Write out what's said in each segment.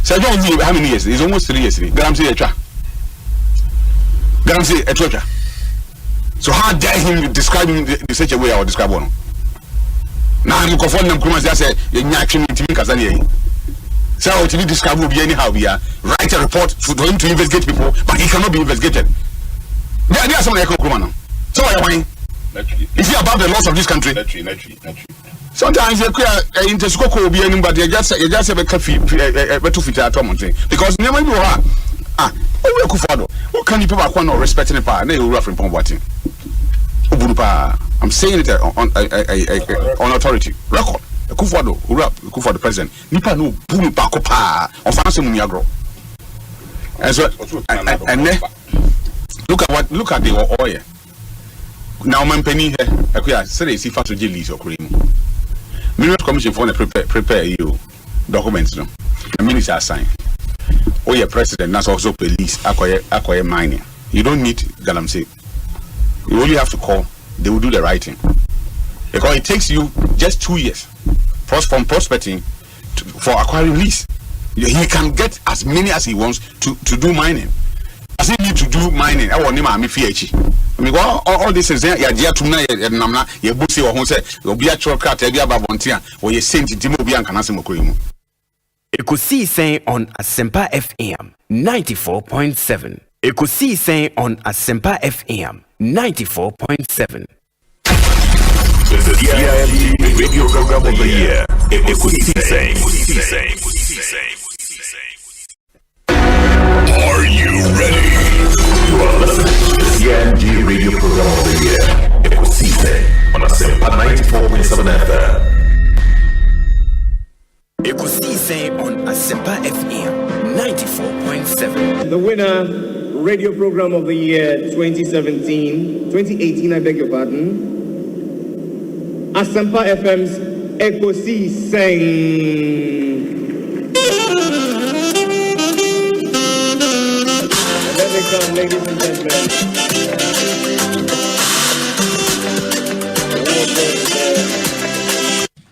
So how many years? It's almost 3 years. Galamsey Etra. Galamsey Etra. So how dare him describe him in such a way I would describe one? Now I'm confronting them. Kuma say you actually TV Kazani. So how to describe will be anyhow. We are write a report for him to investigate people, but he cannot be investigated. There are some like Kuma. So why are you? Is he above the laws of this country? Sometimes you in the scope will be any, but you just have a coffee to fit at because never you are. What can you people not respecting the power? They will reference from what? I'm saying it on authority. Record. Kufado, the president. Nipa no boom bakopa. On finance mumiagro. And so, and look at the oil. Now, man, penny here. I say they see fast to jellies or cream. Minister Commission for prepare you documents. No, the minister sign. Oh, yeah, president. That's also police. Acquire mining. You don't need Galamsey. You only have to call. They will do the writing because it takes you just 2 years from prospecting for acquiring lease. He can get as many as he wants to do mining. As he need to do mining, I want him to be I mean, all this is there. Yeah, tonight, namna, ye busi or hon say, you'll be a trucker, tell you about volunteer, or you sent it to Mobian Canasimo. Ekosiisen On Asempa FM 94.7. Ekosiisen On Asempa FM 94.7. The DIMG Radio Program of the Year. Ekosiisen. Are you ready? You are listening to the DIMG Radio Program of the Year. Ekosiisen on Asempa 94.7 FM. Ekosiisen On Asempa FM 94.7. The winner, Radio Program of the Year 2018, I beg your pardon. Asempa FM's Ekosiisen. Let me come, ladies and gentlemen.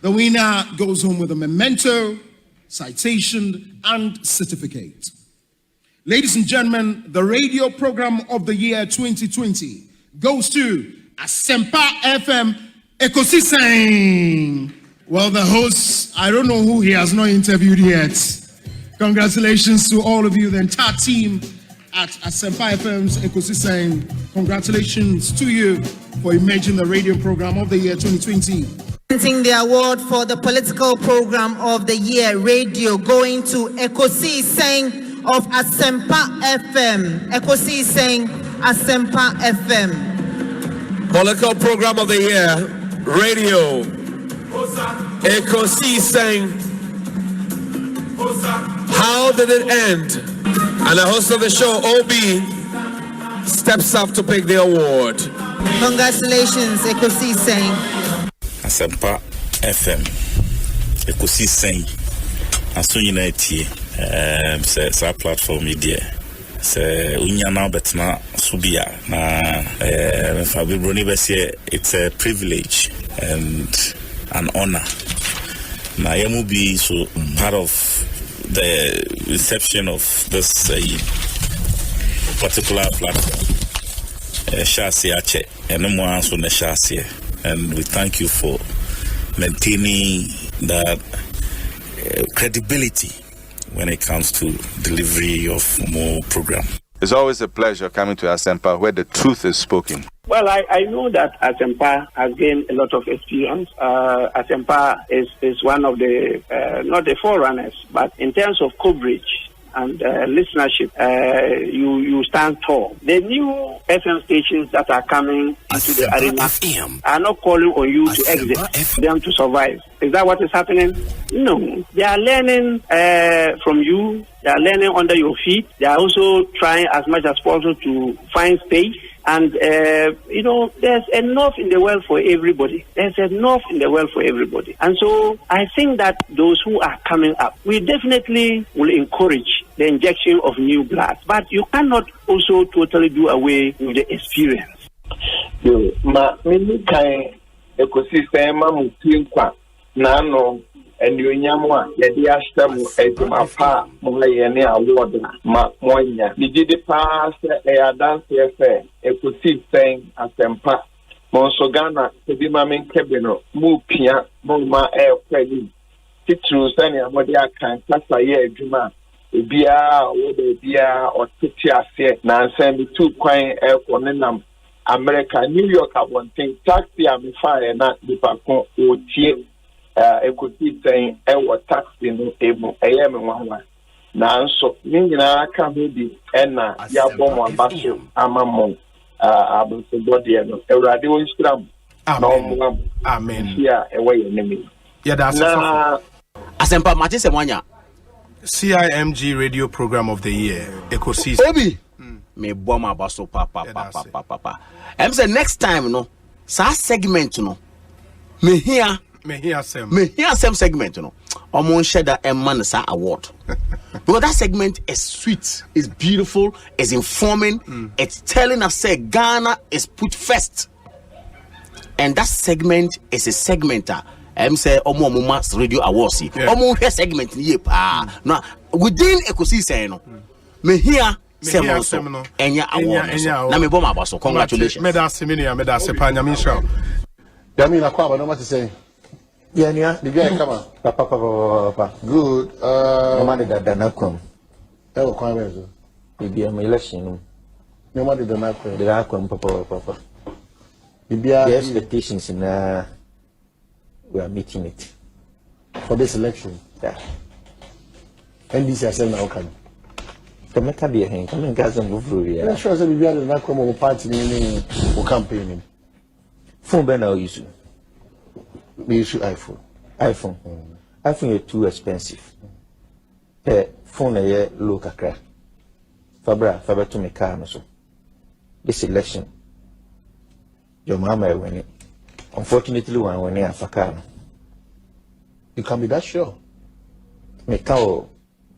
The winner goes home with a memento, citation, and certificate. Ladies and gentlemen, the Radio Program of the Year 2020 goes to Asempa FM Ekosiisen. Well, the host, I don't know who he has not interviewed yet. Congratulations to all of you, the entire team at Asempa FM's Ekosiisen. Congratulations to you for emerging the Radio Program of the Year 2020. The award for the political program of the year radio going to Ekosiisen of Asempa FM. Ekosiisen Asempa FM. Political program of the year radio Ekosiisen. How did it end? And the host of the show, OB, steps up to pick the award. Congratulations, Ekosiisen. Asempa FM Ekosiisen asonyina etie say platform media say unya na betna subia na Fabi Bruni be it's a privilege and an honor na yamu be so part of the reception of this particular platform shasi ache enemo anso na shasi. And we thank you for maintaining that credibility when it comes to delivery of more program. It's always a pleasure coming to Asempa where the truth is spoken. Well, I know that Asempa has gained a lot of experience. Asempa is one of the, not the forerunners, but in terms of coverage and listenership, you stand tall. The new FM stations that are coming into the arena are not calling on you to exit, them to survive. Is that what is happening? No. They are learning from you. They are learning under your feet. They are also trying as much as possible to find space. And, there's enough in the world for everybody. There's enough in the world for everybody. And so I think that those who are coming up, we definitely will encourage the injection of new blood. But you cannot also totally do away with the experience. Ekosiisen nano and you nyamwa yedi ashtamu eduma pa mo yene award ma monya ni gidi pass dance efe Ekosiisen Asempa monso Ghana ebi ma men kebeno mu pia mo ma kwani titru sani amode akan kasa ye adwuma ebia wo de bia otiti ase na nsem bi tu kwan konenam America New York abonten taxi am fire na dipakon otie Ekosiisen taxi no emu me wanwa na nso nyina ka ho bi na ya bomo abaso amamon abonso body no Ewurade wo nstram amen ya ewe yenemi ya da Asempa matese mwanya CIMG radio program of the year Ekosiisen Obi me boma abaso papa em say next time no sa segment no me here some segment no Omon Sheda and sa award because that segment is sweet, is beautiful, is informing, it's telling us say Ghana is put first, and that segment is a segmenter. Say Omo radio awards. Omo here segment now within Ekosiisen no me here Semon enya award na me boma abaso congratulations. Medase pa nyamisha. Yamina Kwabena no mati say. Yeah, the guy come on. Papa. Good. No matter that na come. Ewo kwa mezo. Bibi am election. No matter the na come. The come papa. Bibi the expectations we are meeting it for this election. Yeah. NDC has said now come. So make a be here. Come and get some move here. I'm sure say bibi the na come o party ni o campaign. Phone be now issue. We issue iPhone. iPhone is too expensive. Phone is low kakra. Fabra to make car no so. This election, your mama win it. Unfortunately, one win it for car. You can be that sure. Make our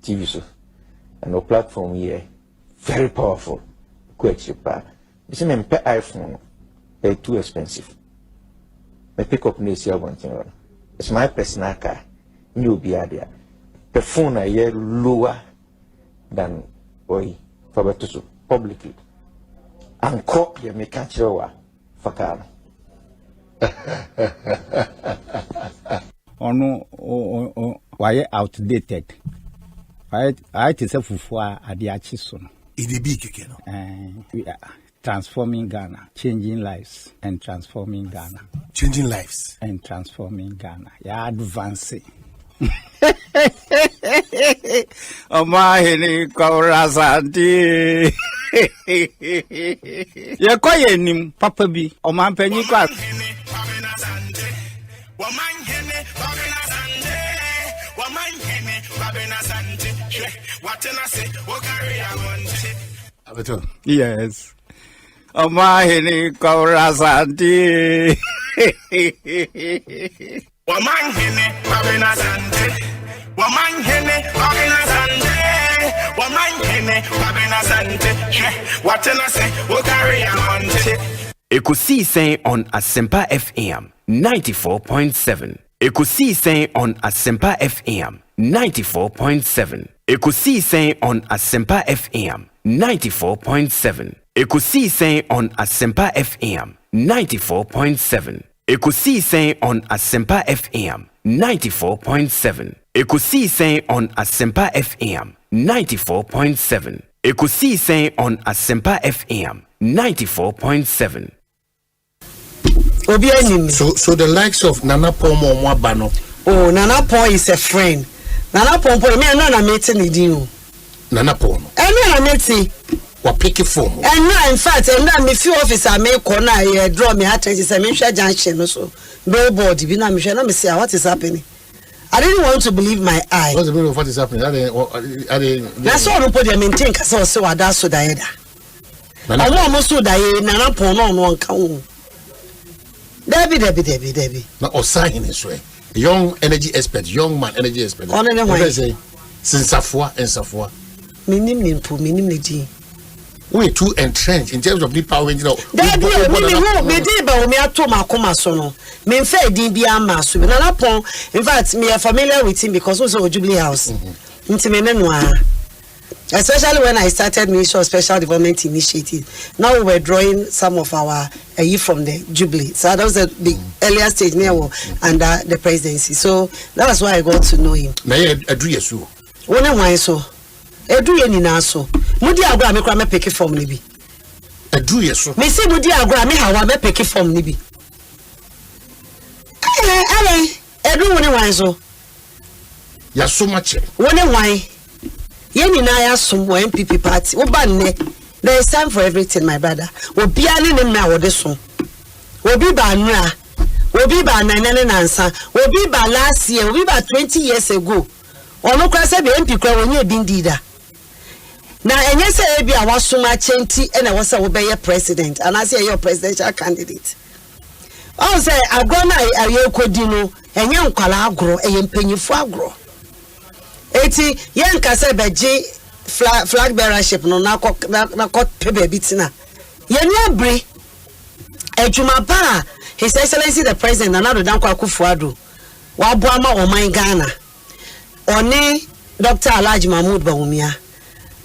TV so, and no platform here very powerful, quite cheaper. You see, me pay iPhone is too expensive. Me pick up this year one thing. It's my personal car. New be there. The phone is lower than for to publicly. And cop you me catch your for car. Why outdated? I tell fufu adiachi sono. Idibi kekeno. We are transforming Ghana, changing lives and transforming Ghana. Changing lives and transforming Ghana. Yeah, advancing. Omanhene Kwabena Asante. Ye koye nim papa bi omanpanyi kwa. Omanhene Kwabena Asante. What I say, what carry I want. Yes. Omanhene Kwabena Asante. Omanhene Kwabena Asante. Omanhene Kwabena Asante. Omanhene Kwabena Asante. What I say, what carry I want. Ekosiisen on Asempa FM 94.7. Ekosiisen on Asempa FM 94.7. Ekosiisen on Asempa FM 94.7. Ekosiisen on Asempa FM 94.7. Ekosiisen on Asempa FM 94.7. Ekosiisen on Asempa FM 94.7. Ekosiisen on Asempa FM 94.7. So the likes of Nana Pomo Mwabano. Oh, Nana Po is a friend. Nana Pomo, me and Nana meeting you. Nana Pomo. And Nana meeting. What picky form? And now, in fact, and now, me few officer make corner draw me attention. I mean, junction also. Nobody, be na me say what is happening. I didn't want to believe my eye. What's the meaning of what is happening? That's all. Nobody maintain because so that's so that. I want so that Nana Pomo no one can. Debbie. Now, or sign in this way. Young energy expert, young man energy expert. On any way. Since Safwa and Safwa. Minim. we too entrenched in terms of the power. You know, me did but me to my sono. Me fair DB amasu. In fact, me are familiar with him because also Jubilee House. Especially when I started Ministry of Special Development Initiative. Now we were drawing some of our from the Jubilee. So that was the earlier stage near under the presidency. So that was why I got to know him. May I address you? One of my so. Edu ye nina so. Mudi agora me kra me pick form ni bi. Edu ye so. Me say mudi agora me hawa me pick form ni bi. Edu woni wan so. Ya so much. Woni wan. Ye nina ya so MPP party. Wo ba nne. There is time for everything, my brother. Obi ani ne me awode so. Obi ba nra. Obi ba nanane nansa. Obi ba last year. Obi ba 20 years ago. Ono kwa se be MP kwa wonye bindida. Na enye se ebi a wasoma chenti ena wasa wo be president and I say your presidential candidate. O say agona aye kodi no enye nkwala agro eye mpanyifo agro. Eti ye nka se beji flag bearership no na ko pebe bitina. Ye ni abre ejuma pa His Excellency the President Nana Dankwa Akufo-Addo wa boama oman Ghana. Oni Dr. Alhaji Mahmoud Bawumia.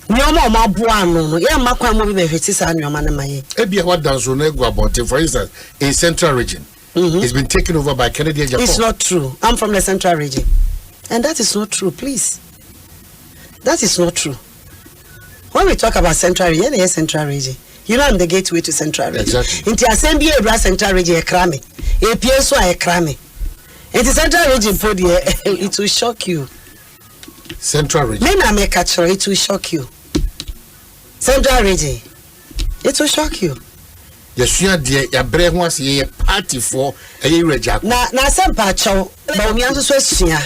Nyoma ma boa no ye makwa mo be hweti sa nyoma na maye. Ebia what does so nego about it, for instance in Central Region. It's been taken over by Kennedy Japan. It's not true. I'm from the Central Region. And that is not true, please. That is not true. When we talk about Central Region, yes, Central Region. You know I'm the gateway to Central Region. Exactly. Into Asempa Ebra Central Region e krame. E pieso e krame. Into Central Region it will shock you. Central Region. Me na make it will shock you. Central Region. It will shock you. Yesua de ya bre ho ase ye party for eye reja. Na Asempa chaw ba omi anso so asua.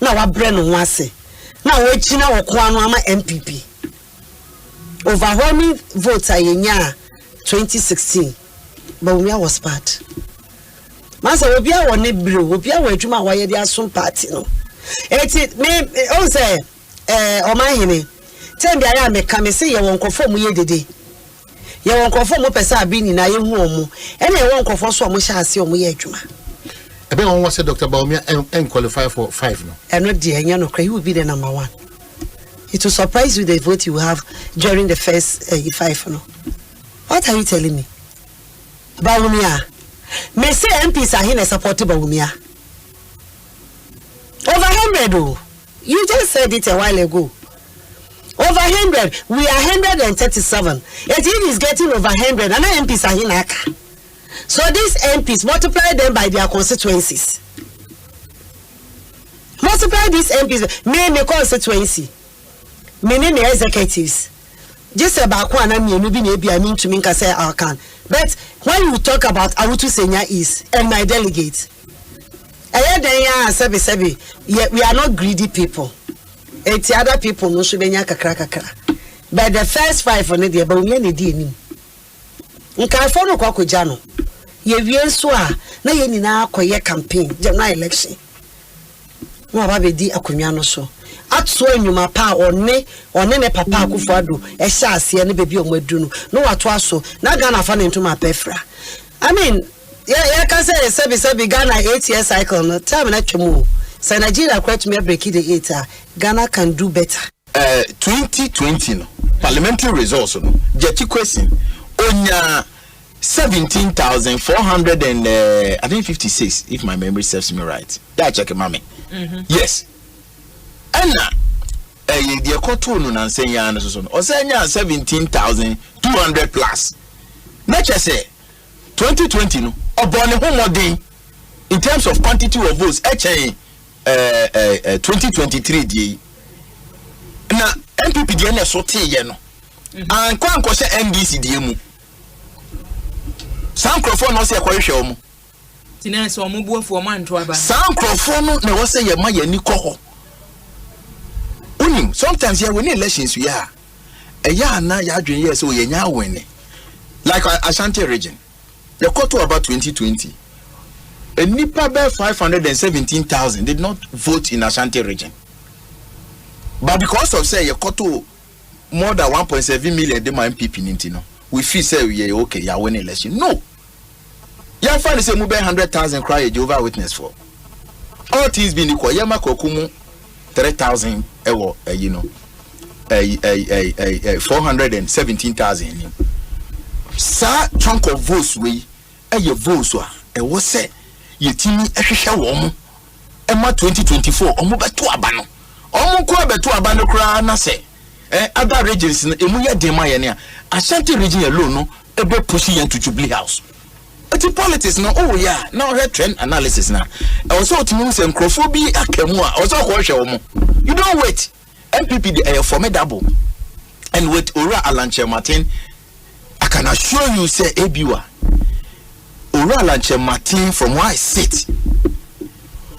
Na wa bre no ho ase. Na wo china wo ko anu ama MPP. Overwhelming votes ayenya 2016. But we was part. Masa obi a woni biro, obi a wadwuma wa ye de asom party no. Eti me o say Omanhene. Tem bia ya me ka me say ye won kofo mu ye dede. Ye won kofo mu pesa abi ni na ye hu omu. Ene ye won kofo so omu sha ase omu ye adwuma. Ebe won was Dr. Bawumia and qualify for 5 no. Eno de enya no kra, he will be the number 1. It will surprise you the vote you have during the first 5 no. What are you telling me? Bawumia. Me say MPs are here supporting Bawumia. Over 100 oh. You just said it a while ago. Over 100. We are 137. It is getting over 100 and MPs are here. So these MPs, multiply them by their constituencies. Multiply these MPs, me constituency. Many executives. Just about one and you be maybe I mean to me say I can. But when you talk about Awutu Senya is and my delegates, we are not greedy people. It's other people no should be kakra. But the first 5 on the but we need ni. Nka follow kwa kujano. Ye wie so a na ye nyina akoye campaign general election. No aba be di akonwa no so. Atso enwuma pa one ne papa Akufo-Addo e hya ase ne bebi omadu no wato aso na Ghana fa ne ntoma pefra. I mean yeah can say sebi Ghana 8 year cycle no time na twemu. So Nigeria quite me break the 8 Ghana can do better. 2020 no parliamentary results no jeti question onya 17,400 and I think 56 if my memory serves me right. That check mama. Yes. Anna the ekoto no na nsenya no so no. Osenya 17,200 plus. Nature say 2020 no obone ho modern in terms of quantity of votes 2023 die. Na MPP die na so te ye no. An kwa nkose NDC die mu. Some microphone no say kwahwe omo. Tinense omo buafo omo anto aba. Some microphone no na wo say ye ma ye ni koko. Unim sometimes here we need elections we are. Eya na ya adwen ye so ye nya win. Like Ashanti region. The quarter about 2020. A nipa by 517,000 did not vote in Ashanti region. But because of say your koto more than 1.7 million de my MPP nintino. We feel say we okay, ya win election. No. Ya find say move 100,000 cry Jehovah Witness for. All things being equal, ya makokumu 3,000 you know. 417,000. Sa chunk of votes we your votes was say ye timi ehwehwe wo mo. Emma 2024 omo beto abano. Omo ko beto abano kra na say other regions emu ye dema ye ne Ashanti region alone no ebe push yen to Jubilee House. It's politics no. Oh yeah, now her trend analysis now. Also to mean say nkrofobia akamu a also ko hwe wo mo. You don't wait. MPP they are formidable. And with Ora Alanche Martin, I can assure you say Ebiwa Ora Alanche Martin from where I sit.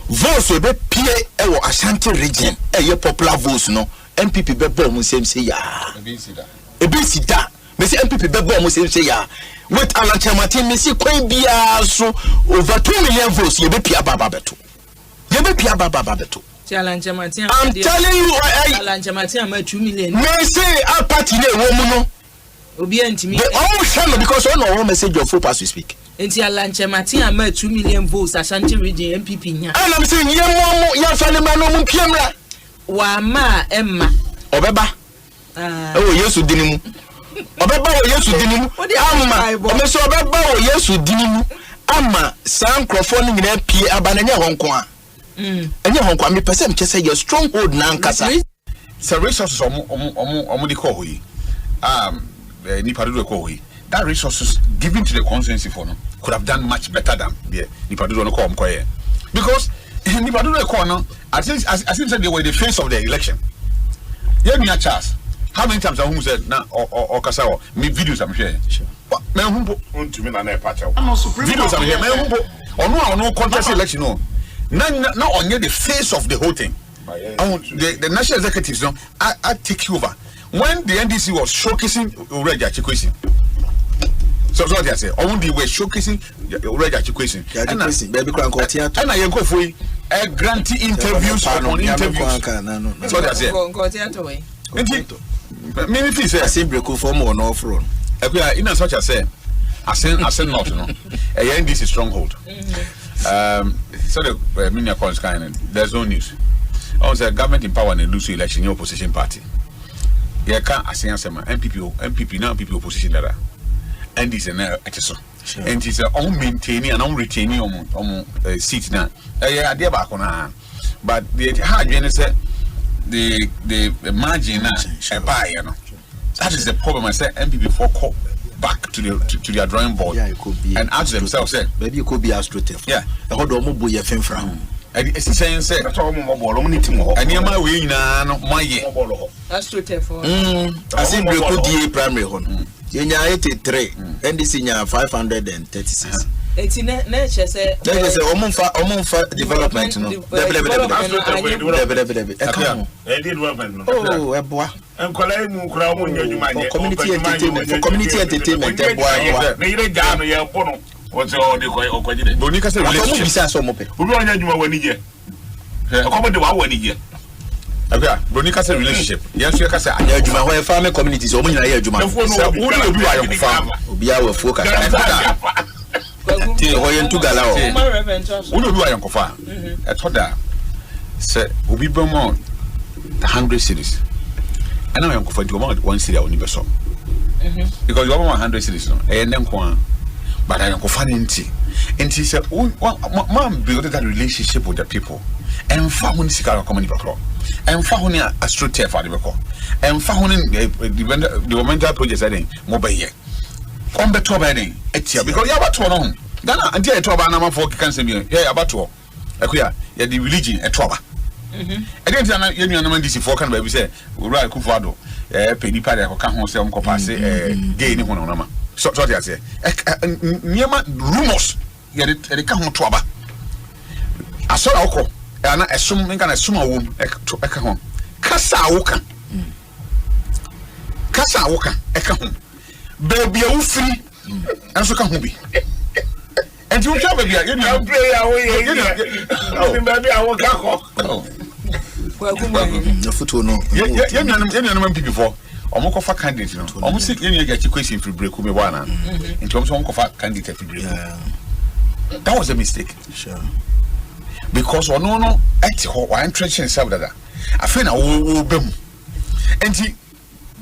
Votes will be PA or Ashanti region. A popular votes no. MPP be bomb same say ya. Ebisi da. Me say MPP be bomb same say ya. With Alanche Martin me see kwen bia so over 2 million votes ye be pia baba beto. Ye be pia baba beto. I'm telling you, I'm 2 million. Me say a party ne woman no. Obi antimi. They all shall because one message of full pass we speak. Enti Alanche Martin am 2 million votes Ashanti region MPP nya. And I'm saying ye mo ya fale ma no mu piamra. Wa ma emma. Obeba. Oh Yesu dinimu. Obeba o Yesu dinimu. Amma. O me so obeba o Yesu dinimu. Amma san crofon ni na pie abananya honko a. And you want me person say your stronghold nankasa. So resources the call that resources given to the constituency for no could have done much better than Nipadu no call because Nipadu no call no I think they were the face of the election. Yeah, me a chance. How many times I said na or kasa me videos I'm sharing. Me humbo to me na na patch out. Videos I'm here me humbo no contest election no. Not only the face of the whole thing. The national executives, no, I take over. When the NDC was showcasing already Achikoisi. So what I say, only were showcasing already Achikoisi. And I go for a grantee interviews upon interviews. That's what I say. Many things say I say break for more no from. In as such as say, I say not no. A NDC stronghold. So the mini accounts kind there's no news. Also, government in power and lose election, your opposition party. Yeah, can't I say MPP now people opposition that and this and so. And it's on maintaining and on retaining on seat now. Yeah, idea back on but the hard the margin now buy, you know. That is the problem. I said MPP for back to their drawing board and ask themselves, maybe you could be astroturf. Yeah, the whole domo boy FM from. It's saying, say, and near my way now, my year. Astroturf. I think we could be primary one. In 83, and this in 536. It's in nature, say, there is a Omanfa development. Oh, a boy. Community entertainment. For community entertainment, what's all the Bonica said, relationship. Who are you when you get? According to our year. Bonica said, relationship. Yes, you can say, I heard you my family communities. Only I heard you my farm. Be our focus. To Galao. Who do I uncle farm? I told her, said, will be Beaumont 100 cities. And now I'm going to one city I will never saw. Because you have 100 cities, and then but I am confining tea. And she said, Mom built that relationship with the people. And found Sikara community control. And found a astroturf for the record. And found the mental projects I think mobile year. On the top heading, because you have a tour on. Ghana until a trouble number for cancer. Yeah, about tour. Yeah, the religion a trouble. I didn't know you know this for can be say, right, Kufado, Penny Paddy, or come home, say, gay in one. So, what I say, rumors, yet it come home trouble. I saw Oko, and I assume I can assume a woman, a home. Cassa Woka. Cassa Woka, a home. Baby, you free, and so come be. And you tell me, you know, play away, baby, I will go. The foot no. You know, people before. Omo for candidate no. Omo say any get question for break me wana. In terms of for candidate for break. That was a mistake. Sure. Because no at one tradition self that. I feel na wo bem. Enti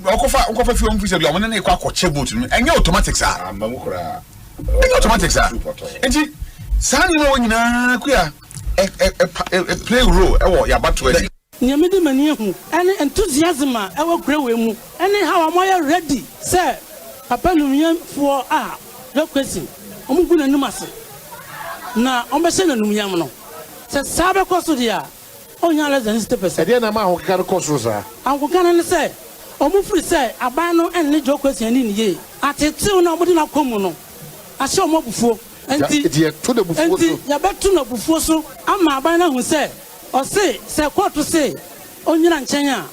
okofa fi omo fi say omo na e kwa koche vote no. Enye automatic sa. Amamu kura. Enye automatic sa. Enti sa ni no nyina kuya play role e wo ya batwa. Nyamidi mani hu any enthusiasm e wo kure we mu any how am I ready say papa numyam for the question omu gu nanum ase na ombese nanumyam no se sabe koso dia onya less than 60%. E dey na ma ho kaka koso sa an ko kana ne say omu free say aban no en jo question ni ye atetew na omudi na komu no ase omu bufuo enti to the bufuo so enti ya betu na bufuo so ama aban na hu say o say court to say onyina nchen a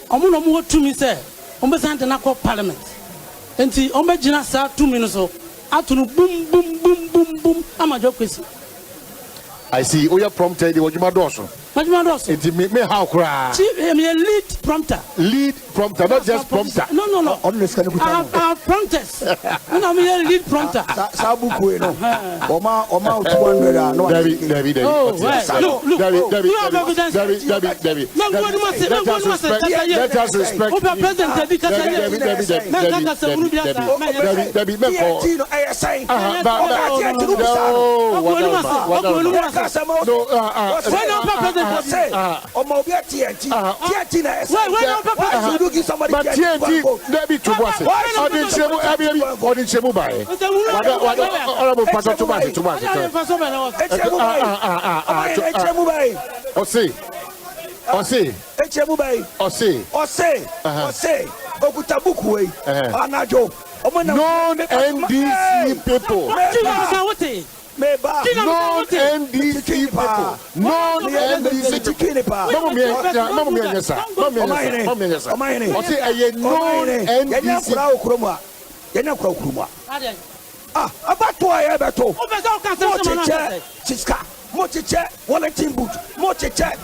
omo no mo tumi say ombe sante na court parliament enti ombe gina sa 2 minutes so atunu boom boom boom boom boom amajo kwesi. I see oya prompter the wajuma doso enti me how kura me lead prompter not just prompter no prompters no me lead prompter sabu ku no oma 200 no David let us respect non-NDC people. Non-NDC people. Non-NDC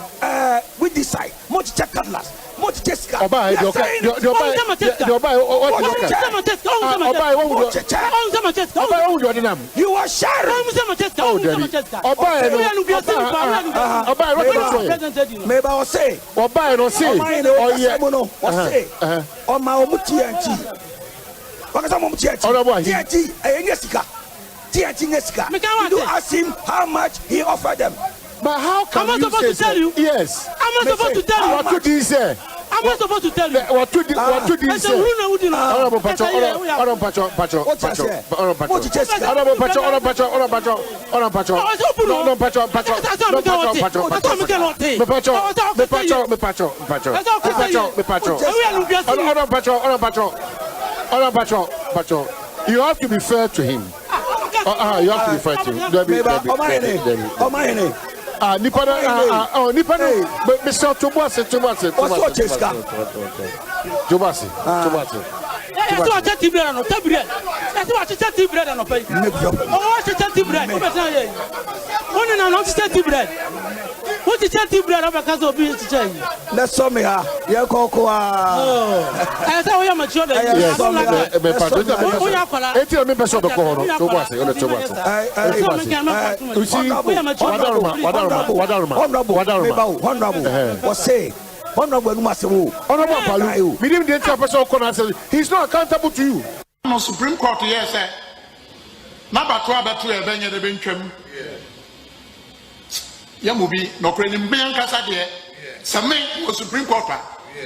people. With this side, cutlass. You are sharing. You ask him how much he offered them. But how can I'm supposed to tell you? Yes. I'm not supposed to tell you. What did he say? I'm not supposed to tell you. What did he say? You have to be fair to him. You have to be fair to him. Mr. Tubasi. Let's show me her. Yeah, Coco. I thought we are mature. He's not accountable to you. No Supreme Court, yes, sir. Yamubi no prenim bian kasa de same was Supreme Court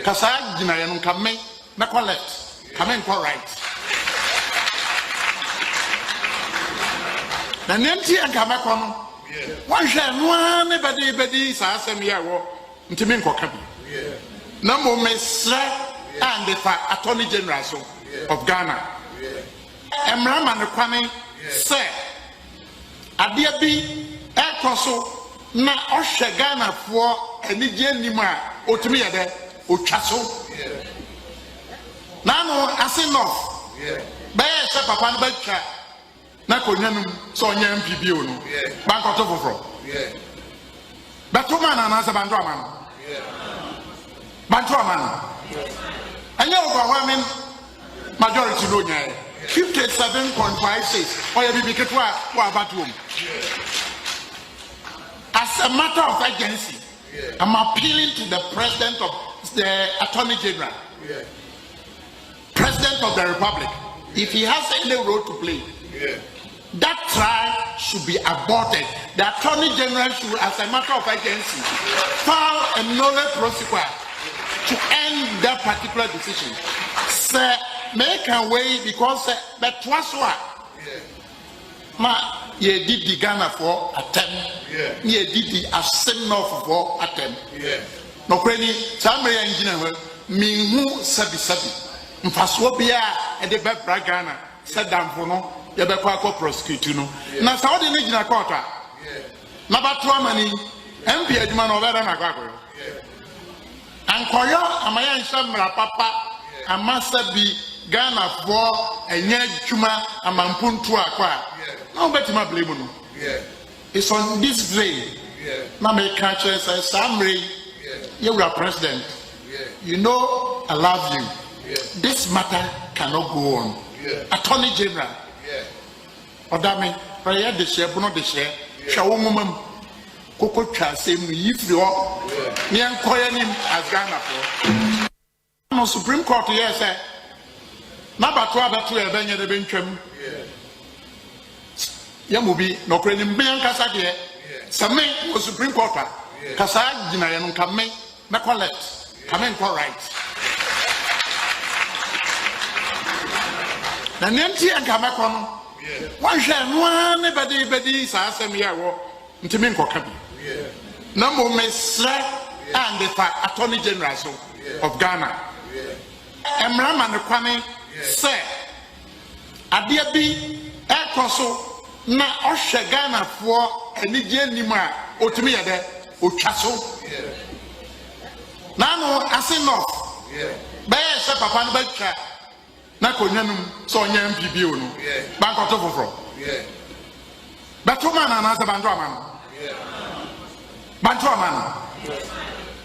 kasa gina ya no kame na collect kame ko right na nenti an kame ko no wan hwe no ne bedi sa asem ya wo ntimi nkoka bi na mo mesra and the Attorney General of Ghana emra man kwane se ade bi e koso na ohwe Ghana fo anigye nim a otumi ye de otwa so na no ase no be se papa no batwa na konyanum so nya MPB o no bankoto foforo beto man na se banjo man banjo man And you overwhelming majority no nyai 57.56 or you be ketwa wa bathroom. As a matter of urgency, I'm appealing to the President of the Attorney General, President of the Republic, if he has any role to play, that trial should be aborted. The Attorney General should, as a matter of urgency, file a nolle prosequi to end that particular decision. Sir, make a way because that was what. Ye did the Ghana for attempt. Ye did the Asempa for attempt. No credit, Samari engineer, Mingu Sabi. Mpaswopia and the Beb Bragana said down for no, Yabako prosecute no. Now, how the Nigina quarter. Nabatwa money, MP Edman over than Agago. And Koya, Amaya and Samra Papa, and Master be Ghana for a Nye Chuma and Mampuntua Qua. No better my blame. It's on this day. Now make catches say Samri, you are president. You know I love you. This matter cannot go on. Attorney General. Odame, prayer the share, bono the share. Shawumum Coco Chasem, if you are near him as Ghana for. No Supreme Court, yes, sir. Nabatwa to a Benya the Benchum. Yamubi, no credit, Bian Cassadia. Some was Supreme Court. Cassag, Dinayan, Kame, Macalet, come in for right. The Nancy and Kamakon. One shall one body Asempa Ntiminko Kabi. Number Mesra and the Attorney General of Ghana. Emram and Kwame say, Adiabi, Ekoso. Na oshe Ghana for enije nima otumi yede ochaso na no asenof be se papa no betwa na konyanum so onya MPB onu bankoto foforo betuma na na se bantu amano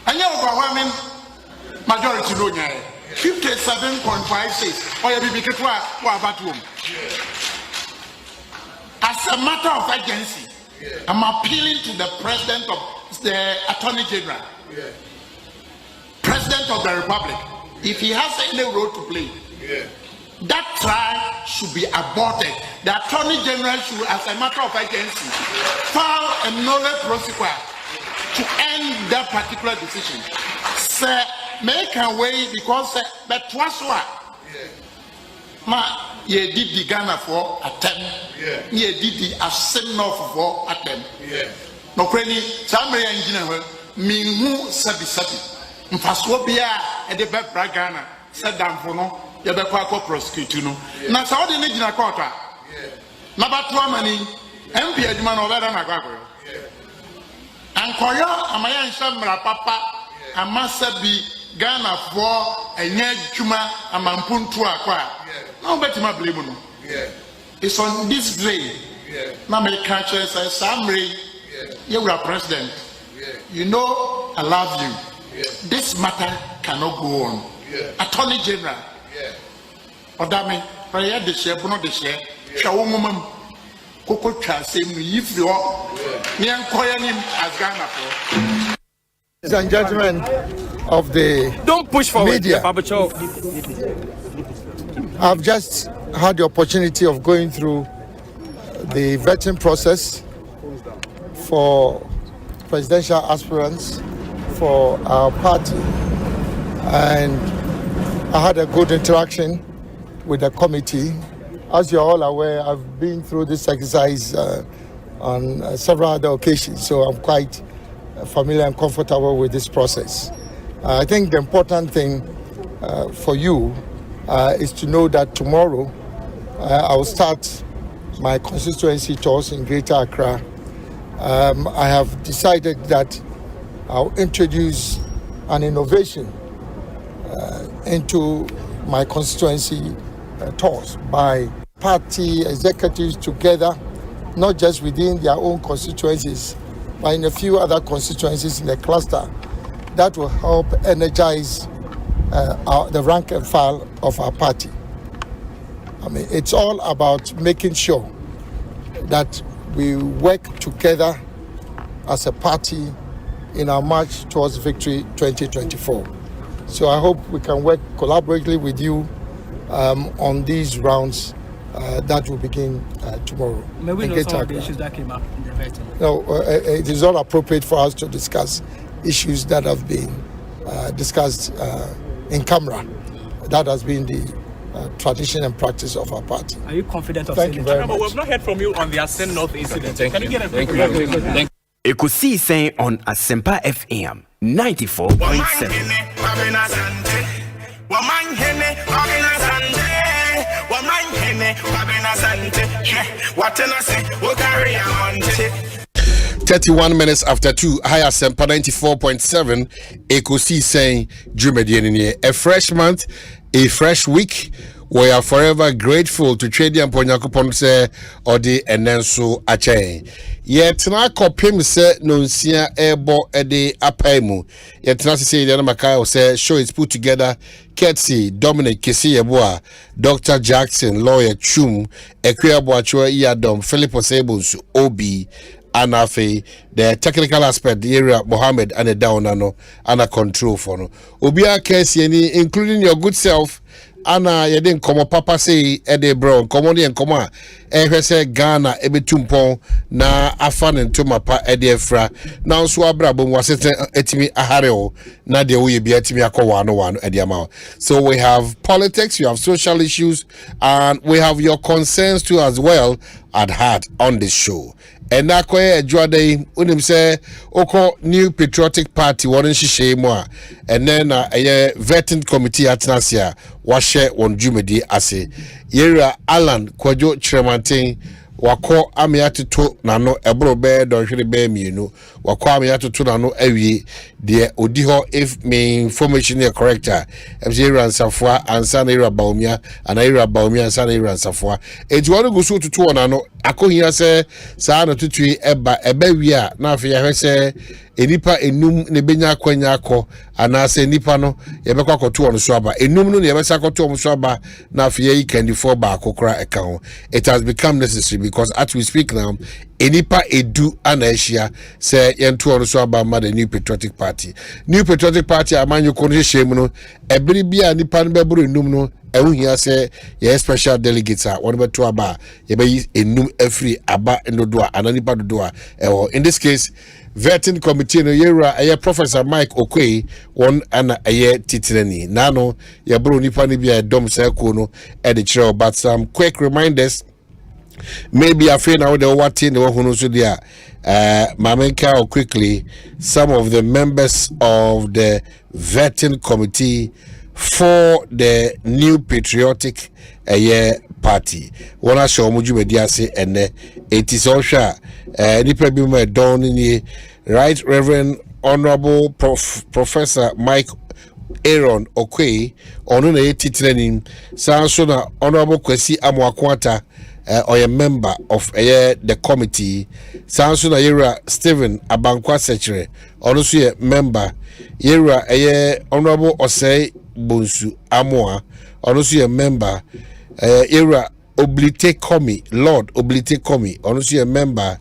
anya overwhelming majority no nyai 57.56 or you be ketwa wa bathroom. As a matter of urgency, I'm appealing to the President of the Attorney General, President of the Republic, if he has any role to play, that trial should be aborted. The Attorney General should, as a matter of urgency, file a nolle prosequi to end that particular decision. Sir, make a way because that was what. Ye did the Ghana for attempt. Ye did the Asempa for attempt. No credit, Samari engineer, Mingu Sabi. Mpaswopia and the Beb Bragana said down for no, Yabako prosecute no. Now, how the Nigina quarter. Nabatwa money, MP Edman over than Agago. And Koya, Amaya and Samra Papa, and Master be Ghana for a Nye Chuma and Mampuntua Qua. No better my blame. It's on this day. Now make catches say Samri, you are president. You know I love you. This matter cannot go on. Attorney General. Odame, prayer the share, bono the share. Shawumum Coco Chasem, if you are near him as Ghana for. Ladies and gentlemen of the don't push forward, media. I've just had the opportunity of going through the vetting process for presidential aspirants for our party, and I had a good interaction with the committee. As you're all aware, I've been through this exercise on several other occasions, so I'm quite familiar and comfortable with this process. I think the important thing for you is to know that tomorrow I will start my constituency tours in Greater Accra. I have decided that I'll introduce an innovation into my constituency tours by party executives together, not just within their own constituencies, but in a few other constituencies in the cluster. That will help energize the rank and file of our party. I mean, it's all about making sure that we work together as a party in our march towards victory 2024. So I hope we can work collaboratively with you on these rounds that will begin tomorrow. May we know some of the issues that came up in the vetting? No, it is not appropriate for us to discuss issues that have been discussed in camera. That has been the tradition and practice of our party. Are you confident of Thank you very much. We've not heard from you on the Ascent North incident. Can you get a quick reaction? Ekosiisen on Asempa FM 94.7. Omanhene Kwabena Asante. What can I say? We'll carry on. 31 minutes after 2, High Asempa 94.7, Ekosiisen Jumedian. A fresh month, a fresh week. We are forever grateful to Trade and Ponyakopon se Odi Enenso Ache. Yet na kopim se nonsia ebo ede apaimu. Yet na se the Makai say show is put together. Ketsi Dominic Kisi Yeboa, Dr. Jackson, Lawyer Chum, Ekwabo Achua Iyadom, Philip Osebus, Obi. Anafe, the technical aspect, the area Mohammed and the downano and a control for no. Obia case including your good self. Ana yedin komo papa say ede bro komo ni enkoma ehwese Ghana ebetumpon na afan ntoma pa ede efra na nso abrabo mu asete etimi ahareo na de wo ye bia etimi akwa wano ede ama. So we have politics, you have social issues, and we have your concerns too as well at heart on this show. And na koye adwade unim say oko New Patriotic Party wonin hihye mu a and then a vetting committee atnasia washe won jumedi ase yera Alan Kwadwo Chremantin wako amiatoto nano ebro be donhwere be mienu wako amiatoto nano awie de odi ho if me information is correct yera nsafua ansa na yera baumia ana yera baumia ansa na yera nsafua eti wonu gusu tutu nano akohia se saa na tutui eba wi a na afi ya hwese enipa enum ne benya akwanya akọ anase enipa no yebekwa akoto on so aba enum no ne yebesa akoto on so aba na afi yi candy4 ba akokra eka ho. It has become necessary because as we speak now enipa edu anahia se yentu on so aba ma the New Patriotic Party amanyo ko no hyehyem no ebiri bia nipa no beburu enum no ehia se ye special delegates a won beto aba ye be enum afri aba endodo a ananipa dodo a in this case vetting committee no yera Professor Mike Okwe one ana titirani nano ye bro nipa ni bia dom circle no e de kire but some quick reminders maybe I feel now the what in the one so there mamenka or quickly some of the members of the vetting committee for the New Patriotic Party. One show muju mediase and it is also nipa bi ma don ni Right Reverend Honorable Professor Mike Aaron Okwe onu na titraining sanso na Honorable Kwesi Amwakwata or a member of the committee sanso na yera Stephen Abankwa Secretary onu so a member yera Honorable Osei Bonsu Amoa onu so a member yera Oblite Komi Lord Oblite Komi onu so a member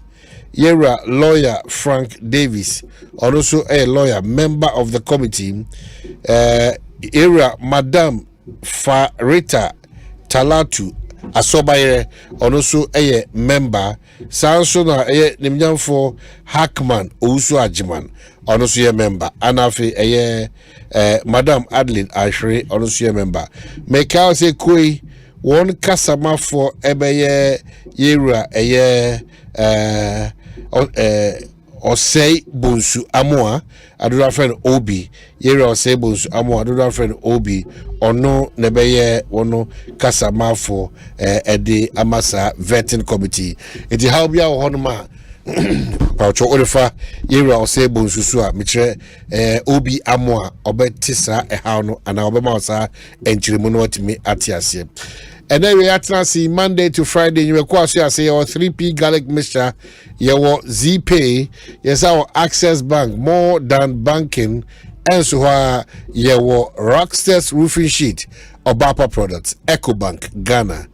yera Lawyer Frank Davis also a lawyer member of the committee era Madam Farita Talatu Asobaye also a member sanso na nimnyamfo Hackman Owusu Ajiman also a member anafi Madam Adeline Ashre also a member make out say koi one customer for ebeye yera Osei Bonsu Amoa adura friend Obi yera Osei Bonsu Amoa adura friend Obi ono nebeye wono kasama for ede amasa vetting committee enti how bia wo honoma paucho orefa yera Osei Bonsu so a mitre Obi Amoa obetisa how no ana obema osa enchirimu no watimi atiase. And then we are see Monday to Friday. You will say our 3P garlic mixture, your ZPay, yes, our Access Bank, more than banking, enso ha ye wo Rockstars roofing sheet Obapa products Ecobank Ghana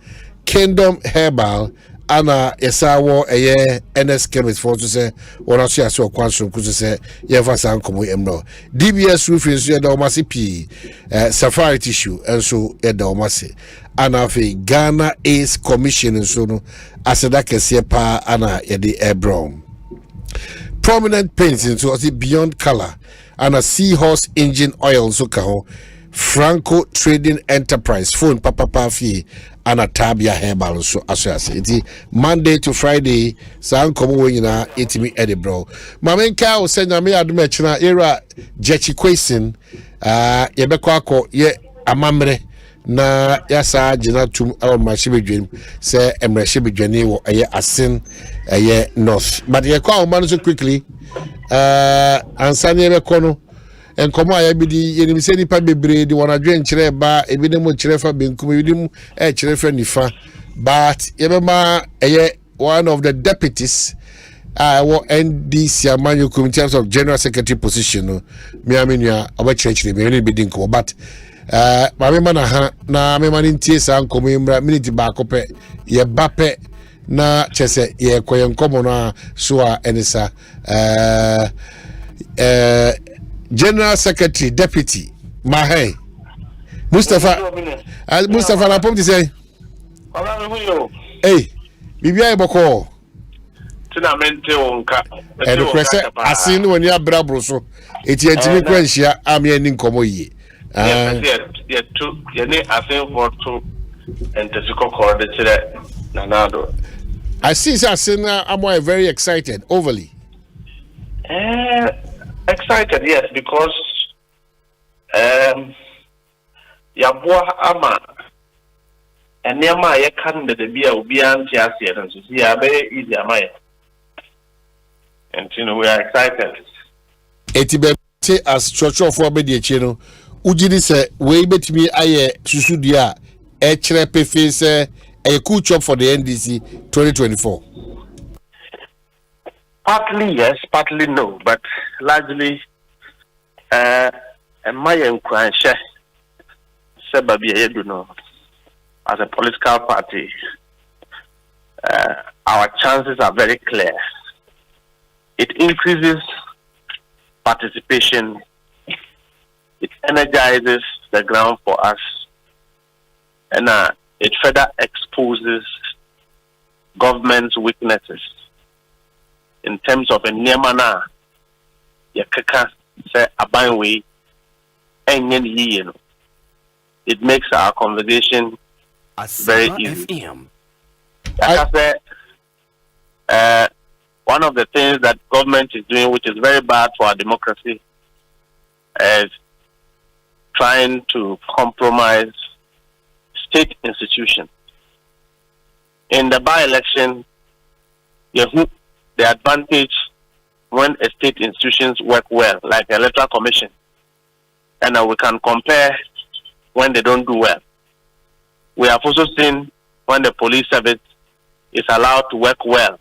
Kingdom Herbal ana yesawo eye NS chemist for to say one aso aso kwanso kuso say ye fa san komo emno DBS roofing so ye da omase p safari tissue enso ye da omase ana fe Ghana Ace Commission so no aseda kese pa ana ye de ebrom prominent paints into beyond color and a seahorse engine oil so kaho Franco Trading Enterprise phone papa fee and a tabia herbal so associate Monday to Friday san komo wenyina etimi edebro mamenka o senya me adumechina era jechi question yebekwa akọ ye amamre na yasa jina tum awo machibedwem se emrehibedwane wo eye asin eye north but ye kwa o man so quickly ansane yebekọ no enkomo ayabidi yenim se nipa bebre di wona dwen kire ba ebidem kire fa benkum ebidem kire fa nifa but yebema eye one of the deputies NDC Amanyo Committee of General Secretary position no me amenua obachire me be din ko but mame mana ha na me mani ntie sa nkomo imra minute ba kope ye bape na chese ye koye nkomo na so a enisa General Secretary Deputy Mahai Mustafa na pom ti say hey bibia e boko tina mente wonka e request asin woni abrabro so eti entimi kwanhia ame ani nkomo yi ye ne asin for to entesiko corridor chire nanado I see asin am very excited overly excited, yes, because Yabua ama and Yama ye can the beer will be anti and so see very easy am I. And you know we are excited. Etibe as church of Wabedi channel, Ujidi say we bet me aye susudia chrepe face a cool job for the NDC 2024. Partly yes, partly no, but largely my inquiry as a political party, our chances are very clear. It increases participation, it energizes the ground for us, and it further exposes government's weaknesses. In terms of a Niamana, Yakaka say Abanwe, and it makes our conversation very easy. One of the things that government is doing, which is very bad for our democracy, is trying to compromise state institutions. In the by-election, the advantage when a state institutions work well, like the Electoral Commission, and we can compare when they don't do well. We have also seen when the police service is allowed to work well.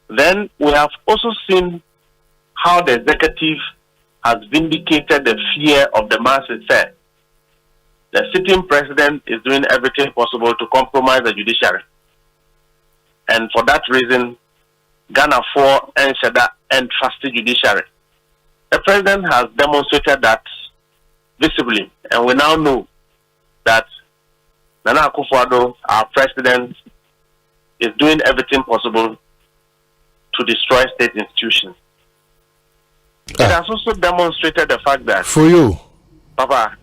Then we have also seen how the executive has vindicated the fear of the masses. The sitting president is doing everything possible to compromise the judiciary. And for that reason, Ghana for and Shada and trusted judiciary. The president has demonstrated that visibly, and we now know that Nana Akufo-Addo, our president, is doing everything possible to destroy state institutions. It has also demonstrated the fact that for you, Papa.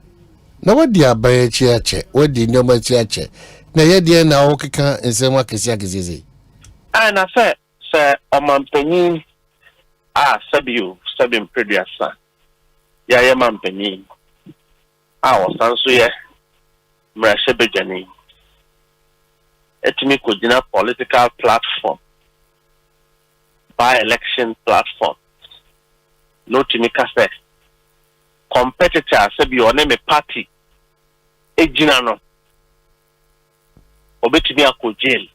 Now what dia baye chiache? What di nyoma chiache? Na ye dia na okeka nsema kesi akesi. And I said, sir, Omanhene Sabin Prediasa. Ya ye Omanhene. Was also ye Mrashebejani. Etimi kujina political platform. By-election platform. No timika say competitor sabi your name a party ejinano obetimi ako jail.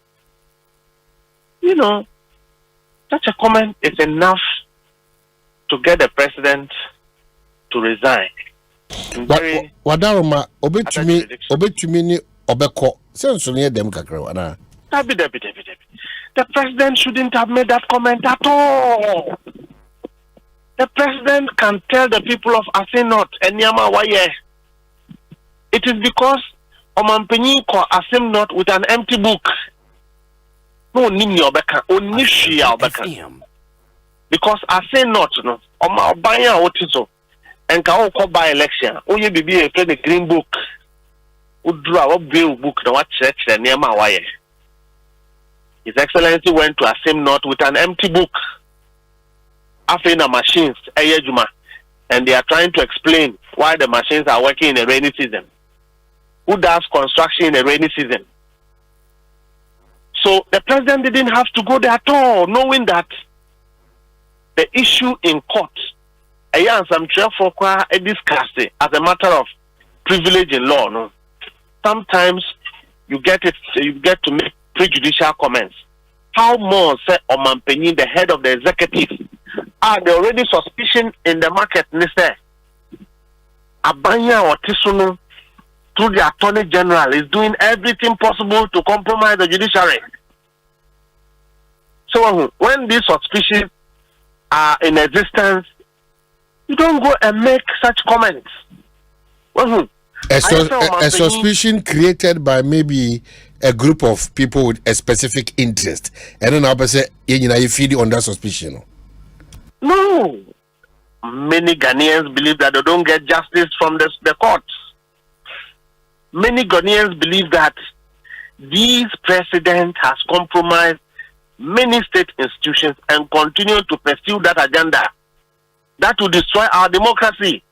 You know, such a comment is enough to get the president to to resign. Wadaroma obetumi ni obeko senso ne dem kakra wana. The president shouldn't have made that comment at all. The president can tell the people of Asenot and Yama Waye. It is because Omanpenyi ko Asemnot with an empty book. No nimi obeka, onishi obeka. Because Asenot no, Oma obanya otizo. And can all by election. Oh, you be a the green book. Would draw a bill book no what church and near my wire. His Excellency went to Asemnot with an empty book. After the machines, and they are trying to explain why the machines are working in a rainy season. Who does construction in a rainy season? So the president didn't have to go there at all, knowing that the issue in court. Some discuss it as a matter of privilege in law. No, sometimes you get to make prejudicial comments. How more say Omanpenyi, the head of the executive, are they already suspicion in the market? Abanya or Tisuno through the Attorney General is doing everything possible to compromise the judiciary. So when these suspicions are in existence, you don't go and make such comments. A suspicion created by maybe a group of people with a specific interest, and then I'll say, you feed on that suspicion. No, many Ghanaians believe that they don't get justice from the courts. Many Ghanaians believe that this president has compromised many state institutions and continue to pursue that agenda. That will destroy our democracy.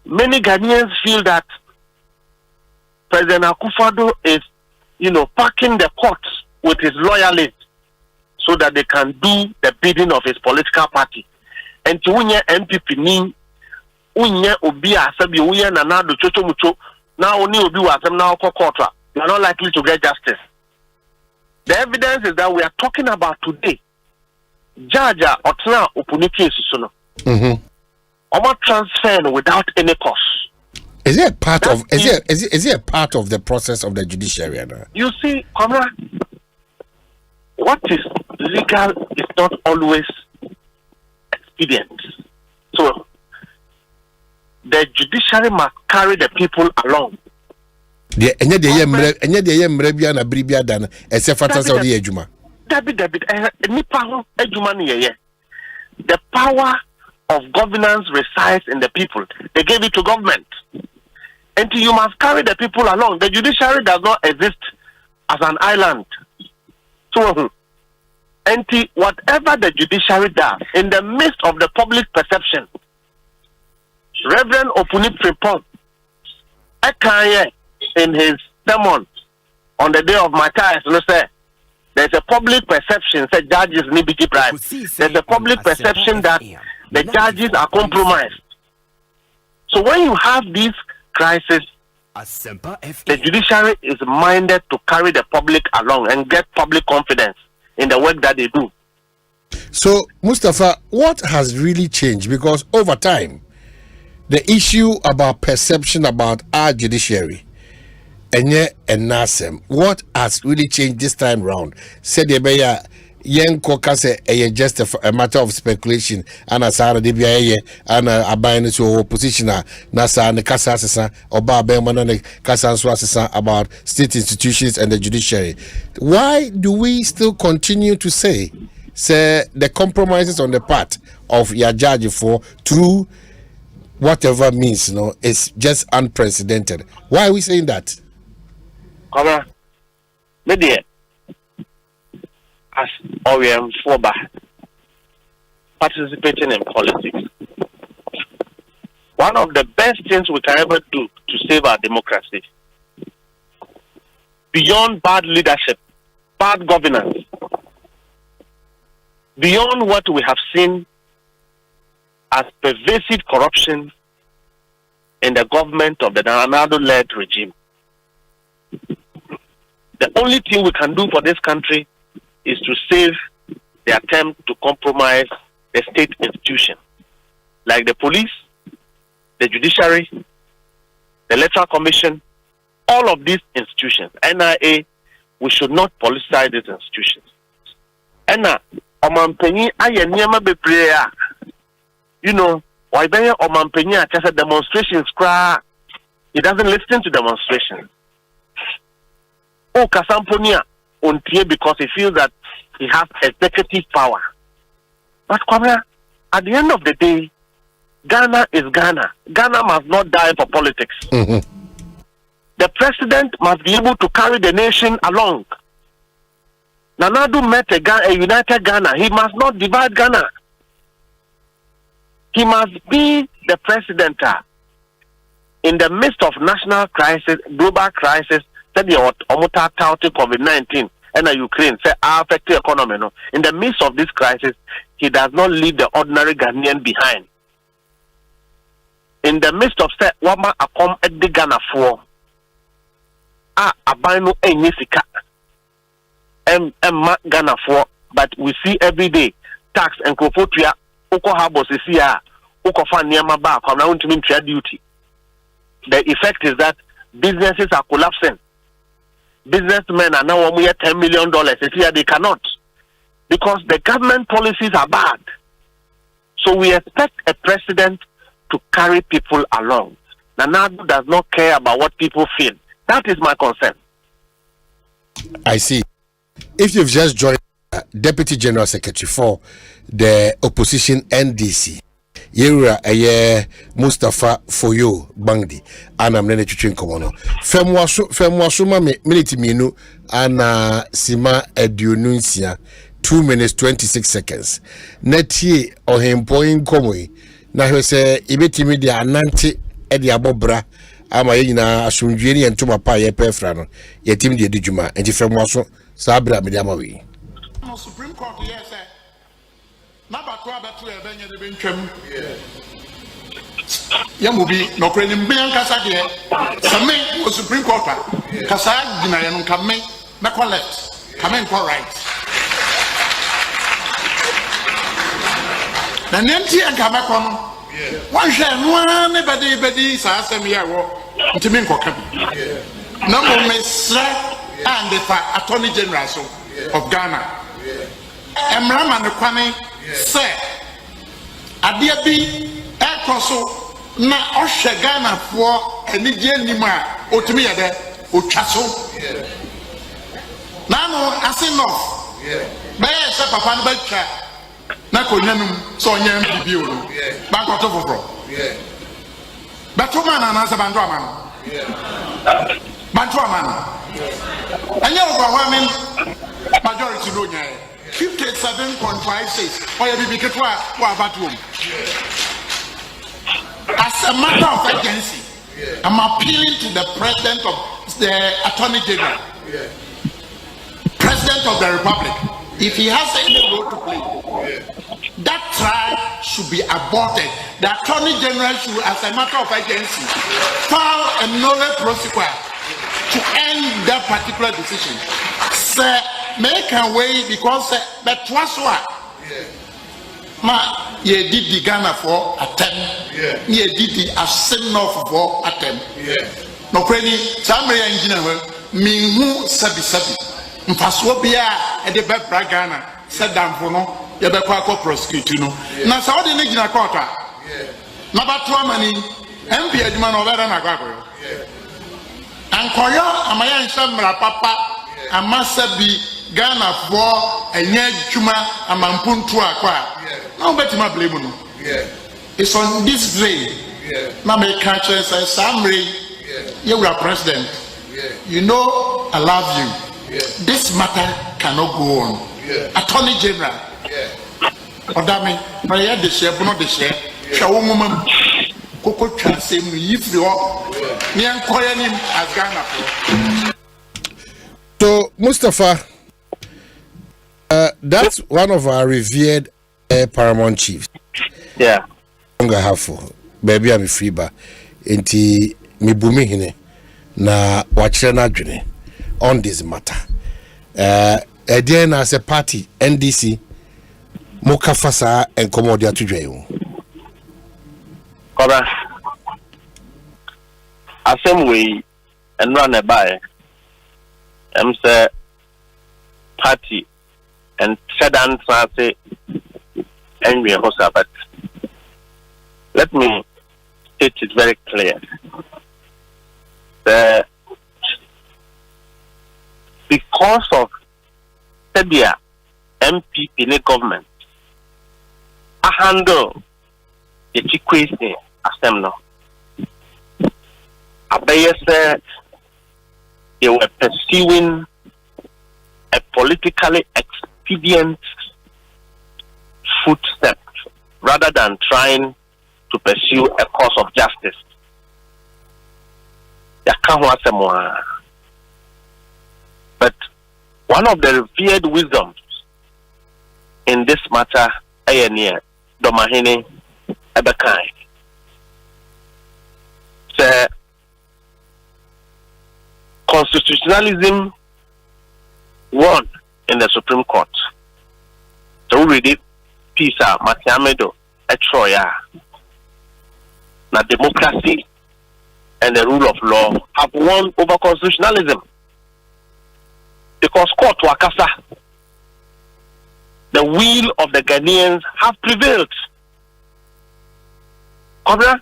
Many Ghanaians feel that President Akufo-Addo is, packing the courts with his loyalists so that they can do the bidding of his political party. And to unye MPP ni, unye obi asabi unye nanado chocho mucho, now only obi wasem now court. You are not likely to get justice. The evidence is that we are talking about today. Jaja Otna Opuniki Susuno. Oma transfer without any cost. Is it a part of is it a part of the process of the judiciary? You see, Comrade, what is legal is not always expedient. So the judiciary must carry the people along. The power of governance resides in the people. They gave it to government. And you must carry the people along. The judiciary does not exist as an island. So, whatever the judiciary does, in the midst of the public perception, Reverend Opunip Frimpong, in his sermon on the day of Matthias, there's a public perception that judges need to keep right. There's a public perception that the judges are compromised. So when you have these crises, the judiciary is minded to carry the public along and get public confidence in the work that they do. So, Mustafa, what has really changed? Because over time, the issue about perception about our judiciary and NASEM, what has really changed this time round? Said the just a matter of speculation, and as Sarah Debia and a buying to opposition, Nasa and the Casasa or Babman and the Casanswasa about state institutions and the judiciary. Why do we still continue to say the compromises on the part of your judge for through whatever means, it's just unprecedented? Why are we saying that? As OEM FOBA participating in politics, one of the best things we can ever do to save our democracy, beyond bad leadership, bad governance, beyond what we have seen as pervasive corruption in the government of the Nanado-led regime, the only thing we can do for this country is to save the attempt to compromise the state institution. like the police, the Judiciary, the Electoral Commission, all of these institutions, NIA, we should not politicize these institutions. And Omanpenyi aye niyama be prayer. You know, why be Omanpenyi just a demonstrations cry. He doesn't listen to demonstrations. Oh, Kasamponia untie because he feels that he has executive power. But Kwabena, at the end of the day, Ghana is Ghana. Ghana must not die for politics. The president must be able to carry the nation along. Nanadu met a united Ghana. He must not divide Ghana. He must be the president in the midst of national crisis, global crisis, said the COVID-19 and Ukraine say affect the economy. No? In the midst of this crisis, he does not leave the ordinary Ghanaian behind. In the midst of say wama akom at the Ghana for abano enyisika Ghana for, but we see every day tax and crofotria uko habos is here uko fan niyama ba kwa na untimin duty. The effect is that businesses are collapsing. Businessmen are now $10 million. Here they cannot, because the government policies are bad. So we expect a president to carry people along. Nanadu does not care about what people feel. That is my concern. I see. If you've just joined, Deputy General Secretary for the opposition NDC, Yura Mustafa Foyo Bangdi, and I'm Nene Chuchin Komono. Femwasuma minute minu ana sima edununsia 2 minutes 26 seconds. Neti ohempoin komoi na hwese ibetimi dia anante edi abobra ama yina asumdweri entuma pa ye pefra no yetimi de edjuma enti femwaso sabra me dia mawi. Supreme Court yes sir. Nabatwa betu ebenye de bentwam. Yamubi no kreni mbian kasa de same o Supreme Court kasa gina ye no kame na collect kame ko right. Na nenti akame ko no wan hwe no ne bedi sa asem ye wo ntimi nkoka bi. Na mo mesra and the Attorney General of Ghana. Emrama ne kwane se adia bi ekoso na ohwe Ghana fo anigye nim a otumi ye de otwaso na no asino be se papa no batwa na konyanum so nya bibi o no ba ko to foforo batoma na na se bandu ama no bantu ama no anya overwhelming majority no nya 57.56 or you be ketwa wa bathroom. As a matter of urgency, I'm appealing to the President of the Attorney General, President of the Republic. If he has any role to play, that trial should be aborted. The Attorney General should, as a matter of urgency, file a nolle prosequi to end that particular decision. Sir, make a way because that was what ma ye did the Ghana for attempt, ye did the Asempa for attempt. No credit, Samria engineer, me who sabi Mpaswobia at the Beb Ghana said down for no, Yabako prosecute no. Now, Saudi Nigina Kota, Nabatwa money, MP Edman over an Agago. And Koya, Amaya and Samra Papa, and Masabi. Ghana for a nye juma amampuntu akwa. No bet my blame no. It's on this day. Na me catch say Samri, you are president. You know I love you. This matter cannot go on. Attorney General. Odame, prayer the share, no the share. Shawo mum koko twasem no yifri ho. Me enkoya nim as Ghana. So Mustafa, that's one of our revered paramount chiefs. Yeah. Baby, I'm free ba. Enti mi bumi hine na wachire na adwene on this matter. Again as a party NDC moka fasa enkomo dia tudwe. Kora, same way and run a by. Say party and said answer say angry hosa, but let me state it very clear. Because of Serbia MPP in the government, I handle the equation Asempa. Abaye said they were pursuing a politically expedient footstep rather than trying to pursue a cause of justice. But one of the revered wisdoms in this matter, Omanhene Kwabena Asante, constitutionalism won in the Supreme Court. So we read it, Pisa, Matiamedo, Electoral. Now democracy and the rule of law have won over constitutionalism. Because court wakasa, the will of the Ghanaians have prevailed. Cobra,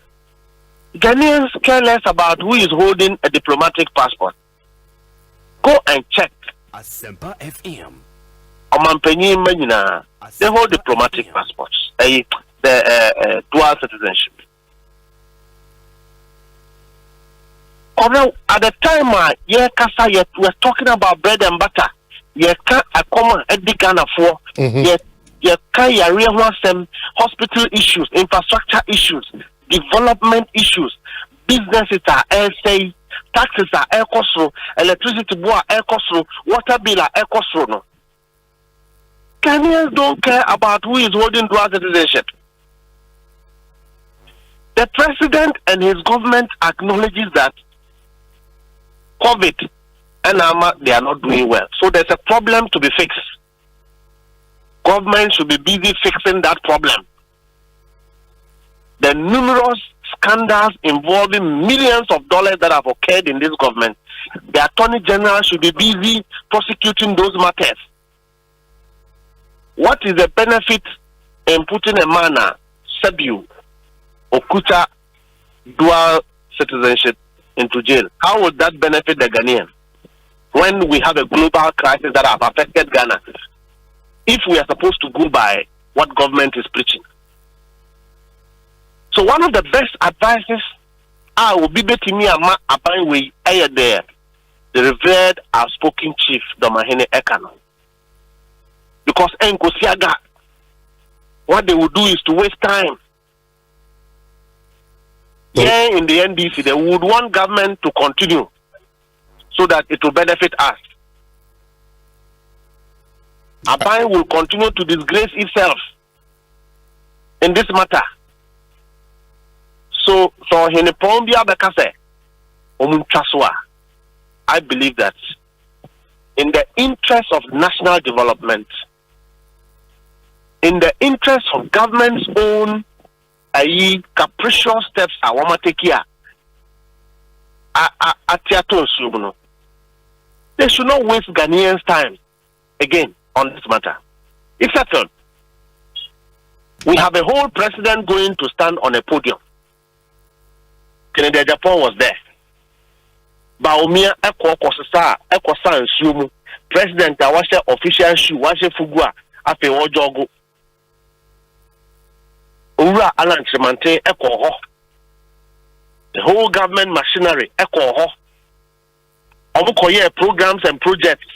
Ghanaians care less about who is holding a diplomatic passport. Go and check. Asempa FM. They hold diplomatic passports. The dual citizenship. At the time, we're talking about bread and butter. Hospital issues, infrastructure issues, development issues, businesses are say, taxes are Ekosro, electricity bill are Ekosro, water bill are Ekosro. No. Kenyans don't care about who is holding dual citizenship. The president and his government acknowledges that COVID and they are not doing well. So there's a problem to be fixed. Government should be busy fixing that problem. The numerous scandals involving millions of dollars that have occurred in this government, the Attorney General should be busy prosecuting those matters. What is the benefit in putting a man, Sebiu, Okuta, dual citizenship into jail? How would that benefit the Ghanaian when we have a global crisis that have affected Ghana? If we are supposed to go by what government is preaching. So one of the best advices I will be betting me and my there, the revered outspoken chief Omanhene Kwabena. Because Nkosiaga, what they would do is to waste time. Here in the NDC, they would want government to continue so that it will benefit us. Abai will continue to disgrace itself in this matter. So, for Hinepombia Bekase, Omunchaswa, I believe that in the interest of national development, in the interest of government's own capricious steps, they should not waste Ghanaians' time again on this matter. It's settled. We have a whole president going to stand on a podium. Kennedy Japan was there. Baumia Ekosan Sumu, President Awasha official shoe, Washe Fugua, Ape Ojogo. Ura Alan Chimante Eko. The whole government machinery Eko. Omukoye programs and projects.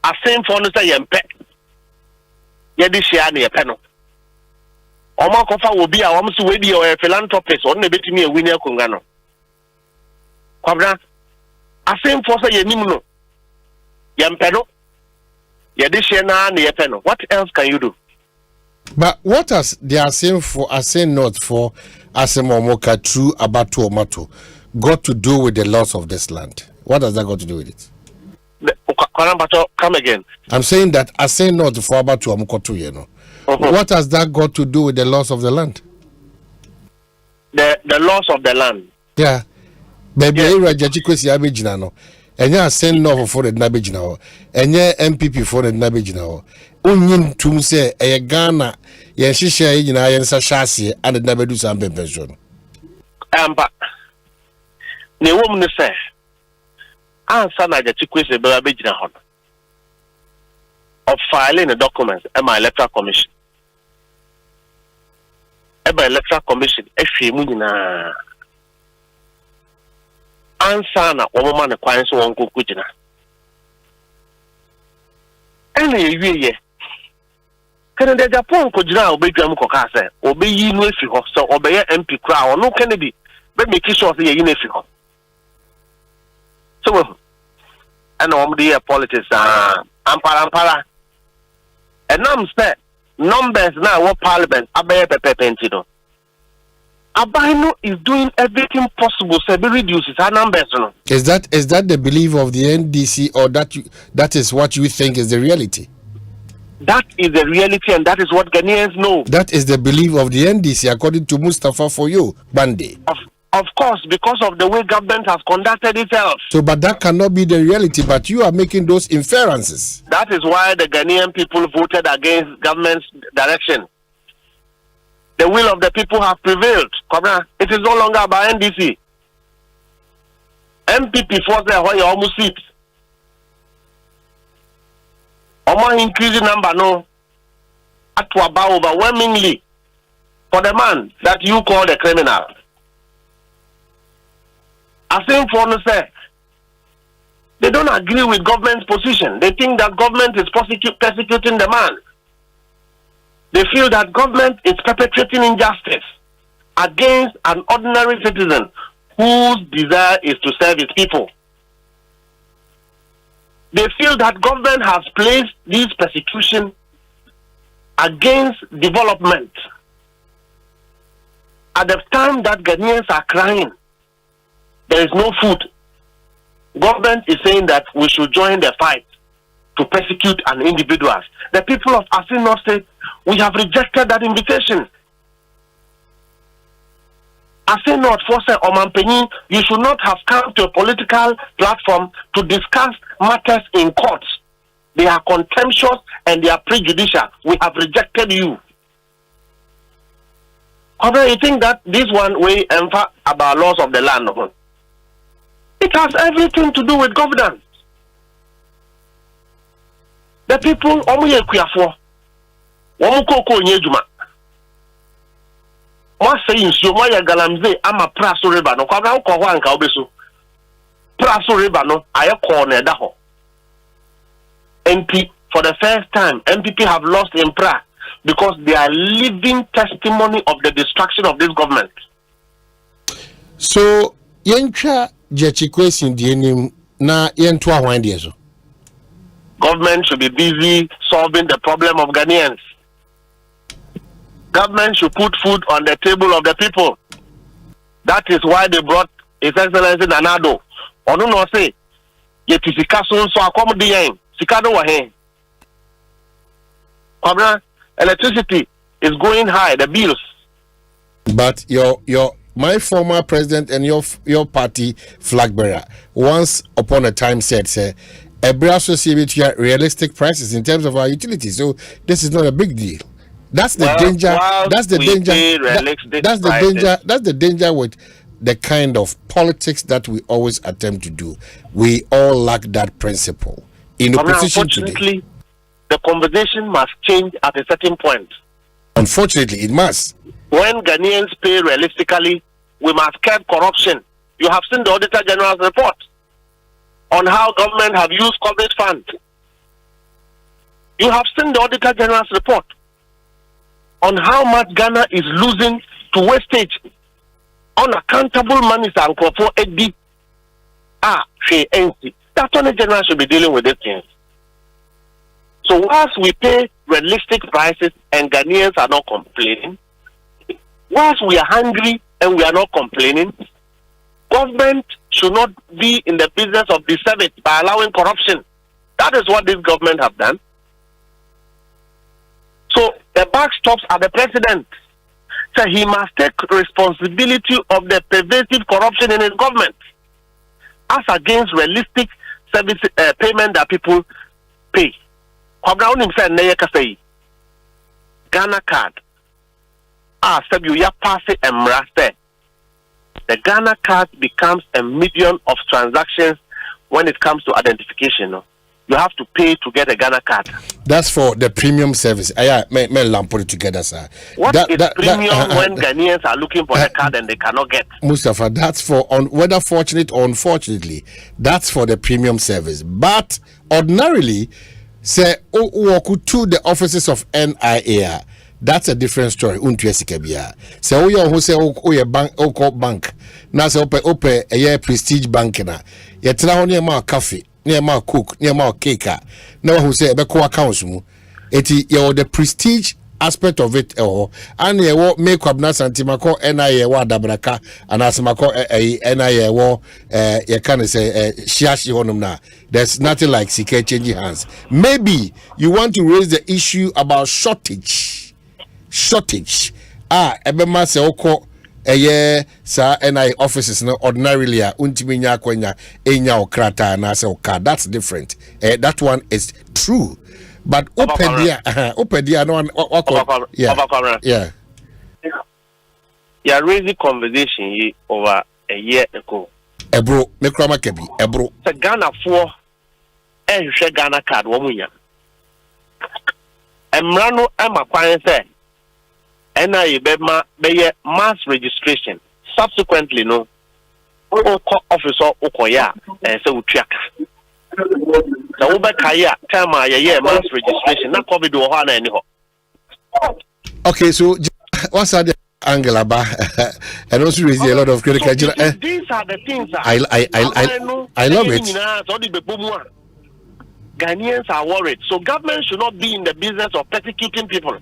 Asempa Foundation Yempe. Judiciary ne peno. Oma kofa will be our wedi or a philanthropist or nebeti me a winner kungano. Kwabena Asempa Foundation Yenimno. Yempeno. Judiciary na ne peno. What else can you do? But what has the Asempa not for Asempa Omoka true Abatu Omato got to do with the loss of this land? What has that got to do with it? Come again. I'm saying that Asempa not for Abatu Omokotu, you know. What has that got to do with the loss of the land? the laws of the land. Yeah. Baby, I just kwesi abegina no. Enya send no for the nabegina ho. Enya MPP for the nabegina ho. Onyin tum se eye Ghana ye hihye nyina ye nsa hwase and nabedu sam pension. Amba. Ne wom ne se. Ansa na just kwesi be abegina ho. Of filing the documents at my Electoral Commission. Eba Electoral Commission ehwe mu nyina. Ansa na woman ne kwan so won koku gina. Ene yewie Kennedy Japan ko gina obedwam ko ka se obeyi no efi ho so obeye MP kra ono Kennedy be make sure say yeyi no efi ho. So ana wo dey politics ampara and I'm say numbers now what parliament abeye pepepenti no. Abino is doing everything possible to reduce our numbers. No? Is that the belief of the NDC, or that is what you think is the reality? That is the reality, and that is what Ghanaians know. That is the belief of the NDC, according to Mustafa for you, Bande. Of course, because of the way government has conducted itself. So, but that cannot be the reality. But you are making those inferences. That is why the Ghanaian people voted against government's direction. The will of the people have prevailed. It is no longer about NDC. MPP force there where you almost sit. Almost increasing number no. At to about overwhelmingly for the man that you call the criminal. Asempa no say they don't agree with government's position. They think that government is persecuting the man. They feel that government is perpetrating injustice against an ordinary citizen whose desire is to serve its people. They feel that government has placed this persecution against development. At the time that Ghanaians are crying, there is no food. Government is saying that we should join the fight to persecute an individual. The people of Asempa State, we have rejected that invitation. Asempa for say Omanpenyi, you should not have come to a political platform to discuss matters in courts. They are contemptuous and they are prejudicial. We have rejected you. Although you think that this one way about laws of the land, it has everything to do with governance. The people omu yekuafo womu koko nyejuma wa say nsuo mo ya galamze ama praso river no kwa na ko ho anka obeso praso river no ayeko na eda ho MP for the first time MPP have lost in Pra because they are living testimony of the destruction of this government. So yentwa jechikwesi ndienim na yentu ahwan de so government should be busy solving the problem of Ghanaians. Government should put food on the table of the people. That is why they brought His Excellency Nanado. Onu no say, yetisika so accommodate sikado wa he. Electricity is going high, the bills. But my former president and your party flag bearer once upon a time said, say, Ebra associated to realistic prices in terms of our utilities. So this is not a big deal. That's the danger. That's the danger. That's the danger with the kind of politics that we always attempt to do. We all lack that principle. In opposition today, the conversation must change at a certain point. Unfortunately, it must. When Ghanaians pay realistically, we must curb corruption. You have seen the Auditor General's report on how government have used COVID funds. You have seen the Auditor General's report on how much Ghana is losing to wastage. Unaccountable money and for Eddie. The Attorney General should be dealing with these things. So whilst we pay realistic prices and Ghanaians are not complaining, whilst we are hungry and we are not complaining, government should not be in the business of disservice by allowing corruption. That is what this government have done. So the buck stops at the president. So he must take responsibility of the pervasive corruption in his government, as against realistic service payment that people pay. Kwabena himself neye say Ghana card. Said you pass it and the Ghana card becomes a medium of transactions when it comes to identification. You have to pay to get a Ghana card. That's for the premium service. May put it together, sir. What is premium when Ghanaians are looking for the card and they cannot get? Mustafa, that's for whether fortunate or unfortunately, that's for the premium service. But ordinarily, say walk to the offices of NIA. That's a different story. So who say bank. Now say open a prestige bank na. Yetra near my coffee, near my cook, near my cake. Now who say be accounts mu. Eti the prestige aspect of it and ye wo make Kwabena Asante mako NIA wa dabraka and asemako NIA wo ye can say shiashi honum na. There's nothing like CK changing hands. Maybe you want to raise the issue about shortage. Ebema se oko sa NI offices no ordinarily untimi nya kwenya enya okrata na se oka. That's different. That one is true. But opedia no one yeah. You are raising conversation over a year ago. Ebro mekrama kebi ebro. Se Ghana for ehwe Ghana card wo munya. Emrano amakwan say NIA be mass registration. Subsequently, no, officer Okoya and so Utriaka. The Ubekaya, Tama, mass registration, not COVID to Ohana anyhow. Okay, so what's the angle about? And also raise a lot of critical. These are the things I love it. Ghanaians are worried. So government should not be in the business of persecuting people.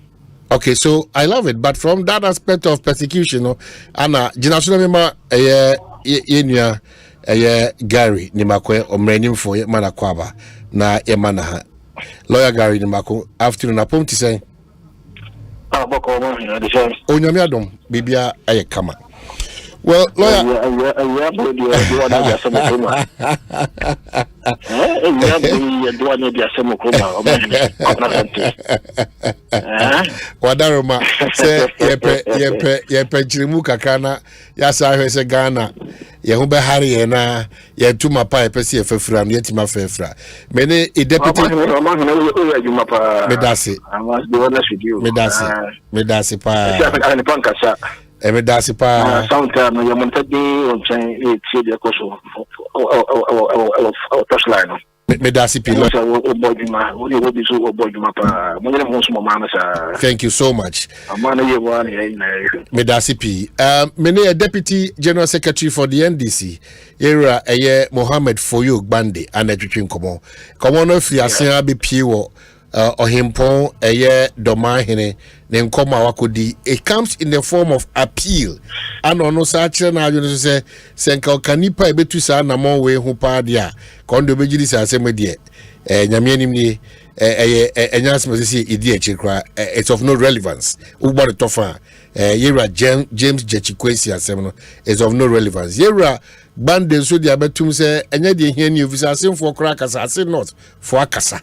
Okay, so I love it, but from that aspect of persecution, Anna, Jinational member, Gary Nimakwe, Omrenim for Manakwaba, na Emanaha. Lawyer Gary Nimako, afternoon, upon to say, Onyamiadom, Bibia, Ayakama. Well, lawyer, Wadaroma say yepe chirimu kakana yasa hwese Ghana ye ho be hare na ye tuma pa yepe se efefra no yetima fefra mene a deputy medasi pa Emedasi pa sometime you monted on chain the coso touchline. Thank you so much. Medasi P. Mene a deputy general secretary for the NDC. Era Mohammed Foyo Bande and a Twin Komo. Komo no fi asia be piwo Ohimpon Omanhene Kwabena. It comes in the form of appeal. And ono such na you say senka kanipa ebetu sa na mo we ho pa dia kondo bejiri sa asem de nyame anim ni enyasem say idi akirkra it's of no relevance. Ubo the tofa yera James Jechikwesi asem no is of no relevance. Yera bande so dia betum say enya de hia ni officer asem for kra kasa asem not for akasa.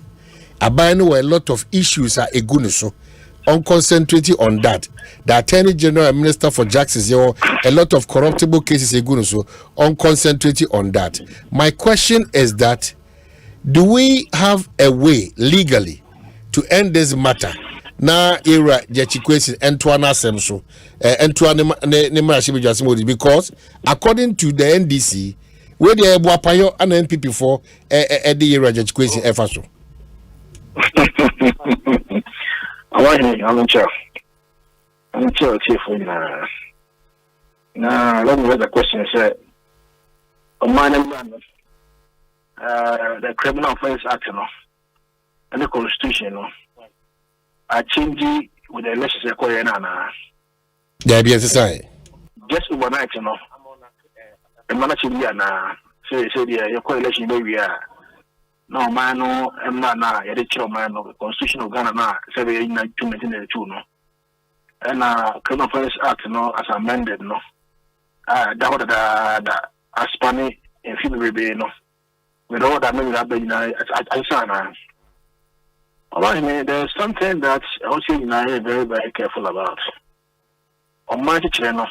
Abano where a lot of issues are egunuso. On concentrating on that, the Attorney General and Minister for Justice, a lot of corruptible cases egunuso. On concentrating on that. My question is that, do we have a way legally to end this matter? Na era Jechikwesi Entwana Semso, Entwana Nemarashibi Jasimodi, because according to the NDC, where they have Wapayo and NPP for the era Jechikwesi Efaso. I'm in chair chief now. Let me read the question. Say, the Criminal Offence Act, and the Constitution, I change it with the elections. There be a society. Just overnight, the manager say the coalition maybe no man, no, I'm not now. You're the chairman of the Constitution of Ghana now. 7 1992. No, and Criminal Offence Act, as amended, that Aspani and Philly, with all that maybe I saw. There's something that also I'm very, very careful about. On my channel,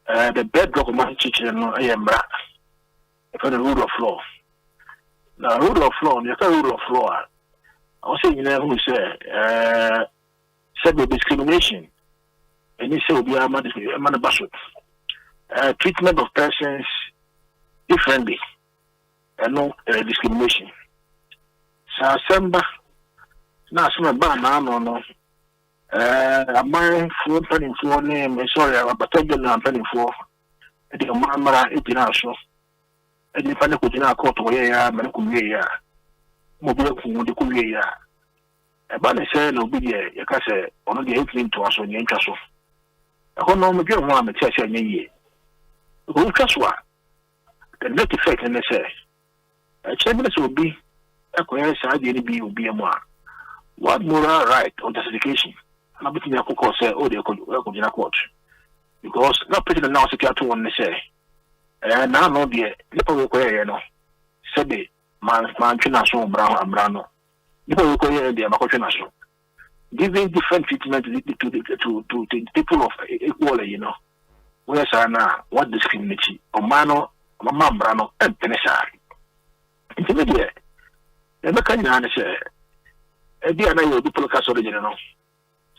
the bedrock of my channel, I am back for the rule of law. Now, rule of law, the rule of law, I was saying, who said the discrimination, and he said, will be a man treatment of persons differently, and no discrimination. So, Asempa, now, some ban, no. A man for penning for name, sorry, a battalion I'm penning for. The Mamma 18 hours. And the Panacutina court away, Manacuya, Mobile from the Cuya. A banner said, no, be there, you can say, on the 18 to us on the Castle. I don't know, maybe one, the Cheshire Ye. Who Casua? The net effect, and they say, a chamberlain will be a coherent side, will be a more. What moral right or justification? I'm between your cook say, oh, they could in a court. Because not president now secure to one say. And now no dear, little require, said the man, Chinaso, Brown, and Brano. Little require the Macochinaso. Giving different treatment to the people of equality, Where's now what discrimination? Omano, Mamma Brano, and Penesa. Intermediate. Never can you say. Dear, I will be Pocas original.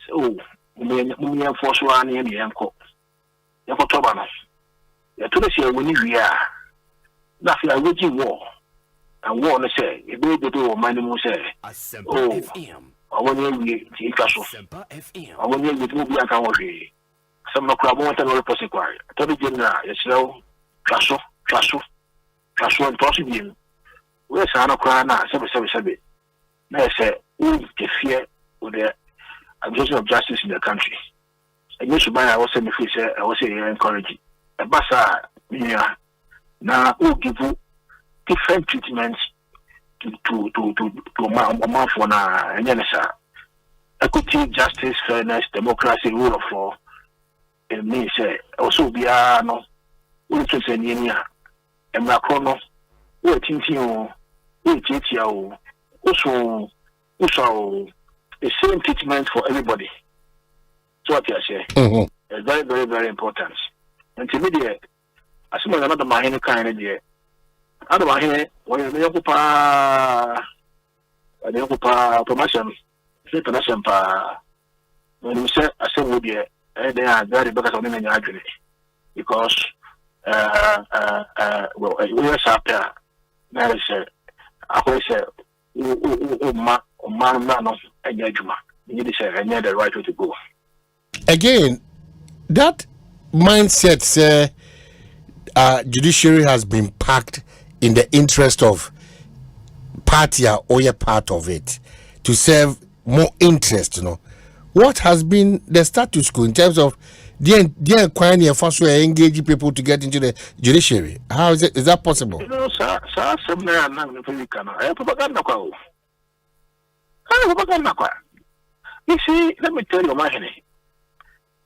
So, we have forced one in the uncle. Yakotobana. The Tunisia winning we are. Nothing I waging war. And war, I say, a baby do, my name will say, oh, I want you to Castle. I want you to be a country. Some of Crab want another person. I told you, it's no Castle, and tossing him. Where's Anna Crana, 777? I say, who fear with the administration of justice in the country? I used to buy, I was saying, I was saying, encouraging. A bassa, now, who give you different treatments to a man for now, and then, equity, justice, fairness, democracy, rule of law. It means, also, be no, who to say, and Macron, who tinting, who tinting. Also, the same treatment for everybody. So what I say, it's very, very, very important. And to me, I see another Omanhene kind of idea. Other Omanhene, when you occupy promotion, Asempa, when you say Asempa, they are very better on the argument because well, we are after now is I say. The right way to go. Again, that mindset, judiciary has been packed in the interest of party or a part of it to serve more interest. What has been the status quo in terms of the inquiry first way engaging people to get into the judiciary? How is it? Is that possible? Sir, you see, let me tell you, Omanhene.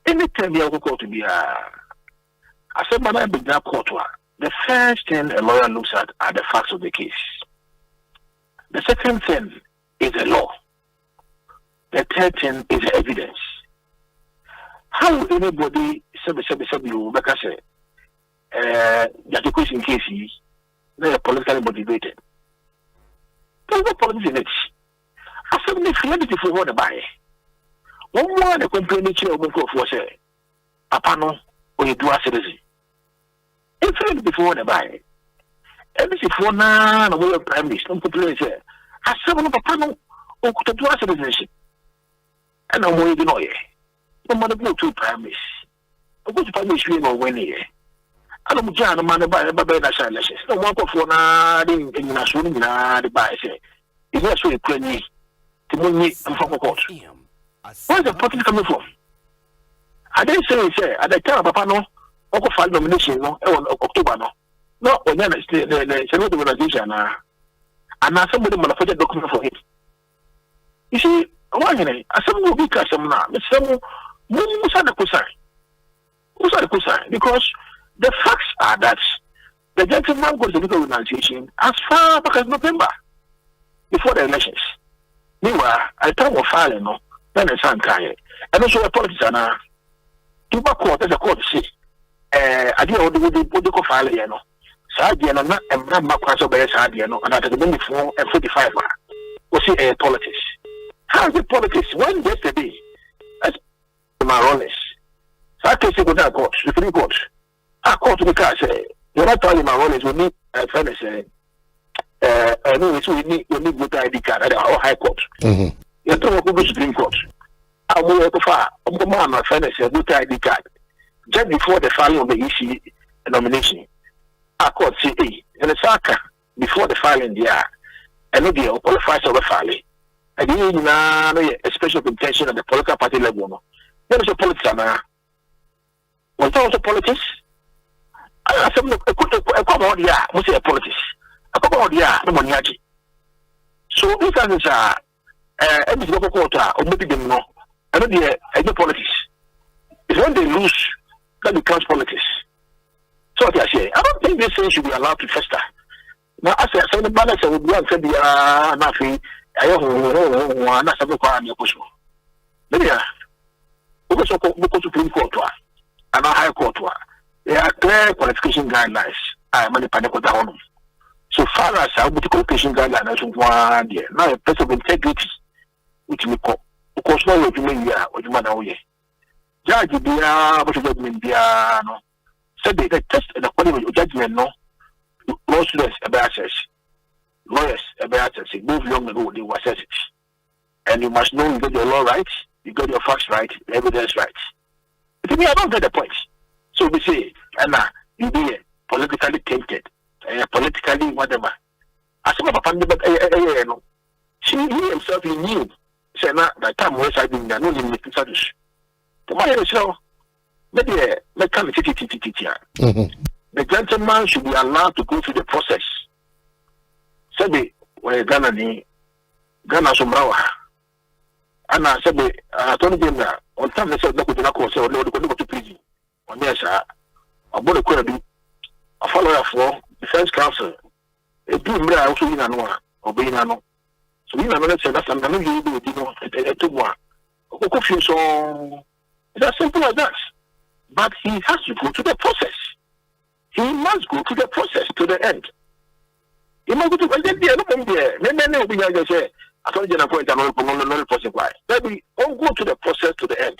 Anytime you go to be Asempa court, the first thing a lawyer looks at are the facts of the case. The second thing is the law. The third thing is the evidence. How will anybody say that the question case is they are politically motivated? There's no politics in it. Assembly reality for what buy. One more the complaint chair of for say Apano or you do a citizen. In fact, before the buy. Everything for now, the prime minister, no complaint say. Assembly Apano or could do a citizenship. And I'm waiting on you. No matter go to prime minister. I go to prime minister or when here. I don't know, man, by national elections. No one for now, in national the buy say. It's not so Ukrainian. To money and from court. Where's the party coming from? I didn't say, at the time, Papa, no, Uncle File nomination, no, October, no. No, when the Senate organization, and now somebody manufactured document for him. You see, Omanhene, Asempa will be custom now. Some Because the facts are that the gentleman got the legal renunciation as far back as November before the elections. Meanwhile, at the time of filing, no, then it's unkind. And also, the politics are now. Tuba court, as a court say, I didn't know what they file, you know. Sardiana and Brahma Quaso by Sardiano, and at the minute 4 and 45 was see politics. How's the politics? When yesterday, as Maronis, so I can say, good court, Supreme Court. I called to the car, say, you're not telling Maronis, we need a friend, say, no, we need voter ID card at our High Court. You're talking about the Supreme Court. I will go far. I'm the man, my friend, say, voter ID card. Just before the filing of the EC nomination, I court say, hey, and the Saka, before the filing, yeah, and no deal qualifies over filing. I didn't know a special intention at the political party level. There is a politics now. Was there also politics? I said, a couple of years, we say politics. A couple of years, no money. So, if I say, every local quarter, or maybe them no, I don't know, I do politics. It's when they lose that becomes politics. So, what I say, I don't think this thing should be allowed to fester. Now, I say, the balance would be unfair, nothing. I don't know, not something called your push. Maybe, we go to Supreme Court and a High Court. There are clear qualification guidelines. I am a panic. So far as our qualification guidelines of 1 year, now a person of integrity, which we call, of course, no way to me, or you matter. Judge, what you judgment, said they test the quality of judgment, no. Law students about access, lawyers about access, move along the road, they will assess it. And you must know you got your law right, you got your facts right, evidence right. To me, I don't get the point. So we say, Anna, you be politically tainted, politically whatever. As some of the she himself, he knew, say, now, the time was I didn't know him with status. To my show, maybe let come the gentleman should be allowed to go through the process. Sabi, when Ghana Sumrawa, and I said, I told him that on time they said, look, we not say, no, go to prison. On yes, I bought a query, a follower for defense counsel. A do me also in an one, or being an no. So you know, said that's another you do it, a 2 1. So it's as simple as that. But he has to go to the process. He must go to the process to the end. He must go to the end. I told you a point and no process why. Maybe all go to the process to the end.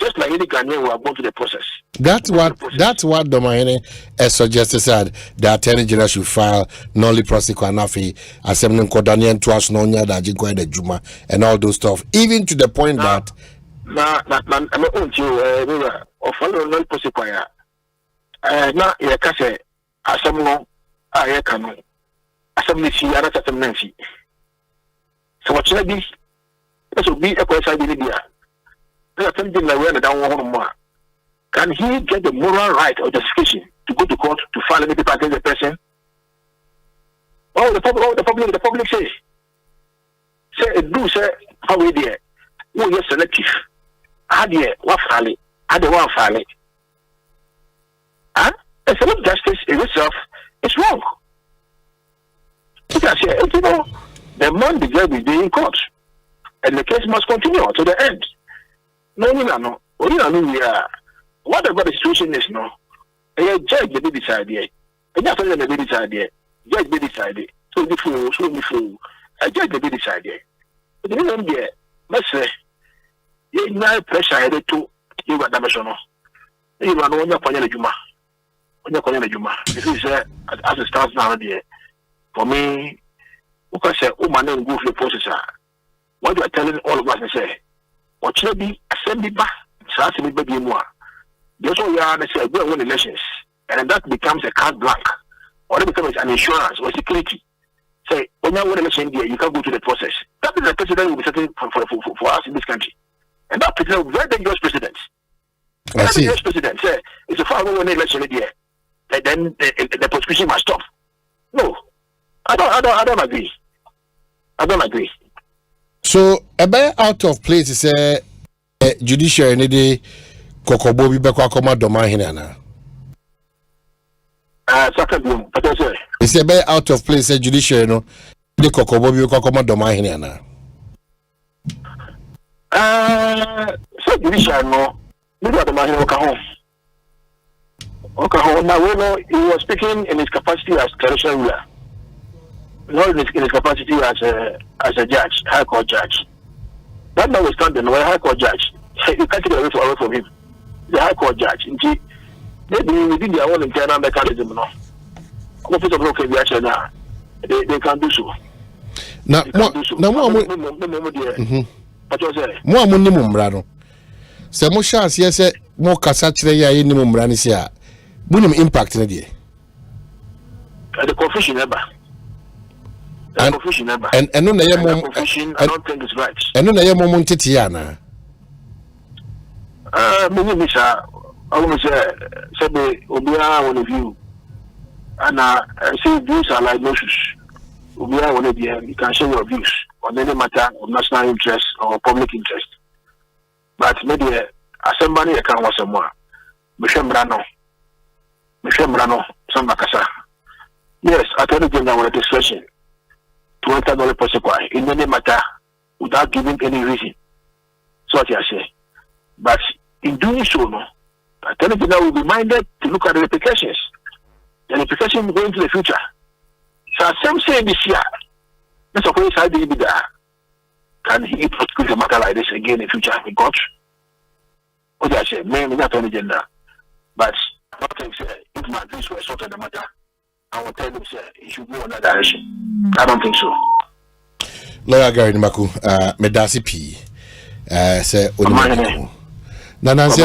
Just like any Ghanaian will go to the process. That's what Omanhene suggested said the Attorney General should file nolly prosecute Nafi Assembly Kodanian Twas Nonya that Jinko the Juma and all those stuff. Even to the point that I'm going to follow nolly prosecute. Na ye kase asem no a ye ka no asem ne si ara tasem na si so what should be so be a question be dia na something like when down one more can he get the moral right or justification to go to court to file any paper against the person? The public say do say how we there who is selective how there what file how the one file. A self justice in itself is wrong. Because you know, the man deserves to be in court, and the case must continue to the end. No. Whatever the situation is, no. A judge may decide here. A judge may decide here. Judge may decide it. So the fool. A judge may decide here. But the reason there, let's say, you have pressure to you got dimensional. You are no one Juma. This is as it stands now there. For me, because Omanhene go through the process. What you are telling all of us is say, what should be assembly back, assembly baby more. That's why we are say we win elections, and that becomes a carte blank, or it becomes an insurance or security. Say when you win election there, you can go to the process. That is the president will be setting for us in this country, and that president is a very dangerous president. Dangerous president say it's a far win election there. And then the prosecution must stop. No, I don't agree. I don't agree. So a bit out of place is judiciary ne de kokobo bi be kwa koma Omanhene ana. Second room, but I say. It's a bit out of place, judiciary no. The kokobo bi kwa koma Omanhene ana. So judicial no. Maybe Omanhene Okahon. Now we know he was speaking in his capacity as traditional ruler. Not in his capacity as a judge, high court judge. That notwithstanding, the high court judge, you can't take away from him. The high court judge, maybe within their own internal mechanism, no. They can do so. Now, more mumbrano. Some chance, yes, more Casatra in the Mumbranis. Minimum impact in a day. The confusion ever. And no, I don't think it's right. And no, I am moment Titiana. Maybe, sir, I want to say, Obia, one of you. And I say views are like notions. Obia, one of you can share your views on any matter of national interest or public interest. But maybe Asempa can was some more. Mishembrano, Sambakasa. Yes, Attorney General with discretion to enter the prosecution in any matter without giving any reason. So what I say. But in doing so, no, Attorney General will be minded to look at the repercussions. The repercussions going into the future. So some say this year, that's a place I did there. Can he prosecute a matter like this again in future in court? What I say, maybe not Attorney General. But I think if my views were sort of the matter, I will tell him he should go in that direction. I don't think so. Lawyer Gary Maku, Medasi P. Say Omanhene. Nancy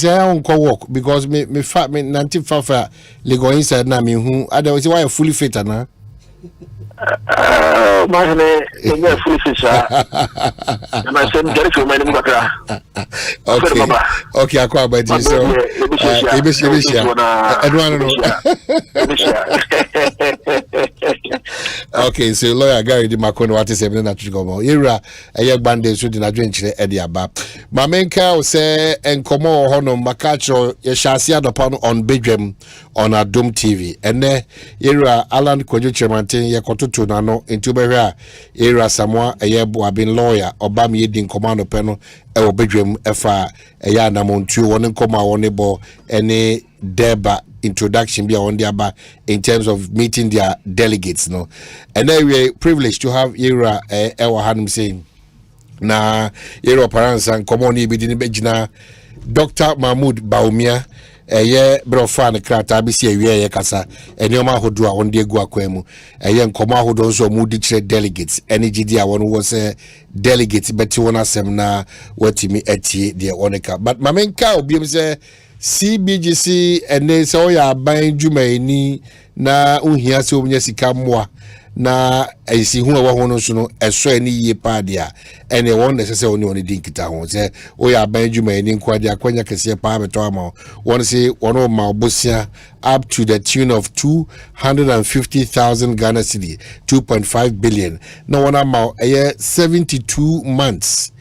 I won't walk because me fat me 95 go inside na me who otherwise why fully fit na. Omanhene is fully fit sir. And I said get to my name bakra. Okay, akwa about this so. Okay, so lawyer Gary di Makono what is happening at Chigomo. Era a bande so di na dwenchire e di aba. Mamenka o say enkomo ho no makacho ye hyase adopa no on Bedwam on Adom TV. Ene era Alan Kwadwo Chairmanten ye kototo na no enti obehwe a era Samoa eye bo abin lawyer obam ye di nkomo no pe no e wo Bedwam efa eye anamontu won nkomo a won bo ene deba introduction be on their bar in terms of meeting their delegates no and then we're privileged to have era Ewa Hanum saying na era parents and common be begina Dr. Mahmoud Baumia brofan krata bi se awie kasa enioma hodo a won de gu akwemu nkoma hodo nso mu di kire delegates energy a won was delegates beti won asem na watimi atie de onika but mamenka obiam se CBGC ene se oya ban dwumaini na ohia se omunya sika moa na esi hu ewo hono so no eso ani yie paadia ene won na sese oni oni dinkita ho se oya ban dwumaini nkwade akwanya kese pa beto ama won se wono ma obosia up to the tune of 250,000 Ghana cedi 2.5 billion na wona ma 72 months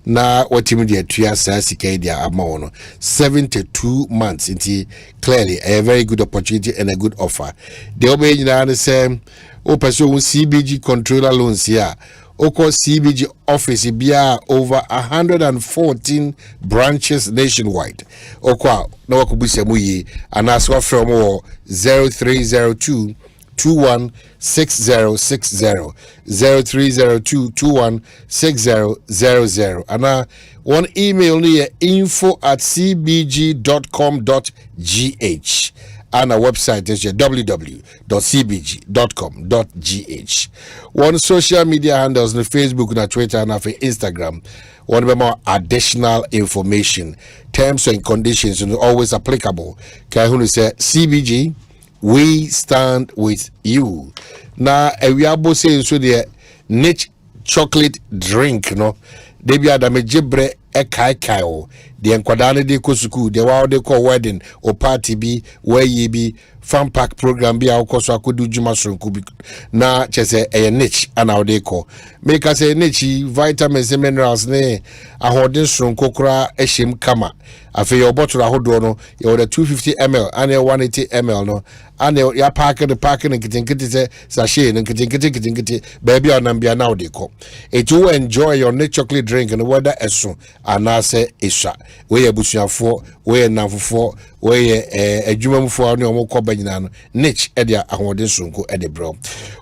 na watimi de atua saa sika dia ama wono 72 months inti clearly a very good opportunity and a good offer the obey nyina say o person CBG controller loans here oko CBG office bia over 114 branches nationwide okwa na wakubusia muyi anaswa from 0302 216060 0302216000 and one email near info@cbg.com.gh and our website is www.cbg.com.gh. One social media handles on Facebook and Twitter and Instagram. One more additional information, terms and conditions are always applicable. Can say CBG, we stand with you. Now, we are both saying so the niche chocolate drink, no. They be adame jebre e kai kai o. the nkwadaa de ko school the wa de ko wedding or party bi where ye be fan pack program bi a so akodu juma sonko bi na chese niche ana de ko make us a niche vitamins and minerals ne ahodin sonko kra ehim kama afi your bottle ahodo no your 250 ml and 180 ml no and ya pack the nkinkiti se sachet nkinkiti baby onambia na de ko it you enjoy your niche chocolate drink and whether eso anase isha we ebusuafo we namfofo we adwumamfo ne omko banyina no niche edia ahodin sonko ede bro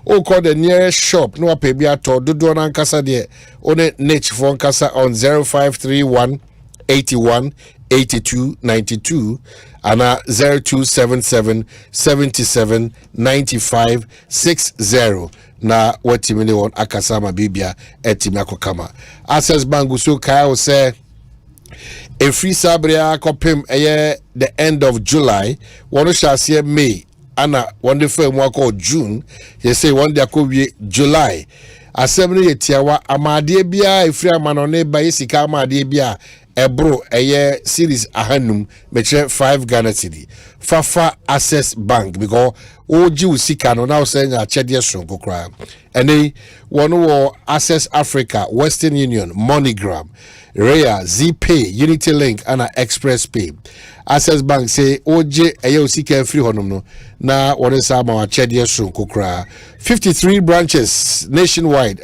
o call the nearest shop no pay bia to dodo na nkasa de one niche for nkasa on 0531 81 82 92 and 0277 77 95 60 na watimini won akasama bibia etimi akokama Access Bank so kai say a free sabria kopim the end of July one shall see May ana one the firm work June you say one day could July assembly yetiawa amade bia e free amanone ba yesika amade bia ebro series ahanum meche 5 Ghana cedi fafa Access Bank because oji usika no now saying a chede sonko kra ene one wo Access Africa, Western Union, MoneyGram, Raya, ZPay, Unity Link and Express Pay. Access Bank say oji usika free honum no na one sama chede sonko kra 53 branches nationwide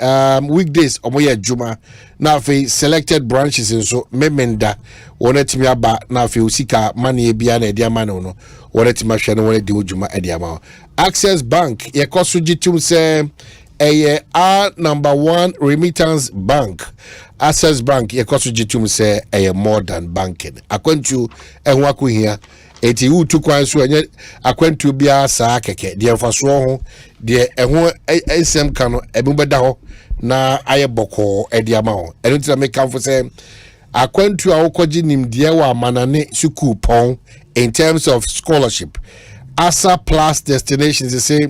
weekdays omoye juma na fe selected branches in so memenda wonetimi aba na fe usika mane bia na ediama no wonetimi hwe no wone di ojuma ediama Access Bank yekoso gitum se number 1 remittance bank. Access Bank yekoso gitum se more than banking akwantu ehwa ko hia eti utu kwan so enye akwantu bia saa keke de mfaso ho de ehwo ensem ka no ebubeda ho na aye boko ediama ho enu tira me kamfo se akwantu a wokoji nimde wa manane school pon in terms of scholarship ASA plus destinations they say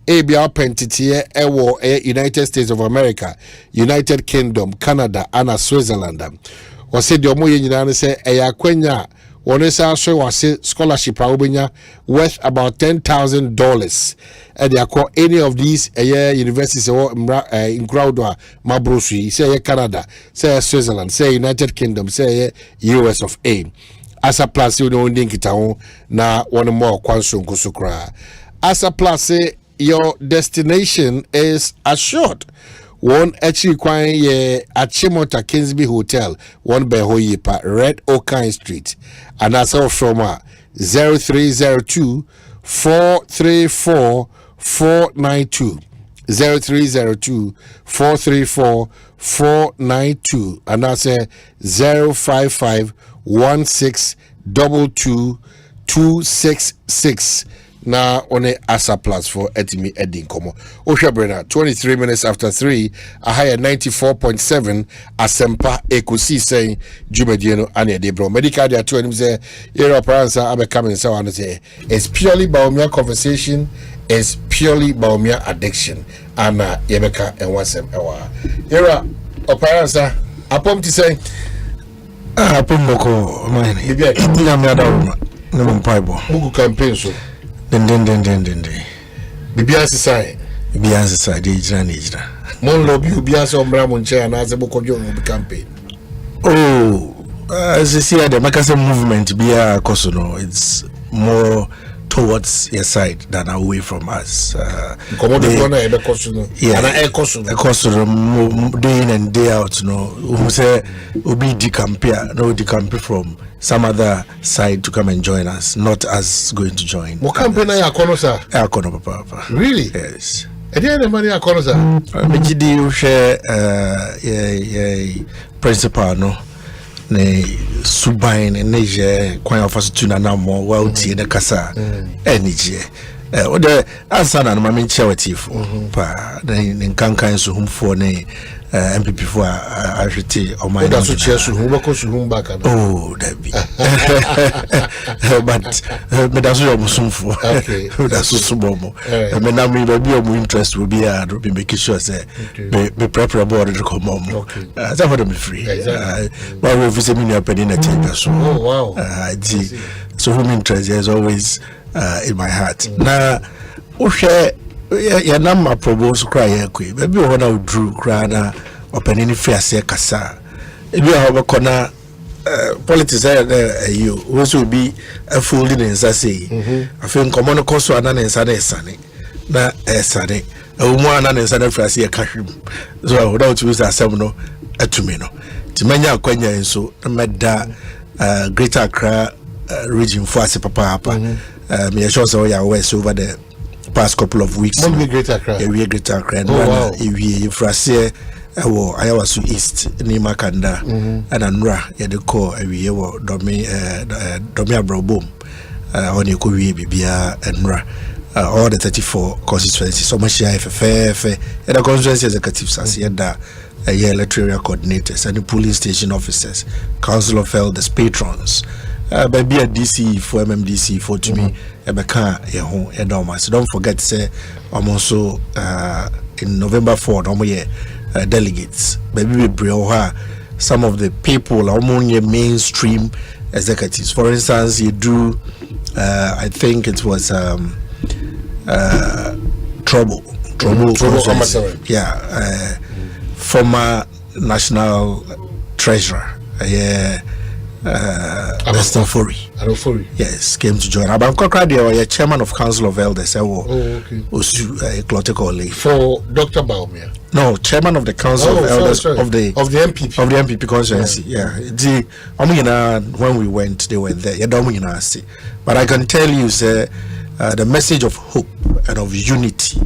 ABR pentitier ewo United States of America, United Kingdom, Canada and Switzerland or said the omo nyina say akwanya one say so was scholarship awobenya worth about $10,000 and they call any of these universities in Crowdwa Mabrosi say Canada, say Switzerland, say United Kingdom, say US of A. As a plus you know kita na one more kwanso kusukra. As a plus say your destination is assured. One actually kwanye ye Achimota Kingsby Hotel, one by Hoyipa, Red Oakine Street. And that's all from 0302 434 492. 0302 434 492. And that's 055 1622 na one Asa plus for etimi edin komo Oshabrena 23 minutes after 3 a higher 94.7 Asempa Ekosiisen Jumedieno ane de bro medical dia to him say your paransa abe coming so and say it's purely about mere conversation, it's purely about mere addiction and yebeka and wasem ewa era operansa apom to say Apomoko mine. Ina me adawo na mo mpaibo. Mugu campaign so. Den. Bibianse sai. Bibianse sai de ijira na ijira. Mon lobby bibianse ombra mo nche na ze boko jo no campaign. Oh, as you see the Makasa movement bia koso no, it's more towards your side than away from us. Come the corner e be koso no. Yeah, na e koso no. E koso day in and day out no. Who say obi di campaign, no di campaign from some other side to come and join us, not us going to join. Mo campaign na ya kono sa. Ya kono papa. Really? Yes. E dey na money ya kono sa. Me gidi o share principal no. Ne subain ne je kwan afaso tu na namo wa uti ne kasa enije what the answer na ma me charity for pa in kankan so hum for ne MPP for ahwete o man that's what chair so hum ba ko so hum back oh that be but me that's your musumfo okay that's so bomo me na me be your interest will be be make sure say be prepare board to come on that's for them free but we visit me near penina take so oh wow so hum interest is always in my heart. Na uhwe ya nama propose cry ekwe. Maybe we wanna drew cry na opening face kasa. Ebi a kona politics you also be a fool in say. I think common cost ana nsa na esane. Na esane. Umu ana nsa na frase e kahwim. So without use asem no atumi no. Timanya akwanya enso na meda Greater Accra region for ase papa. Me sure so ya west over the past couple of weeks. What we Greater Accra? We Greater Accra. Wow. We frase Ayawa Su East ni Makanda and Anra ya de ko we wo domi abrobom on you we bibia Anra all the 34 constituencies so much FFF and the constituency executives as yada electoral coordinators and the polling station officers, council of elders, patrons. Baby a DC for MMDC for to me ebeka ye ho edoma. So don't forget say I'm also in November 4 delegates. Baby we bring some of the people among your mainstream executives. For instance, you do I think it was Trouble yeah, former national treasurer Fori. Yes, came to join. Abankokra, chairman of Council of Elders. Okay. For Dr. Baumia. No, chairman of the Council of Elders of the MPP. Of the MPP constituency. Yeah. When we went, they were there. But I can tell you, sir, the message of hope and of unity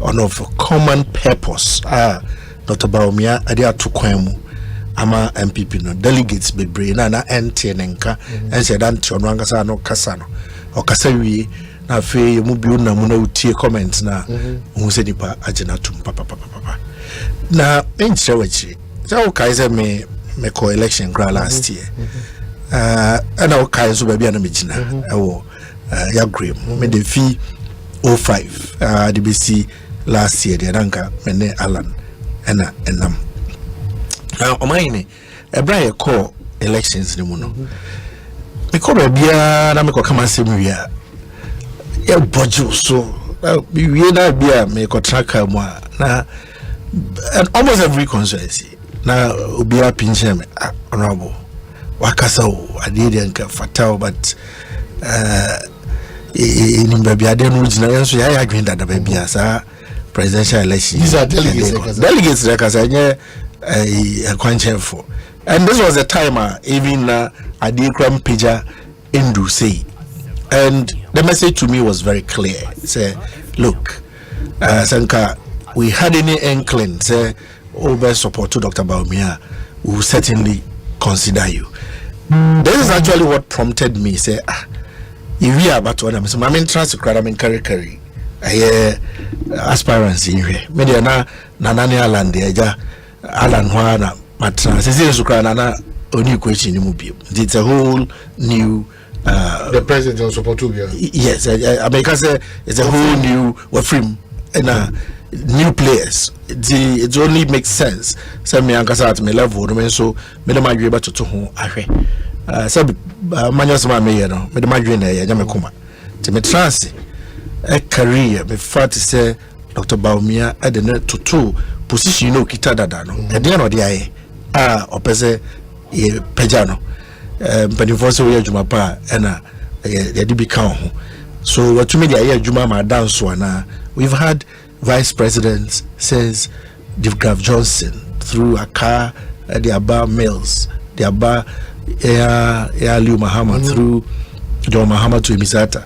and of common purpose. Dr. Baumia, Adia Tukwemu. Ama MPP no delegates be brain na ente nenka ense dan tiono angasa no kasa no o kasa wi na fe mu bi na mu na utie comment na hu se nipa agena tum papa na enche wachi so o kai se me ko election gra last year and o kai so ba bia na me gina ewo ya grem me de fi 05 DBC last year de nanka me ne Alan ena enam. Now, Omanhene, Ebra call elections ni muno. Me call bia na me ko kama semu ya. Ya bojo so. We na bia me ko tracker mo na and almost every constituency. Na obia pinche me honorable. Wakasa o adede nka fatal but in bia de no gina yanso ya adwenda da bia sa presidential election. These are delegates. Delegates like as a quantum for, and this was the time even Adikram Pija Indu say, and the message to me was very clear. Say, look, Sanka, we had any inkling, say, over support to Dr. Baumia, we will certainly consider you. This is actually what prompted me. Say, if we are about to I'm interested to crowd, I'm in carry. Aspirants in here. Media na Nani Alan de Alan Juana Matra says na only question it's a whole new the president of Sopotubia. Yes, I mean it's a whole new film and new players. It only makes sense. So me ankasa at me level so me na madwe ba toto ho ahwe. So manyo ma me no me de madwe na ya me kuma. Te me trance a career me fat say Dr. Baumia adene toto position no kita dada no e de no de aye opese ye pejano mpanifo so ye adwuma pa na ye de bi kan ho so what to me de aye adwuma ma dance na we've had vice presidents since Divgrav Johnson through Aka the Aba Mills the Aba Liu Mahama through John Mahama to Emisata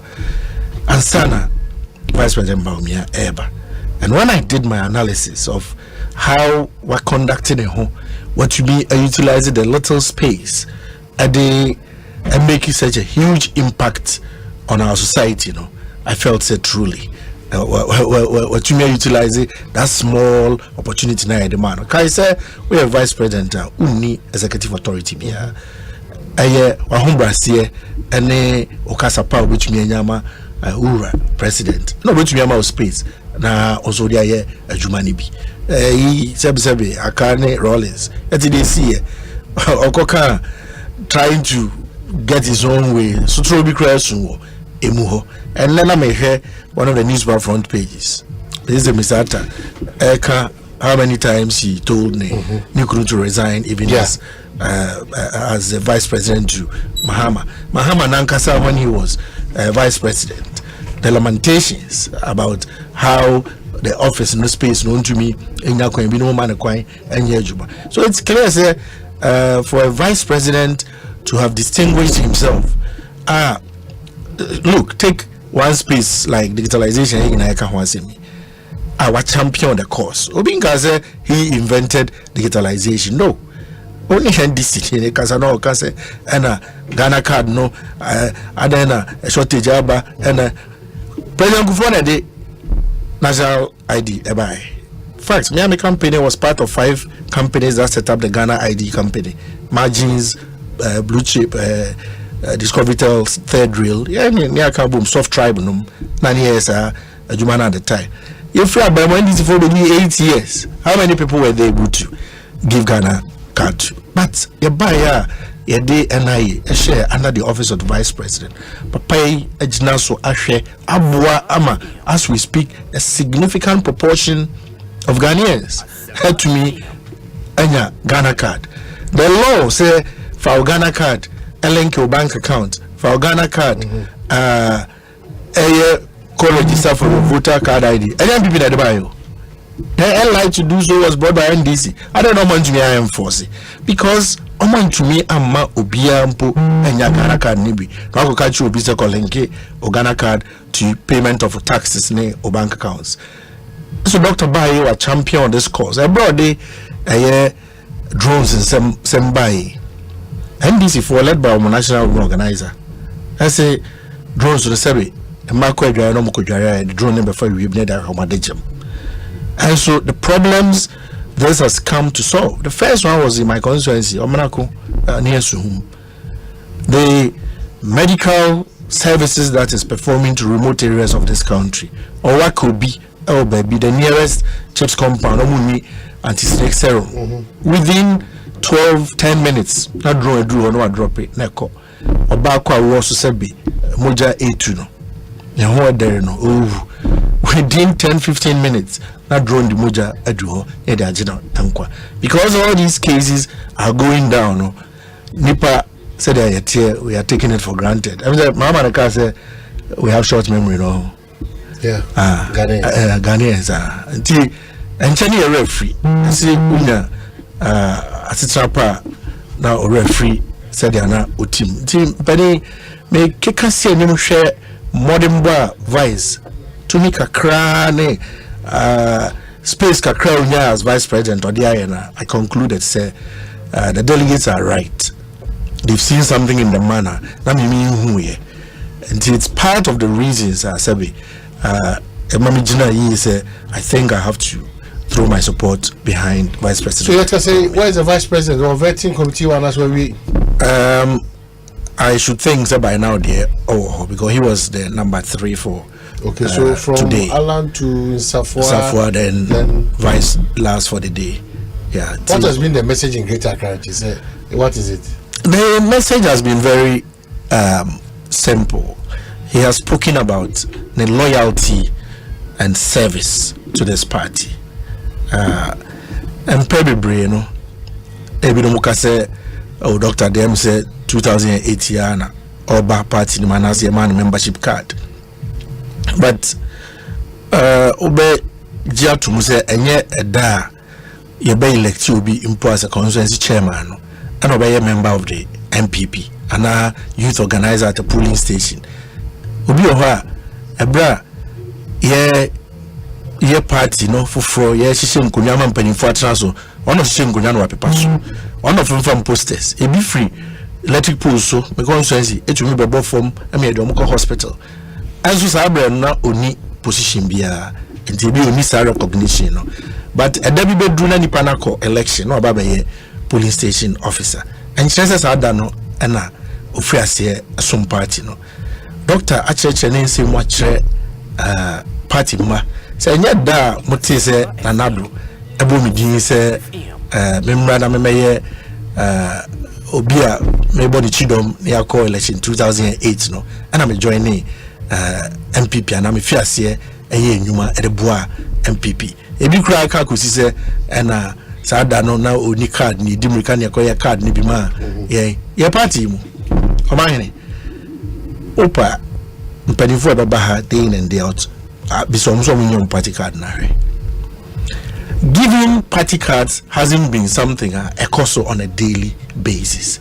and Sana Vice President Baumia Eba. And when I did my analysis of how we're conducting what you mean utilizing the little space and making such a huge impact on our society, I felt said truly. What you may utilize that small opportunity now the man. Can I say we are vice president uni executive authority bia. Aye wahombrasie ene okasa pa which me nyama ura president. No which me ama space na also dia ye adwuma ni bi. Sebe akane Rollins. Eti dey see okoka trying to get his own way. So throw be crazy emuho. And then I may hear one of the newspaper front pages. This is the Mr. Eka, how many times he told Nikuru to resign, even as the vice president to Mahama Nankasa when he was vice president. The lamentations about how the office in the space known to me in no man and Yejuba. So it's clear, sir, for a vice president to have distinguished himself. Look, take one space like digitalization in Ekahwasimi. Our champion the cause. Obinga he invented digitalization. No. Only this in Casano Case and Ghana card no Adena a shortage aba and President Gufone de national ID ebai. Fact, Miami company was part of 5 companies that set up the Ghana ID company. Margins, blue chip, Discovery third drill, near Kaboom, soft tribe, 9 years, Jumana at the time. If you are by when this for 8 years, how many people were they able to give Ghana card to? But your buyer, your day and I share under the office of the vice president. Papai Ejinaso Ashe Abua Ama, as we speak, a significant proportion of Ghanaians had to me Anya Ghana card. The law say for Ghana card. Link your bank account for Ghana card, register for your voter card ID. And people that buy you. The right to do so was brought by NDC. I don't know man to me I enforce it because man to me amma obiampo enya Ghana card nibi. Now go catch you obi se link or Ghana card to payment of taxes ne or bank accounts. So Dr. Bayo a champion on this cause. I brought the drones in some buy. NDC for led by our national organizer. I say drones to the Sebi, and Marco the drone number 5 we've needed Homadijum. And so the problems this has come to solve. The first one was in my constituency, Omanako, near Suhum. The medical services that is performing to remote areas of this country, or what could be, oh baby, the nearest chips compound, anti-snake serum, within 10 minutes na draw no drop it neko oba kwa wo so sebi moja 8 no ne ho there no within 10-15 minutes na draw the moja adu e da agina tankwa because all these cases are going down no nipa said we are taking it for granted. I mean mama na say we have short memory no Ghanaians until enchani a referee see una asitrapa na referee said na team bani me keka se ni hwe modern bar vice to me kakra ne space kakra unya as vice president or the I concluded say the delegates are right. They've seen something in the manner na me hu ye and it's part of the reasons sabi mami jina yi say I think I have to throw my support behind Vice President. So you have to say, where is the Vice President or vetting committee one? That's where we. I should think that by now there. Because he was the number 3 for. Okay, so from today, Alan to Safwa, then Vice last for the day. Yeah. What has been the message in Greater Accra? What is it? The message has been very simple. He has spoken about the loyalty and service to this party. And probably, say, Dr. Dem said 2008 yana Oba party man has a man membership card. But Obe Jiatu say enye eda ye be elect you be impo as a constituency chairman and obey a member of the MPP and a youth organizer at a polling station. Obi oha ebra ye party no for ye hihye nkonya ma mpanimfo atena so ono hihye nkonya no wapepa so ono from posters e be free electric poles so because constituency etumi bebo form am ye dem ko hospital as you sabre na oni position bia nti bi oni sa recognition no but e da bi bedru na nipa na ko election no ba be polling station officer and chances are that no na ofriase some party no doctor acheche ne nse mo akere party ma say nya da mote say nanado ebo mi din say memra na memeye obi a mebody chidom near call election 2008 no and I'm joining MPP and I'm fiase eye nyuma edeboa MPP ebi kura ka kosi se na sada no na oni card ni dimrika ne koya card ni bi ma ye party mu Omanhene opa mpanifo baba ha day in and day out bisom so mun party card na re. Giving party cards hasn't been something Ekoso on a daily basis.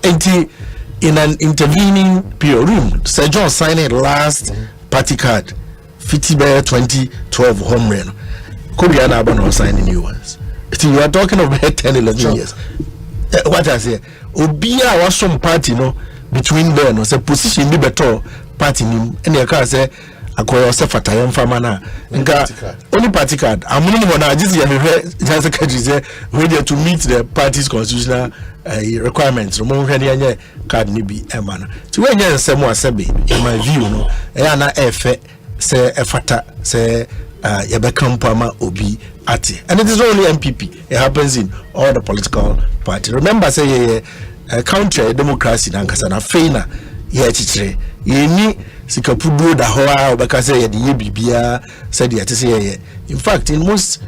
In an intervening period, room, Sir John signed last party card, 2012 home run. Kobe and Abano signing new ones. You are talking about 10, 11 years. What I say, Obia was some party, no, between them, no, say position be better party, and your car say, akoya sefata yamfa na nka only party card amunu mo na just ya secretary say ready to meet the party's constitutional requirements mo hwe ne anye card ni bi ema na ti we nya nsem asebe in my view no e na efe say efata say yebe kampama obi ati and it is only MPP. It happens in all the political parties. Remember say country democracy na nkasa na feina ye chichire yeni sikapudo da hoa obeka say ye de bibia said ye say ye. In fact, in most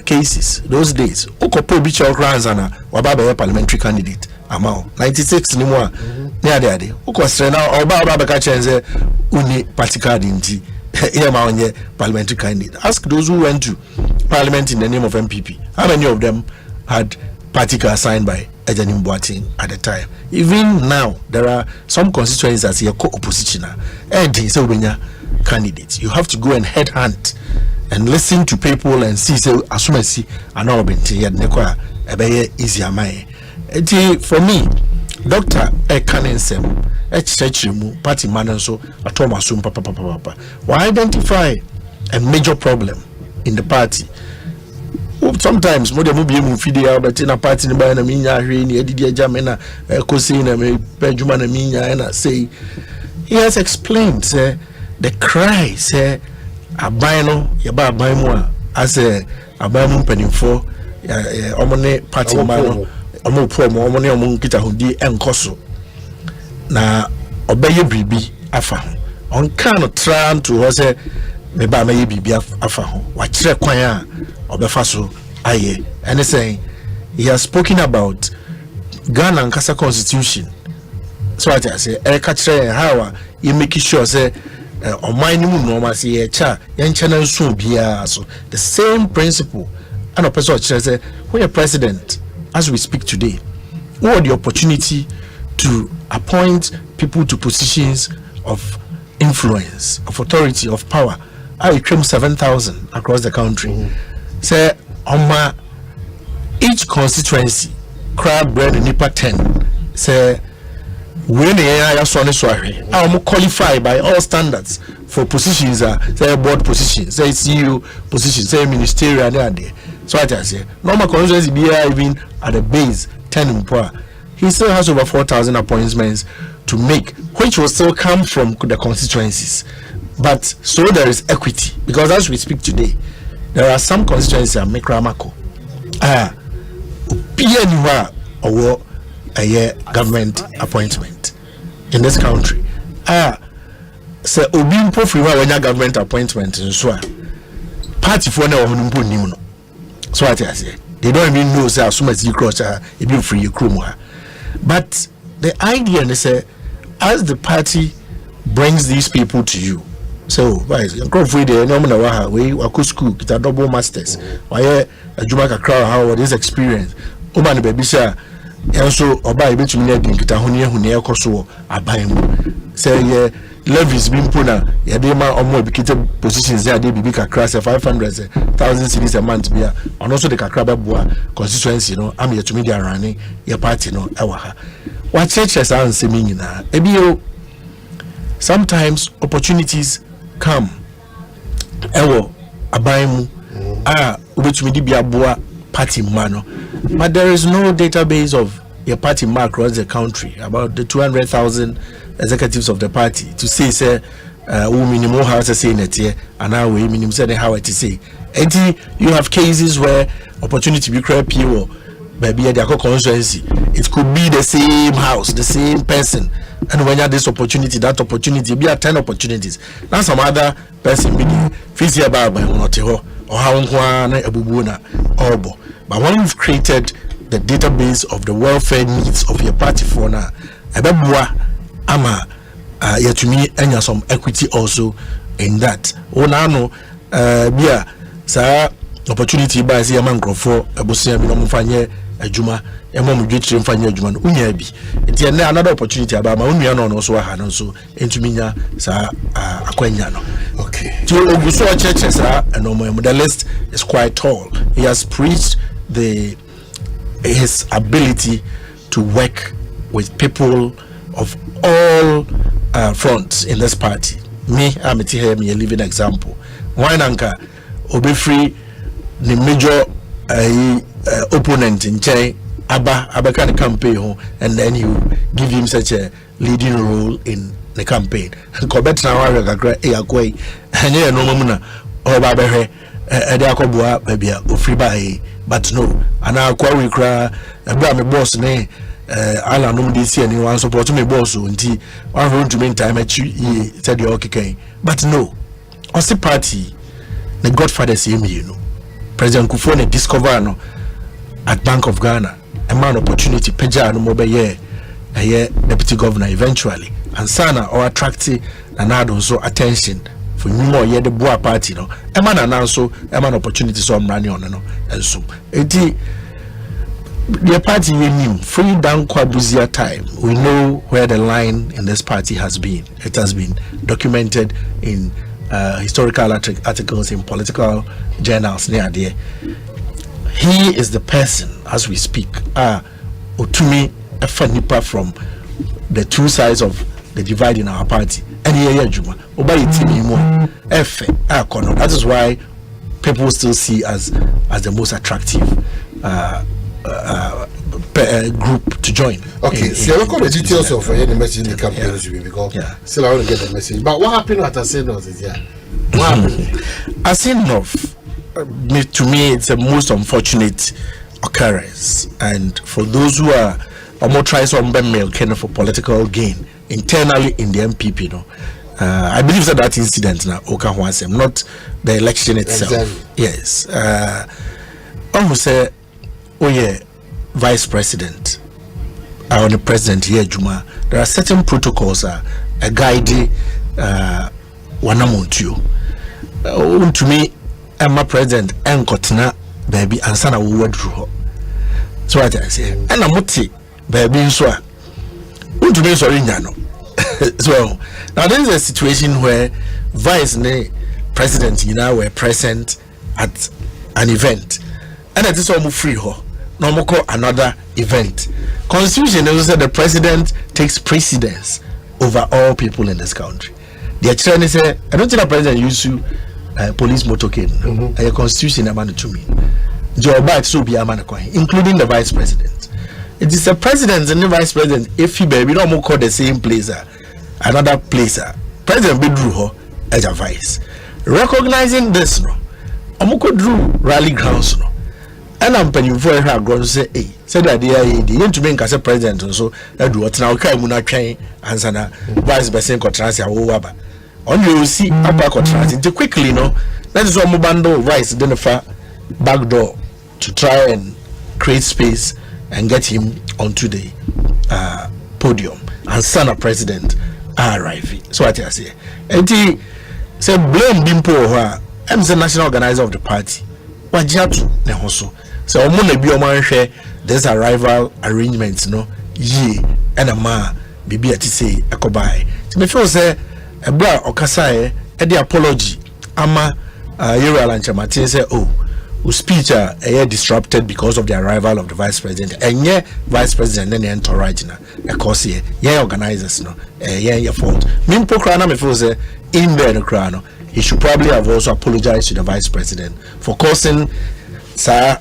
cases those days okopo bi chol grants na wababa ye parliamentary candidate amao 96 ni mo ne ade okosre na oba beka chenze uni party card nti ye ma onye parliamentary candidate. Ask those who went to parliament in the name of MPP, how many of them had party card signed by Ejanim Boateng at the time. Even now, there are some constituencies that are co-opposition and candidates. You have to go and headhunt and listen to people and see say asumasi ana obenti yad nekwa ebeye easy amai. For me, Dr. Ekanensem mu party man so atoma sum papa. Why identify a major problem in the party? Sometimes more than be able to but in a party in a minya ni edidi jamena kosi na me pejuma na minya and say he has explained say the cry say abano yaba abamu as a abamu penifo omone party man omo promo omone omo kita hodi enkoso na obeye bribi afa on kan trying to say me ba me bibi afa ho wa kire kwan a obefa aye and saying he has spoken about Ghana and Kasa constitution. So I say how you make sure say on my new normal say cha yan channel so bia so the same principle and a person say when a president as we speak today what the opportunity to appoint people to positions of influence, of authority, of power. I claim 7,000 across the country. Say on each constituency, crab bread and nipa 10. Say when the area I'm qualified by all standards for positions. Say board positions, say CEO positions, say ministerial. So I say normal constituency be even at the base 10 poor. He still has over 4,000 appointments to make, which will still come from the constituencies. But so there is equity, because as we speak today, there are some constituencies that make Ramako. Or a year government appointment in this country. So Obimpo free when your government appointment in so party for no. So I say they don't even know say as soon as you cross it be free you crew. But the idea is as the party brings these people to you, so guys, you go for the normal we go school, get a double masters. Why a Jumaka crowd how this experience? Oman baby sha, and so oba ebe to me get a hunia koso abaim. Say levies being puna, ya de ma omo educated positions there they be crash 500,000 cities a month bia, and also the kakraba boa constituency I'm here to media running your party ewaha. What churches are saying na ebio sometimes opportunities come ewo abaimu which may be a boa party mano, but there is no database of your party mark across the country about the 200,000 executives of the party to say minimum how to say it here and now we minimum say how to say and you have cases where opportunity be create people maybe at their constituency it could be the same house, the same person, and when you have this opportunity, that opportunity be 10 opportunities. Now some other person be fizzy about by or how but when you've created the database of the welfare needs of your party for now, ama yet to me and some equity also in that. Oh no bia sa opportunity by see a man for a busia bi no mfanye adwuma emom dwetire mfanye adwuma no unya bi enti ene another opportunity about ma unua no so ha no so entuminya sa akwanya no. Okay, to oguso churches and the list is quite tall. He has preached his ability to work with people of all fronts in this party. Me, I'm a living example. Why nanka obefree the major opponent in Chai Abba can campaign and then you give him such a leading role in the campaign. Kobet na wari kakra yakwe hanye no mamuna oba behe edakobua babia ofriba but no ana kwa we kra ebra me boss ne ala no dey see anyone support me boss nti one run to mean time achi said the okay but no osi party the godfather same you know President Kufone discover no at Bank of Ghana a man opportunity peja no mobe ye deputy governor eventually and sana or attractive and add also attention for more ye the boa party no a man and also a man opportunity so running on no and so the party we knew free down Kwabuzia time we know where the line in this party has been. It has been documented in historical articles in political journals near there. He is the person as we speak Otumi Efanipa from the two sides of the divide in our party and that is why people still see as the most attractive group to join. Okay, so I got the details of the message in the campaign because still I want to get the message. But what happened at Asenov is what happened? Asenov, to me, it's a most unfortunate occurrence, and for those who are more trying some milk for political gain internally in the MPP, I believe that incident now not the election itself. Exactly. Yes. Almost say, oh yeah, vice president or the president here, Juma. There are certain protocols a guide wanamuntu. To me, I'm a president and Kotina baby and son of withdraw. So what I say, and I'm muti baby so. To me, sorry, no. So now there is a situation where vice and president were present at an event, and it is almost free ho. No more call another event. Constitution also said the president takes precedence over all people in this country. The attorney said, I don't think the president used to police motorcade. A constitution amount to me. Joe Biden so be a man, including the vice president. It is the president and the vice president. If he baby no more call the same place, another place. President Bedru as a vice. Recognizing this, no, Omoko drew rally grounds, no. And I'm penny for her going to say, hey, said that they are to make as a president and so that what now can not train and sana vice president contrast over. Only you see upper contrast quickly, no. That is what Mubando vice identify back door to try and create space and get him onto the podium and sana president arrive. So what I say. And he said blame Bimpo I'm the national organizer of the party. Wajatu nehoso. So omuna bi omanhwe this arrival arrangements no ye and a ma bibi ati say ekobai. So me feel say ebra okasa e the apology ama Yero Alancha Martin say oh whose speech disrupted because of the arrival of the vice president. And yeah, vice president then entourage na Ekosiise, yeah, organizers no, yeah, your fault. Mimpo krana me feel say in there the krano, he should probably have also apologized to the vice president for causing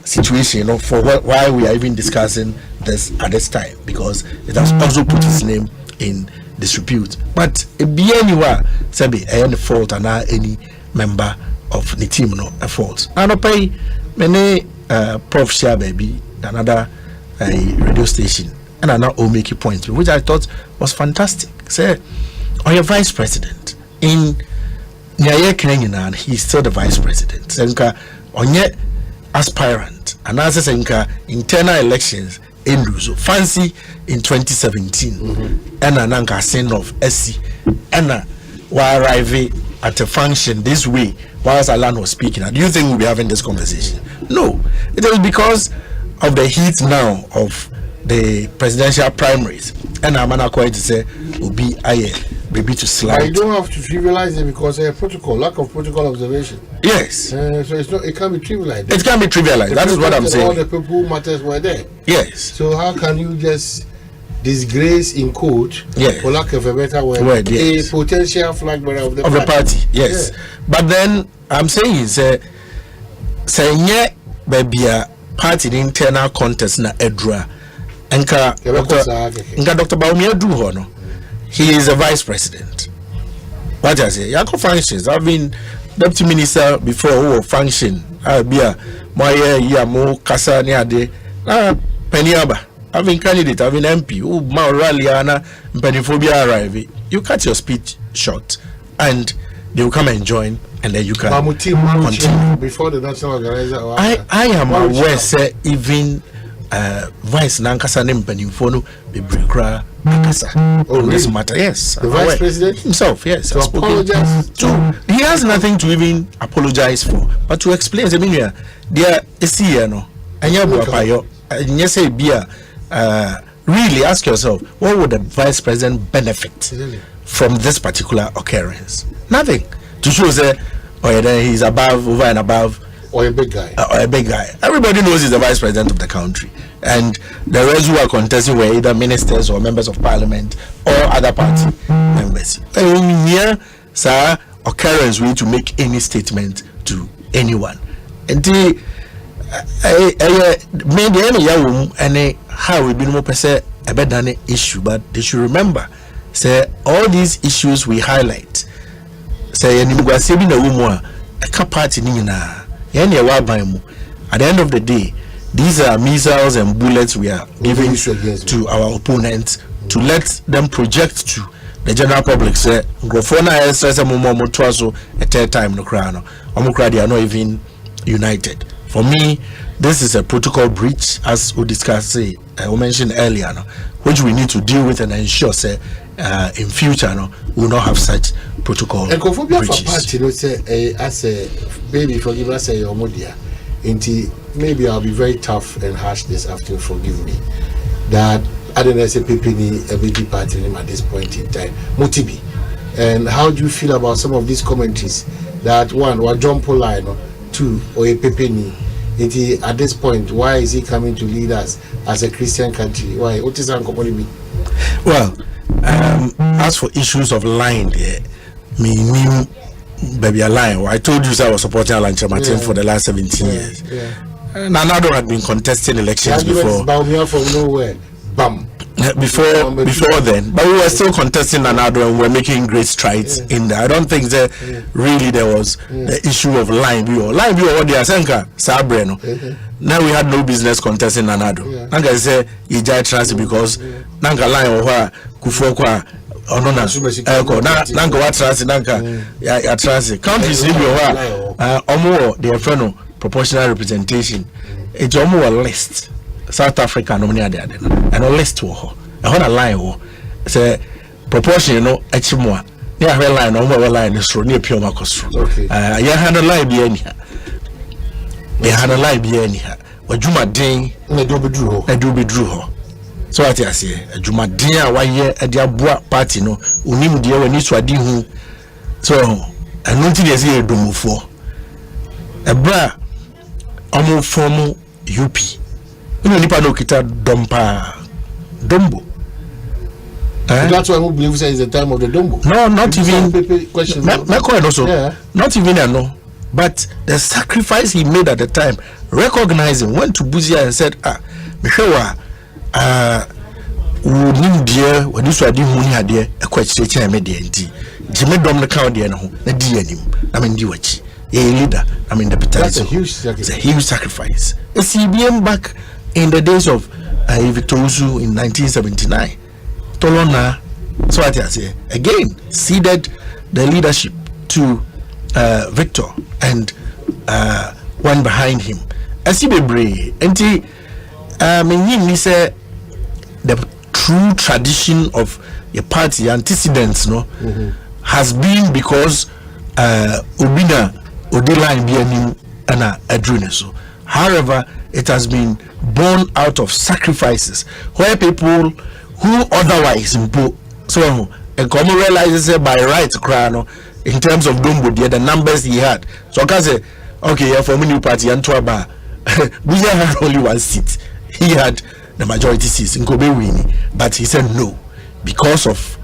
situation, for why we are even discussing this at this time, because it has also put his name in disrepute. But it be anywhere, sabi any fault and any member of the team no a fault. And I pay many Prof Share baby another radio station and I now make a point which I thought was fantastic. Say on your vice president in Nyaye Kenyan, he's still the vice president. Senka on yet aspirant and as a internal elections in Ruzo fancy in 2017 and ananka send of SC and while arriving at a function this way whilst Alan was speaking. Do you think we'll be having this conversation? No, it is because of the heat now of the presidential primaries and I'm not going to say will be maybe to slide. I don't have to trivialize it because protocol, lack of protocol observation. Yes. So it's not. It can't be trivialized. It can't be trivialized. That is what I'm saying. All the people who matters were there. Yes. So how can you just disgrace in court, yes, for lack of a better word, yes, a potential flag bearer of the party? Yes. Yeah. But then I'm saying is say baby party internal contest na edra enka Dr. Baumia do hono. He is a vice president. What I say, Yako functions. I've been deputy minister before who function. I'll be a my mo kasa ni ade. Peniaba. I've been candidate, I've been MP. Who ma rally ana peniphobia arrive. You cut your speech short and they will come and join and then you can continue. Before the national organizer. I am aware say even vice nankasa ne mpanimfo be brekra akasa on this matter. Yes, the vice president himself, yes, to apologize to he has nothing to even apologize for, but to explain the meaning there is here no anya buapayo say bia really ask yourself, what would the vice president benefit from this particular occurrence? Nothing. To show say he's above, over and above, or a big guy. Everybody knows he's the vice president of the country, and the rest who are contesting were either ministers or members of parliament or other party members. Here, sir, occurrence we need to make any statement to anyone. And maybe any how we been more per se a better issue, but they should remember, say all these issues we highlight. Say any mugasebi na umwa a party ni na. At the end of the day, these are missiles and bullets we are giving to our opponents to let them project to the general public. Say, Grofona says a third time no crano. They are not even united. For me, this is a protocol breach, as we discussed, we mentioned earlier, which we need to deal with and ensure, say, in future, we will not have such protocol breaches. Party, say, as a baby, forgive us, your modia. Maybe I'll be very tough and harsh this afternoon. Forgive me. That I don't know, say, a baby party at this point in time. Motibi. And how do you feel about some of these commentaries? That one, or John Polino, two, or a pepini. At this point, why is he coming to lead us as a Christian country? Why? What is that company? Well, as for issues of lying, me baby a lie. I told you I was supporting Alan Martin for the last 17 years. Nanado had been contesting elections before. From nowhere. Bam. Before then, but we were still contesting Nanado and we were making great strides in there. I don't think that really there was the issue of line view. Line view or the Asenka Sabreno. Now we had no business contesting Nanado. Nanga say Ijai Transi because Nanga line or Kufokwa or no Nanga what Transi Nanga ya Transi. Countries in your Omo the Inferno proportional representation. It's almost a list. South Africa no money there and a list wo a line wo say proportion achimwa near her line no more line is near pure makos ya handle line bi anyha they handle line bi anyha wadwuma den na do bedru ho so what I say adwuma den a waye ade aboa party no onim de wani so ade hu so anunti dey say edomufo ebra Omo form UP. You know, nipa no kita dompa dombo. That's why we believe it's the time of the dombo. No, not even. Question. Not even I know. But the sacrifice he made at the time, recognizing, went to Buzia and said, Michewa, would dear, when you saw the money idea, a question I made the NT. Jimmy Dom the county and the DNM. I mean, Diwachi, a leader. I mean, the that's a huge sacrifice. It's a huge sacrifice. A CBM back in the days of Victor Uzu in 1979. Tolona, so I say again, ceded the leadership to Victor and one behind him. Asibebre, enti me say the true tradition of your party antecedents has been because Obina Odiline Bianim and Adruneso. However, it has been born out of sacrifices where people who otherwise so and come realizes by right crown in terms of Dumbo, the numbers he had. So I can say, okay, for new party and Twaba, we had only one seat. He had the majority seats in Kobe winning, but he said no because of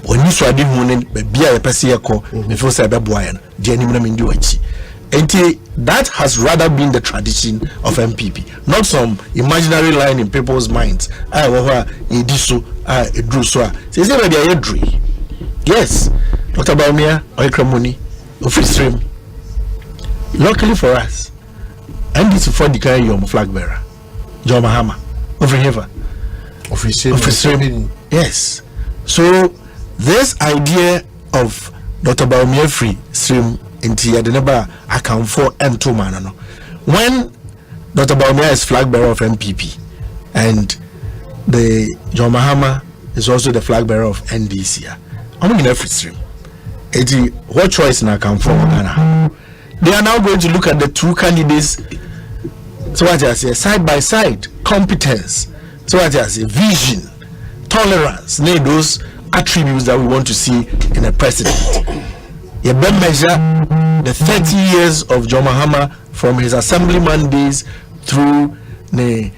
when you saw the moon, be a Pasiako before Sababuan, the enemy do it. And that has rather been the tradition of MPP, not some imaginary line in people's minds. Yes, Dr. Baumia, Oikramoni, Office. Luckily for us, and this for the kind of flag bearer, John Mahama, over here. Office. Yes. So this idea of Dr. Baumia free stream into the number account for M2 man. When Dr. Baumia is flag bearer of MPP and the John Mahama is also the flag bearer of NDC, I'm in every stream. What choice now account for Ghana? They are now going to look at the two candidates. So what I say, side by side, competence. So what I say, vision, tolerance, those attributes that we want to see in a president. You better measure the 30 years of John Mahama from his assemblyman days through the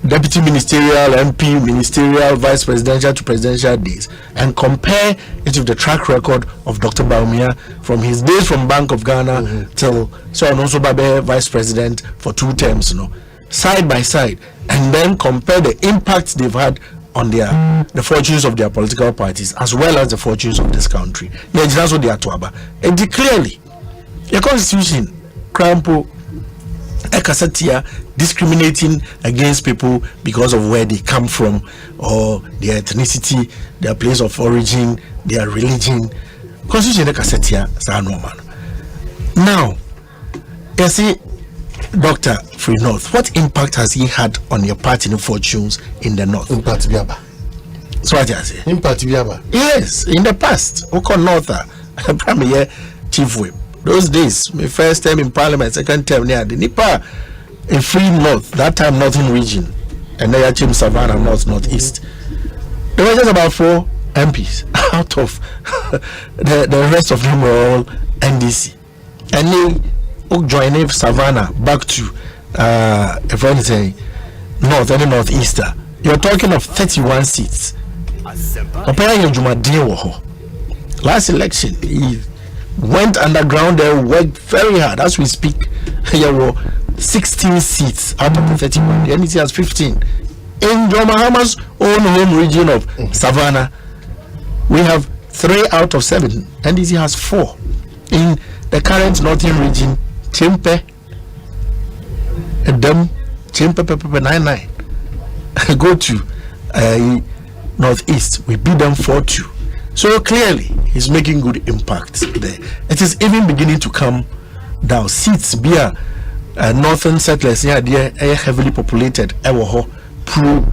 deputy ministerial, MP, ministerial, vice presidential to presidential days, and compare it with the track record of Dr. Baumia from his days from Bank of Ghana till also Babe vice president for 2 terms, side by side, and then compare the impact they've had on the fortunes of their political parties as well as the fortunes of this country. Yeah, that's what they are to about. And clearly, the constitution, Crampo, Ekasatia, discriminating against people because of where they come from or their ethnicity, their place of origin, their religion. Constitution Ekasatia, Sanoman. Now, you see, Dr. Free North, what impact has he had on your party and fortunes in the North? Impact Biaba. So what I say? Impact Biaba. Yes, in the past, Oko North, Premier Chief Whip. Those days, my first time in Parliament, second time near the Nipa in Free North, that time Northern region, and then Chim Savannah, Northeast. There were just about 4 MPs out of the rest of them were all NDC. And they join Savannah back to if anything North and Northeaster. You're talking of 31 seats. Last election, he went underground there, worked very hard. As we speak, there were 16 seats out of the 31. The NDC has 15. In John Mahama's own home region of Savannah, we have 3 out of 7. NDC has 4. In the current northern region, Chimpe, Edem, Chimpe, 99. Go to Northeast, we beat them 4-2. So clearly, he's making good impact there. It is even beginning to come down. Seats be northern settlers here, they are heavily populated. Pro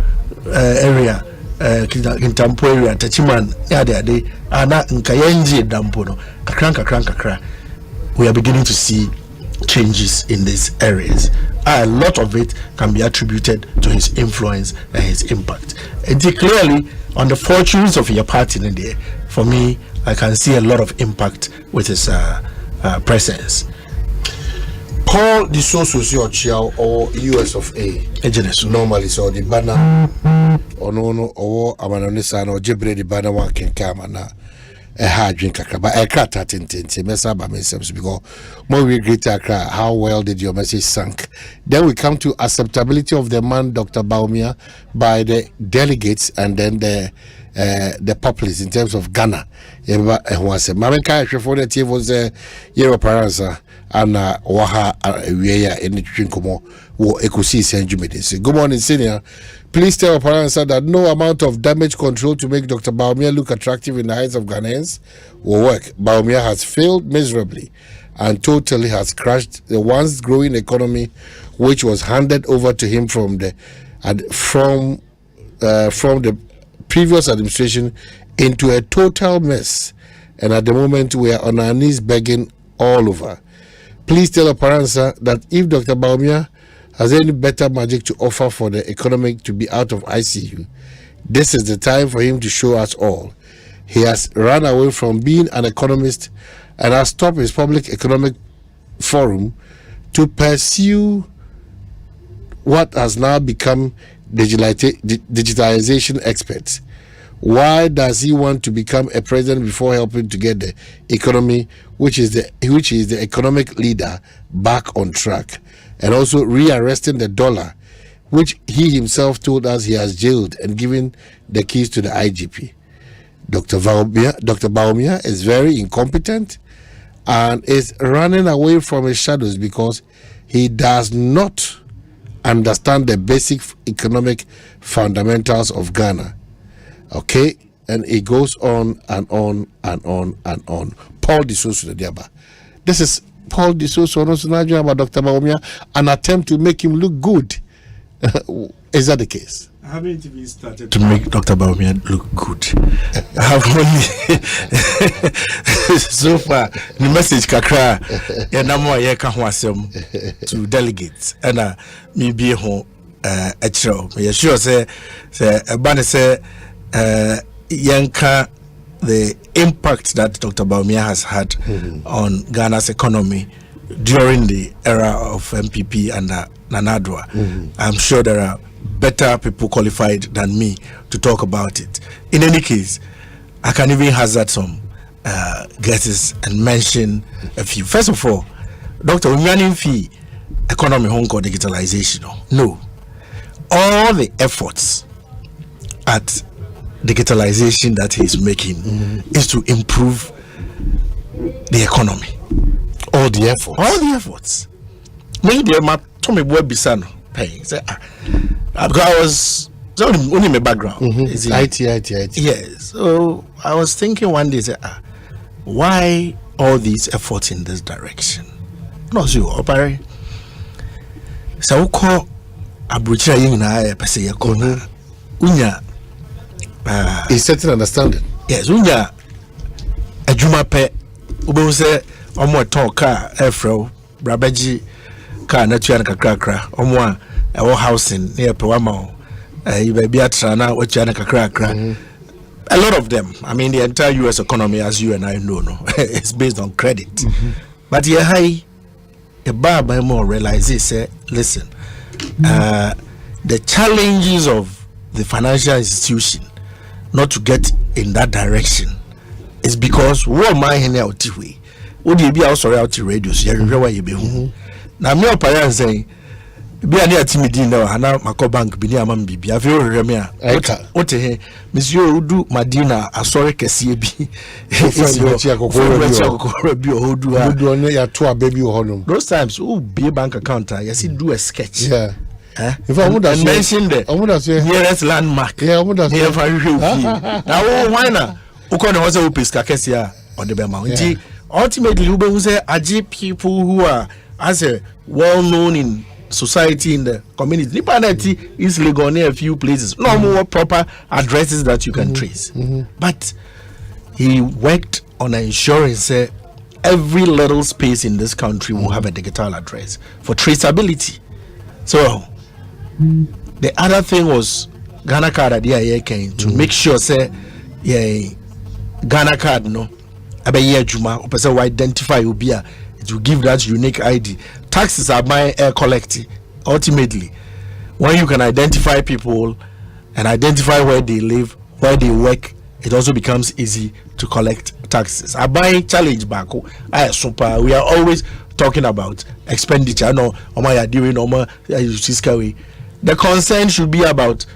area, Kintampo area, Tachiman, they are not Nkayenji Dampono, Kakra. We are beginning to see changes in these areas. A lot of it can be attributed to his influence and his impact. And clearly, on the fortunes of your party in there, for me, I can see a lot of impact with his presence. Paul the socio or US of A. Normally, so the banner or no or Amanonisa or Jebre the banner one can come and a hard drink but I can't attend mess up myself because more we great how well did your message sunk. Then we come to acceptability of the man Dr. Bawumia by the delegates and then the populace in terms of Ghana. Was a Marenka for the TV was a year of paransa and waha we are in the drinkomo wo Ekosiisen Jumedin. Good morning, senior. Please tell Paransa that no amount of damage control to make Dr. Bawumia look attractive in the eyes of Ghanaians will work. Bawumia has failed miserably and totally has crushed the once growing economy which was handed over to him from the previous administration into a total mess. And at the moment we are on our knees begging all over. Please tell Paransa that if Dr. Bawumia has any better magic to offer for the economic to be out of ICU, this is the time for him to show us all. He has run away from being an economist and has stopped his public economic forum to pursue what has now become digitalization experts. Why does he want to become a president before helping to get the economy, which is the economic leader, back on track? And also rearresting the dollar, which he himself told us he has jailed and given the keys to the IGP. Dr. Bawumia is very incompetent and is running away from his shadows because he does not understand the basic economic fundamentals of Ghana. Okay? And it goes on and on and on and on. Paul Disoso Diaba. This is Paul Disoso about Dr. Bawumia, an attempt to make him look good. Is that the case? I haven't even started to make Dr. Bawumia look good. I have only so far the message kakra to delegates and me be home a show. Me sure say Ebane say yanka the impact that Dr. Bawumia has had on Ghana's economy during the era of MPP and Nanadwa. I'm sure there are better people qualified than me to talk about it. In any case, I can even hazard some guesses and mention a few. First of all, Dr. Unyanin fee economy home called digitalization. No. All the efforts at digitalization that he's making is to improve the economy. All the efforts. Maybe my Tommy Boy Bisano paying. Because I was only my background. IT. Yes. So I was thinking one day, why all these efforts in this direction? No, so operate. So call Abuja Yina Pese Yakona. Unya a certain understanding. Yes, unya adwuma pe obo se omo ton car efro brabaji car na tua na kakrakra omo a ewo housing near pewama you be atra na watua na kakrakra. A lot of them, I mean the entire US economy, as you and I know, it's based on credit. But yeah, high a bar by more realizes say listen, the challenges of the financial institution not to get in that direction is because Omanhene Kwabena would you be also out to radio so you be now me opaya saying be ani atimidi na hana mako bank bi ni amam bibia fe orere a wote he monsieur udu madina asore kese bi those times who be bank account you see do a sketch if I would have mentioned the nearest landmark now why na uko na wase upiska kese a on the bema ultimately ube who say aji people who are as a well known in society, in the community. Nipaneti is legal near a few places. No more proper addresses that you can trace. But he worked on ensuring every little space in this country will have a digital address for traceability. So the other thing was Ghana card at the came to make sure Ghana card no abe ye juma or person will identify Ubia. It will give that unique ID taxes are by collected. Ultimately, when you can identify people and identify where they live, where they work, it also becomes easy to collect taxes. I buy challenge back. Super. We are always talking about expenditure. No, the concern should be about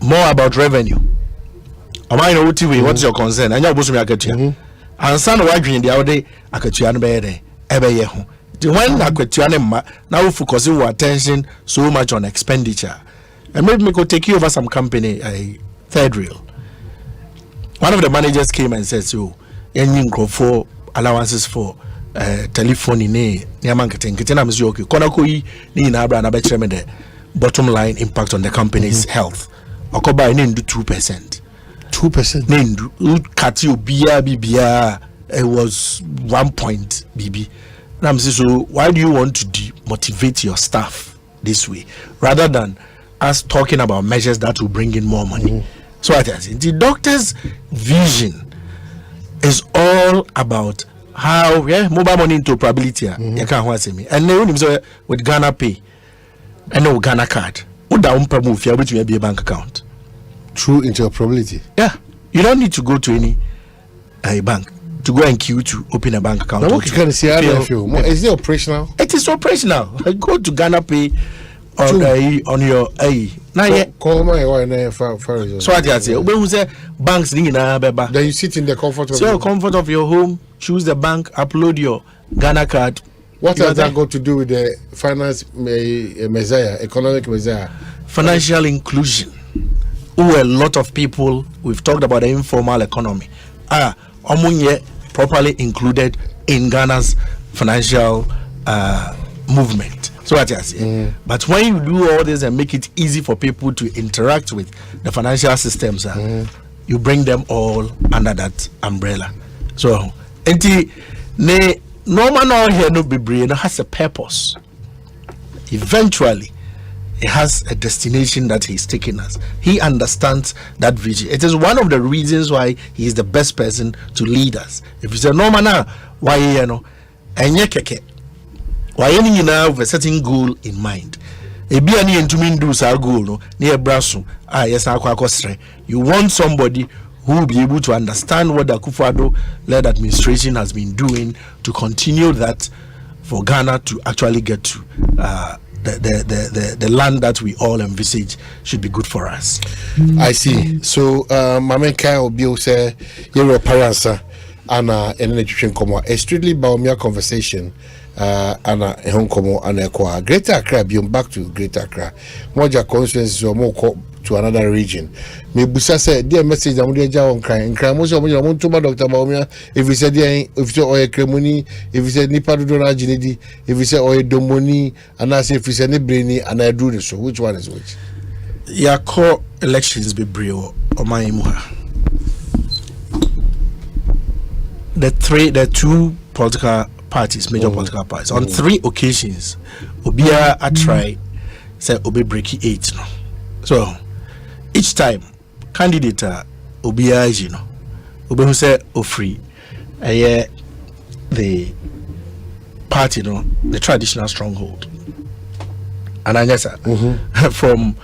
more about revenue. What's your concern? And you're supposed to be and son of the other day, I could when now focus your attention so much on expenditure. And maybe we could take you over some company, a third rail. One of the managers came and said, so you for allowances for telephone in near marketing. The bottom line impact on the company's health. Okoba in 2%. 2%. Cut you BR. It was 1 point BB. And so why do you want to demotivate your staff this way rather than us talking about measures that will bring in more money? So I think the doctor's vision is all about how mobile money interoperability. You can't and then with Ghana Pay and no Ghana card. What down per move you between be a bank account. True interoperability. Yeah, you don't need to go to any bank to go and queue to open a bank account. Now, what you can see, is it operational? It is operational. Go to Ghana Pay on your now call my so I say who say banks then you sit in the comfort of comfort of your home, choose the bank, upload your Ghana card. What has that got to do with the finance messiah, economic messiah? Financial inclusion. A lot of people, we've talked about the informal economy, are properly included in Ghana's financial movement. So what I say. But when you do all this and make it easy for people to interact with the financial systems, you bring them all under that umbrella. So normal here no be brain has a purpose. Eventually it has a destination that he's taking us. He understands that vision. It is one of the reasons why he is the best person to lead us. If you say normal now, why and why any now with a certain goal in mind. A be any into do sa goal no near brasso. Yes, you want somebody who will be able to understand what the Akufo-Addo-led administration has been doing to continue that for Ghana to actually get to the land that we all envisage should be good for us. I see. So Mama Kai Obi say your parents and education come a strictly Baumia conversation and a home come and a Greater Accra back to Greater Accra. Moja constituencies or more to another region. Me busa say dear message I'm going to cry most of you to my Dr. Baumia if you said if you oil cremoni, if you said nipa do na jinidi, if you say oil domoni, and I say if you say ni brainy and I do this. So which one is which? Yeah, call elections be brio or my imuha. The two political parties, major political parties, on 3 occasions, Obia I try say Obi breaki 8 no. So each time candidate Obia Obi who say free the party the traditional stronghold. And I guess from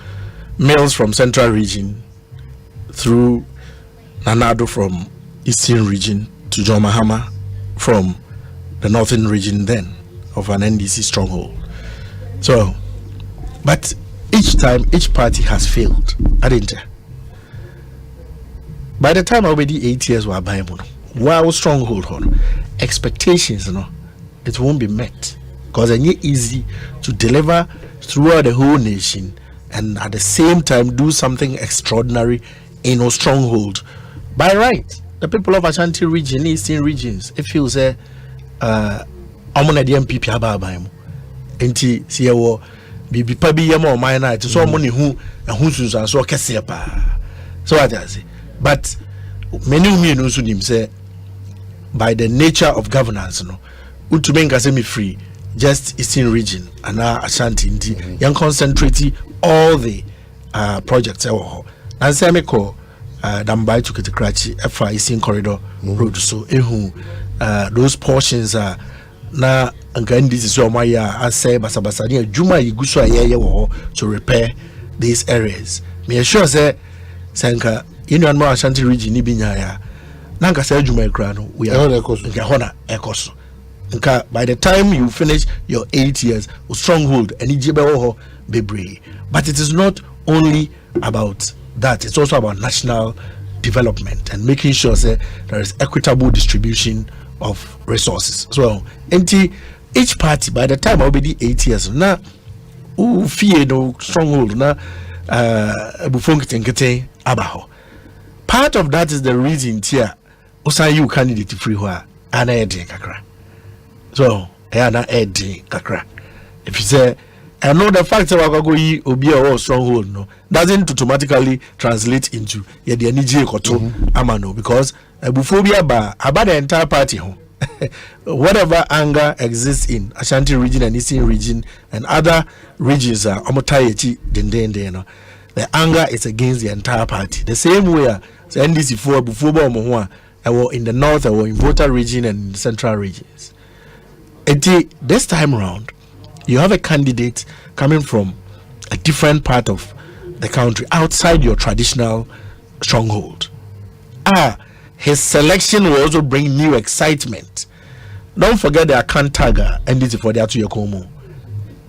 males from central region through Nanado from eastern region to John Mahama from the northern region then of an NDC stronghold. So, but each time, each party has failed. By the time already 8 years were by wow stronghold on expectations, it won't be met because it's easy to deliver throughout the whole nation and at the same time do something extraordinary in a stronghold. By right, the people of Ashanti region, eastern regions, it feels amona the MPP ababaim enti see wo bibi pa bi yema o man na so mo ne hu sunsan so kese pa so what I say. But many no so nim say by the nature of governance utume nka say me free just eastern region and Ashanti enti yan concentrate all the projects and say me call Dambai to Kitikrachi FI Eastern Corridor Road so those portions are now and this is my I say basabasani juma iguso ayeye to repair these areas. Me sure say sanka in no Ashanti region ni binya ya nanka say juma ekra no we are hona ekoso nka by the time you finish your 8 years stronghold and ijebe ho bebre. But it is not only about that, it's also about national development and making sure say there is equitable distribution of resources. So each party by the time I'll be 8 years now fear no stronghold na abaho. Part of that is the reason here usan you candidate free hoa ana edi kakra. So na edi kakra. If you say I know the fact that we obi or stronghold no doesn't automatically translate into the energy koto amano because buphobia ba about the entire party home. Whatever anger exists in Ashanti region and Eastern region and other regions are the anger is against the entire party. The same way NDC for before in the north or in Volta region and in the central regions. This time around, you have a candidate coming from a different part of the country outside your traditional stronghold. His selection will also bring new excitement. Don't forget the account tagger NDC for the Atuyakomo.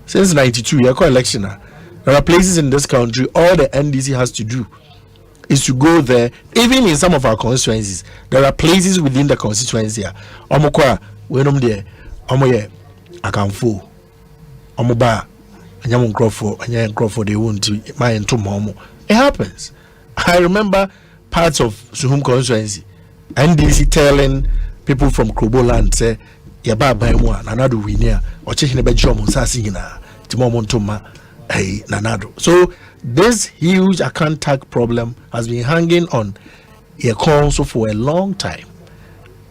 Since 92, your election, there are places in this country, all the NDC has to do is to go there. Even in some of our constituencies, there are places within the constituency. Omokwa, wenom there, omoye, akamfo, omoba, anyam Crawford, they won't my into momo. It happens. I remember parts of Suhum constituency, NDC telling people from Krobo land say, "Yaba baimwa nanado winia ochehine bejo musasi hina timomo ntoma hey nanado." So this huge account tag problem has been hanging on a council for a long time.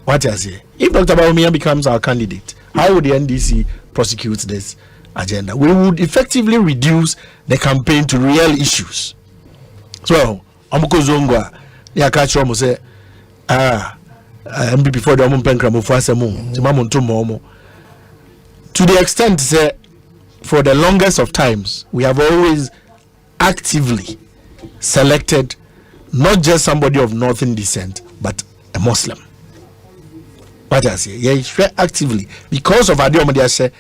What I say, if Dr. Bawumia becomes our candidate, how would the NDC prosecute this agenda? We would effectively reduce the campaign to real issues. So Amuko Zongwa Yakacho say before the to the extent that for the longest of times we have always actively selected not just somebody of northern descent but a Muslim. What I say, yeah, actively because of Adiomadia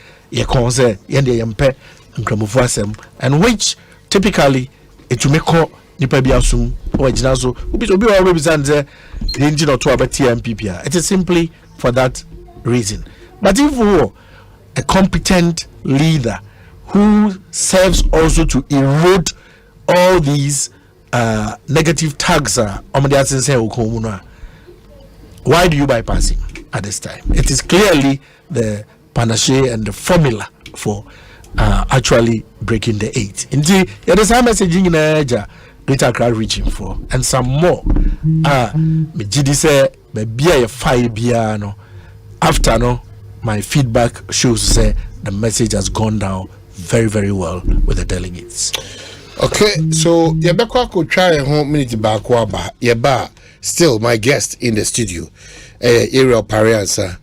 and which typically it will make nipa bi asum o agina so obi wa represent the engine or to about TMPP. It is simply for that reason. But if we were a competent leader who serves also to erode all these negative tags, why do you bypass him at this time? It is clearly the panacea and the formula for actually breaking the 8. Indeed, there is a messaging in the Greater crowd reaching for and some more. Me jidi say be bia 5 bia no. After no, my feedback shows say the message has gone down very, very well with the delegates. Okay, so Yabekwa could try a home minute back waba. Yaba still my guest in the studio. Ariel Pariansa.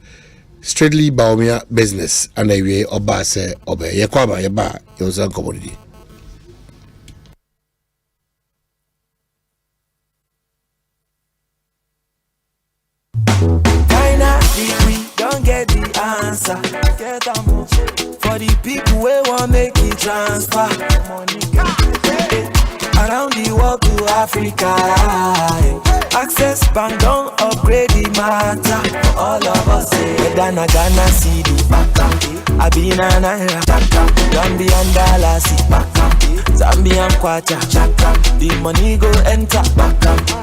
Straightly Bawumia business and a way oba se obe. Yakwaba yaba yoza commodity. Don't get the answer. Get for the people who want make it transfer money around the world to Africa. Access bank don't upgrade the matter. All of us say Ghana CD Abina Naira Gambian dollar Zambian kwacha the money go enter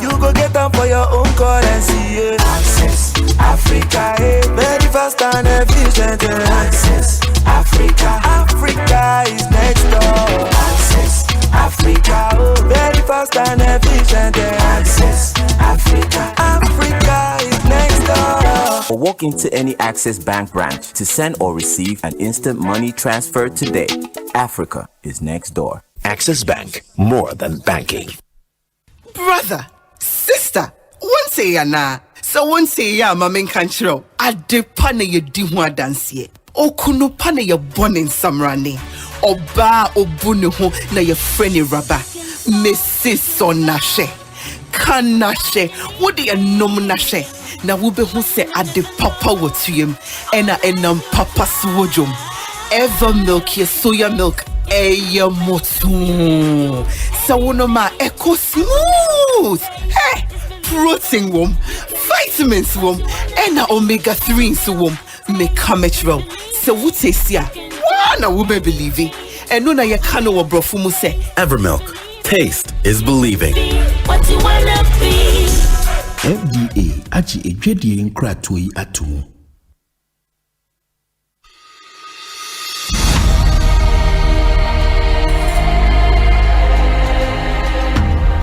you go get them for your own currency. Access Africa, very fast and efficient. Access Africa, Africa is next door. Access Africa, very fast and efficient. Access Africa, Africa is next door. Or walk into any Access Bank branch to send or receive an instant money transfer today. Africa is next door. Access Bank, more than banking. Brother, sister, one say ya na. So one say ya mamen kanchiro. Adepa na ye di ho adanse. okunupa na ye born in Samrani. Oba obunuho na ye friendly raba. Mrs. Sonashe. Kanashe. What do you know nashe? Na wube hu se ade papa wotuyem. Ena enam papa suwojum. Ever milk ye soya milk. Eye motu. Sawonoma eco smooth. Hey, protein wom, vitamins wom, ena omega 3 wom. Me kamechro. So what is ya? Wana wube believe. And nuna ye kano wa brofumu se. Evermilk. Taste is believing. What you wanna be? FDA achi ejwedie nkratoi atumu.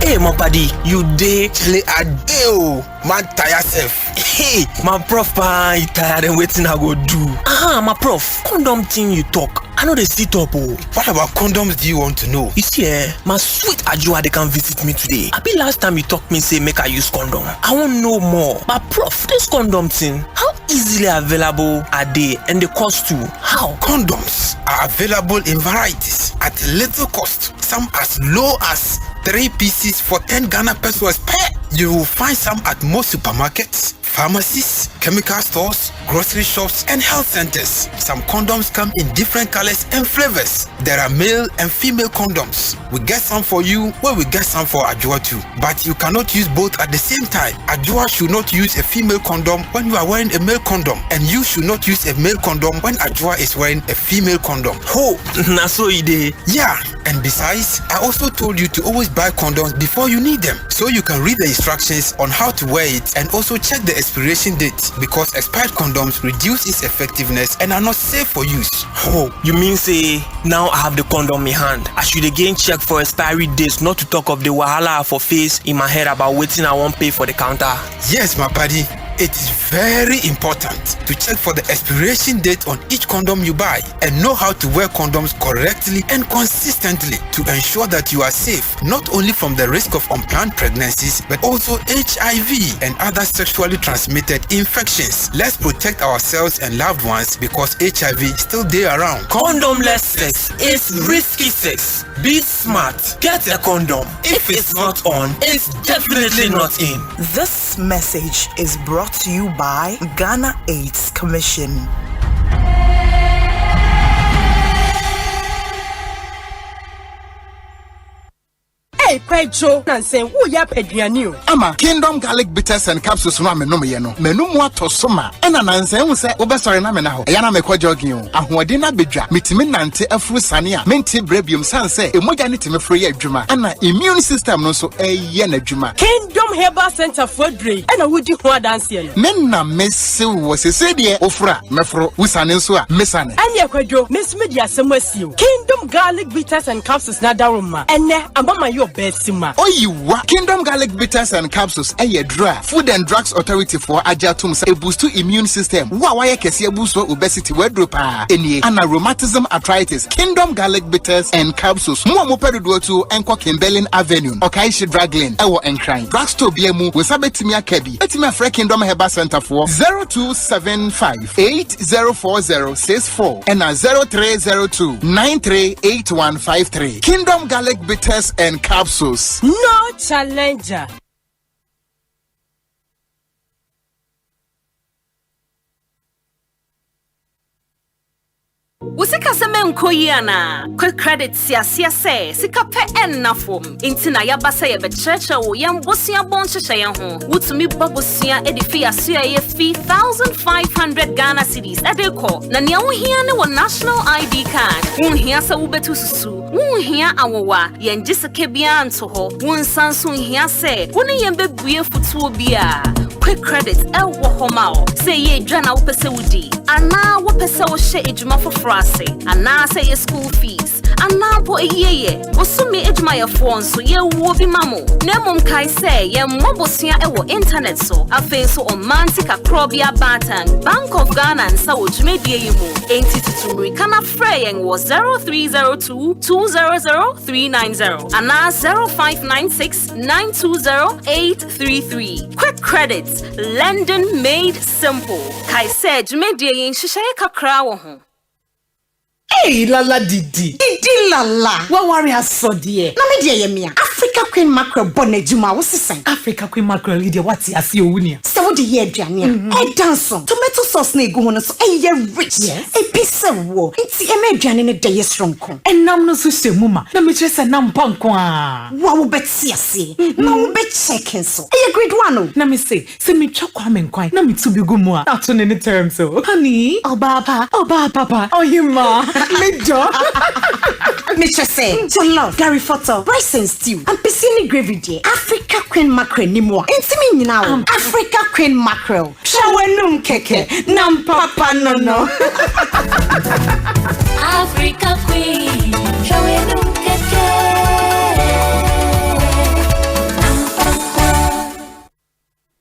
Hey, my buddy, you day chile a day, man, tire yourself. Hey, my prof, you tired and waiting I go do. My prof, condom thing you talk. I know they sit up. What about condoms do you want to know? You see, my sweet Ajua, they can visit me today. I be last time you talk me say make I use condom. I want to know more. But prof, this condom thing, how easily available are they and the cost too? How? Condoms are available in varieties at little cost. Some as low as 3 pieces for 10 Ghana pesos per. You will find some at most supermarkets, pharmacies, chemical stores, grocery shops, and health centers. Some condoms come in different colors and flavors. There are male and female condoms. We get some for you, where we get some for Ajua too. But you cannot use both at the same time. Ajua should not use a female condom when you are wearing a male condom, and you should not use a male condom when Ajua is wearing a female condom. Oh, na so ide. Yeah, and besides, I also told you to always buy condoms before you need them, so you can read the instructions on how to wear it and also check the expiration date, because expired condoms reduce its effectiveness and are not safe for use. Oh, you mean say now I have the condom in hand, I should again check for expiry dates, not to talk of the wahala for face in my head about waiting I won't pay for the counter? Yes, my buddy. It is very important to check for the expiration date on each condom you buy and know how to wear condoms correctly and consistently to ensure that you are safe, not only from the risk of unplanned pregnancies, but also HIV and other sexually transmitted infections. Let's protect ourselves and loved ones, because HIV is still there around. Condomless sex is risky sex. Be smart. Get a condom. If it's not on, it's definitely not in. This message is brought to you by Ghana AIDS Commission. Hey, Pedro, and say, who ya pedianu? Ama, Kingdom Garlic Bitters and Capsules no menu yeno. Menu mwa to soma. Ena nanse unse obesore na me na ho. Eya na me kwa jogging o. Ahoɔden na bedwa. Mitimi nante afuru sane a. Menti brebium sanse. Emoja ne timi free adwuma. Ana immune system no so eye na adwuma. Kingdom Herbal Center for Dre. Ena wudi ho dance ye no. Men na mese wo sese de ofura mefro wusane nso a mesane. Anya kwadwo mesme di asem asio. Kingdom Garlic Bitters and Capsules na daroma. Ene ambama yo Besima. Oyiwa Kingdom Garlic Bitters and Capsules dra Food and Drugs Authority for Ajatum say boost to immune system. Wa kesi boost obesity wedropa. Enie ana rheumatism arthritis. Kingdom Garlic Bitters and Capsules. Mo pedodo to enko Kimberlin Avenue. Okaishi Drug Lane. Ewo Enchrine. Drugstore biemu we sabetimia kebi. Etimia Free Kingdom Herbal Center for 0275-804064 and 0302-938153. Kingdom Garlic Bitters and Capsules. No challenger. Usika seme nkoyiana quick credit siasia se sika pe ennafom intina yabasa ye becheche wo yam bosia boncheche ye ho wutumi babosia edifi asia ye fee 1500 Ghana cedis edeko na nia wo hia ne wo national ID card wo hia se wo betu susu wo hia awowa ye ngiseke bia nto ho wo nsanso hia se wo ne ye bebue futuo bia quick credit wo homao se ye dwa na wo pese wudi ana wo pese wo hye ejuma for frase ana say your school fees anapo eyeye bosumi ejmayefo nso ye wo bi mamo na mom kai say ye mobosua ewo internet so afen so omanti kakrobia batan Bank of Ghana and sa ojumedie yimu enti tutumri kana frey was 0302-200-390 and 0596-920-833. Quick credits, lending made simple. Kai said jumedie yin shishaye kakra wo ho. Hey, lala didi lala. What worry has so dear? Na me dear yemia. Africa Queen Mackerel bonnet juma what's the Africa Queen Mackerel idia what's ya see unia. So what the year jania? E dance tomato sauce na egu hono so e ye rich. Yes. E piece wo. Nti e me jani ne dey strong kon. E nam no so se muma. Na me chese nam panko a. Wa wo beti ase. Na wo be checking so. E ye grade 1 o. Na me say me chokwa me nkwan. Na me to bi go mu a. Na to ne term so. Honey, papa, oh you ma. Me jo. Mr. Say, to love, Gary Photo, rice and stew, and piscine gravy day. Africa Queen Mackerel ni mo. Intimi now. Africa Queen Mackerel. Shawenum keke, nam papa no. Africa Queen, shawenum keke.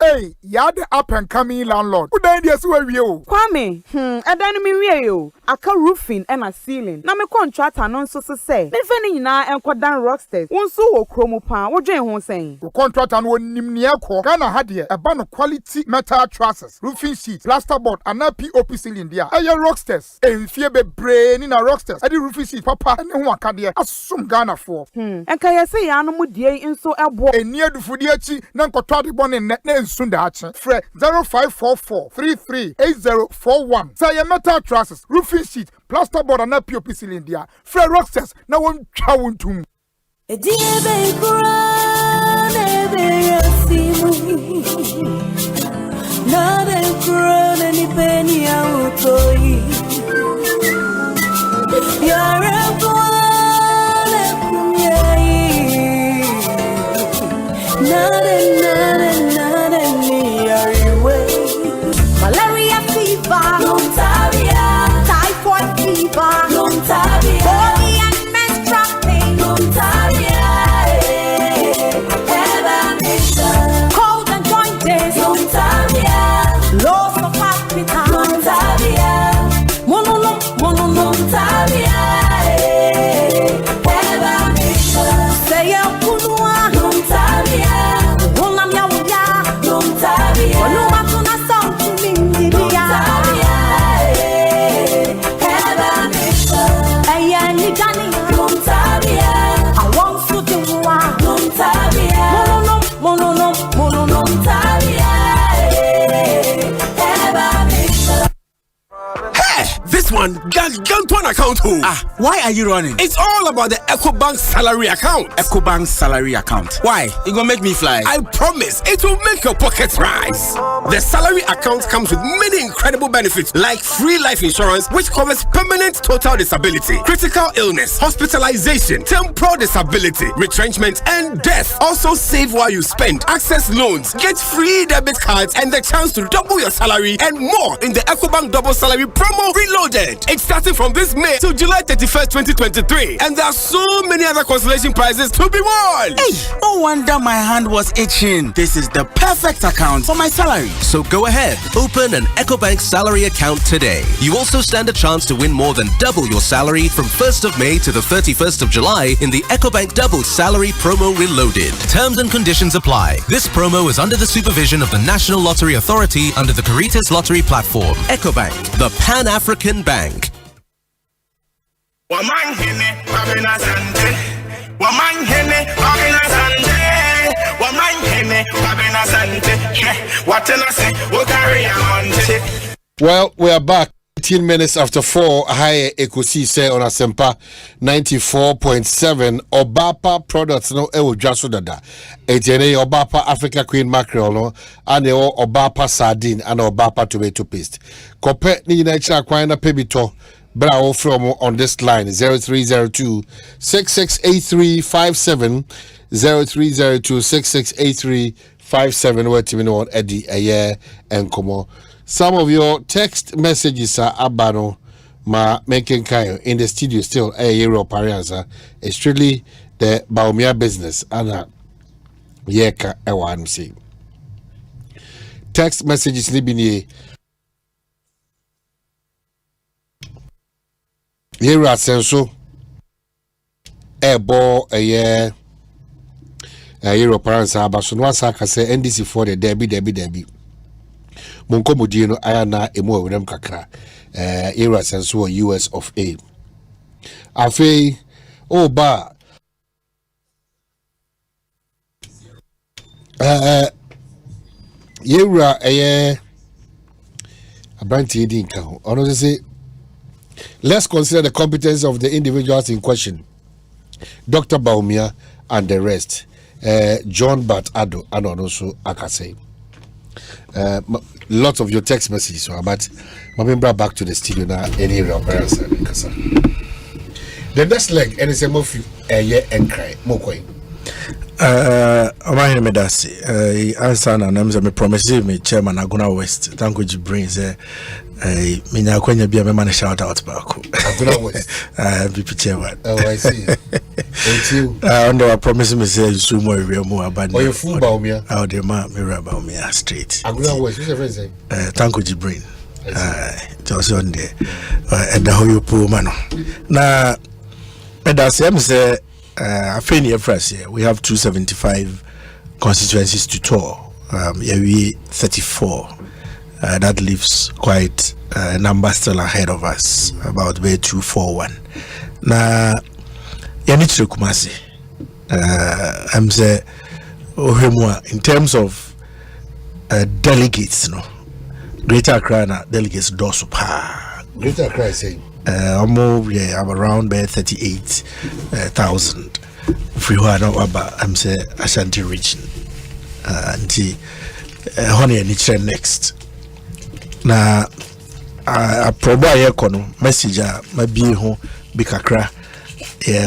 Hey, you're the up and coming landlord. Who died yes where you? Kwame, I don't mean you. I can roofing and a ceiling. Na me contract anon so say. Me feni na enko dan rocksters. Wonso wo kromo pan. Wo dwen ho sen. The contract and won nimnia ko. Ghana had here a ban of quality metal trusses, roofing sheets, plasterboard, and a POP ceiling there. Aye rocksters. Enfie be brain in a rocksters. Adi roofing sheet papa and who aka there. Asum Ghana for. Enka ye say ya no mu die nso ebo. Eni adufudi achi na nkotwa de bon ne nsunda achi. Fre 0544 338041. Say your metal trusses, roofing sheet, plasterboard and a POP ceiling there. Fre rocksters na won twa won tum. Malaria fever, typhoid fever, body and menstrual pain, cold and jointed, loss of appetite, say a kunwa, This one, Gantuan account. Why are you running? It's all about the EcoBank salary account. EcoBank salary account. Why? It gonna make me fly. I promise it will make your pockets rise. The salary account comes with many incredible benefits like free life insurance, which covers permanent total disability, critical illness, hospitalization, temporal disability, retrenchment, and death. Also save while you spend, access loans, get free debit cards, and the chance to double your salary and more in the EcoBank double salary promo reloaded. It's starting from this May to July 31st, 2023. And there are so many other consolation prizes to be won. Hey, no wonder my hand was itching. This is the perfect account for my salary. So go ahead, open an EcoBank salary account today. You also stand a chance to win more than double your salary from 1st of May to the 31st of July in the EcoBank Double Salary Promo Reloaded. Terms and conditions apply. This promo is under the supervision of the National Lottery Authority under the Caritas Lottery Platform. EcoBank, the Pan-African Bank. Omanhene Kwabena Asante. Omanhene Kwabena Asante. Omanhene Kwabena Asante. What can I say? We'll carry on. Well, we are back. 18 minutes after 4. Hi, Ekosiise On Asempa 94.7. Obapa products no ewo jaso dada. Ejene Obapa Africa Queen Mackerel no and Obapa sardine and Obapa tomato paste. Kope ni na icha kwa na pebito. Bravo from on this line 0302 668357 0302 668357 where to know Eddie Aye and Komo. Some of your text messages are abano ma making kind in the studio still a year of Parianza. It's strictly the Baumia business. Anna Yeka Ewan see. Text messages libini here at Senso Ebo a year of Paransa, but so no Saka say NDC for the Debbie. Monkomodino Ayana Emo with them Kakra. Era Senso US of A. Afe ba Yera a branch didn't count. Honestly say, let's consider the competence of the individuals in question. Dr. Baumia and the rest. John Bat Ado and also Akase. Lots of your text messages, but I'm brought back to the studio now. Any real parents, the next leg, and it's a more year and cry. Mokoi. Omanhene Medasi. Answer and I'm promising me Chairman Aguna West. Thank you, brings Minya Kwenya be a man shout out back. Aguna West. VP Chairman. Oh, I see. Thank you. I promise me say you more real more about. Oh, you fool Baumia. Oh, the man mirror Baumia straight. Aguna West. What's your friend say? Thank you, Jibrin. Just on there. And the whole poor man. Now, Medasi, say. We have 275 constituencies to tour. We 34. That leaves quite a number still ahead of us, about where 241. Now, Yanitra Kumasi, I'm saying, in terms of delegates, no, Greater Accra delegates dosupa. Greater Accra saying. Around 38,000. I'm say Ashanti region. And honey and next. Now, I probably a message maybe home Bikakra.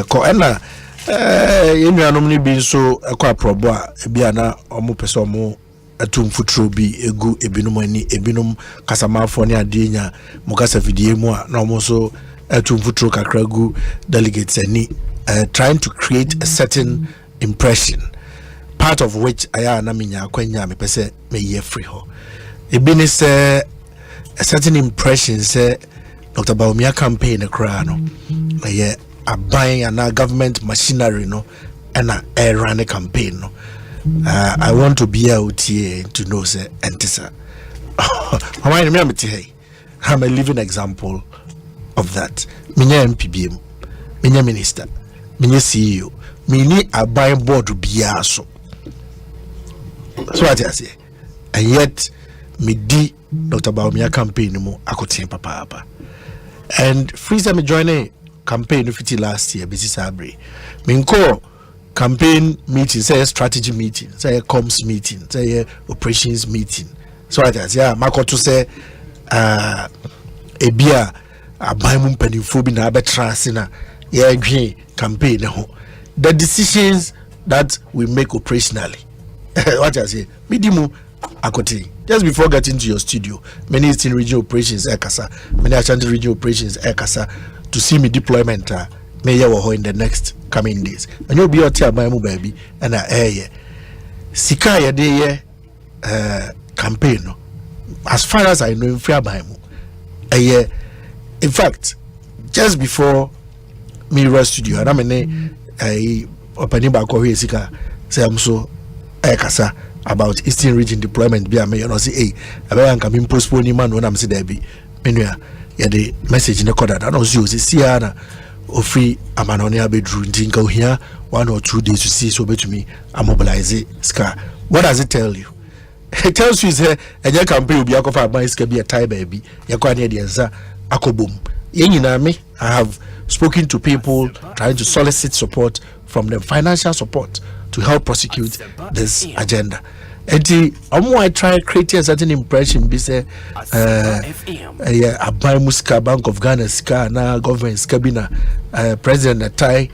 Koena you being so a proba biana omu pesomo atum futuro bi egu ebinum ani ebinum kasama foni adenya mukasa vidie mu na omo so atum futuro kakra gu delegates ani trying to create a certain impression, part of which aya na minya kwanya me pese me ye free ho ebini say a certain impression say Dr. Baumia campaign ekra no ye aban ana government machinery no and a run a campaign no. I want to be out here to know say entisa. I'm a living example of that. Minya MPBM, minya minister, minya CEO, mini a buying board to be so. So what I say, and yet me di Dr. Baumia campaign mo akotin papa. And freeze me joining campaign of last year, Busy Sabri. Minko campaign meeting, say a strategy meeting, say a comms meeting, say a operations meeting. So I say, yeah, Marco to say, a beer, a bimum pennyphobe na betrasina, yeah, campaign. The decisions that we make operationally. What I say, medium akoti. Just before getting to your studio, many Eastern regional operations ekasa, many Ashanti regional operations ekasa to see me deployment may in the next coming days. And you'll be out here by baby and Sika de campaign. As far as I know, in fair by in fact, just before me rush studio, and I'm in a opening back over Sika say I'm so ekasa about Eastern region deployment. Be a me, you know, say, hey, I can postpone man when I'm say there be menua. Yeah, the message in the corner. I know you see Siana or free Amanonia bedroom dingo here 1 or 2 days to see so to me. I mobilize Scar. What does it tell you? It tells you say a young campaign will be a my ska be a tie baby. Yakwane the answer akobum. Me, I have spoken to people trying to solicit support from them, financial support to help prosecute this agenda. And I try creating a certain impression. Be say, I buy Muska Bank of Ghana, Ska na government Skabina, President Atai,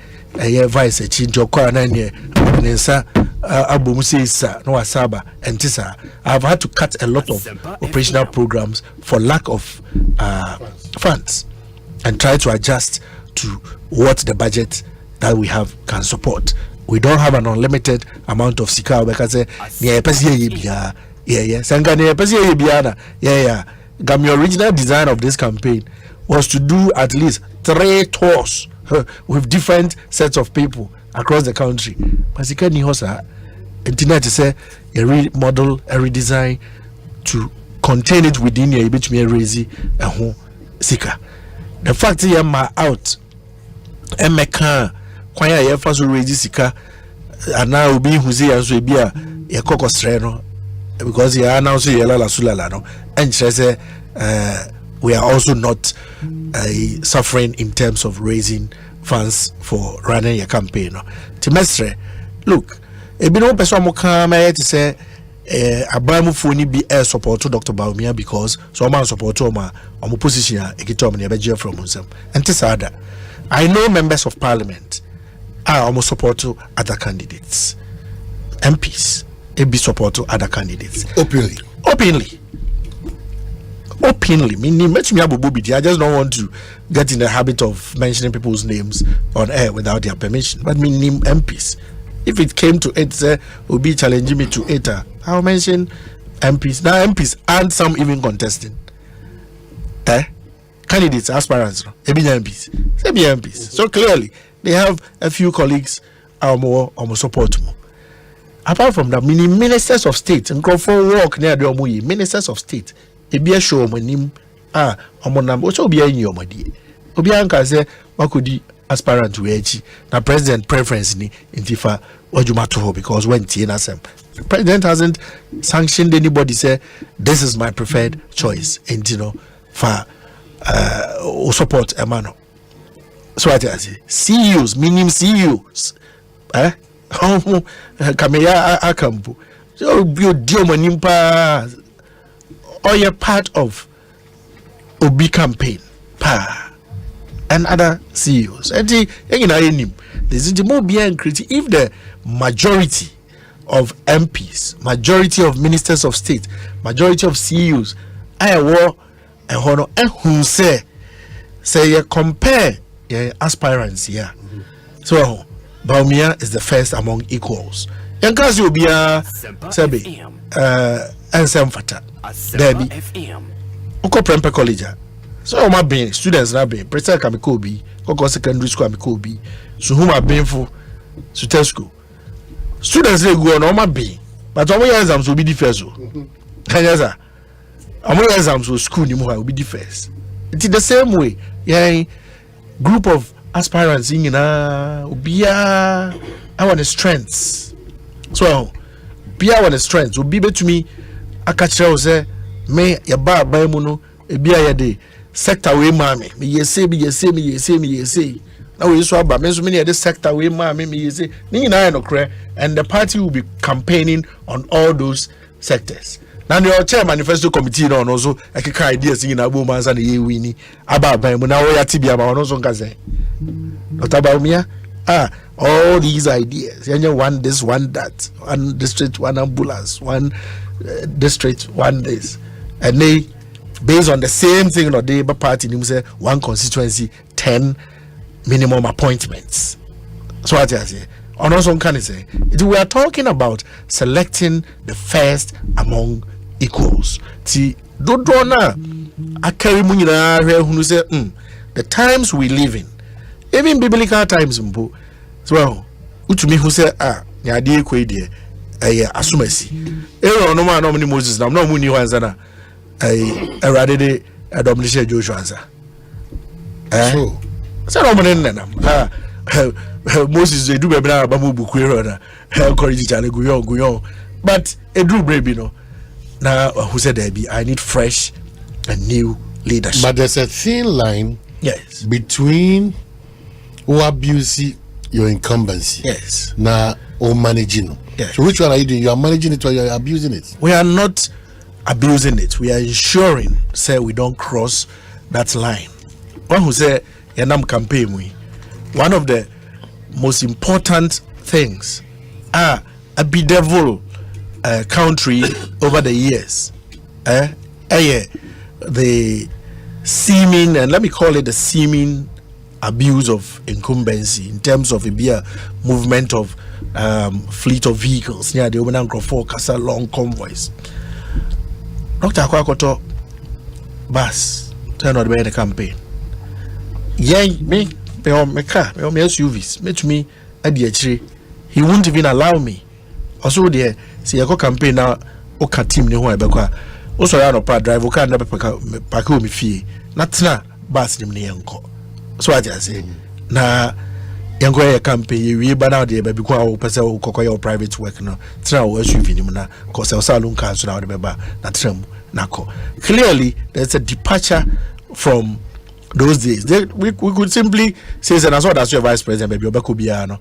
Vice Chinjo Kwananye, Nensa, Abu Musa, Noah Saba, and Tisa. I've had to cut a lot of operational programs for lack of funds. and try to adjust to what the budget that we have can support. We don't have an unlimited amount of sika because the original design of this campaign was to do at least 3 tours with different sets of people across the country. But sika ni hosa internet say a remodel, a redesign to contain it within your bit me raise sika. The fact is ma out emeka kwanya ye fa so raise sika ana obi hu say yanso e bia ye kokosre no because ye announce ye la sulala no and say we are also not suffering in terms of raising funds for running your campaign no timestre look e bi no person mo kan ma to say abamu foni bi support to Dr. Bawumia because so man support oma position ekitom na be from himself and this other I know members of parliament are almost support to other candidates. MPs be support to other candidates openly. Meaning, I just don't want to get in the habit of mentioning people's names on air without their permission. But meaning MPs. If it came to it, will be challenging me to it. I'll mention MPs. Now MPs and some even contesting. Candidates, aspirants, MPs. So clearly, they have a few colleagues or more support more. Apart from that, many ministers of state and go for work near the ministers of state. Be a show my name. Omonam. Also be a new madi. Obi anka say wakudi aspirant to echi. Na president preference ni intifa wajumato because when TNSM. The president hasn't sanctioned anybody say this is my preferred choice. And for support Emano. So I say CEOs, meaning CEOs. Kameya akambu. So you deal manimpa or you're part of Obi campaign and other CEOs. And there's the more being critic if the majority of MPs, majority of ministers of state, majority of CEOs, I war and honor and who say you compare aspirants here. So Bawumia is the first among equals. Yankazi will be a Sabi Asempa Debbie Uko Prempe College. So my being students na being Presa Kamikobi, Koko Secondary School Kamikobi, so whom are being for Sute School. Students they go on my being, but our exams will be the first. Yes, sir. Our exams will school will be the first. It's the same way. Yeah, group of aspirants in Ubia our strengths. So be our strengths will be to me. I catch say me ya ba muno ebia ya de sector we mame me yese na we so aba me so me the sector we mame me yese ni na no kre and the party will be campaigning on all those sectors. Now your chair manifesto committee no also ekeka ideas in abo manza na ye wini aba mu na wo ya tibia ma no so nka say Dr. Bawumia all these ideas one this one that one district one ambulance one district one this and they based on the same thing or they party say one constituency 10 minimum appointments. So what I say on also can say we are talking about selecting the first among equals. See dodona akari mu nyina hwe hunu say the times we live in even biblical times mbo so utumi hu say nya de ekwe asumasi no man no Moses na no muni wanza na erade de domination Joshua anza so no man na Moses they do be na ba mu buku na encourage chale guyon but edru brebi no now who said there be I need fresh and new leadership. But there's a thin line between who abuse your incumbency now or managing. So which one are you doing? You are managing it or you are abusing it? We are not abusing it. We are ensuring say we don't cross that line. One who say Yanam campaign one of the most important things a bedevil country over the years the seeming, and let me call it the seeming abuse of incumbency in terms of a movement of fleet of vehicles near the Omanhene Kwabena long convoys. Dr. Akwakoto bus turn out the campaign. Yeah, me car, me SUVs, me to me at the Judiciary. He won't even allow me. Also there, see I go campaign now. Oka team ni ho ebekwa. Also ya no pa drive oka na park me fie. Na bus nim ne yenko. So I just say na yenko ya campaign we ba na de ba bi kwa wo pese wo kokọ your private work no. Tena wo SUV nim na ko se salon car so na wo de ba na tram na ko. Clearly there's a departure from those days. We could simply say that as well as your vice president baby obeko bia no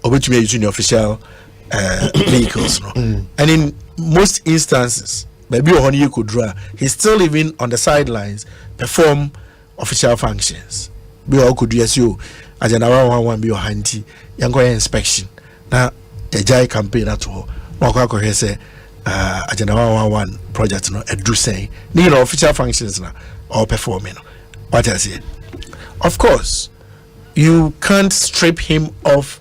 obetumi using the official vehicles no. And in most instances baby ohoni you could draw he's still even on the sidelines perform official functions be all could yes you agenda 111 be your handy yango inspection na ejai campaign at all no kwa ko say agenda 111 project no edu say need official functions na or performing. What I say, of course, you can't strip him of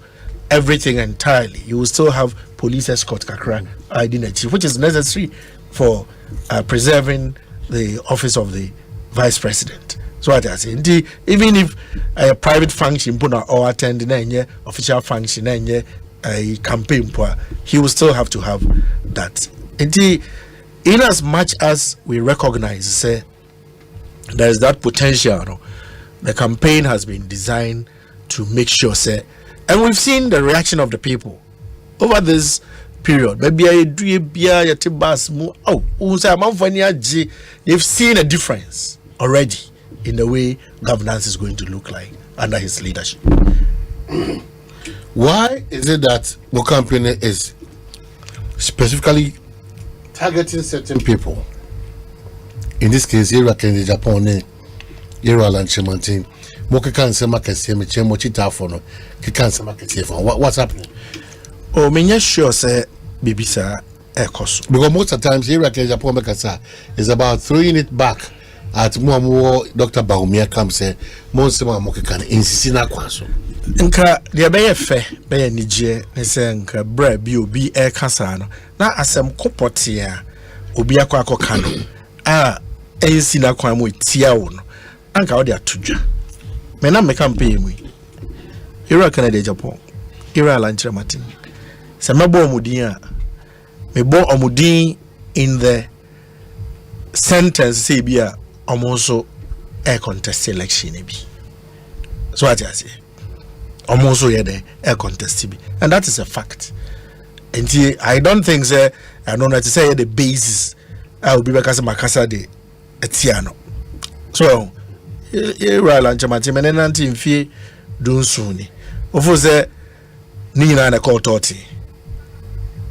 everything entirely. You will still have police escort kakra identity, which is necessary for preserving the office of the vice president. So what I say, indeed, even if a private function or attending any official function any a campaign, he will still have to have that. Indeed, in as much as we recognize, say, there is that potential. No? The campaign has been designed to make sure, say, and we've seen the reaction of the people over this period. Maybe you've seen a difference already in the way governance is going to look like under his leadership. Why is it that the campaign is specifically targeting certain people? In this case, here in Japan, here Lanchimantin, Moki can't say Makasi, Mochita for no, he can't say Makasi for what's happening. Oh, me sure say Bibisa Ekos. Because most of the times here in Japan Makasa is about throwing it back at more Dr. Baumia comes say, Monsima Moki can insist na kwaso. Nka de be fe be nije ne se nka bra bi obi e kasa no na asem kopote a obi akwa akoka no ensi na kwan mo tia wo no anka wo de atodwa me na me campaign mu ira Canada Japan ira lanchira Martin se mebo omudin a mebo omudin in the sentence say bia omonso e contest election e bi so what I say omonso ye de e contest bi and that is a fact. And I don't think say I don't know to say the basis I will be because Makasa de Etiano. So, you're lunch, and then until fear don't soon. Of course, Nina and a court torty.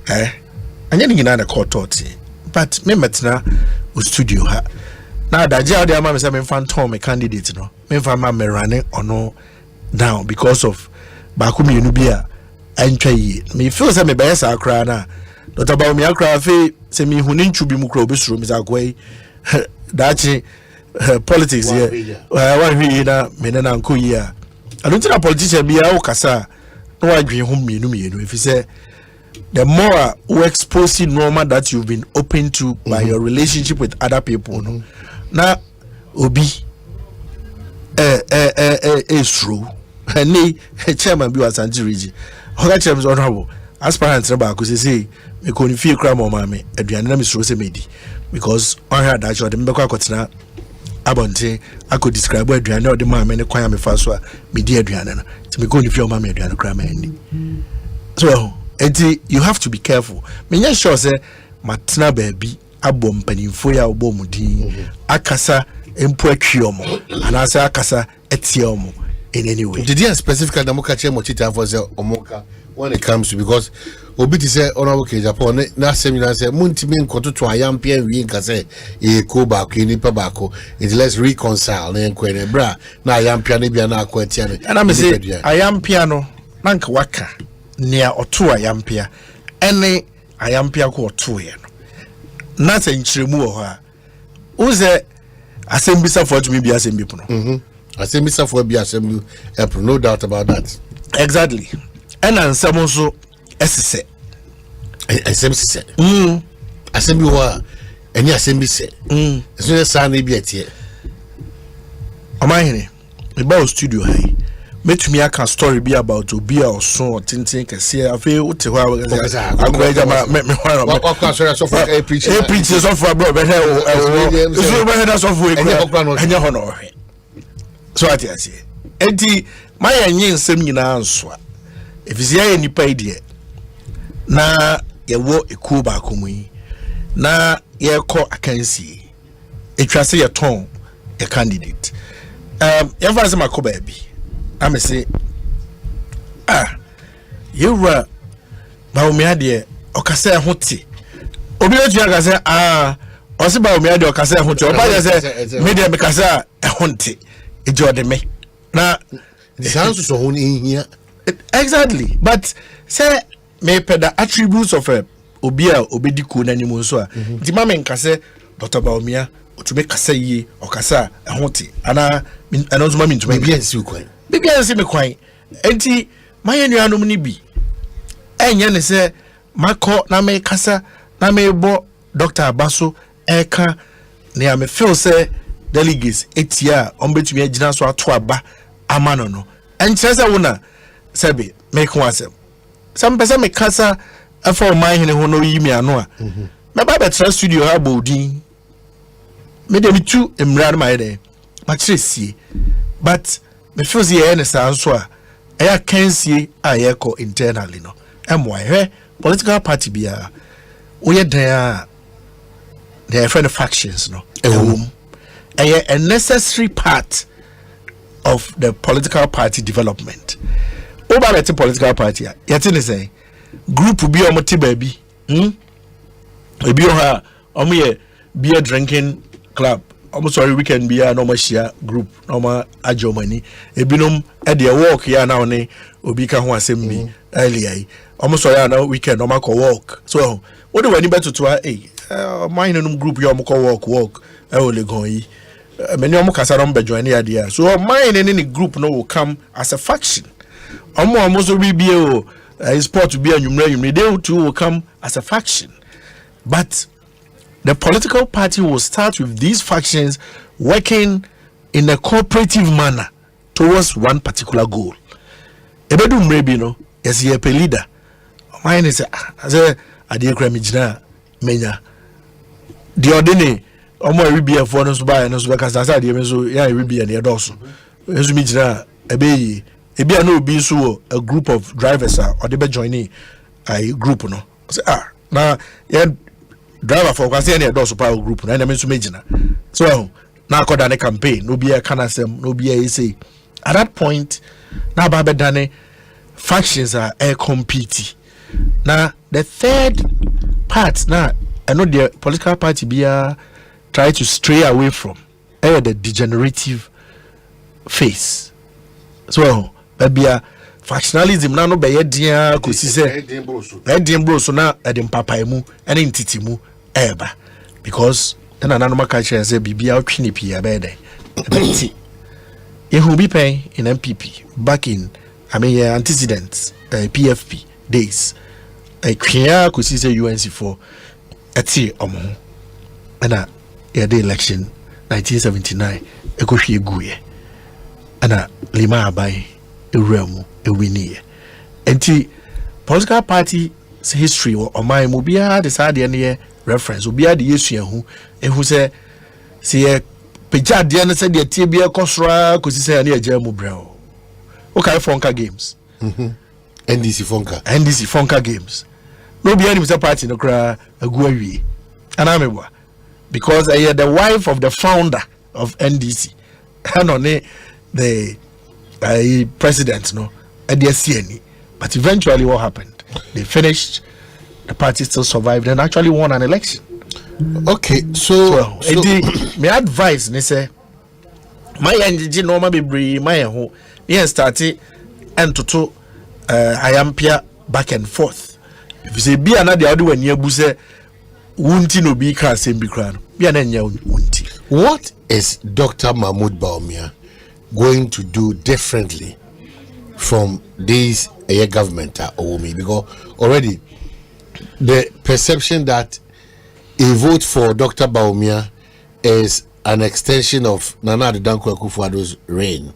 And then Nina and a court torty. But me metna studio her. Now, that jail, the mamma said, phantom a candidate, no. Me for mamma running or no down because of Bakumi Nubia and Chay. Me feels a me bias our crana. Not about me, I cry, say me who need to be Mukrobis room is our way. That's politics here. Why we na menena uncle here. I don't think a politician be our casa. No, I agree whom you know. If you say the more we expose normal that you've been open to by your relationship with other people, no. Now, Obi, is true. And chairman be was anti-rigi. How chairman's honorable. Aspirants about because they say me ko ni fie kra mo mame aduane na me suro se medi because on heard that you dem be kwa kwotena abonte I describe aduane o de mame ne kwan me fa so a me di aduane na ti me ko ni fie o mame aduane kra ma ndi so you have to be careful me nya sure say matena baabi abo mpanimfo ya obo mudin akasa empo atwiomo anasa akasa etiomo in any way. Did you specifically Namuka Mochita for the Omoka when it comes to because Obiti say Honorable Japan na seminar say Muntimin Koto to Ayampian Winka say a Koba Kini Pabako is let's reconcile and Quene Bra na Ayampian Biana Quetian and I'm say Ayampiano Nanka Waka near or two Ayampia any Ayampia ko two yen not in Chimu her who's Assembly for to me be assembly no. Assembly for be assembly, no doubt about that. Exactly. And answer also SSE. Assembly said. Assembly wa any assembly said. As soon as Sunday be at here. Omanhene, about studio high. Met me a story be about to be or so tinting can see a few what I preachers of so I say enti my yen sem nyina nso if is here any pay there na ye wo eku ba komu na ye ko akansi etwa se ye ton a candidate ye fa se makoba bi I'm say, you were Baumia, Ocasa Hoti. Obio say, also Baumia, Ocasa Hoti, or by the media Micasa, a Honti, a Jordan me. Now, the sounds so in here. Exactly, but say, may pay the attributes of a Obia, Obediku, and Nimusua. The Mamma Cassa, Dr. Baumia, to make Cassa ye, or Cassa, a Honti, and I also mean to maybe as you quite. Bibi anse me kwan enti mayenuanom ni bi enye ne se mako na me kasa na me bo Dr. Abaso eka ne am feel say delegates etia ombetumi agina so ato aba amano no enche se wona sebe me kwa asem some person me kasa afa Omanhene ho no yi me ano a me ba betra studio ha bodin me de mi tu emra ma ide ma kiresie but me feel the ene so a eya kansie a ye ko internally no emwa political party bia wo ye dan they are friend factions no a necessary part of the political party development over the political party yet in say group bi o moti ba bi ebi o ha o me beer drinking club almost sorry weekend be a normal share group normal ajomani ebinom e dey work ya na one obi ka ho asem bi earlier almost sorry na weekend normal ko work so what do we need better to mine no group you ko work e o le gon yi many omo kasa ron be join ya dia so mine any group no will come as a faction omo so bi o sport to be anwumre they too will come as a faction but the political party will start with these factions working in a cooperative manner towards one particular goal. Ebedu mrebi no, yes ye pe leader. Mine is say ade kra mi gina menya. The ordine omo ebi for no so ba no so ka sa ade me so ya ebi na edoso. Ezu mi gina ebi na obi so a group of drivers or they be joining a group no. Say na yeah driver for kwase na edo super group na me so magina so na akoda ne campaign no be a kanasem no be a say at that point na ba bedane factions are compete na the third part na I know the political party be try to stray away from the degenerative phase so be a factionalism na no be ye dia ko si se edin bro so na edin papai mu ene ntiti mu eba because then another catcher say bibia twini pia be dey who be paying in MPP back in antecedents PFP days kwia ko si se UNC for ati omo na the election 1979 ekohwe guye ana lima abai ewramu ewini enti political party history or oman mu bia decide ne reference obia de yesu ehu se peja de na se de tie bia kosra ko si se ne agya mu brao okay fonka games NDC fonka games no bia ni se party no kra agu awie anamebwa because I the wife of the founder of NDC and the president no at the CNE but eventually what happened they finished the party still survived and actually won an election okay so my advice they say my energy normal be my ho yeah started and to I am pia back and forth if you say be another other when you say wunti no be can same be crown be an wunti what is Dr. Mahmoud Bawumia going to do differently from these government or me? Because already the perception that a vote for Dr. Bawumia is an extension of Nana Addo Dankwa Akufo-Addo's reign.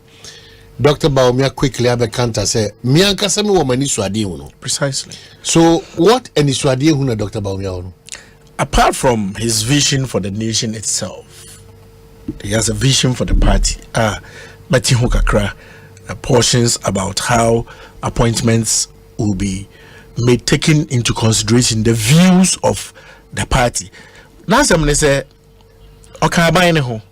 Dr. Bawumia quickly have a counter say, "Mianka sami wo mani swadi uno." Precisely. So what any swadi huna Dr. Bawumia uno? Apart from his vision for the nation itself, he has a vision for the party. But kakra portions about how appointments will be made, taking into consideration the views of the party. Now somebody say, "Okay, buy ne ho.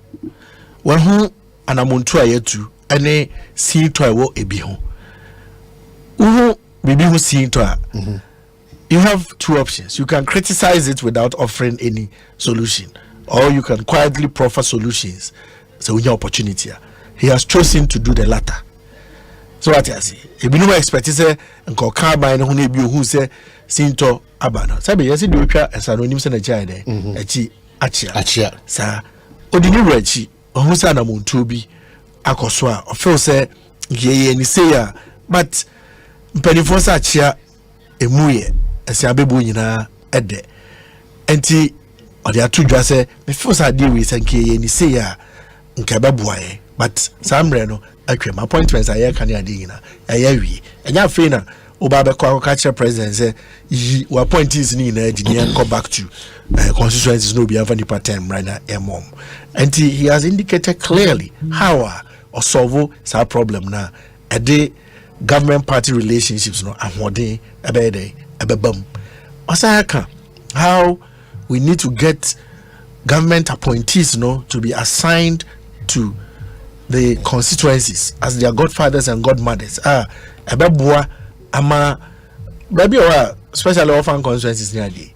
When who anamuntu ayetu ane see to awo ebi ho. Uhu bibi ho see to You have two options. You can criticize it without offering any solution, or you can quietly proffer solutions. So we have opportunity. He has chosen to do the latter. So what I say, if you no expect to say, "Nko ka buy ne ho na ebi who say sinto abana." Sabi yesi do twa asanonim se na chai de. Echi achia. Sa odini rechi. Ohu sa na muntu bi akoso a ofel say ye ni say ya, but mpanifo sa achia emuye esi abebu nyina ede. Enti odi atudwa say me feel say dey we say ye ni say ya nka bebuaye, but samre no atwem appointments aye kan ya dey nyina aye wi enya fe na oba be kwa catch president say yi wa appointees ni na engineer go back to constituencies no be have any pattern right now mom. And he has indicated clearly how or solve that problem now. A day government party relationships no ahode ebede ebebam. Osaka how we need to get government appointees no to be assigned to the constituencies as their godfathers and godmothers. Ebeboa ama baby or especially orphan constituencies near the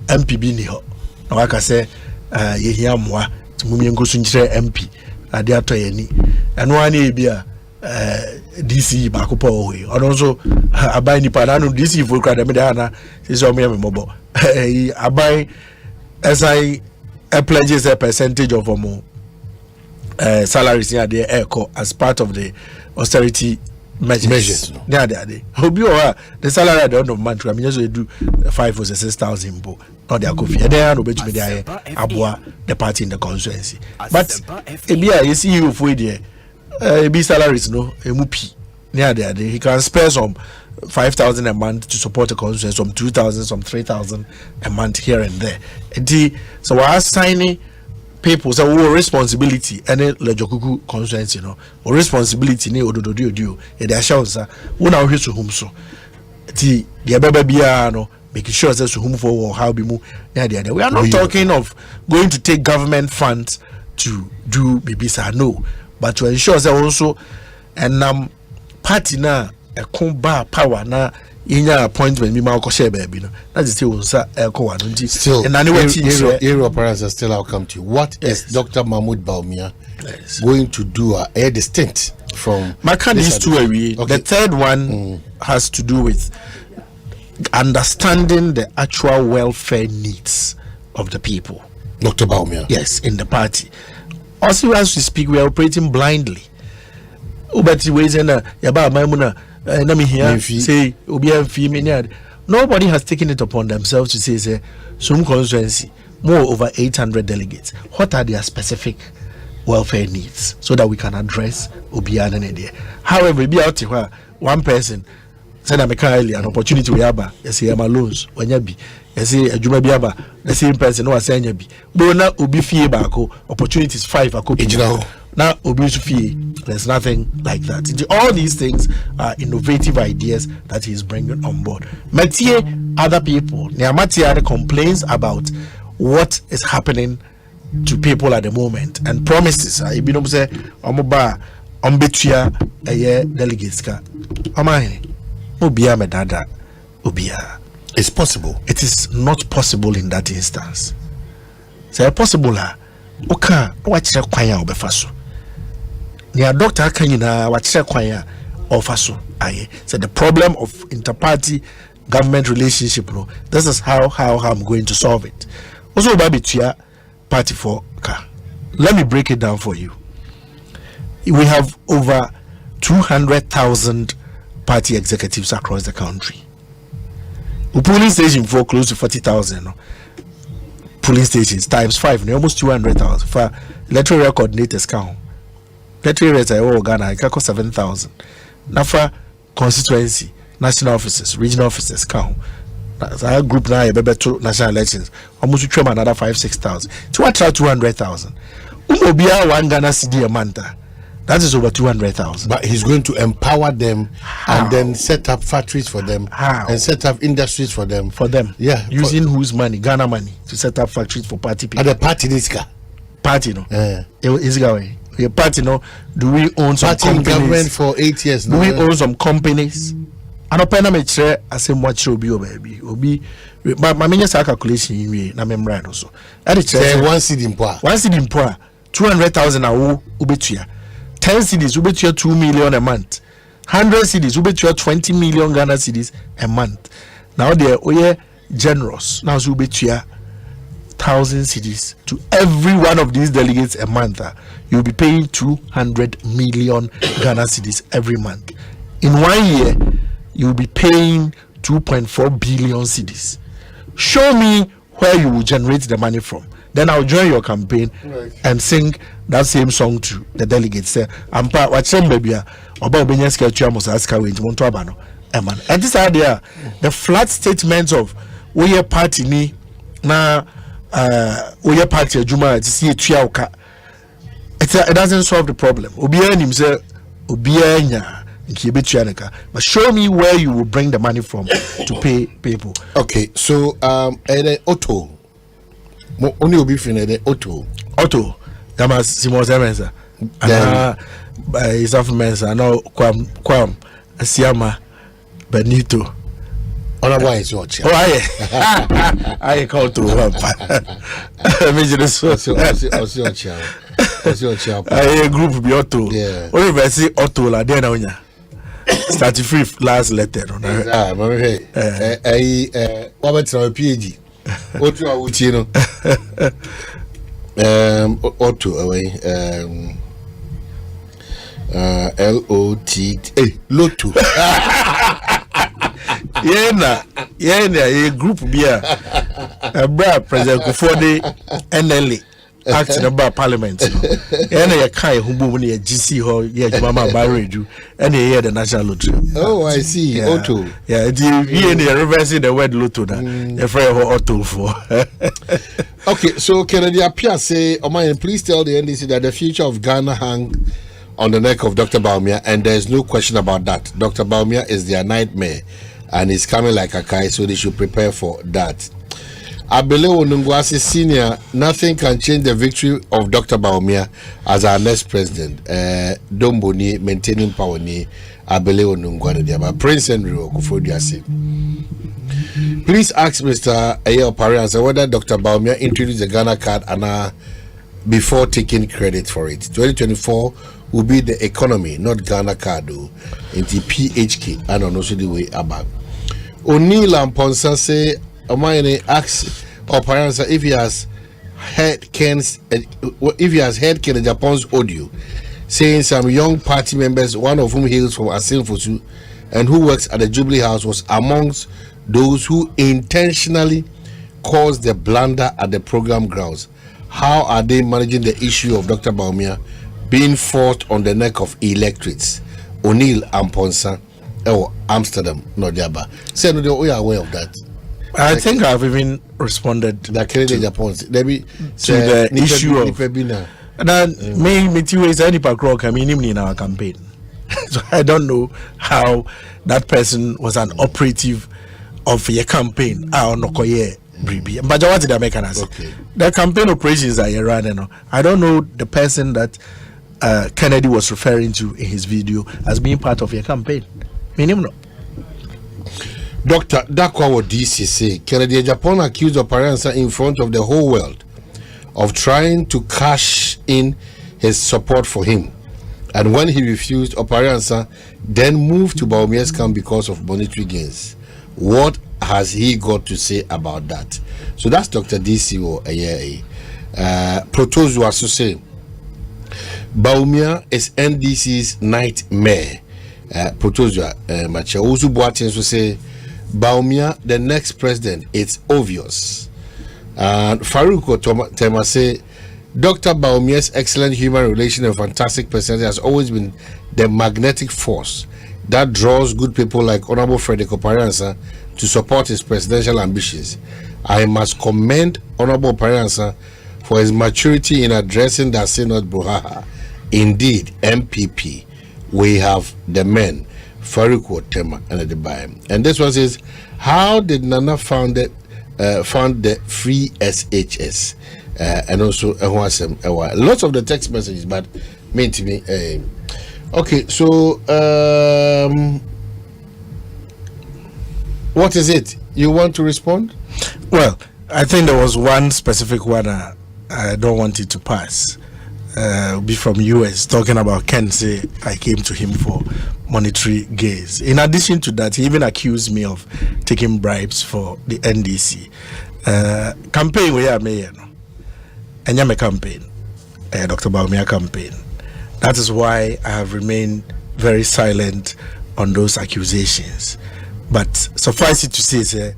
MPB ni ho. Na waka say ye hia moa mumie ngosu nkyere MP ade ato yani eno ani ebia DC ba ko po hoyi ono so abai ni pa na no DC fo kra dem da na se o me mobo abai SI pledges a percentage of salaries here there echo as part of the austerity measures. Yeah, they. Hope the salary at the end of the month. I mean, just do 5 or 6,000 bo. Not their coffee. They are no better me there. Abua the party in the constituency. But ebia you see you for there. Ebi salaries no emupi. Yeah, there. He can spare some 5,000 a month to support the constituency, some 2,000, some 3,000 a month here and there. And so we are signing people say we responsibility any lejokuku constituency you know or responsibility ni odododio e dey show say we na hweso hum so ti the baba bia no making sure say so hum for how be mu na dey we are not talking of going to take government funds to do bibisa no, but to ensure say also and party na e kon ba power na inya appointment mi ma ko share baby no that is still say eko wa no still and area operators are still outcome to what is Dr. Mahmoud Bawumia going to do a distinct from my these two area. Okay. The third one has to do with understanding the actual welfare needs of the people. Dr. Bawumia, yes, in the party. Also, as we speak, we are operating blindly. Ubati ways and yaba maimuna say nobody has taken it upon themselves to say some constituency more over 800 delegates. What are their specific welfare needs so that we can address Obiana and idea? However, be out here one person said I'm an opportunity we have. Yes, I'm loans when you be. Yes, a Juma Biaba, the same person who was saying you be. But now Obi fee bako opportunities 5 a copy. Now Obi there's nothing like that. All these things are innovative ideas that he's bringing on board. Matie other people, Matie complains about what is happening to people at the moment and promises. I be no say omoba ombetua eye delegates ka. Omanhene Obia medada Obia. It's possible. It is not possible in that instance. Say possible la oka wachire kwanya obefaso. Nia doctor kanyina wachire kwanya ofaso aye. So the problem of interparty government relationship no, this is how I'm going to solve it. Also babitua party for ka Let me break it down for you. We have over 200,000 party executives across the country. The polling station for close to 40,000. Polling stations times 5, almost 200,000. For electoral coordinators count. Electoral rates are Ghana, I cost 7,000. Now for constituency, national offices, regional offices count. Our group now a better national elections. Almost to trim another 5,000-6,000. To what 200,000? Umobia one Ghana CD a month. That is over 200,000. But he's going to empower them and then set up factories for them and set up industries for them. Yeah. Using whose money? Ghana money to set up factories for party people. At the party this guy. Party no. Is going. Your party no. Do we own some party companies? Government for 8 years now. Do we own some companies? And open me share Asempa FM obi but my mean calculation in na memra no so. Say 1 cedi mpoa. 1 cedi mpoa 200,000 awo ubetua. 10 cedis ubetua 2 million a month. 100 cedis ubetua 20 million Ghana cedis a month. Now they are generous. Now so ubetua 1,000 cedis to every one of these delegates a month. You'll be paying 200 million Ghana cedis every month. In 1 year, you'll be paying 2.4 billion cedis. Show me where you will generate the money from. Then I'll join your campaign and sing that same song to the delegates. Say, "Ampa, what's your baby? About being scared to almost ask her into Montalbano." And this idea, the flat statements of we party ni na we party Juma to see it doesn't solve the problem. But show me where you will bring the money from to pay people. Okay, so auto. Only will be finished auto. Damas Simon Semensa. Is of Mensa. No, Quam, Asiama, Benito. Otherwise, your chair. Oh, I call to her. I group be auto. Yeah. Only if see auto la then onya. Start free last letter. What about our PhD? Auto awuchi no. Auto away. LOT. Loto. Yeah, group beer. A President Kufode NLA acting about Parliament. And a Kai Humbu near GC Hall, Mama Barreju, and here the National Lottery. Oh, I see. Auto. Yeah, you reversing the word Lotto. A friend auto for. Okay, so Kennedy Apia say, Omanhene, please tell the NDC that the future of Ghana hang on the neck of Dr. Bawumia, and there's no question about that. Dr. Bawumia is their nightmare. And it's coming like a kite, so they should prepare for that. Abele Onungwasi Senior, nothing can change the victory of Dr. Bawumia as our next president. Domboni maintaining power ni Abele Onungwasi. Prince Henry Okufudiasi. Please ask Mr. Ayo Pariansa whether Dr. Bawumia introduced the Ghana card and before taking credit for it. 2024 will be the economy, not Ghana card, into PHK. I don't know the way about. O'Neill and Ponsa say, Omanhene asks Oparansa if he has heard Ken Japan's audio saying some young party members, one of whom hails from Asempa and who works at the Jubilee House, was amongst those who intentionally caused the blunder at the program grounds. How are they managing the issue of Dr. Bawumia being fought on the neck of electorates? O'Neill and Ponsa. Amsterdam, no Jaba. Say no, we are aware of that. I think I've even responded to the issue of that. Me too is any park in our campaign. So I don't know how that person was an operative of your campaign. I don't know. But what did I make an say? The campaign operations are running. I don't know the person that Kennedy was referring to in his video as being part of your campaign. Minimum. Dr. Dakwa DC say Kennedy Japan accused Oparansa in front of the whole world of trying to cash in his support for him, and when he refused, Oparansa then moved to Bawumia's camp because of monetary gains. What has he got to say about that? So that's Dr. DC or Protozoa so say Baumia is NDC's nightmare. Protozoa Macha Uzu Boatin so say Baumia the next president, it's obvious. And Faruko Tema say Dr. Baumia's excellent human relation and fantastic personality has always been the magnetic force that draws good people like Honorable Frederick Opariansa to support his presidential ambitions. I must commend Honorable Opariansa for his maturity in addressing the Synod Bruhaha. Indeed, MPP, we have the men, Faruko Tema and the Bayam. And this one says, how did Nana found the free SHS? And also lots of the text messages, but mean to me. Okay, so what is it you want to respond? Well, I think there was one specific one I don't want it to pass. Be from US talking about Ken say I came to him for monetary gains. In addition to that, he even accused me of taking bribes for the NDC campaign. We are mayor. Enyame campaign, Dr. Baumia campaign. That is why I have remained very silent on those accusations. But suffice it to say,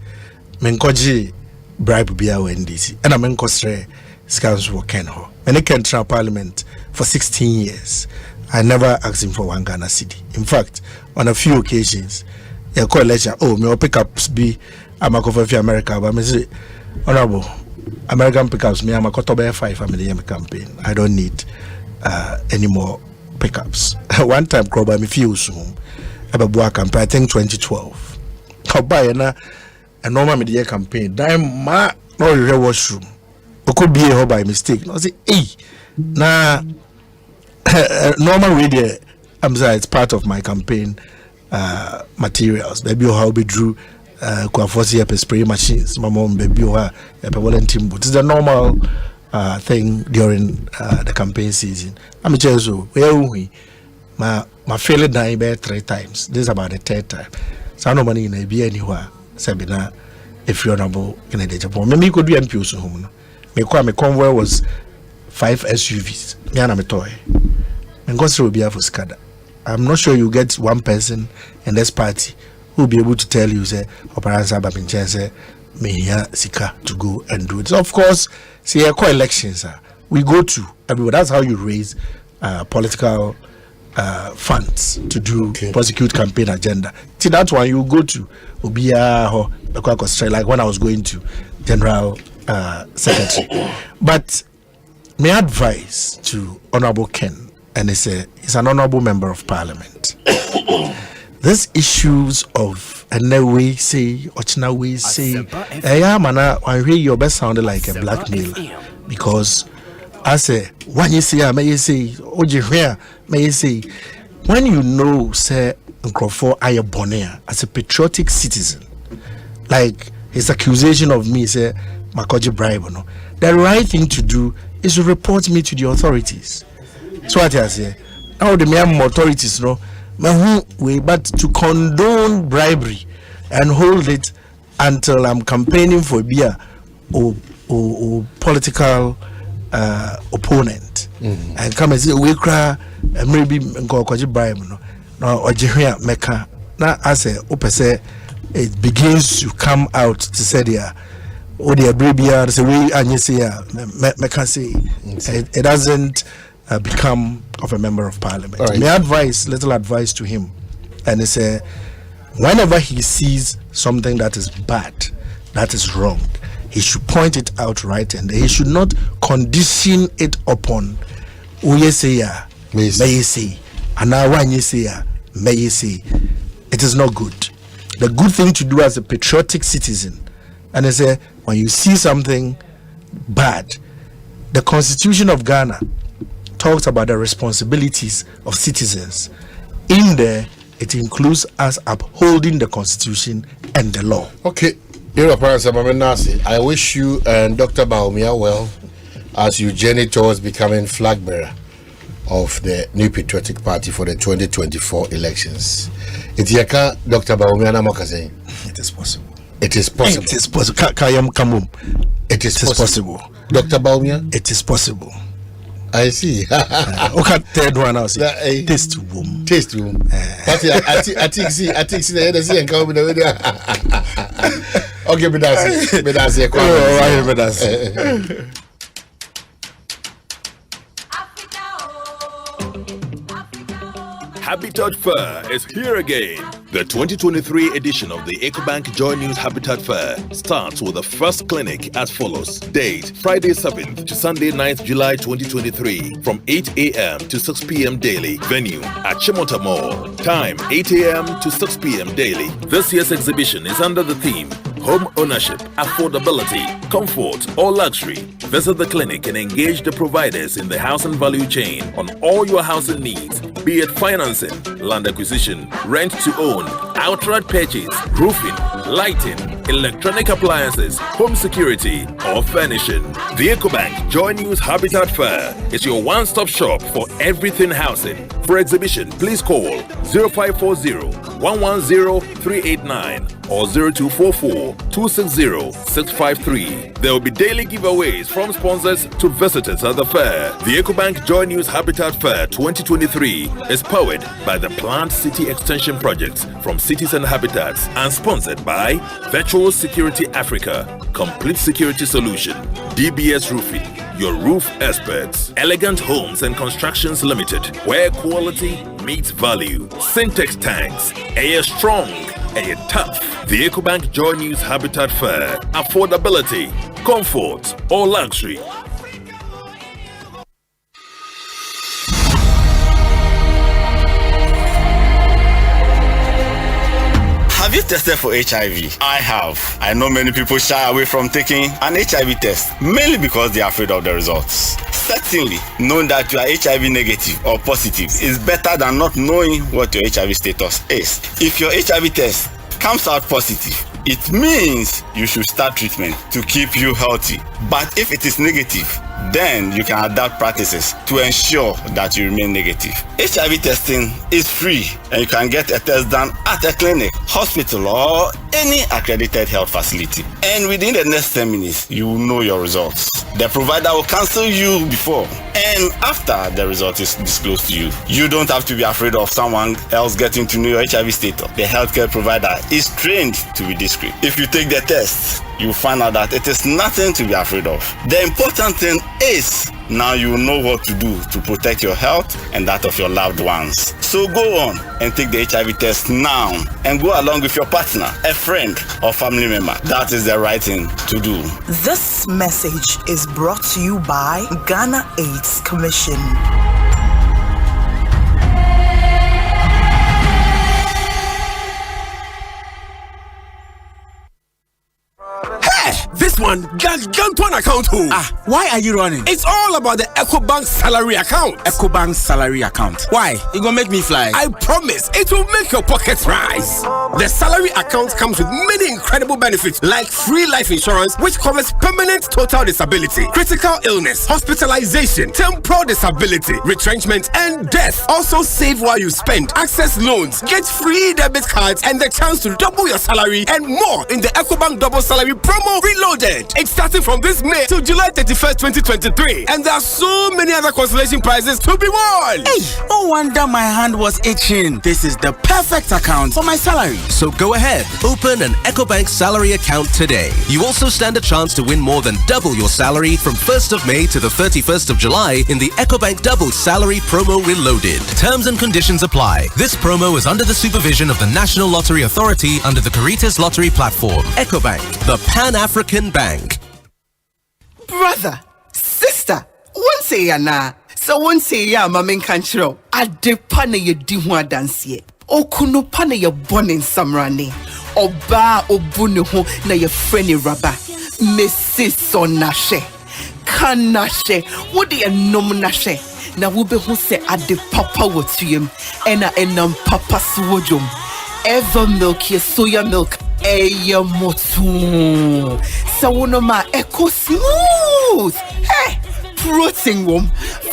menkoji bribe biya NDC, and I menkosre scams for Kenho. When he came to Parliament for 16 years, I never asked him for one Ghana cedi. In fact, on a few occasions, he called lecture. Oh, me pickups be I'm a cover for America, but me say, Honorable. American pickups, me, I'm a Kotobe 5 family campaign. I don't need any more pickups. One time, Kroba, me few soon. I have a campaign, I think 2012. I'll buy a normal media campaign. Dime ma, no, the washroom. It could be a by mistake. I say, hey, nah, normal radio, I'm sorry, it's part of my campaign materials. Maybe how we drew. Spray machines, my mom baby or volunteer, but it's the normal thing during the campaign season. I'm just my failure dying by 3 times. This is about the 3rd time. So no money in a be anywhere. Sabina, if you're honorable in a Japan, maybe you could be MPs home. My convoy was 5 SUVs. Yana me toy. And go through be for Skada. I'm not sure you get one person in this party who will be able to tell you, say, Operanza Babinchese, may here Sika to go and do it. So of course, see, elections, we go to everywhere. That's how you raise political funds to do prosecute campaign agenda. See, that's why you go to Ubia or like when I was going to General Secretary. But my advice to Honorable Ken, and he's an honorable member of Parliament. These issues of we say, Ochina we say, I hear your best sounded like a blackmailer because I say, when you say, may you say, Oji may you say, when you know, say, Nkrofo Ayabonea as a patriotic citizen, like his accusation of me, say, Makoji bribe, no, the right thing to do is to report me to the authorities. So what I say, now the mere authorities, no. But to condone bribery and hold it until I'm campaigning for beer or political opponent and come and say we cry and maybe go bribe no or jehia meka na as a it begins to come out to say there or the bribia say we anye say meka say it doesn't become of a member of Parliament. Right. My advice, little advice to him, and it's whenever he sees something that is bad, that is wrong, he should point it out right, and he should not condition it upon may say, and now when you say, may you say. It is not good. The good thing to do as a patriotic citizen, and I say, when you see something bad, the Constitution of Ghana talks about the responsibilities of citizens. In there, it includes us upholding the Constitution and the law. Okay, I wish you and Dr. Baumia well as you journey towards becoming flag bearer of the New Patriotic Party for the 2024 elections. It is possible. It is possible. It is possible. It is possible. Dr. Baumia? It is possible. I see. Okay, third one now. Taste room. Taste room. But I think see and come with the okay, but that's it. Habitat Fair is here again. The 2023 edition of the EcoBank Joy News Habitat Fair starts with the first clinic as follows. Date, Friday 7th to Sunday 9th July 2023 from 8 a.m. to 6 p.m. daily. Venue at Chimota Mall. Time, 8 a.m. to 6 p.m. daily. This year's exhibition is under the theme Home Ownership, Affordability, Comfort, or Luxury. Visit the clinic and engage the providers in the housing value chain on all your housing needs, be it financing, land acquisition, rent to own, outright purchase, roofing, lighting, electronic appliances, home security, or furnishing. The EcoBank Joy News Habitat Fair is your one-stop shop for everything housing. For exhibition, please call 0540-110-389 or 0244-260-653. There will be daily giveaways from sponsors to visitors at the fair. The EcoBank Joy News Habitat Fair 2023 is powered by the Plant City Extension Project from Cities and Habitats and sponsored by Virtual Security Africa, Complete Security Solution, DBS Roofing, your roof experts, Elegant Homes and Constructions Limited, where quality meets value, Syntex Tanks, Air Strong, Air Tough. The EcoBank Joy News Habitat Fair, affordability, comfort, or luxury. Have you tested for HIV? I have. I know many people shy away from taking an HIV test, mainly because they are afraid of the results. Certainly, knowing that you are HIV negative or positive is better than not knowing what your HIV status is. If your HIV test comes out positive, it means you should start treatment to keep you healthy. But if it is negative, then you can adapt practices to ensure that you remain negative. HIV testing is free and you can get a test done at a clinic, hospital, or any accredited health facility. And within the next 10 minutes, you will know your results. The provider will cancel you before and after the result is disclosed to you. You don't have to be afraid of someone else getting to know your HIV status. The healthcare provider is trained to be discreet. If you take the test, you find out that it is nothing to be afraid of. The important thing is now you know what to do to protect your health and that of your loved ones. So go on and take the HIV test now and go along with your partner, a friend, or family member. That is the right thing to do. This message is brought to you by Ghana AIDS Commission. This one, Gantuan account. Why are you running? It's all about the EcoBank salary account. EcoBank salary account. Why? It gonna make me fly. I promise, it will make your pockets rise. The salary account comes with many incredible benefits like free life insurance, which covers permanent total disability, critical illness, hospitalization, temporal disability, retrenchment, and death. Also save while you spend, access loans, get free debit cards, and the chance to double your salary and more in the EcoBank Double Salary Promo Reloaded. It's starting from this May to July 31st, 2023. And there are so many other consolation prizes to be won. Hey, no wonder my hand was itching. This is the perfect account for my salary. So go ahead, open an EcoBank salary account today. You also stand a chance to win more than double your salary from 1st of May to the 31st of July in the EcoBank Double Salary Promo Reloaded. Terms and conditions apply. This promo is under the supervision of the National Lottery Authority under the Caritas Lottery Platform. EcoBank, the Pan-African Bank. Brother, sister, one say ya na, so one say ya mamen kanchiro. Adepa na ye di ho adanse. Okuno pa na ye born in samrani. Oba obunu ho na ye freni raba. Mrs. Onashe. Kanashe. What the nom nashe. Na wube ho se ade papa wotuyem. Ena enam papa suwojum. Ever milk ye soya milk. Eya motu. Sawonoma eco smooth. Hey, protein wom,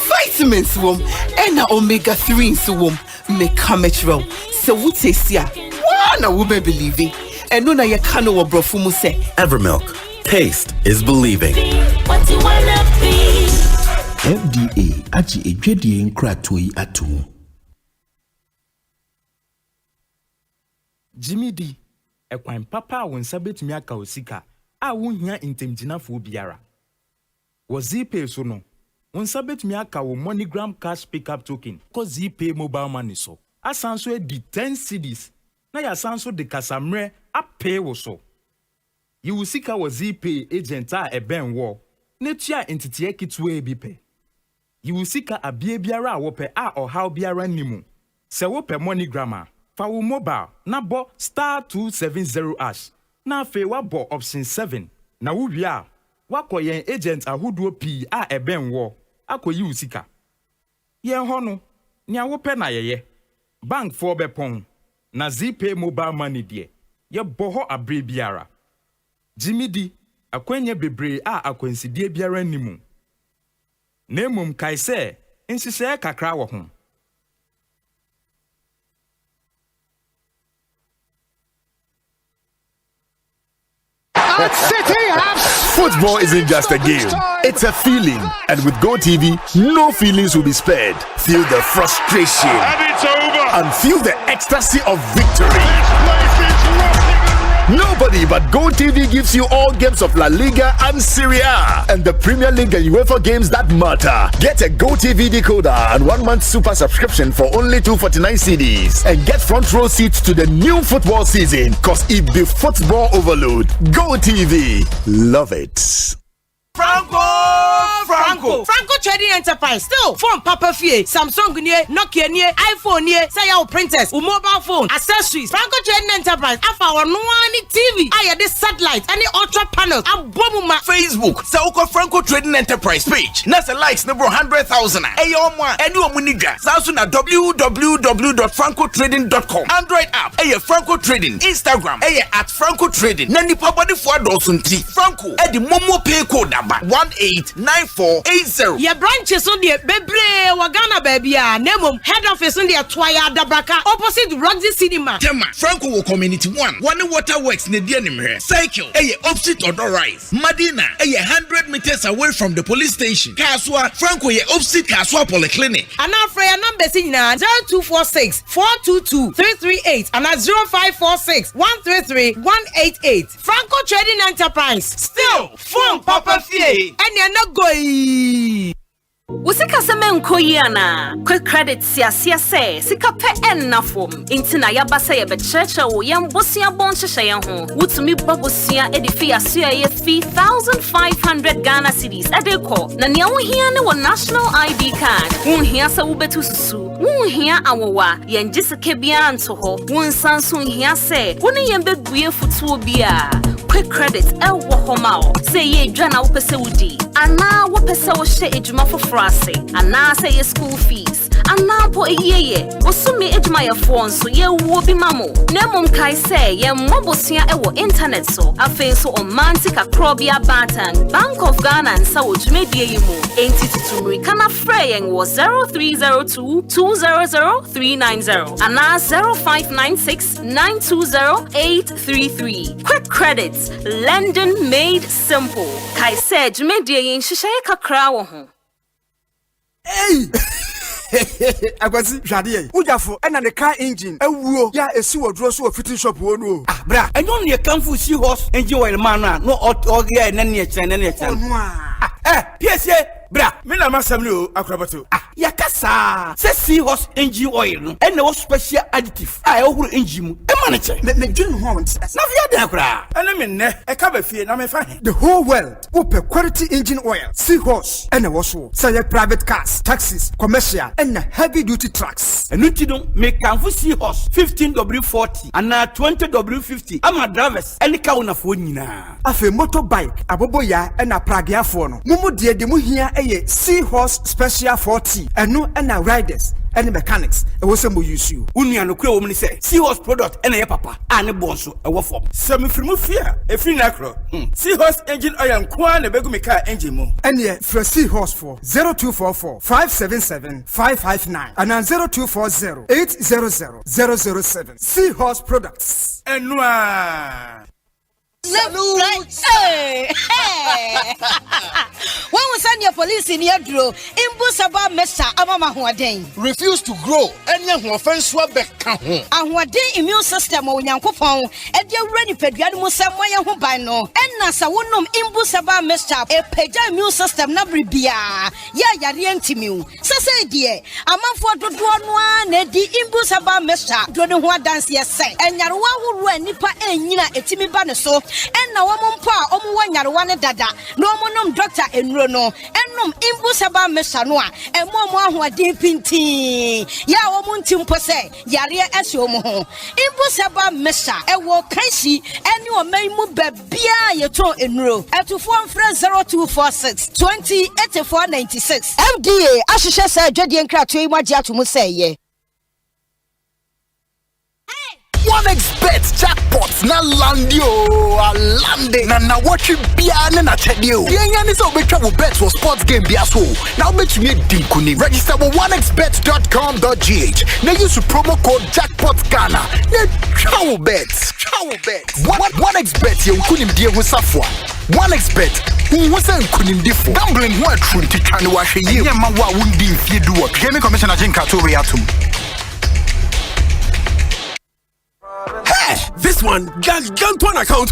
vitamins wom, ena omega 3s wom. Me kametro. So would say sia. Wana wube believe it. And no na ye kano wa brofumu se. Evermilk. Taste is believing. What you wanna be? FDA achi ejwedie nkratoi atu. Jimmy D, ekwan papa won sabetumi aka osika a wohia intemgyinafo biara. Wo ZPay so no, won sabetumi aka wo MoneyGram cash pickup token ko ZPay mobile money so. Asanso edi 10 cedis na ya sanso de kasamre apay wo so. You will seek our ZPay agent a ben wo. Netia entity kitwe bipe. You will seek a biara wope a or how biara nimu. Se wope MoneyGram fa wo mobile na bo *270#. Na fe wa bo option 7. Na wo wia wako yen agent ahoduo pi a ben wo akoyi wo sika. Yen ho no nya wope na yeye. Bank for bepon na ZPay mobile money de. Ye boho abre biara. Jimmy D, akwenye bebre a akwensidie biara nimu. Nemum kai se, insise kakra wo ho. Football isn't just a game, it's a feeling. And with GoTV, no feelings will be spared. Feel the frustration And it's over. and feel the ecstasy of victory. Nobody but GoTV gives you all games of La Liga and Serie A and the Premier League and UEFA games that matter. Get a GoTV decoder and 1 month super subscription for only 249 cedis and get front row seats to the new football season cause it be football overload. GoTV. Love it. Franco Trading Enterprise still phone Papa Fie, Samsung nie, Nokia nie, iPhone nie, say your printers, mobile phone, accessories. Franco Trading Enterprise afa our no any TV, aya this satellite, any ultra panels, abomuma Facebook, Sauko Franco Trading Enterprise page. Nasa likes number 100,000. Ayoma, any omuniga. Samsung at www.francotrading.com. Android app, Franco Trading. Instagram, at Franco Trading. Nani papa di fwa dosunti. Franco, the Momo pay code number 189480. Your branches on the Bebre Wagana baby, Nemo head office on the Twaya Dabraka opposite Roxy Cinema. Tema, Franco Community 1. One waterworks ne dianimre. Cycle, opposite Odor Rise. Madina, 100 meters away from the police station. Kaswa, Franco opposite Kaswa Polyclinic. And now for your number 0246 422 338 and 0546 133 188. Franco Trading Enterprise. Still, phone Papa Fie. And you're not going. Usika seme nkoyiana quick credit siasia se sika pe ennafom intina yabasa ye becheche wo yembosia bonchehye ye ho wutumi babosia edifi asua ye 3500 Ghana cedis edeko na nia wo hia ne wo national ID card wo hia se wo betu susu wo hia awowa yenjisike bia nto ho wo nsanso hia se wo ne yembegue futuo bia quick credit wo homao se ye dwa na wo pese wudi ana wo pese wo hye ejuma foforo ase ana say your school fees ana po eyeye osumi ejuma ye phone so ye wo bi mamo na mom kai say ye mobosia e wo internet so afen so omantic akrobia batan Bank of Ghana and sa wo dwumedie yimu entitutumri kana frey wo 0302 200 390 ana 0596 920 833 quick credits London made simple kai say dwumedie yin hihye kakra wo ho. Hey! Akwasi hwade ujafo ena ne car engine awuo ya esi wodro so fitting shop wo no ah bra enyo ne kanfu si horse engine oil man no ogia na ne eche PSA bra me na masam ni o akrabato yakasa se seahorse engine oil no ene wo special additive a ehuru engine mu e ma ne che me dwun ho na via da kra ene me ne e ka ba fie na me fa the whole world open quality engine oil seahorse ene wo so say private cars taxis commercial and heavy duty trucks enu ti no me kanfu seahorse 15W40 and 20W50 ama drivers ene ka una fo nyina afa motorbike aboboya ena pragiafo no mumu de mu hia eye seahorse special 40 enu ena riders and mechanics e wo se mo use you unua no kure wo mni say seahorse product ena ye papa ane bonso e wo form semi frimu fia e free na kro seahorse engine oil kwa na begu me car engine mo ene for seahorse for 0244 577 559 and 0240 800 007 seahorse products enua Salute! Hey! When we send your police in your draw, Imbusaba Mesa Amama Huadeng. Refuse to grow, and your offense will be count. And what day immune system on Yankopon, and you're ready for the animal somewhere who by no. And Nasa wonum Imbusaba Mesa, a peja immune system nabri bia. Ya rientimu. Sasa dear, a man for the one, the Imbusaba Mesa, don't know what dance yes say. And Yarwa who run Nipa and Nina etimi banaso, and now one pa, one Yarwana dada, no monum doctor and Rono, and num Imbusaba Mesanoa, and Momo who are deep in tea. Ya woman timpose, Yaria Esiomo, Imbusaba Mesa, and walk Kaisi, and you may move Bia Yato in row, at to form friend 0246 20 8496. FDA, Ashisha said, Jedi and Crack to Imagia to Musay. 1xBet jackpots na landio alande na watch bia na chedio yenya ni so be travel bet for sports game bia so now bet you dinkuni register with 1xbet.com.gh na use promo code jackpot Ghana na travel bet 1xBet ye kunim die ho safo 1xBet who say kunim difo gambling ho atru titwa ne wa hwe ye ma wa wundi mfie duo gaming commissioner Jinka to we atum. Hey, this one, Gantuan account.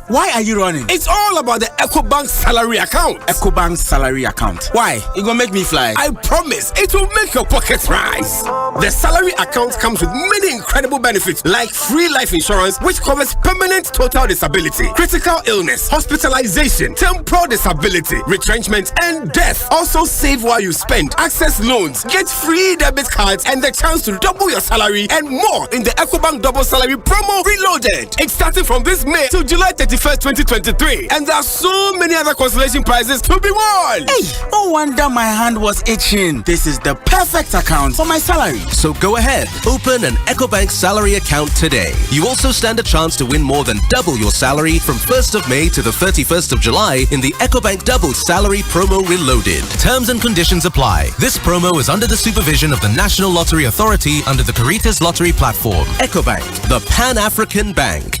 Why are you running? It's all about the EcoBank salary account. EcoBank salary account. Why? It gonna make me fly. I promise, it will make your pocket rise. The salary account comes with many incredible benefits like free life insurance, which covers permanent total disability, critical illness, hospitalization, temporal disability, retrenchment, and death. Also save while you spend, access loans, get free debit cards, and the chance to double your salary and more in the EcoBank double salary promo reloaded. It's starting from this May to July 31st, 2023. And there are so many other consolation prizes to be won. Hey, no wonder my hand was itching. This is the perfect account for my salary. So go ahead, open an EcoBank salary account today. You also stand a chance to win more than double your salary from 1st of May to the 31st of July in the EcoBank double salary promo reloaded. Terms and conditions apply. This promo is under the supervision of the National Lottery Authority under the Caritas Lottery platform. EcoBank, the Pan-African Bank.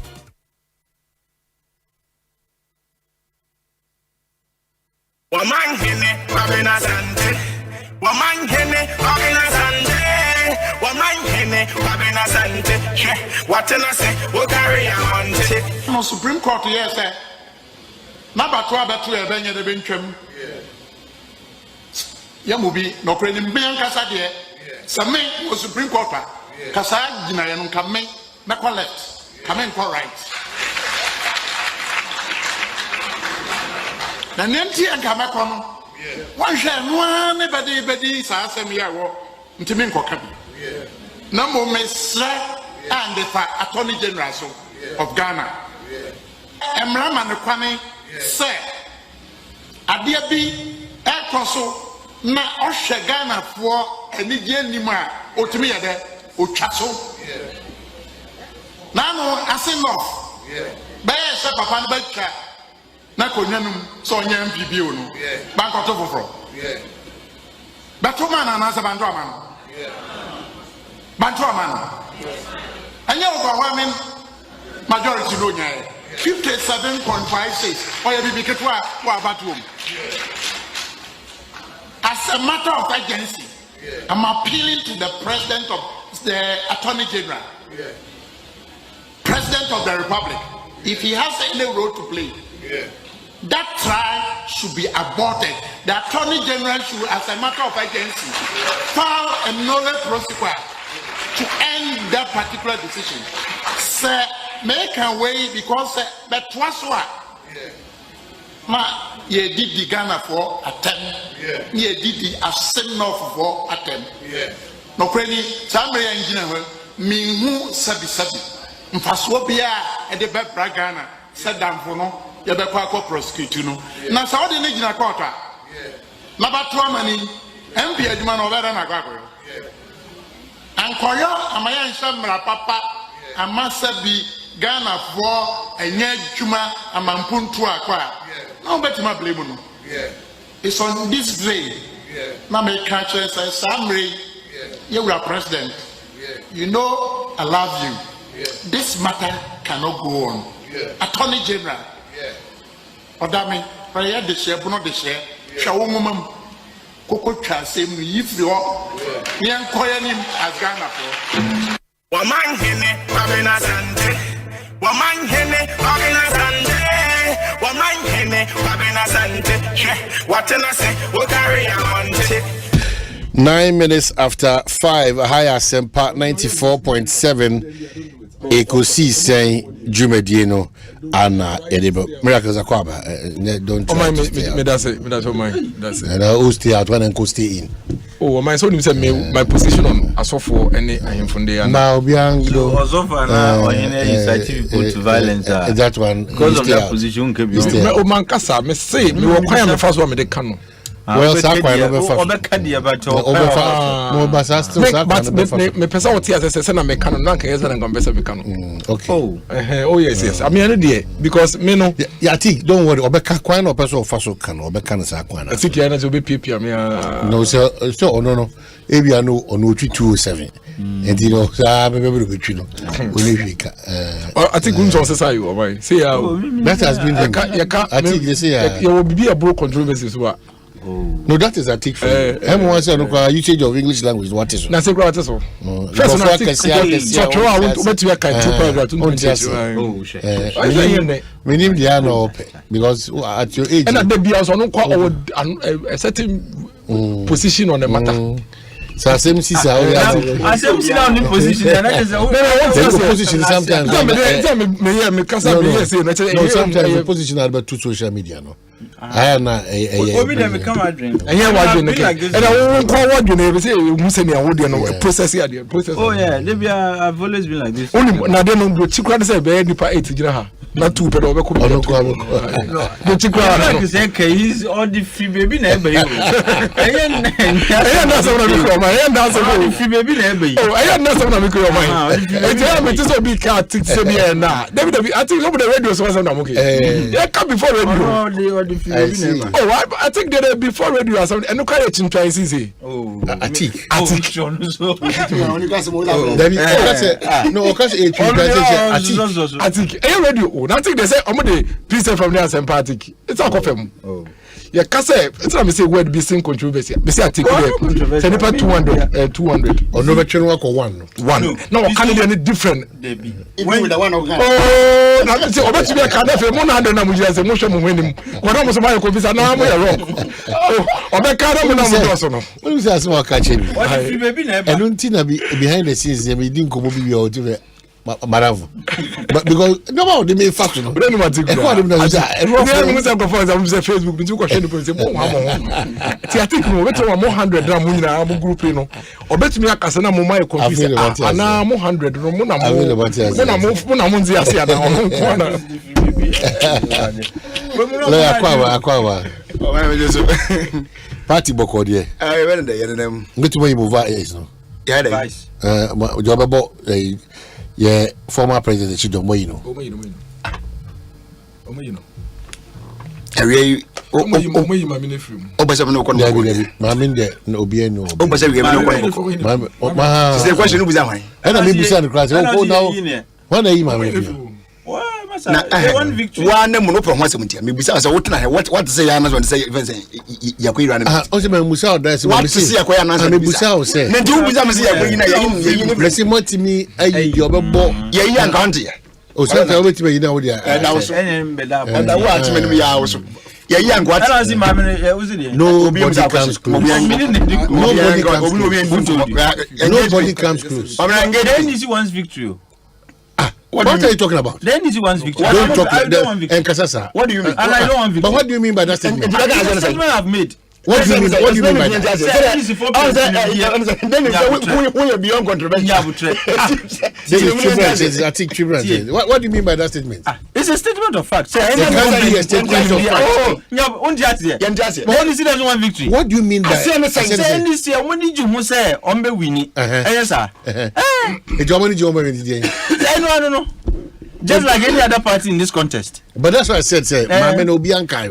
Omanhene Kwabena Asante. Omanhene Kwabena Asante. Omanhene Kwabena Asante. What can I say? What carry on? No Supreme Court, yes, sir. Number 12, but 12, then you're the Benchum. Yamubi, no credit, Bianca Sadia. Some men was Supreme Court. Kasa, Gina, come in, not left, come in for right. The Nancy and Kamakon, one shall one body, Sassam Ntimin Kokabi. Number Mesra and the Attorney General of Ghana. Emram and the Kwame said, Adiabi, Air Consul, na Osha Ghana for a Nidian Nima, Otimia there, Ochaso. Now, Asempa, Bear Papa Bacha. Na konyanum so nya MPB onu bank otofofro batoma na nasa bantu amano anya overwhelming majority no nya 57.56 oya bibi ketwa wa batum. As a matter of urgency, I'm appealing to the president of the attorney general, president of the republic, if he has any role to play, that trial should be aborted. The attorney general should, as a matter of urgency, file a nolle prosequi to end that particular decision. Sir, make a way because but was what? Ma, ye did the Ghana for attempt. Ye did the Asempa for attempt. No credit, somebody engineer, me who sabi. Mpaswobia at the back Ghana said down for no. You be kwa prosecute no na sa odi ne gina court na ba to amani MP adwuma no obere na kwakọ ankoyo amaya nshamra papa amasabi Ghana for enye adwuma amampuntu akwa na obetima blame no it's on this day na me catch say Samre you are president you know I love you this matter cannot go on attorney general Odame, Prayer the share, no the share. Shall woman Coco Chasem, if you are young Koyanim as Ghana for Omanhene Kwabena Asante. Omanhene Kwabena Asante. Omanhene Kwabena Asante. What can I say? What carry on? 9 minutes after 5, Asempa 94.7. Ekosiisen Jumedieno Anna Edibo Miracles Akwaba. Don't try to stay out. That's it. And I will stay out when I stay in. Oh, my son said my position on Asofo any I am from there. Now, Bianco Asofo now initiative go to violence. That one because of that position can be. O man kasa me say me wo kwan me first one me de kanu. Well, Sakwa no be fast. Obekadi about no basa still Sakwa. Me person what here say na me kanu na kan yes na ngam besa me kanu. Okay. Oh yes. I mean there because me no. Yeah, think don't worry. Obeka kwan no person faso kanu. Obeka na Sakwa na. I think you na so be pia me. No so no. Ebi ano ono 207. And you know, I remember the between. I think Gunson says I you right. See how that has been I think they say you will be a broke controversy so. No, that is a tick for everyone said usage of English language. What is it? That's what it is. First, I think I want to make we need the honor because at your age, and at the BS on a certain position on the matter. So same sister, I sit down in position, and that is a position sometimes. No, sometimes the position about two social media. No, I am not a come out drink. And here, and I won't call what you never say. You say, I would process here. Oh, yeah, I've always been like this. Only now, they don't go to say, very part 8 not two, but over he's all the free baby never. I am not someone of I just a big cat to say me now. I think over the radio was okay. They come before radio. I think they before radio or something. And no carriage in twice easy. Oh, I think. I think radio. I think they say I'm the piece from there sympathetic. It's all confirm. Oh. Yeah, cause it's not me say word be same controversy. Me say I take it. Say never 200. Or no better work or one. No, can it any different? When with the one of oh, now say oba to be a can for 100 na muji say motion mo win him. What am so my confess na am wrong. Oh, oba can mo na mo so no. When you say as mo catch him. What if you baby na? I don't think behind the scenes they didn't come be or to Maravu. But because no they may fact no. But no think. Facebook be too question the say mo I think no better 100 na mo nyina am group no. Obetumi akasa na mo mai confuse na mo 100 no mo na mo nzi ase na mo na. Le akwa. Party boko there. I went there them. Ngetu mo vice no. Yeah, vice. Jobabo yeah, former president Chido Moino. Omoyino. Area Omoyino mine film. Obasa no kono. Ma min de no obi no. Obasa we no kono. Ma. Say question no buza hwan. Na me buza no class. O now. When are you ma me? Na one victory. One mo no problem asem ntia. Me buza say what na what say ya na so say yakoyira na. O say me buza o dance. What say yakoya na so. Me buza o say. Na do buza me say yakoyi na yayi. Me say motimi ayi di obebo. Yayi account ya. O say ka obetimi yi na wo dia. Na wo so. Na wo atime no ya wo so. Yayi angwa. Na see ma me e wo se dey. Nobody comes close. Nobody comes close. Then is one's victory. What are you talking about? Then is one's victory. Don't talk like that. And Kasasa. What do you mean? And I don't want victory. But what do you mean by that statement? The statement I've made. What do you mean? What do you mean by that? Then you beyond controversy. I think children. What do you mean by that statement? It's a statement of fact. It can't be a statement of fact. Oh, but when you see there's one victory. What do you mean by say this year when did you say on be winning? Yes sir. No. Just like any other party in this contest. But that's what I said, sir. Mame no be ankai.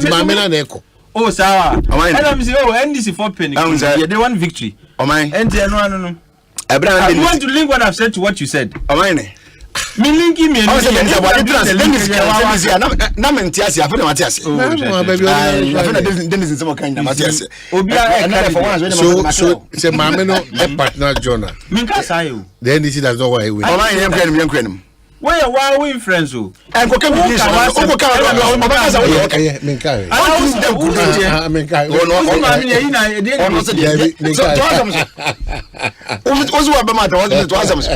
Mame na neko. Oh, sir. And I'm saying, NDC for penny. Yeah, they want victory. Oh, my. And no. I want to link what I've said to what you said. I Milinki me. I say Dennis about na mentiasi afena matiasi. Dennis some kind matiasi. So say mama no a partner Jonah. Minka say o. Then this does not why we. Mama yem kwenim. Where we friends o. And koke bi so oboka say we okay. Minka.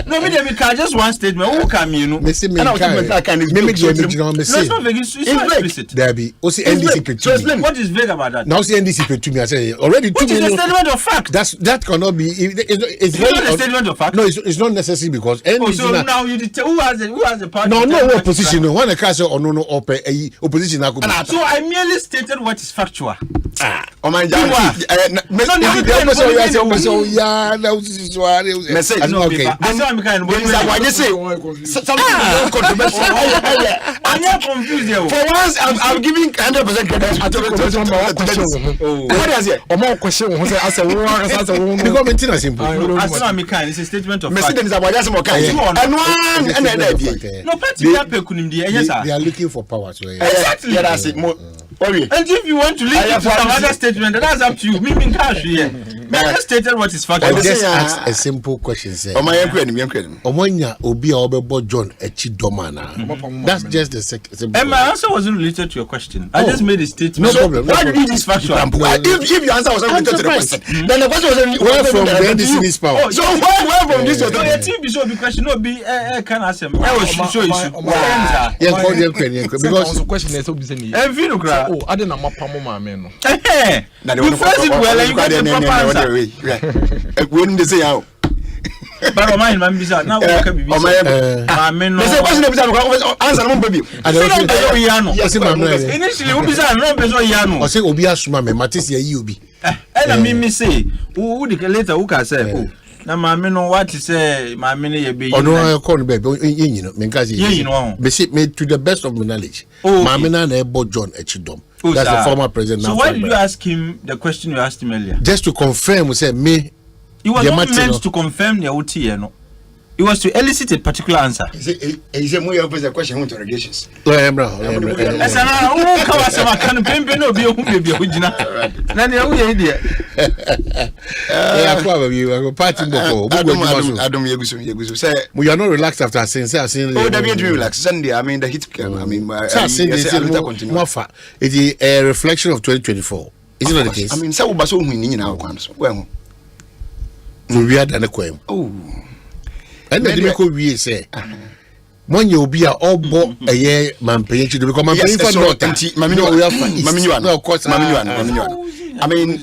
No, me just one statement. Who come you know? Me say me Debbie, what is vague about that? Now see NDC to me. I say already 2 million. What is a statement of fact? That cannot be. It's not a statement of fact. No, it's not necessary because NDC. So now you who has the party? No opposition. When the case or no opposition. So I merely stated what is factual. Oh my God. I'm confused there. For once, I'm giving 100% credit. What is it? More question. It's a statement of fact. No party they are looking for power. Exactly. And if you want to link it to some other statement, that's up to you. Me cash here. I just stated what is factual. I just ask a simple question. Say, Omonya Obi Obebo John Echidomana. That's just the second. And my answer wasn't related to your question. I just made a statement. No problem. Why did you this factual? If your answer was related to the question, then the question was where from the NDC this power. So where from this? So your team should be question. No, be can Asempa. I was sure you should. Because the question is so busy. Oh, I didn't know my mama man. You first it well and you got the proper answer. Wouldn't they say how? But mine man bizarre now we can be bizarre. Men no. Say question bizarre answer no baby. Initially we bizarre no bezo yano. O say obi asuma me matisi yi obi. Na me say who the later who can say oh na mama no what say mama no ye be yin. Ono call be yin no me nka say yin no. Be say me to the best of my knowledge. Mama na ebo John Echidom. That's the former president. So why did you ask him the question you asked him earlier? Just to confirm, say me. He was not meant to confirm the OT, no. It was to elicit a particular answer. He said, "More of the question with interrogations." Right. We are not relaxed after saying. Oh, that means relax. Sunday, I mean the hit. I mean, it is a reflection of 2024. Is it not the case? I mean, so we baso winning now. Well, we are done a quem. Oh. And the medical we say, when you be all bought a year, man, paying to become a paying for not. Of course, I mean,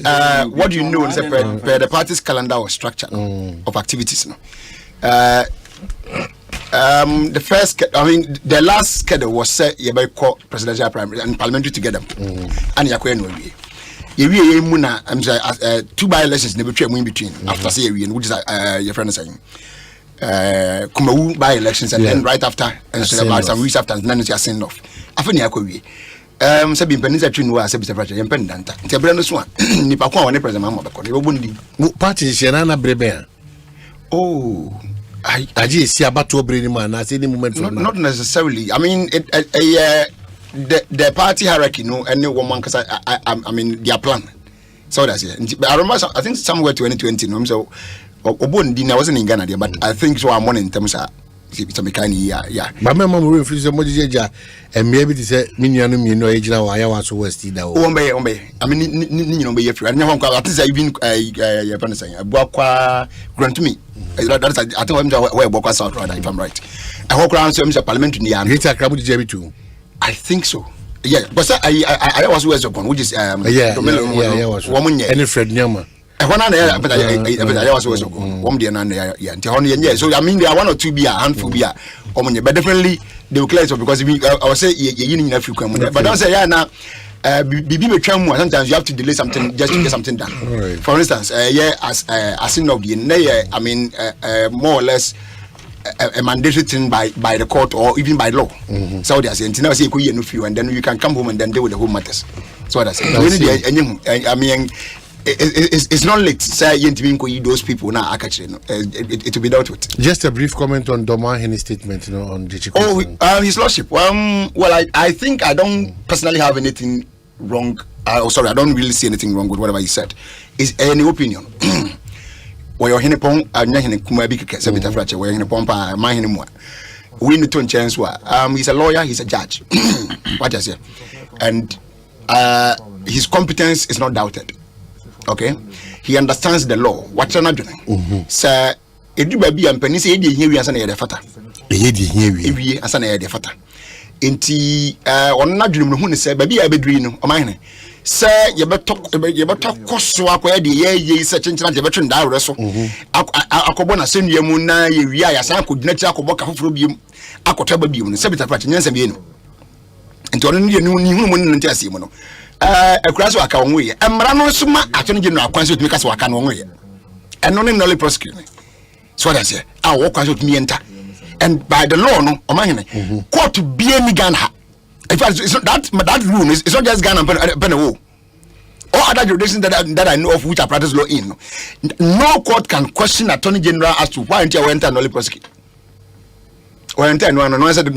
what do you know is the party's calendar or structure of activities. The first, I mean, the last schedule was set by presidential primary and parliamentary together. And Yakwen will be. I'm sorry, 2 by-elections never trade in between after say which is your friend is saying. Kumawu by-elections and then right after and so about some weeks after and then it's sent off. After Yakwe. Sabi Penisa Chinua said Mr. Fraser, Pendant. Tebrano Swan, Nipaqua, and the president Mamma, party Shanana Brebe. Oh, I just see about to bring him and I see the moment. Not necessarily. I mean, the party hierarchy, no, any woman, because I mean, their plan. So that's it. I remember, I think somewhere 2020, no, so Obon, I wasn't in Ghana, but I think so. I'm one in terms of it's a mechanic, yeah. But my mom will refuse a mojaja and maybe to say, Minianum, you know, age now, I was so wasted. I mean, you know, if you are not at least I've been a Bokwa grant to me. That's I think I'm where Bokwa South, if I'm right. I walk around some parliamentary and it's a crab with Jerry too. I think so. Yeah, but I was West upon, which is woman, any Fred Nyama. I was West upon, one day and yeah. So I mean, there are 1 or 2 beer, handful beer, but definitely they will clear it because I would say you're in Africa. But don't say, yeah, now, sometimes you have to delay something just to get something done. For instance, as in of the I mean, more or less. A mandatory thing by the court or even by law. So they are saying, now say and then you can come home and then deal with the home matters. So that's it. I mean, it's not late. Say those people now. It will be dealt with. Just a brief comment on Omanhene's statement, on Judicial. His Lordship. Well, I think I don't personally have anything wrong. I don't really see anything wrong with whatever he said. Is any opinion? Where you're Henepon, I'm not Kumabi Sabita Fratcher, where Henepompa, my Henemua. We need to change. He's a lawyer, he's a judge. What I say? And his competence is not doubted. Okay? He understands the law. What's not doing? Sir, it will be a penny, say, here as an air fata. Here as an air fata. Inti, on not doing who say, baby, I be dreaming, or mine. Sir, you better talk cost where the ye such a veteran down wrestle. Akobona send you muna, you as I could not talk about Kafubium, Akotabium, Sabita Pratinans and Bien. And to only a new woman and Tessimono. A crash work on way. And Marano Suma, Attorney General, comes with Micas work on way. And only prosecuting. So what I say, I walk with me and by the law, no, or mine, court to be any gun. In fact, it's not that rule is not just Ghana and all other jurisdictions that I know of which are practice law in. No court can question Attorney General as to why you went and only prosecute. Or enter no said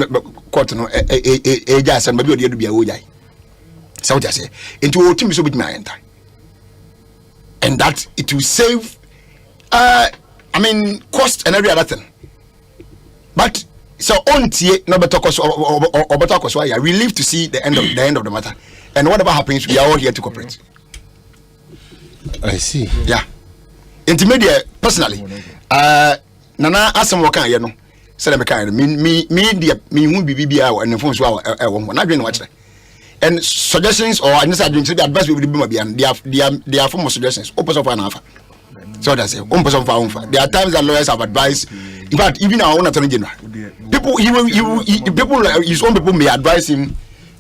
court no just and maybe be a ojai. So what I say into a team so with my enter. And that it will save cost and every other thing. But so on no better cause or better cause why we live to see the end of the matter. And whatever happens, we are all here to cooperate. I see. Yeah. Intermediate personally. Nana Asempa said me won't be BBI and the phones not doing watch. And suggestions or advice we will be and they are form of suggestions. Opposite of an alpha. So that's it. There are times that lawyers have advised. In fact, even our own Attorney General, his own people may advise him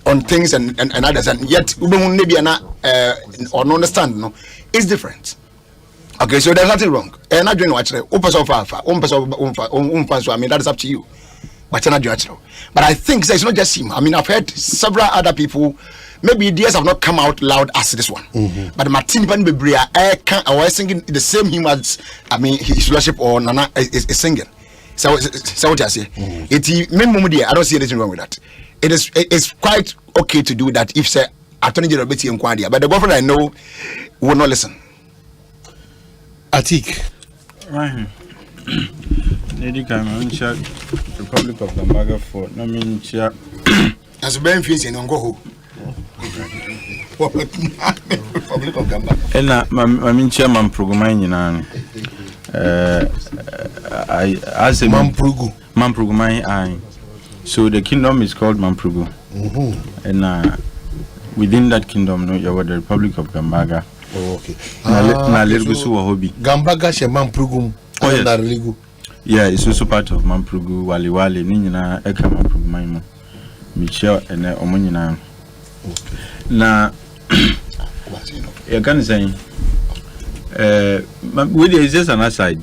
on things and others, and yet maybe not or not understand. No, it's different. Okay, so there's nothing wrong. And not doing what I mean, that is up to you. But not doing. But I think it's not just him. I mean, I've heard several other people. Maybe ideas have not come out loud as this one. But Martin Van Bebria, I singing the same hymn as his Lordship or Nana is singing. So what I say, I don't see anything wrong with that. It's quite okay to do that if say Attorney General Betty and Quadia, but the government I know will not listen. Atik. Right. Lady Kamansha, Republic of Gambaga for Namincha. As a benefit in Ongo. Republic of Gamba. And I'm chairman Progomine. I say Mamprugu. So the kingdom is called Mamprugu. And within that kingdom, you are the Republic of Gambaga. Oh, okay. Gambaga she Mamprugu. Yeah, it's also part of Mamprugu, Wali, Nina, Eka Mamprugu Maimo, Michelle, and Omanhene. Now, you can say, with is just an aside,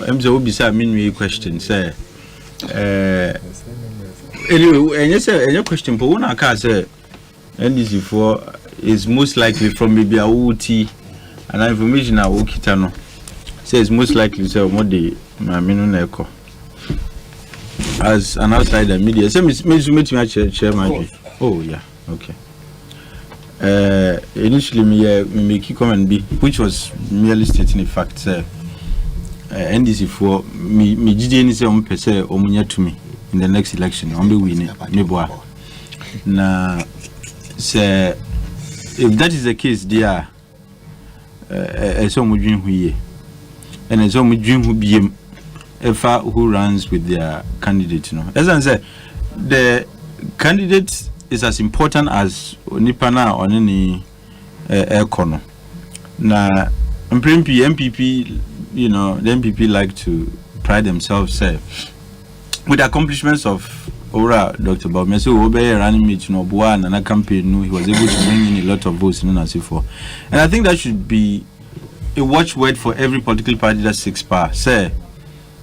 I'm so beside me question, say, anyway, and your question, but one I can say, and this is most likely from maybe a OT and information I will kitano. Says most likely say what the echo as an outsider media. Say me share my. Oh yeah, okay. Initially me make comment B, which was merely stating a fact. Say, NDC for me GDN say on pese omunya to me in the next election. On be winning neboa. Na say if that is the case, dear, so much dream and so much dream who be who runs with their candidate. As I said, the candidate is as important as Nipana or any corner. Now, MPP, the MPP like to pride themselves with the accomplishments of Ora Dr. Bob Meso Obey running meet Buan and a campaign. He was able to bring in a lot of votes in Nasifo. And I think that should be a watchword for every political party that seeks power. Say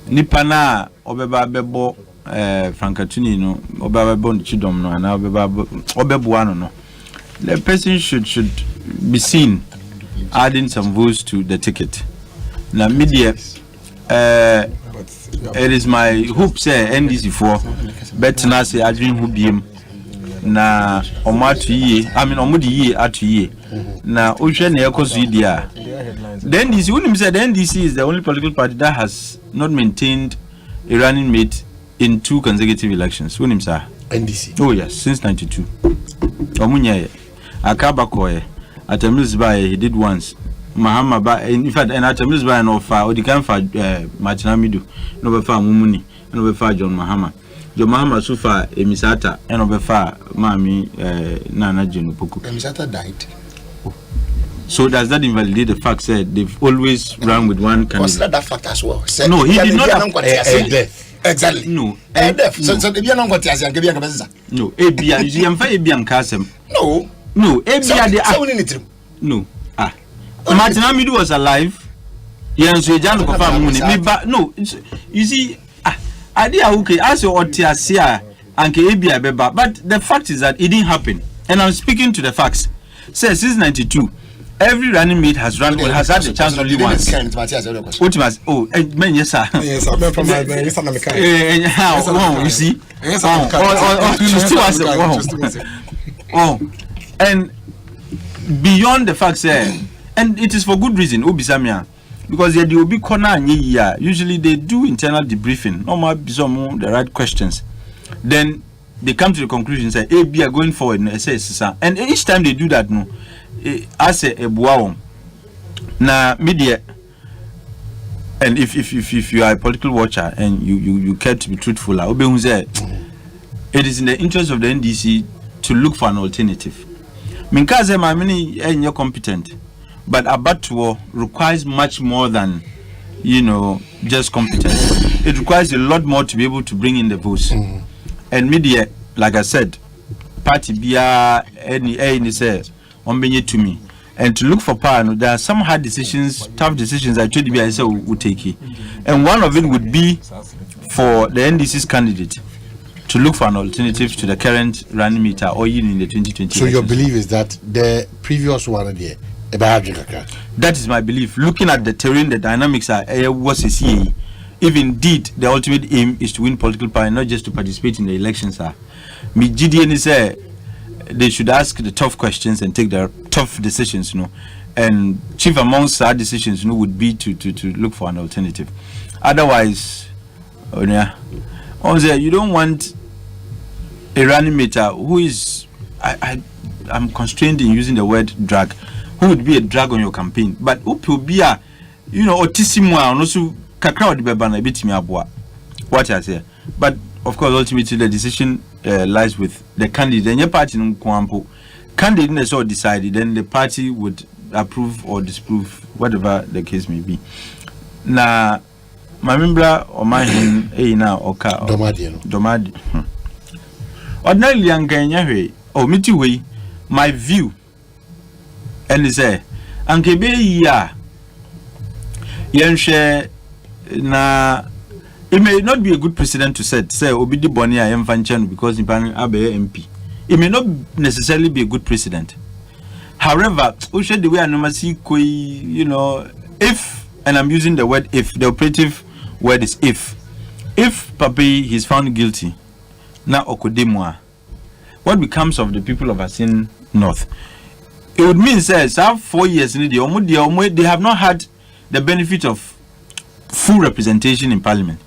Nipana Obeba Bebo Francatuni Obeba Bon Chidom and Obebuano. The person should be seen adding some votes to the ticket. Now, media, it is my hope, say, NDC for better now say, I dream who be him. Na omatu ye, I mean, omudi ye atu ye. Na ocean Ekosidia. The NDC, when he said the NDC is the only political party that has not maintained a running mate in 2 consecutive elections. When him say NDC. Oh yes, since 92. Omunya Akabakoye at a Milsby he did once. Mahama ba in fact and at a Milsby no fa odikan fa Machinamidu no be fa Mumuni no be fa John Mahama. John Mahama so far emisata no be fa Mami Nana Jenu Poku. Emisata died. So does that invalidate the fact that they've always run with one candidate? Consider that fact as well. No, he did not have exactly. No. So the Bianon got as young Gabian. No, Abia, you am Fabian Casem. No. No, Abia, no. Ah. Martinamidu was alive. Yes, so Jan confirm no, you see, idea okay, as your Otiasia and Abia Beba, but the fact is that it didn't happen. And I'm speaking to the facts. Since 92. Every running mate has run has had the chance only once. Ultimas, man, yes, sir. Yes, I'm from my you see? And beyond the facts, and it is for good reason, Obisamia, because there will be corner and usually they do internal debriefing, normal some the right questions. Then they come to the conclusion, say, we are going forward, and each time they do that, no. As a buawon na media, and if you are a political watcher and you care to be truthful, it is in the interest of the NDC to look for an alternative. Minkaze ma many you're competent, but Abatuo requires much more than just competence. It requires a lot more to be able to bring in the votes. And media, like I said, party bia any say to me, and to look for power. There are some hard decisions, tough decisions that HDB would take it, and one of it would be for the NDC's candidate to look for an alternative to the current running meter or even in the 2020. So your belief is that the previous one there, that is my belief. Looking at the terrain, the dynamics are what is here. If indeed the ultimate aim is to win political power, not just to participate in the elections, me GDN say they should ask the tough questions and take the tough decisions, and chief amongst our decisions, would be to look for an alternative. Otherwise, you don't want a running mater who is, I'm constrained in using the word drag, who would be a drag on your campaign, but who will be a, otissimo, and also kakra di bebana bit me abwa. What I say, but of course, ultimately the decision lies with the candidate. And your party candidate is all decided, then the party would approve or disapprove, whatever the case may be. Now, my member Omanhene now oka domadi. Ordinarily, young Kenya, me too way. My view, and say, Anke be ya, share na. It may not be a good precedent to say Obidi Boni I am Fanchano because in Abe MP. It may not necessarily be a good precedent. However, the way I normally see, if, and I'm using the word if, the operative word is if Papi is found guilty, now Okodemwa, what becomes of the people of Asin North? It would mean, says, 4 years in they have not had the benefit of full representation in Parliament.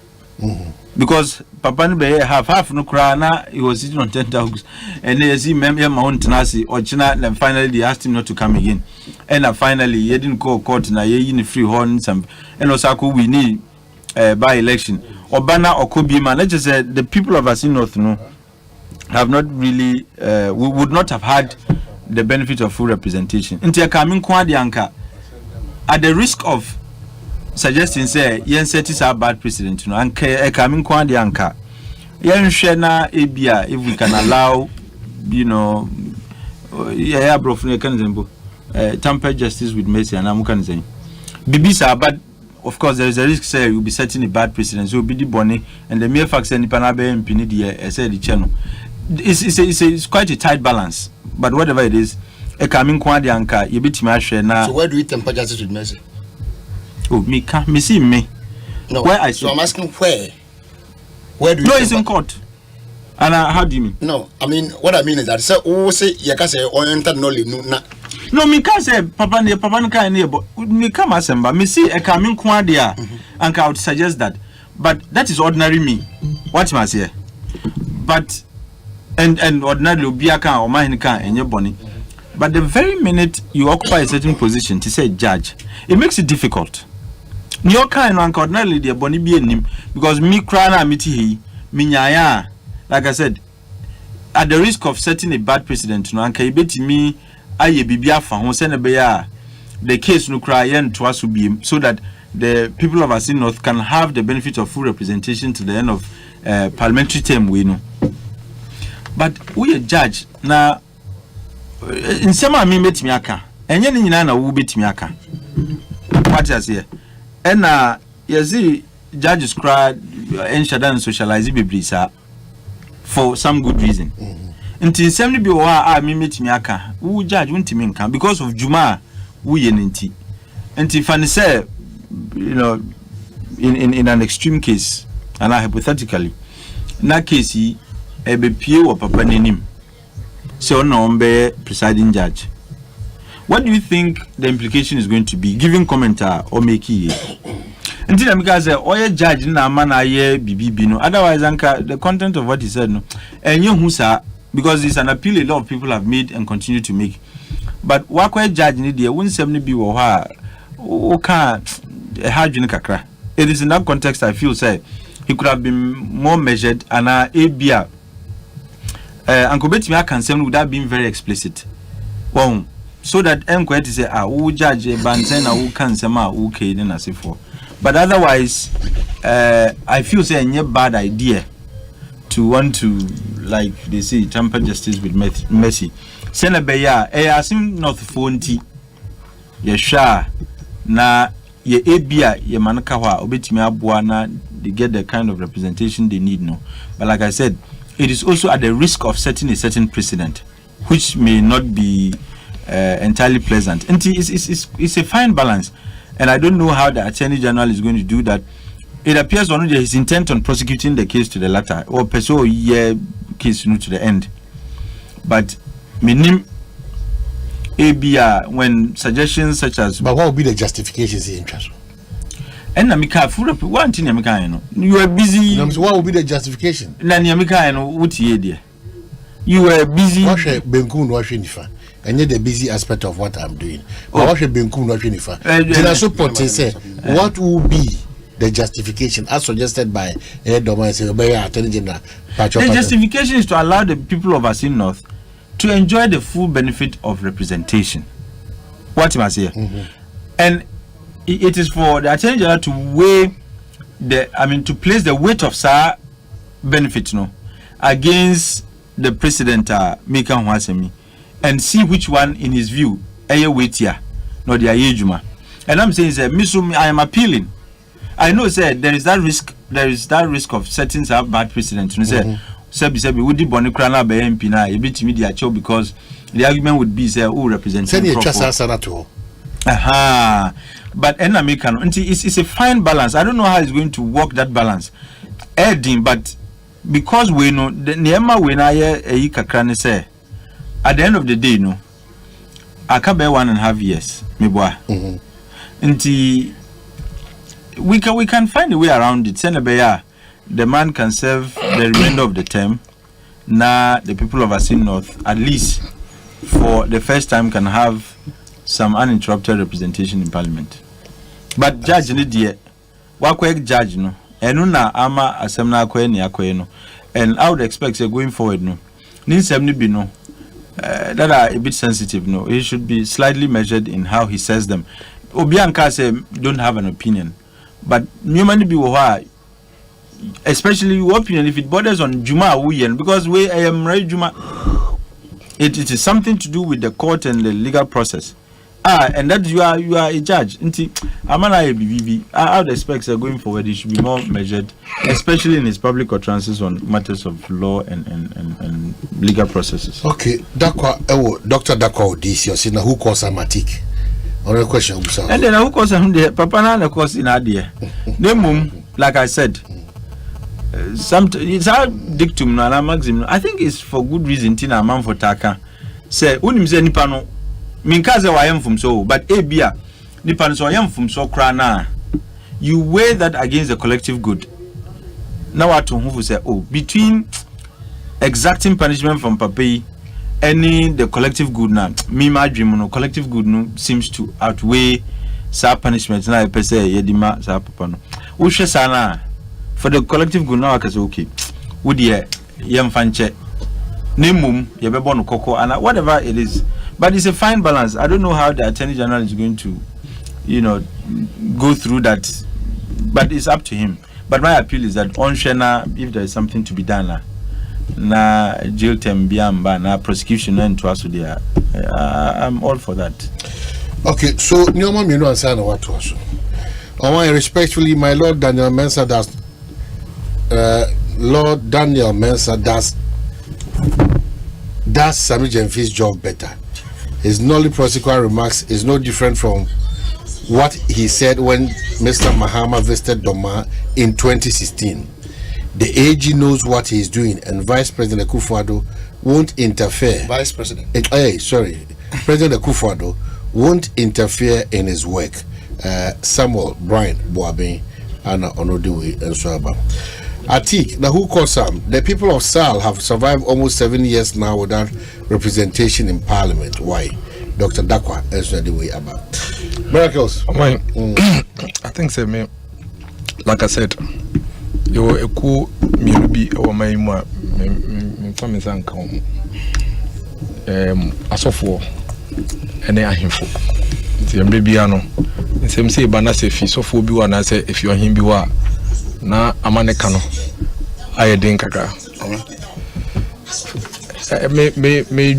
Because Papa Nbe have half no crana, he was sitting on 10 dogs, and they see Member Mount Nasi or China, and finally they asked him not to come again. And finally, he didn't go court na ye in free horns and Osako we need by election. Obana or Kobe man, let's just say the people of Asin North have not really we would not have had the benefit of full representation. Into a coming Kwadianka at the risk of suggesting say yen set is a bad precedent, and coming kwandi anka yen shena ebia if we can allow bro from tamper justice with mercy and amukan say bibisa, but of course there is a risk say you'll be setting a bad precedent, so be the bonnet and the mere fact say nipanabe impinidi say the channel it's quite a tight balance, but whatever it is, e coming kwade anka ye betimi ahwe na. So where do we temper justice with mercy? Oh, me can me see me. No. Where I so I'm asking where? Where do you? No, it's in court. And how do you mean? No, I mean what I mean is that say you can say oriented knowledge no, me can say papa can near, but me come Asempa. Me see a coming quadia, and I would suggest that. But that is ordinary me. What must say? But and ordinarily Obiaka or Omanhene and your bonny. But the very minute you occupy a certain position to say judge, it makes it difficult. Your kind of ordinarily the bonny be in him because me crana miti me nyaya. Like I said, at the risk of setting a bad precedent, no, and kaibeti me aye bibia fa ho se ne be ya the case no cry and to us be so that the people of Asin North can have the benefit of full representation to the end of parliamentary term we know. But we a judge na in some I mean betimi aka enye ni nyina na wo betimi aka what is here and you see judges cry and shadan socialize biblisa for some good reason. Until some be wa me metimi aka wo judge untimi nka because of juma wo ye nti until fan say you know in an extreme case and hypothetically na case e be pie wo papa nanim so no be presiding judge. What do you think the implication is going to be giving commenter or make it? Until I'm going to say, oh, judge, na man, I BB no. Otherwise, anka the content of what he said, no. And you who sir, because it's an appeal a lot of people have made and continue to make. But what judge need there? Wouldn't seemingly be or can't a hard kakra. It is in that context I feel say he could have been more measured and ABR. Uncle Betty can say without being very explicit. Well, so that enquire to say, who judge a bansen who can say, okay, then I say for. But otherwise, I feel say a bad idea to want to, like they say, tamper justice with mercy. Senabeya, Asim not fonti, Yesha, na ye ebia, ye manakawa, obetimi abuana, they get the kind of representation they need, no. But like I said, it is also at the risk of setting a certain precedent, which may not be entirely pleasant. And it's a fine balance. And I don't know how the Attorney General is going to do that. It appears on his intent on prosecuting the case to the latter, or pursue case to the end. But minim ABR when suggestions such as. But what would be the justifications in interest? And Namika, one thing Namika, you are busy. What would be the justification? Namika, what you were busy. Wash Benkun Washinifa. And yet the busy aspect of what I'm doing. What will be the justification as suggested by Attorney General? The justification is to allow the people of Asin North to enjoy the full benefit of representation. What you must say, and it is for the Attorney General to weigh to place the weight of SAR benefit against the President Mika Nwasemi. And see which one, in his view, weightier, no the ayejuma. And I'm saying, I am appealing. I know, sir, there is that risk. There is that risk of setting up bad precedent. You say, Sebi, would the Bonikrana be MP na a bit media show because the argument would be, say, who represents. Send you trust us at all. Aha, but it's a fine balance. I don't know how it's going to work that balance. But because we know the Nema we na ye kakrane say. At the end of the day, I can't bear 1.5 years, me boy. We can find a way around it. Senabeya, the man can serve the remainder of the term. Now the people of Asin North, at least for the first time, can have some uninterrupted representation in Parliament. But judge Nidia, wakwe judge no, enuna ama asemna akwe ni akwe no, and I would expect going forward no, ninsemni bi no. That are a bit sensitive, no. He should be slightly measured in how he says them. Obianka say don't have an opinion, but human be especially your opinion if it borders on Juma Wuyen because I am right Juma. It is something to do with the court and the legal process. And that you are a judge. I would expect going forward he should be more measured, especially in his public utterances on matters of law and legal processes. Okay, Dr. Dakwa Odysseus, who calls Amatic? Another question. And then who calls him the Papa Nana course in idea. Like I said, it's our dictum na maximum. I think it's for good reason. Tina man for taka say unim say nipa no minkaze wa yam from so, but ebia nipa no so yam from so krana. You weigh that against the collective good. Now what to who say between exacting punishment from papi and the collective good now. Me my dream no collective good no seems to outweigh sa punishment na per se yedima sa papa no. Ushe sana for the collective good now cause okay. Would ye yam fanche nemum ye bebo no koko and whatever it is. But it's a fine balance. I don't know how the Attorney General is going to, go through that. But it's up to him. But my appeal is that on Shena, if there is something to be done, na jail term biamba na prosecution and to us there, I'm all for that. Okay, so Nyoma Mino and Sana what was? I want respectfully, my Lord Daniel Mensah does. Lord Daniel Mensah does Sammy Jemfi's job better. His non-prosecutorial remarks is no different from what he said when Mr. Mahama visited Doma in 2016. The AG knows what he is doing, and Vice President Akufo-Addo won't interfere. Vice President. President Akufo-Addo won't interfere in his work. Samuel Brian Boabe, Anna Onodiwe, and Swaba. Atik, now who calls some? The people of Sal have survived almost 7 years now without representation in Parliament. Why? Dr. Dakwa answer the way about. Miracles. I think so, me. Like I said, you were a cool maybe or my family uncle. As of war, and they are him for the babyano. Same say, Banasa, if he's so for you, and I say, if you are him, you are. Na amane kano aye den kaka me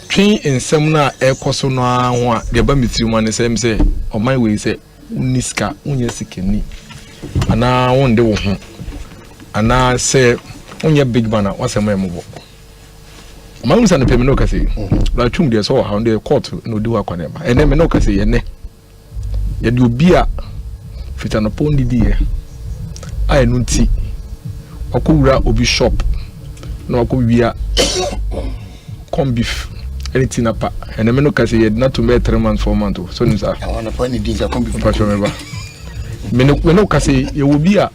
twin ensem na ekoso no ho a de ba mitiri ma ne sem say o man we say uniska unya sikeni ana wonde wo ho ana say unya big bana wasema embo man usa no pemi no kase la twum de so ha de court no di wa kwane ba ene me no kase ye ne ye de obi a fitano pondi die I no tea. Okura obi shop. No akubia corn beef. Anything apa. And me no kase ye not to make 3 months 4 months. So nza. I want to point the things corn beef. Me no kase ye will be a.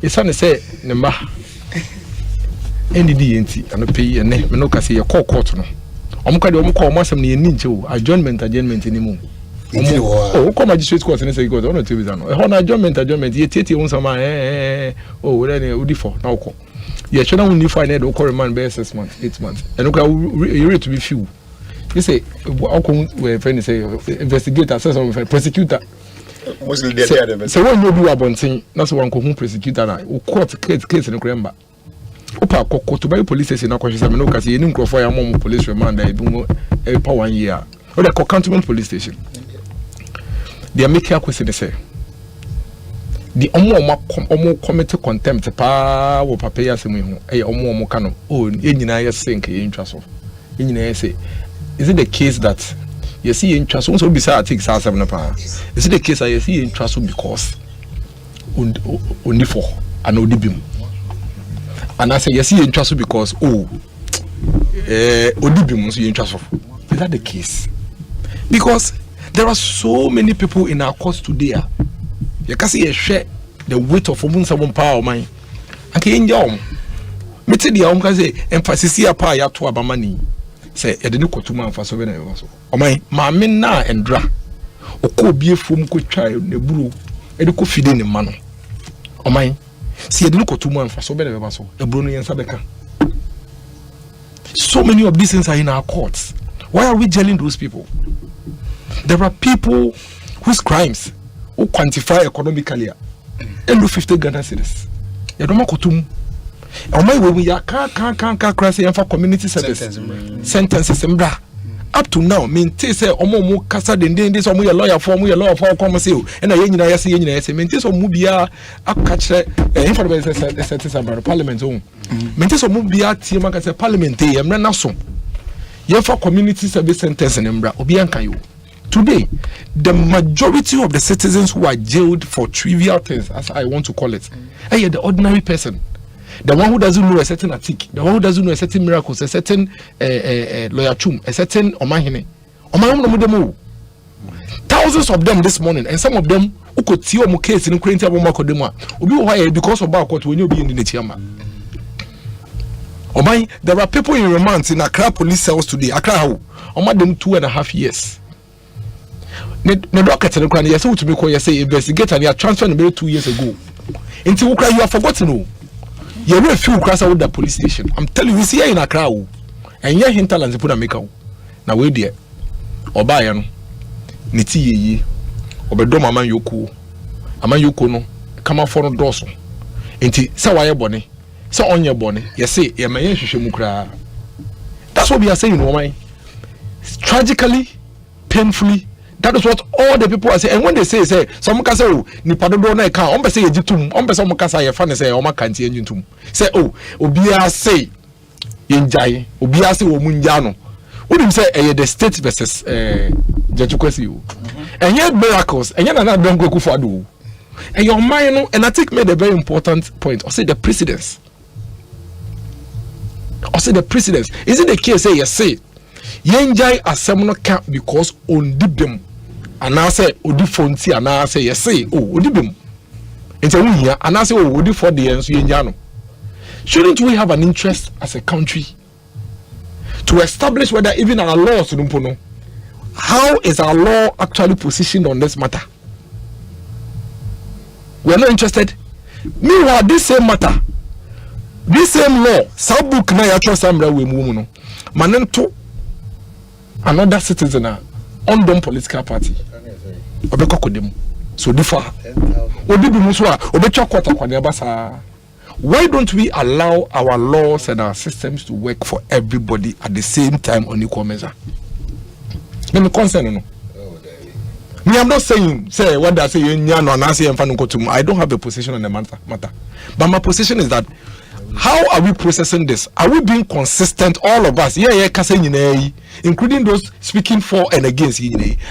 Isane say ne ma. NDD enti ano pay ne me no kase ye call court no. Omka de omko omasem ne ni nche o. Adjournment ni mu. Oh, come magistrate court and say, God, on TV. Adjournment, ye tete on some oh, then Udifo, now call. Ye should only find it or call a man by 6 months, 8 months. And okay, you ready to be few. You say, how come we friend say, investigator, prosecutor. So when you do a bunting, that's one who prosecutor, who court case in the Gramba. Opa, to buy police station, no question, no, because you didn't for your mom police remand, I do a power 1 year. Or the cantonment police station. They are making a question. They say the omo committee contempt pa wo papa ya semu ho e omo kano oh enyina ya sink e ntwaso enyina ya say is it the case that you see in ntwaso so be say article 7 na pa is it the case that you see in ntwaso because only for an odibim and I say you see in ntwaso because odibim so in ntwaso is that the case? Because there are so many people in our courts today. You can see a share the weight of someone power mine. I can't jump. Me tell you, I'm say emphasis here power ya to abamani. Say I didn't go to man for so many also. O my mama na endra. O ko bie fom ko twa ne buru. E de ko fide ne ma no. O my see I didn't go to man for so many also. E buru no yen sabeka. So many of these things are in our courts. Why are we jailing those people? There are people whose crimes who quantify economically and do 50 Ghana cedis. You don't know my way we are can't cross for community service sentences and bra up to now maintain say omo kasa den this omo lawyer for come say and na yenyina yesi maintain so omo bia akachre information say parliament o maintain so omo bia tie maka say parliament e emre na so ye for community service centers in emra obi anka yo. Today, the majority of the citizens who are jailed for trivial things, as I want to call it, are the ordinary person. The one who doesn't know a certain attic, the one who doesn't know a certain miracles, a certain lawyer chum, a certain Omanhene. Thousands of them this morning, and some of them who could see a case in Ukraine because of Barcode when you be in the Chiama. There are people in remand in Accra police cells today. Accra, them 2.5 years. The docket and the yes to be say investigate and you are transferred maybe 2 years ago. Until you are forgotten. You will few cross out the police station. I'm telling you, see here in Accra, and your hinterlands put a make out. Now wait there. Obayan Niti ye Obedoma man yoku. Aman yoko no come out for no dorsal. Inti Sawaya bonny. So on your bonny, you say, ye may mukra. That's what we are saying, woman. Tragically, painfully. That is what all the people are saying. And when they say some can say, ni padodo na ka, on say jitum, on some can say fan say o ma kanti enyitum. Say obia say yenjai, obia say o munjano. What him say the state versus Judicial. And yet miracles, and yet another don't go kufadu. And your mind, and I think made a very important point. I say the precedence. Is it the case say yes say yenjai asemno can't because on dibem and I say odi fonti and I say yes say odibem into here and I say odi for the enso yenjano. Shouldn't we have an interest as a country to establish whether even our laws no, how is our law actually positioned on this matter? We are not interested. Meanwhile, this same matter, this same law, some book na ya trust amra we mu no manento another citizen on them political party obeko kodem so differ obibi mu so a obetwa kwata kwane basa. Why don't we allow our laws and our systems to work for everybody at the same time on equal measure? Me concern no. Me, I'm not saying say what I say nyano and I say I don't have a position on the matter. But my position is that how are we processing this? Are we being consistent, all of us? Including those speaking for and against.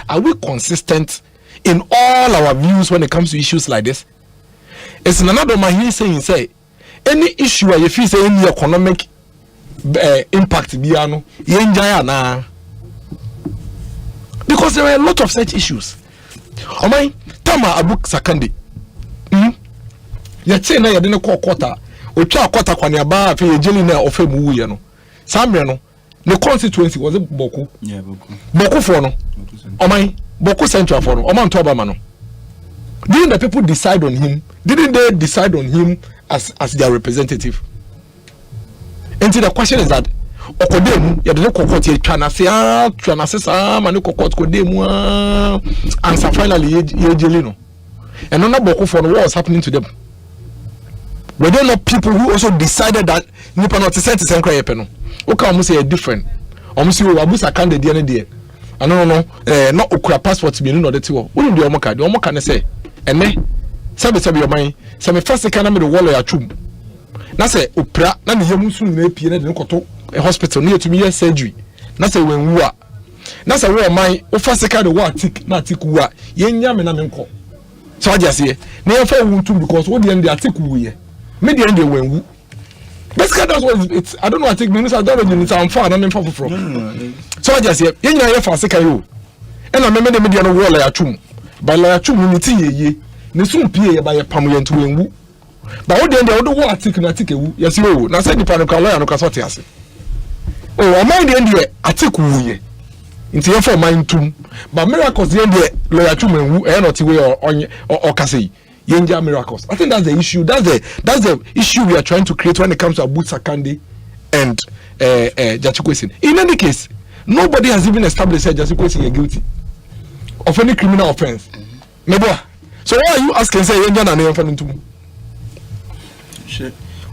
Are we consistent in all our views when it comes to issues like this? It's another man here saying, say, any issue where you feel say any economic impact, because there are a lot of such issues. Tama Abu Sakandi. Yet na yadene ko quarter. Ocha quarter kwa niaba fe jeli na ofe mu ye no. Samre no. The constituency was Boku. Yeah, Boku. Boku for no. Boku Central for no. Oman Tobama no. Didn't the people decide on him? Didn't they decide on him as their representative? And the question is that Okodemu yadene kokoti twana se manu kokoti kodemu answer finally ye no. And none Boku for what was happening to them. Were there not people who also decided that nipa not to send to Sankra Yepeno? Okay, almost say different. Almost you abusa kande the day. I no not okura passport me no that you. What do you omoka? The omoka say ene sabe your mind. Say me first can me the wall ya chum. Na say opra na me yemu sun na pie na de nkoto hospital near to me surgery. Na say when wu a. Na say we mind o first can the wa tick na tick wu a. Ye nya me na me nko. So I just say na ye fa wu tum because what the end the tick wu ye. Me the end when wu. Basically that's what it's I don't know I think minister don't know it's am far na me from. So I just say ye nya ye fa sika yo. E na me the media no wall ya chum. Ba la chum ni ti ye. Ne sun pie ye ba ye pam ye nto wen wu. But what then they would want to take a woo. Yes, you now said the Panacola and Casotias. Oh, I mind the end I take woo into your for mine too. But miracles the end lawyer to woo and not way or Cassie. Yenja miracles. I think that's the issue. That's the issue we are trying to create when it comes to Abu Sakandi and Jachikwesin. In any case, nobody has even established that Jachikwesin is guilty of any criminal offense. Maybe. So why are you asking say Yenja and Yenja to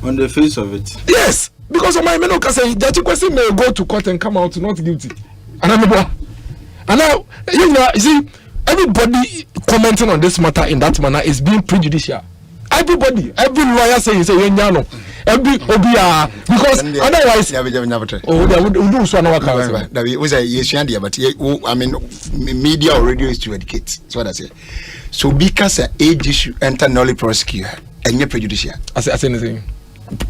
on the face of it? Yes, because of my men can say that question may go to court and come out not guilty. And now you see everybody commenting on this matter in that manner is being prejudicial. Everybody, every lawyer saying say yenyano, every obia because otherwise they would do so na waka. That was a yeshandia, but I mean media or radio is to educate. That's what I say. So because an age issue enter null prosecutor and you're prejudicial. I say anything.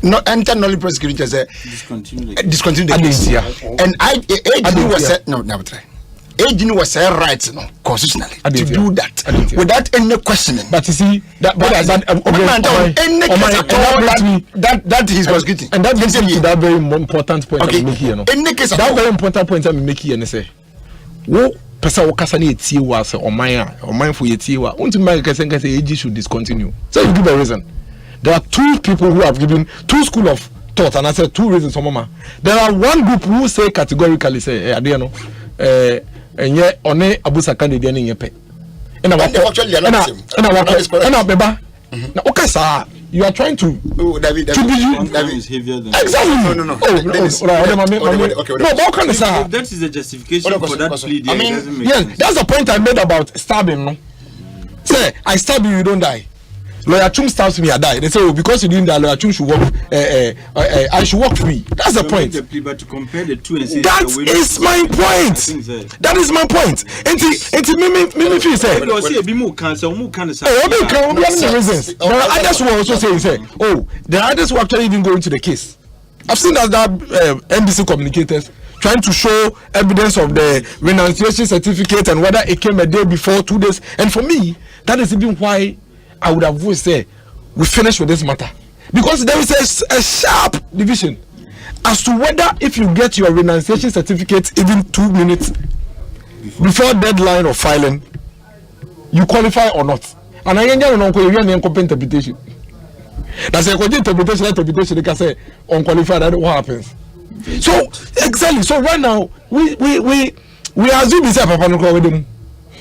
No enter null prosecutor as a discontinue the case. And age was no never try. Aging was a right, constitutionally to do that without any questioning. But you see, that he's prosecuting, and that brings me to that very important point I'm making here. In the case of that very important point I'm making, and say, "Wo person wo kasa na etie wa say oman for etie wa. Unto my kasa say age should discontinue." So you give a reason. There are two people who have given two school of thought, and I said two reasons for mama. There are one group who say categorically say, and yet on abusa candidate in yepe. And you are trying to David is heavier than exactly. No. That is the justification for that plea. I mean, that's the point I made about stabbing. No, say I stab you don't die. Lawyer Chung stabs me, I die. They say, oh, because you didn't die, Lawyer Chung should walk. I should walk free. That's the point. But to compare the two and say that is my point. That is my point. And me feel say. Reasons. There are others who are also saying, oh, there are others who actually even go into the case. I've seen that NBC communicators trying to show evidence of the renunciation certificate and whether it came a day before, 2 days. And for me, that is even why I would have always said we finish with this matter, because there is a sharp division as to whether if you get your renunciation certificate even 2 minutes before deadline of filing, you qualify or not. And I don't know incompetent interpretation. That's a interpretation. They can say unqualified. That what happens. So exactly. So right now we assume it's a Papa Nukwa with them.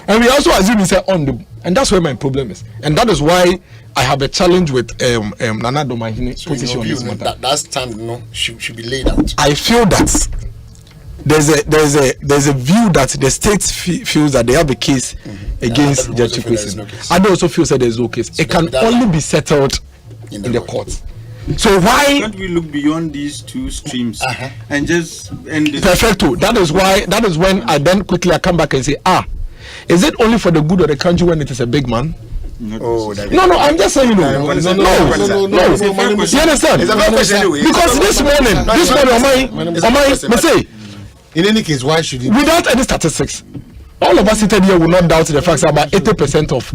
And we also assume it's on them, and that's where my problem is, and that is why I have a challenge with Nana Omanhene's position on this matter. That stand should be laid out. I feel that there's a view that the state feels that they have a case against Judge Ekosiisen. I also feel that there's no case. So it can only be settled in the courts. So why can't we look beyond these two streams and just end this? Perfecto. That is when I then quickly come back and say, is it only for the good of the country when it is a big man? No, I'm just saying no. You understand? It's a bad question anyway. Because this morning, say, in any case, why should it? Without any statistics, all of us seated here will not doubt the fact that about 80% of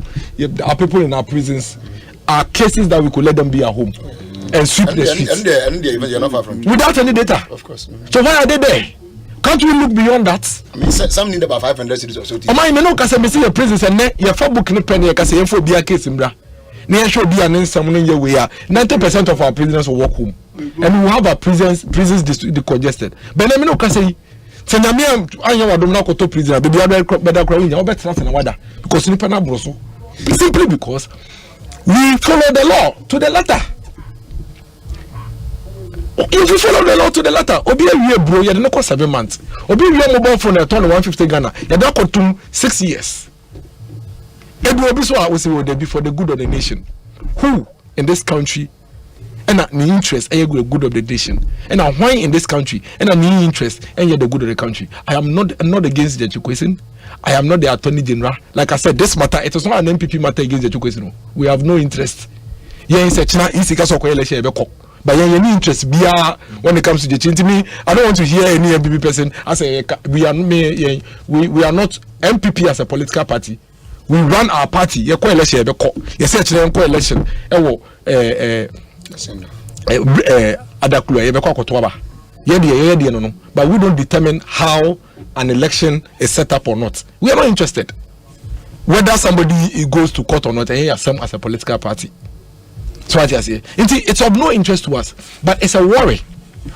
our people in our prisons are cases that we could let them be at home and sweep the streets. And you're not far from it. Without any data. Of course. So why are they there? Can't we look beyond that? I mean, some need about 500 cities or so. I know because I see your prisons and your book in the penny, because you have a case in Bra. Near should be an someone in your way. 90% of our prisoners will walk home, and we will have our prisons decongested. But let me know because I know not go to prison. Baby, I better cry in your better than water because you cannot broso. Simply because we follow the law to the letter. If you follow the law to the letter, obi a year bro, you don't cost 7 months. Obi a mobile phone at 150 Ghana, you don't cost 6 years. Ebu obi so I will say will be for the good of the nation. Who in this country and the interest and the good of the nation, and why in this country and the interest and the good of the country. I'm not against Judge Ekosiisen. I am not the Attorney General. Like I said, this matter, it is not an MPP matter against Judge Ekosiisen. We have no interest. Yeah, it's a China. But you any interest when it comes to the change. Me, I don't want to hear any MPP person. I say we are not MPP as a political party. We run our party. You call election. You say election. But we don't determine how an election is set up or not. We are not interested whether somebody goes to court or not. And as a political party. So what I say, it's of no interest to us, but it's a worry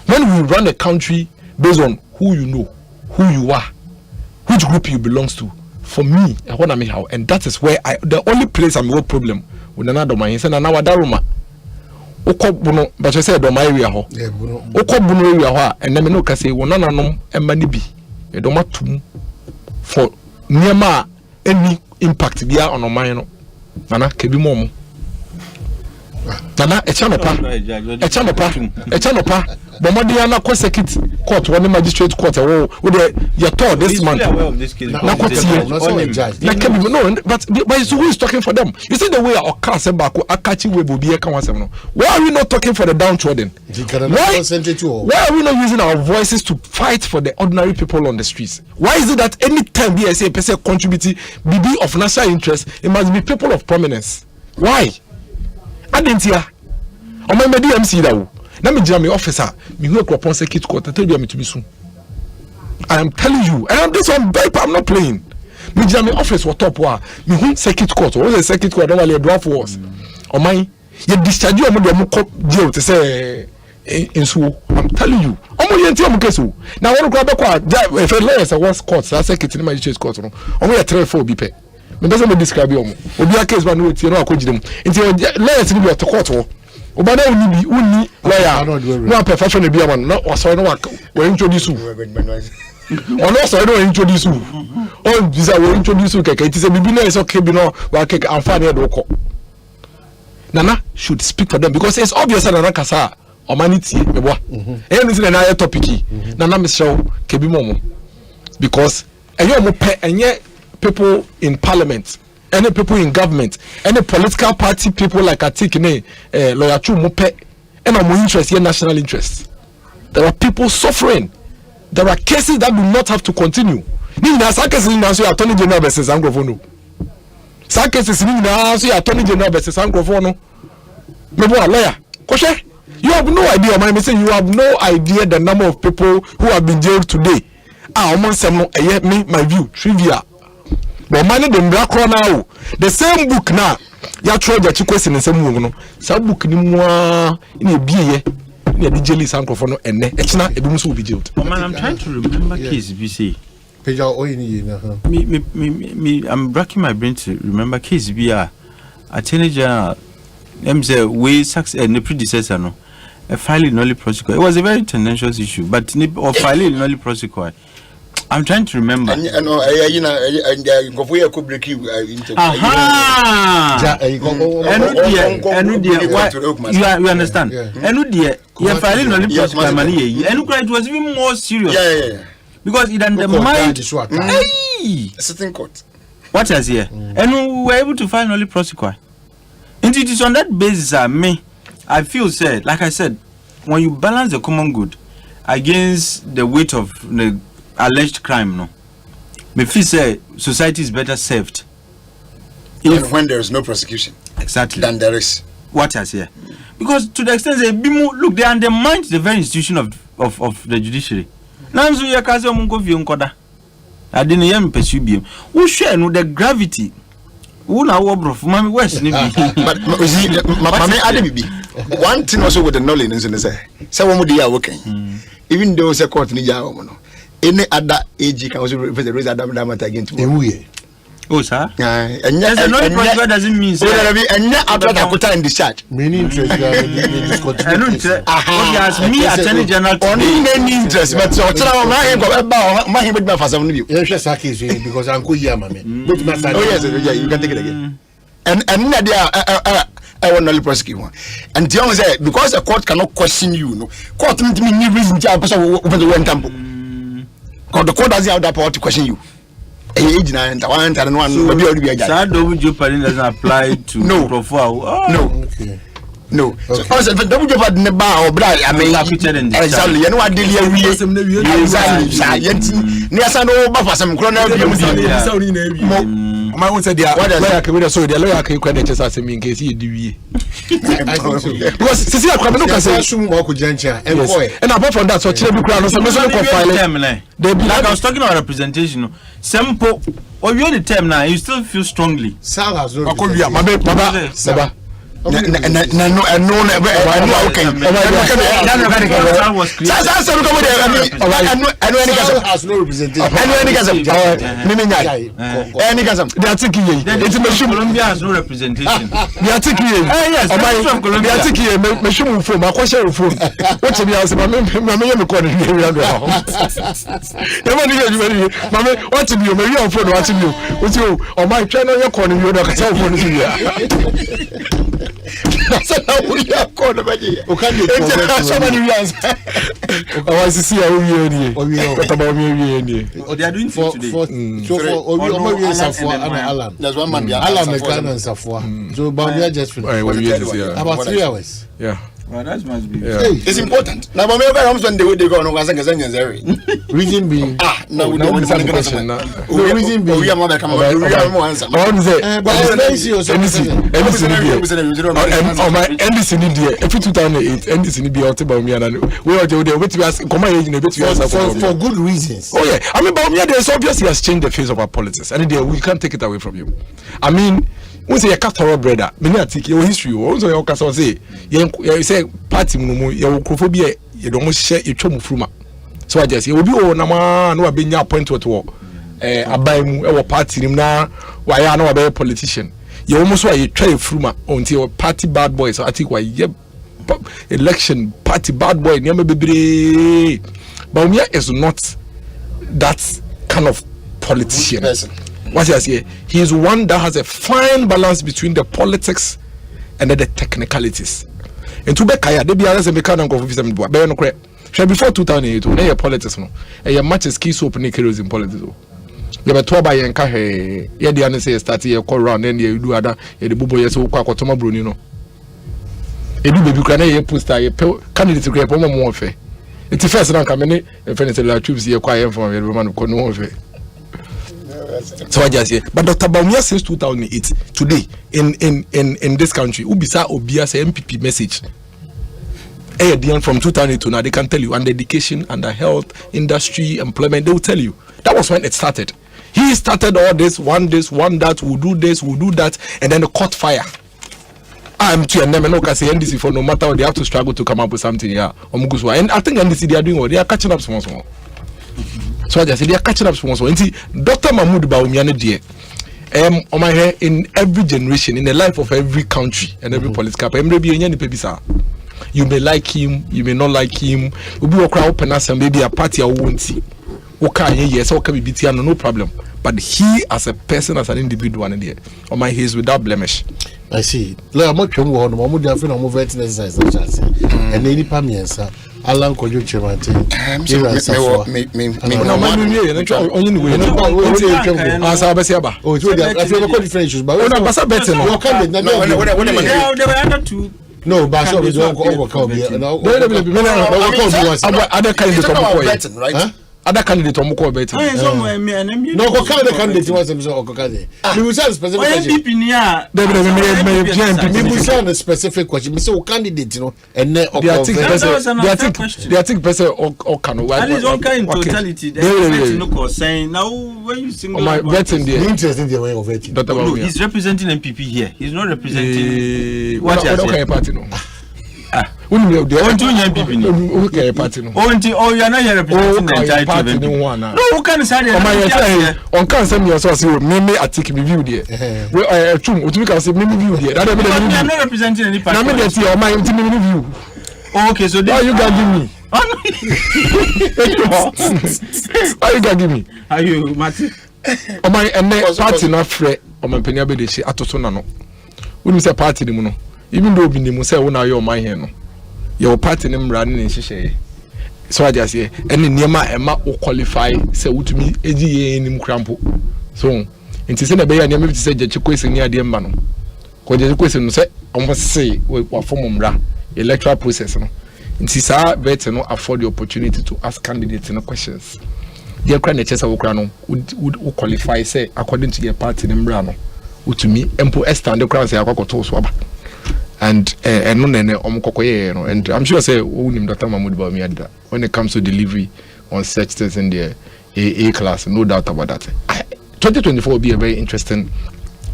when we run a country based on who you know, who you are, which group you belong to. For me, I want to make how, and that is where the only place I'm no problem with another man. He said, "Na wadaruma." Oko buno, but you said, "Do my area ho." Oko buno area ho, and then me no kase wona nanom emma ni bi. e do matum for niema any impact bia on oman no nana kebi mo nana e chanopa bomodi ana ko circuit court one magistrate court wo you told this month na court no but so who is talking for them? You see the way our car say back akachi we bobi e kan wasem no. Why are we not talking for the downtrodden? Why are we not using our voices to fight for the ordinary people on the streets? Why is it that any time we say a person contribute be of national interest, it must be people of prominence? Why? Adentia o my DMC da wo na me jira me officer me hu ekropon circuit court tell me to be soon. I am telling you, and this one I'm not playing. Me jira me office what top wa me hu circuit court o the circuit court don wale draft was o my ye discharge o mo de mo jail to say insu. I'm telling you o mo ye nti o mo case o na won ko be kwa if lawyers was court that circuit ni magistrate court no o mo ye 3-4 bi pe me doesn't describe you obi a case ba no tie no akogire mu nti lawyers ni bi to court wo obana uni lawyer no professional bi am no so no we introduce you ono so no introduce you on visa we introduce you keke it is a bibi na so ke bi no wa keke amfani e do ko nana should speak for them because it's obvious that nana kasa omanity me boa anything na topic nana me show ke bi mo because eyo mo pe enye people in parliament, any people in government, any political party people like Atikine, Lawyer Chu Mope, and our interest here, national interest. There are people suffering. There are cases that do not have to continue. Some cases in the Attorney General versus Anglophone. Some cases in the Attorney General versus Anglophone. Maybe a lawyer. Koshe, you have no idea. I'm saying you have no idea the number of people who have been jailed today. My view, trivia. But money dem black now. The same book now. Ya try the question in same no. Some book ni mo ni biye. Ni the jelly sankrofo no enne. Echina ebi muso be jailed. Man, I'm trying to remember case BC. Peja oyini na. Me I'm racking my brain to remember case BR. Attorney General say we success the predecessor no. A filing only prosecute. It was a very tendentious issue, but or filing only prosecute. I'm trying to remember. You understand? It was even more serious. Yeah. Because it undermined certain court. What is here? And we were able to finally prosecute. And it is on that basis I feel said, like I said, when you balance the common good against the weight of the alleged crime, no, me feel say society is better served if when there is no prosecution. Exactly. Than there is. What has here? Because to the extent they look, they undermine the very institution of the judiciary. Now so you can say mungo fi nkoda. I didn't hear me pursue bi. Who share no the gravity. Who na wo bro mami west ni bi. But mami ade bi. One thing also with the knowledge is say wo mo dey working. Even though say court ni ja wo no. Any other AG can also raise a damage against me. Oh, sir. And no doesn't mean so. And other than in discharge. Many interest. Me, Attorney General. Only any interest, but so my him with my father. Because Uncle Yamame. Oh, yes, you can take it again. And I want to prosecute one. And the only say because the court cannot question you, no court means me reason to person over the one temple. Because the court doesn't have that power to question you. Age and one double jeopardy doesn't apply to no. No. Okay. No. So also if double jeopardy ne ba or bra I mean exactly you know what deal here exactly ne asa no ba fasam kro na bi my one said the lawyer can so the lawyer can credit us as in case he do because sisi Kwabena can say assume work jancha and apart from that so chile bi kra no so file they be like I was talking about representation simple or you the term now you still feel strongly Sal has no baba No, okay. Has no representation. Colombia has no representation. That's how we are called. Somebody realize. I want to see how we are. What about me? They are doing for today. Alan. There's one man. Alan Mekan and Safwa. So, but we are just finished. About 3 hours. Yeah. Well, that must be. Yeah. It's important. Now, when they go, no, reason being. No, reason being. We are not coming. NDC in India, every 2008, NDC in India, for good reasons. Oh, yeah. I mean, Baumia, there's obviously has changed the face of our politics, and we can't take it away from you. I mean, when say a Catholic brother, many take your history, also your castle say, you say, party, your crophobia, you don't share your chum fruma. So I just, you will be all Nama, no, I've been your point to a buy our party now, why I know a better politician. You almost why you try fruma until party bad boys. So I think why election party bad boy, never be. Baumia is not that kind of politician. What I say, he is one that has a fine balance between the politics and the technicalities. And to be kaya, they be honest and be kind of confused. Before 2008, no politics no. A match is key soap nickels in politics. You have 2 by Yanka. Yeah, the answer is that you call around and you do other. The bubo yes, who quack or Toma Brunino. A baby can post a candidate to create more fair. It's the first round coming. If anything, like troops here quiet from a woman who no fair. So I just say, but Dr. Baumia since 2008, today in this country, Ubisa Obia's MPP message. From 2008 to now, they can tell you, under education, under health, industry, employment, they will tell you. That was when it started. He started all this, one that, we'll do this, we'll do that, and then the caught fire. I'm to and no can say NDC for no matter what, they have to struggle to come up with something here. And I think NDC they are doing what they are catching up small. So I just say they are catching up small. And see, Dr. Mahmoud Bawumia dear, on my hair in every generation, in the life of every country and every political, you may like him, you may not like him. We'll be a crowd penas and maybe a party I won't see. Okay, yes, okay, no problem. But he as a person, as an individual, and there, on my he is without blemish. I see. Like I'm not sure what I'm going to move it in exercise, and any pamiensa. Alan Kojo Chemante. No, but so we don't overcome here. Other candidates right? Other candidate on Moko bet. No, go count the candidate was himself or Kokade. We will say specific question. We will say a specific question. We say candidate, you know, and then I think person or can at least all kind totality. No saying now when you sing my betting the interest in the way of it. No, he's representing MPP here. He's not representing what party no. When you the MPP okay party no. Oh, you are not here representing the entire party. No, who can say that? On can send me also say me article review there. We true, we can say me review there. That mean I'm not representing any party. Na me dey see my review. Okay, so why you gonna give me? Why you gonna give me? Are you Martin? On my party na frɛ on my penya be dey say atoto na no. We say party ni mu no. Even though we say we na your my here no. Your party name running in Shisha. So I just say, any Nema Emma will qualify, say, to me, AGA in Crampo. So, in Tisana Bay, I never said that you question near the man. Because the question say, I must say, what form of electoral process. In Tisa, better not afford the opportunity to ask candidates no questions. Dear Cranachess of Crano would qualify, say, according to your party name Brano, to me, Empo Esther and the crown say, I got to swab. And I'm sure say Dr. Mahmoud Bawumia when it comes to delivery on such things in the A class, no doubt about that. 2024 will be a very interesting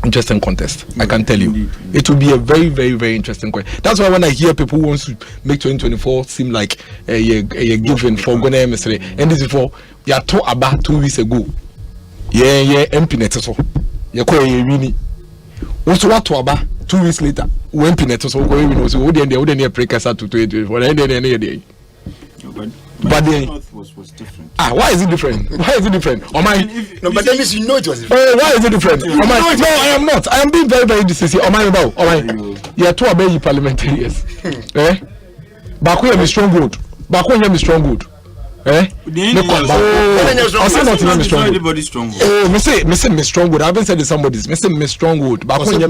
interesting contest. I can tell you, it will be a very, very, very interesting contest. That's why when I hear people who want to make 2024 seem like a given for Ghana emissary, and this is for you talk about 2 weeks ago. Yeah, MP neto. You call you really. Also, what to about 2 weeks later? When Pineto so go even also wouldn't they precursor to 2024 and then any day. But the was different. Why is it different? Why is it different? No, but then you know it was different. Oh, why is it different? No, I am not. I am being very, very decisive. You are two obey parliamentarians. Back when you strong good. Back when you strong good. Everybody strong. Oh, me say strong wood. I haven't said it somebody's. Me say me strong wood. Back when you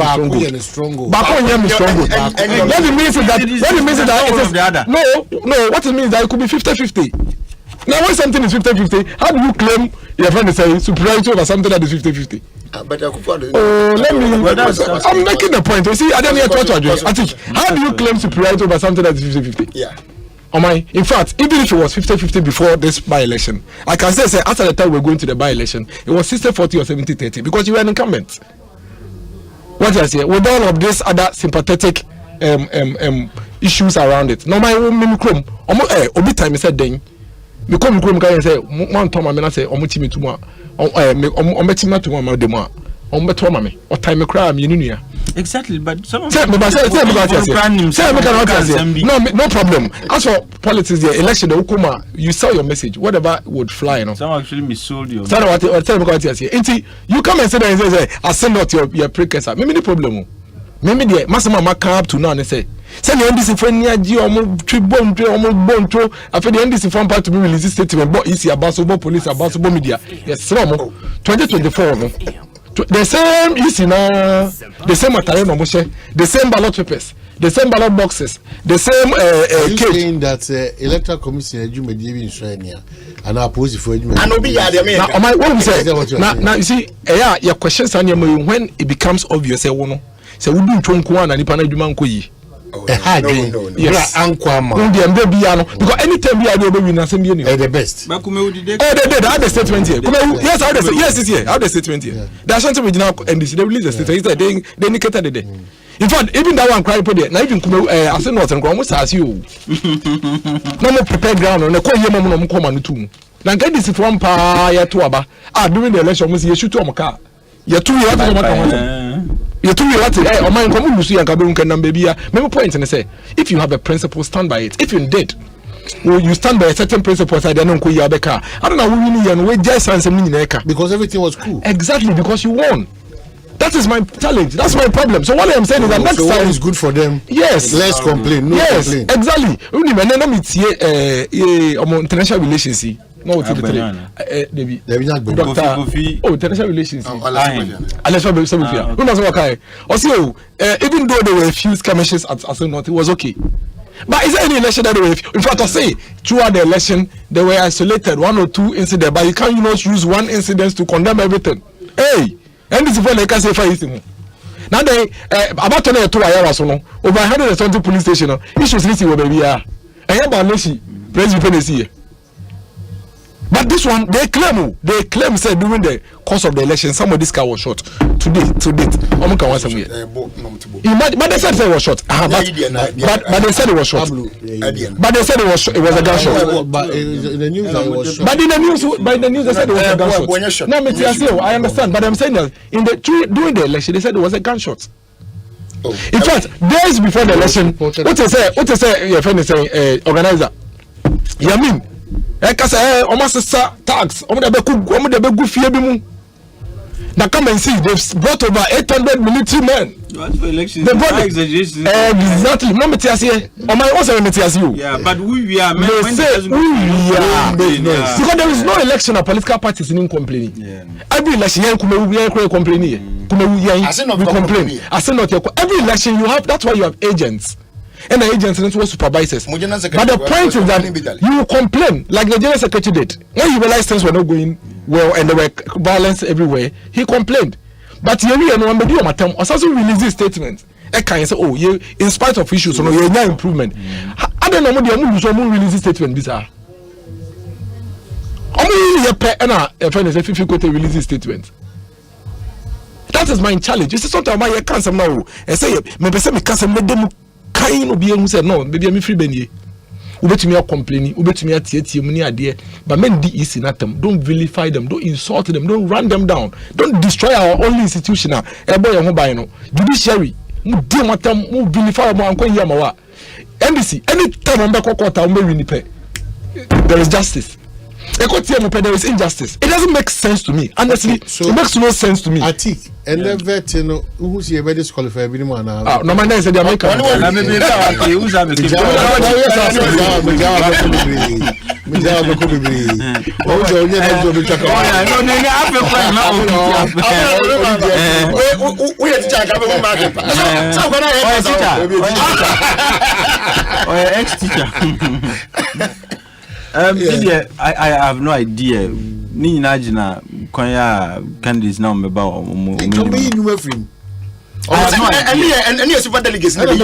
strong wood. Back when you strong wood. What it means is that it is no. What it means is that it could be 50-50. Now, when something is 50-50, how do you claim your friend is saying superiority over something that is 50-50? But I'm making the point. You see, I don't hear to address. I think, how do you claim superiority over something that is 50-50? Yeah. In fact, even if it was 50-50 before this by-election, I can say after the time we're going to the by-election, it was 60-40 or 70-30 because you were an incumbent. What I say, with all of these other sympathetic issues around it. No, my own obi time said then. Me come can say one time I say omutimi to mo ometima to mo demo ombeto ma me o time cry me nua. Exactly, but some of no problem. As for politics, the election, the Ukuma, you sell your message, whatever would fly. You know? Some actually missold you. Tell me what you say. You come and say that I send out your precursor. Maybe the problem. Maybe the Massima come up to now and say, send the NDC friend near G or tribune almost bone. After the NDC from part to be released statement, but easy about police, about media. Yes, 2024. The same issue now, the same material, the same ballot papers, the same ballot boxes, the same cage. Saying that electoral commission you may be in Australia and oppose for you. And be now, you see, your questions when it becomes obvious, say, we do Tonkuan and Ipana Dumankoyi. Yes. Because anytime we are the best. The statement here. Yes, how yes, it's here. How the statement here. There's something we now and they release the statement. They indicated the day. In fact, even that one cry put there. Now even I say not and almost as you. No more prepared ground on the call your mom no come on too. Now get this from pa ya to aba. During the election we see you shoot to amaka. You 2 years you 2 years or mine come Lucy and Kabun can baby. Maybe point and say if you have a principle, stand by it. If you did, you stand by a certain principle, I don't know who you are. I don't know who you are. Because everything was cool. Exactly, because you won. That is my challenge. That's my problem. So what I am saying is that next time is good for them. Yes. Let's complain. No complain. Exactly. International relations. No, it's international relations. Even though there were a few skirmishes at Asempa, it was okay. But is there any election that they were? In fact, I say throughout the election they were isolated 1 or 2 incidents, but you can't use one incident to condemn everything. Hey, and this is what they can say for you. Now they about 2 hours over 120 police stations. Issues listed with baby and President. But this one, they claim said during the course of the election, some of this car was shot. To date. But they said it was shot. But they said it was shot. But they said it was a gunshot. But in the news, it was shot. But in the news, they said it was a gunshot. No, I understand. But I'm saying that during the election, they said it was a gunshot. In fact, days before the election, what they say, your friend is saying, organizer. You mean? Almost tax. Now come and see, they've brought over 800 military men. They brought exactly. Yeah, but we are. Because there is no election of political parties in complaining. Every election, we complain. Every election you have. That's why you have agents. And the agents and supervisors. But the point is that you complain, like the general secretary did. When he realized things were not going well and there were violence everywhere, he complained. But you know, when you also release this statement, I can say, oh, you in spite of issues, you have no improvement. I don't know what you release this statement. These are. I'm really a friend is if you go to release this statement. That is my challenge. You see, sometimes I can't say no. I say, me person me can't say me dem kind of be who say no. Maybe I'm free benye. Ubetumi complaining, ubetumi atieti muni adie. But men di easy na them. Don't vilify them. Don't insult them. Don't run them down. Don't destroy our only institution. Ebo ya mobile no. Judiciary. Mu di matam mu vilify mo anko yi amawa. NDC. Anytime I'm back court, I'm very nipe. There is justice. There is injustice. It doesn't make sense to me. Honestly, it makes no sense to me. I think, and never tell who's here very disqualified. No man is the American. I have no idea. Ni najina kwanya candidates now meba omo. And you super delegates. No, they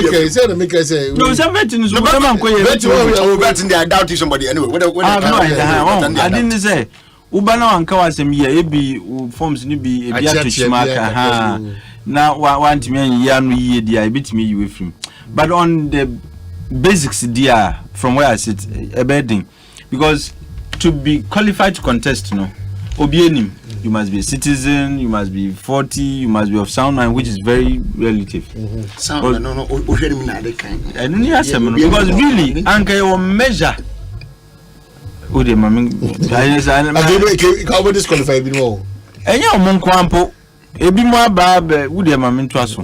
are doubting somebody anyway. I didn't say. Ubana wanka wasem ye ebi forms ni bi ebi atochimaka ha. Na want me yanu ye dia ebitimi you from. But on the basics dia from where I sit a bedding. Because to be qualified to contest, obienim, you must be a citizen, you must be 40, you must be of sound mind, which is very relative. Sound mind, because really, anka your measure. Ode mami, I disqualified me more. Enya omonkwampo, ebi mo aba be, ude mami ntwaso.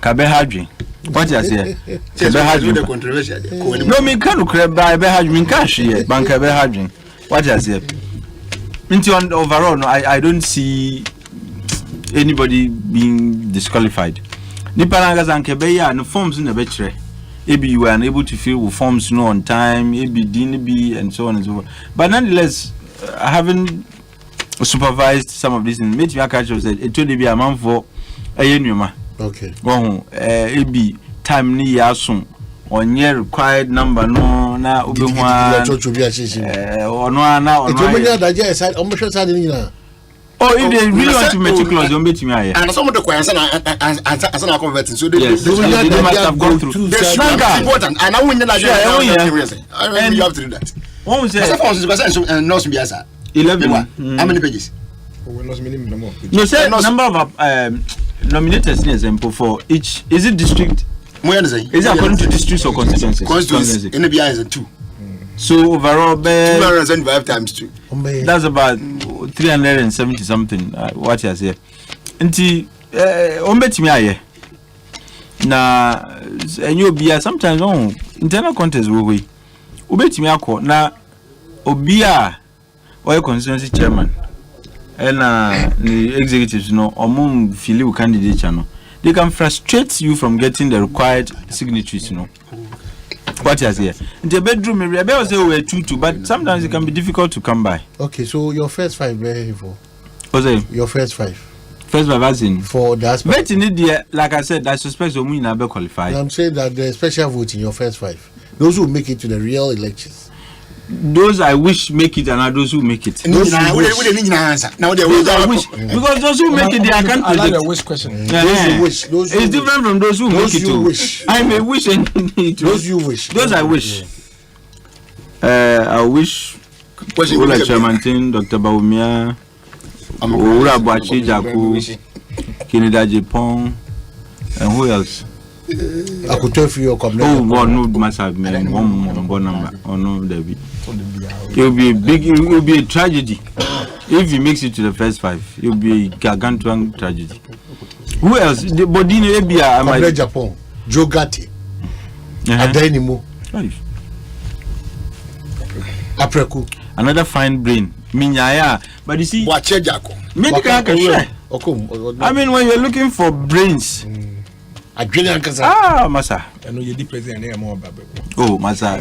Kabe hadwe. What you say? No, me can't crab by Behadwin cash here, Banker Behadwin. What you say? Overall, no, I don't see anybody being disqualified. Niparangas and Kebeya and forms in the betray. Maybe you were unable to fill with forms on time, maybe DNB and so on and so forth. But nonetheless, I haven't supervised some of these things. Maybe I catch you said it told be a man for a yenuma. Okay. It be time ni yasun on your required number no na ubihwa ono na ono oh if they really want to meticulous don't bet me here and some of the questions and converting so they must have gone through that's important and I wouldn't like you have to do that what was it and no 11 how many pages no say number of nominated example for each. Is it district? Is it according to districts or constituencies? Constituencies. NBI is a 2. So overall, 275 times 2. That's about 370 something. What you say? Nti ombetimi aye. Na enyo bia sometimes on internal contest we. Obetimi akọ na obia oy constituency chairman. And the executives among filial candidates, they can frustrate you from getting the required signatures, What is here? In the bedroom, maybe I was say we're 2-2, but sometimes it can be difficult to come by. Okay, so your first 5 very for. What's it? Your first 5. First 5 as in for the aspect. But in India, like I said, I suspect you will not be qualified. I'm saying that the special vote in your first 5, those who make it to the real elections. Those I wish make it and those who make it. Those I wish. Because those who make it, they can't predict. I like a wish question. Those you wish. It's different from those who make it. I may wish and those you wish. Those I wish. I wish. Ola Chairman, Dr. Baumia, Ura Bachi Jaku, Kinida Japon, and who else? I could tell you your comment. Oh, one must have been one number. Oh no, David. It will be big. It will be a tragedy if he makes it to the first 5. It will be a gargantuan tragedy. Who else? The Bodine Ebia. I'm Japan. Joe Gatti. Adenimo. Apreku. Another fine brain. Minyaya. But you see, I mean, when you're looking for brains. Masa. Oh, Masa.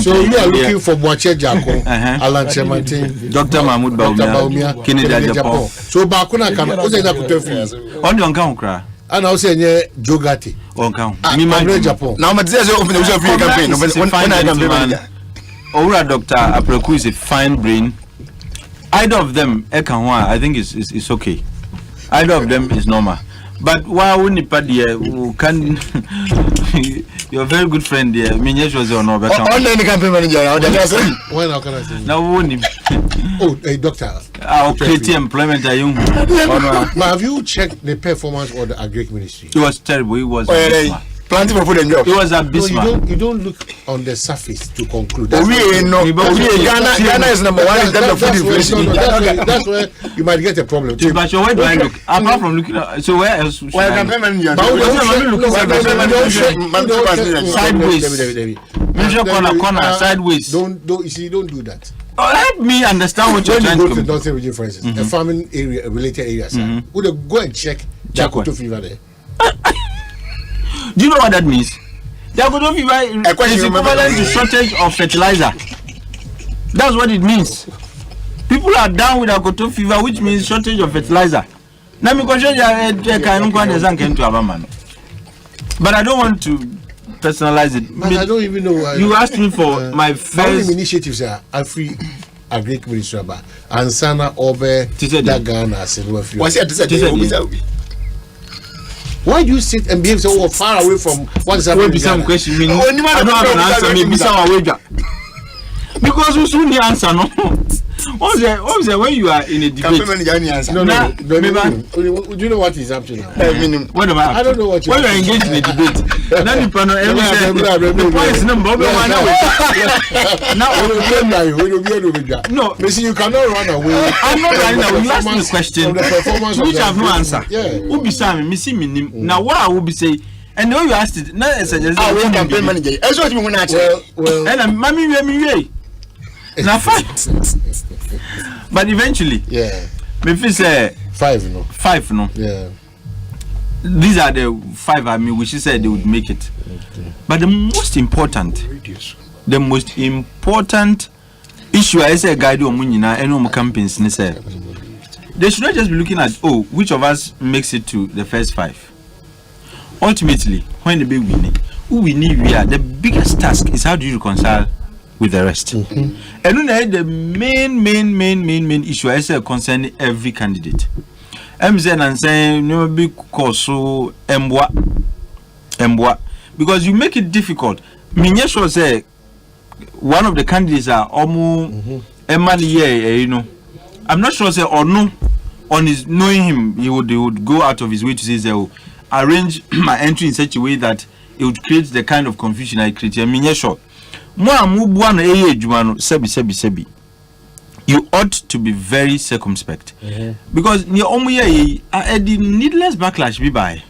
So you are looking for Boache Jako, Alan Chemantin, Dr. Mahmoud Baumia, Kennedy Japan. So Bakuna can also on the account cry. And I'll say Joe Gatti. On count. Japan. Now, my campaign. Ora Dr. Apreku is a fine brain. Either of them, I think it's okay. Either of them is normal. But why wouldn't who can you're a very good friend there. Minyesh was on over. Online campaign manager. Why now can I say? Now wouldn't Oh, hey, doctor. Our create employment are young. Have you checked the performance of the Agric Ministry? It was terrible. It was planting for food and jobs. It was abysmal. No, you don't look on the surface to conclude. Ghana is number one in terms of food inflation. That's where you might get a problem too. But where do I look? Apart from looking at, so where else? Sideways. Measure corner, sideways. Don't you see? Don't do that. Help me understand what you're trying to do. Don't say region, for instance, a farming area, related areas. Would you go and check Jacoto fever there? Do you know what that means? Jacoto fever is equivalent to shortage of fertilizer. That's what it means. People are down with Jacoto fever, which means shortage of fertilizer. Now, but I don't want to personalize it. Man, I don't even know. You asked me for my first initiatives. Are free Agric Ministry and Sana Obe Dagana. Why do you sit and behave so far away from what is happening? Some question. I don't have an answer. Maybe because we soon the answer. No. What was it when you are in a debate? No. Do you know what is up to now? What am I? I don't know what you. When you are engaged in a debate, now you panel the points number. No, listen, you cannot run away. I'm not running away. You asked me a question which I have no answer. Yeah. Who be saying me? See me. Now what I will be saying. And when you asked it, now I suggest that campaign manager. That's what you want to ask. Well. And mommy, now fine. But eventually, me feel say 5 no. 5 no. Yeah. These are the 5 I mean, which said they would make it. Okay. But the most important issue I say guide on Munina and campaigns ni say they should not just be looking at which of us makes it to the first 5. Ultimately, when the big winning, who we need the biggest task is how do you reconcile with the rest. And the main issue I say concerning every candidate. I'm saying no big course emboa because you make it difficult. Minyesh say one of the candidates are almost you know. I'm not sure say or no on his knowing him he would go out of his way to say arrange my entry in such a way that it would create the kind of confusion I created. Minyesh you ought to be very circumspect because the needless backlash be by.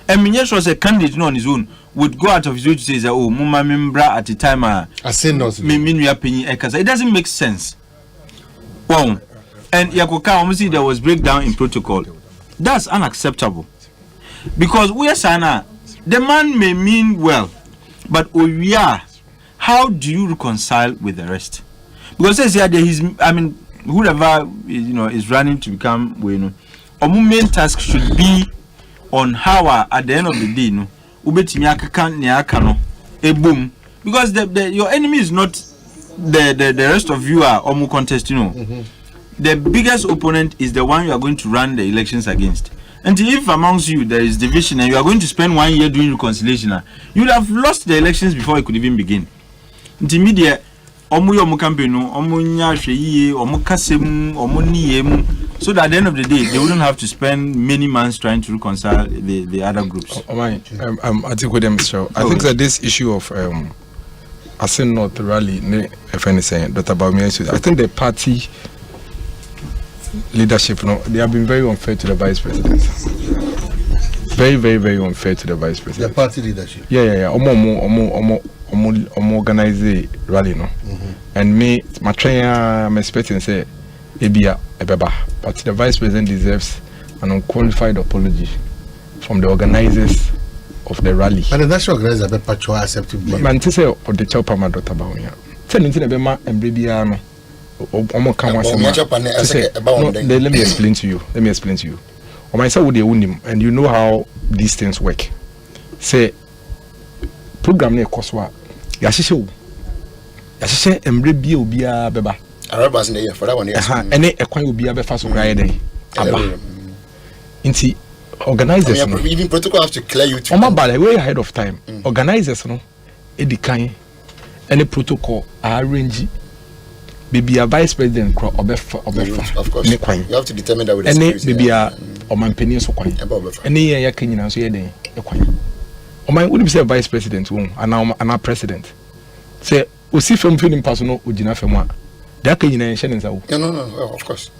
And Minyesh was a candidate on his own would go out of his way to say that Muma Membra at the time it doesn't make sense. Well, and Yakoka there was breakdown in protocol. That's unacceptable because we are Sana. The man may mean well, but we are. How do you reconcile with the rest? Because says there is, whoever is running to become our main task should be on how at the end of the day, because your enemy is not the rest of you are omu contest, The biggest opponent is the one you are going to run the elections against. And if amongst you there is division and you are going to spend 1 year doing reconciliation, you would have lost the elections before it could even begin. Media omu campaign omu nyahwe omu kasem omu niyem so that at the end of the day they wouldn't have to spend many months trying to reconcile the other groups. I think with them, so I think that this issue of Asempa not rally if anything Dr. Bawumia, I think the party leadership they have been very unfair to the vice president. Very unfair to the vice president. The party leadership. Yeah. Organize the rally and my trainer I'm expecting say ebia ebeba, but the vice president deserves an unqualified apology from the organizers of the rally. And the national organizer be patrol accept to be. Man say o de chopper ma Dr. Bawumia. Say nti be ma embre bia no. Omo kan wasema. Let me explain to you. O my say wo dey wunim and you know how these things work. Say program na ekoswa yahihye emre bia obia beba arabas na for that one yes ene ekwan obia be fa so kra den aba Inti organizers even protocol have to clear you to way ahead of time. Organizers no edikan any protocol arrange baby a vice president obefa of course you have to determine that with the security baby a omanpeni so kwan any ya kanyina so ye den kwan oman would be say vice president won ana president say osi fam feeling pass no ogina fam a da kanyina en hye nsa wo no of course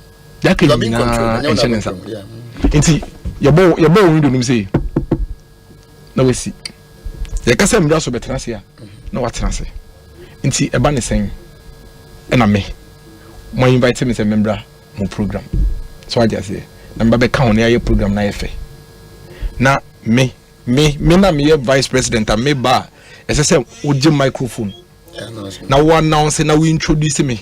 da kanyina en hye nsa enti yabo window nim say na we si ye kasa mra so betena se a na watena se enti eba ne sen na me mo invite me say member mo program so I just say na mba be count na program na yefe na me na me vice president and me ba say oje microphone na we announce na we introduce me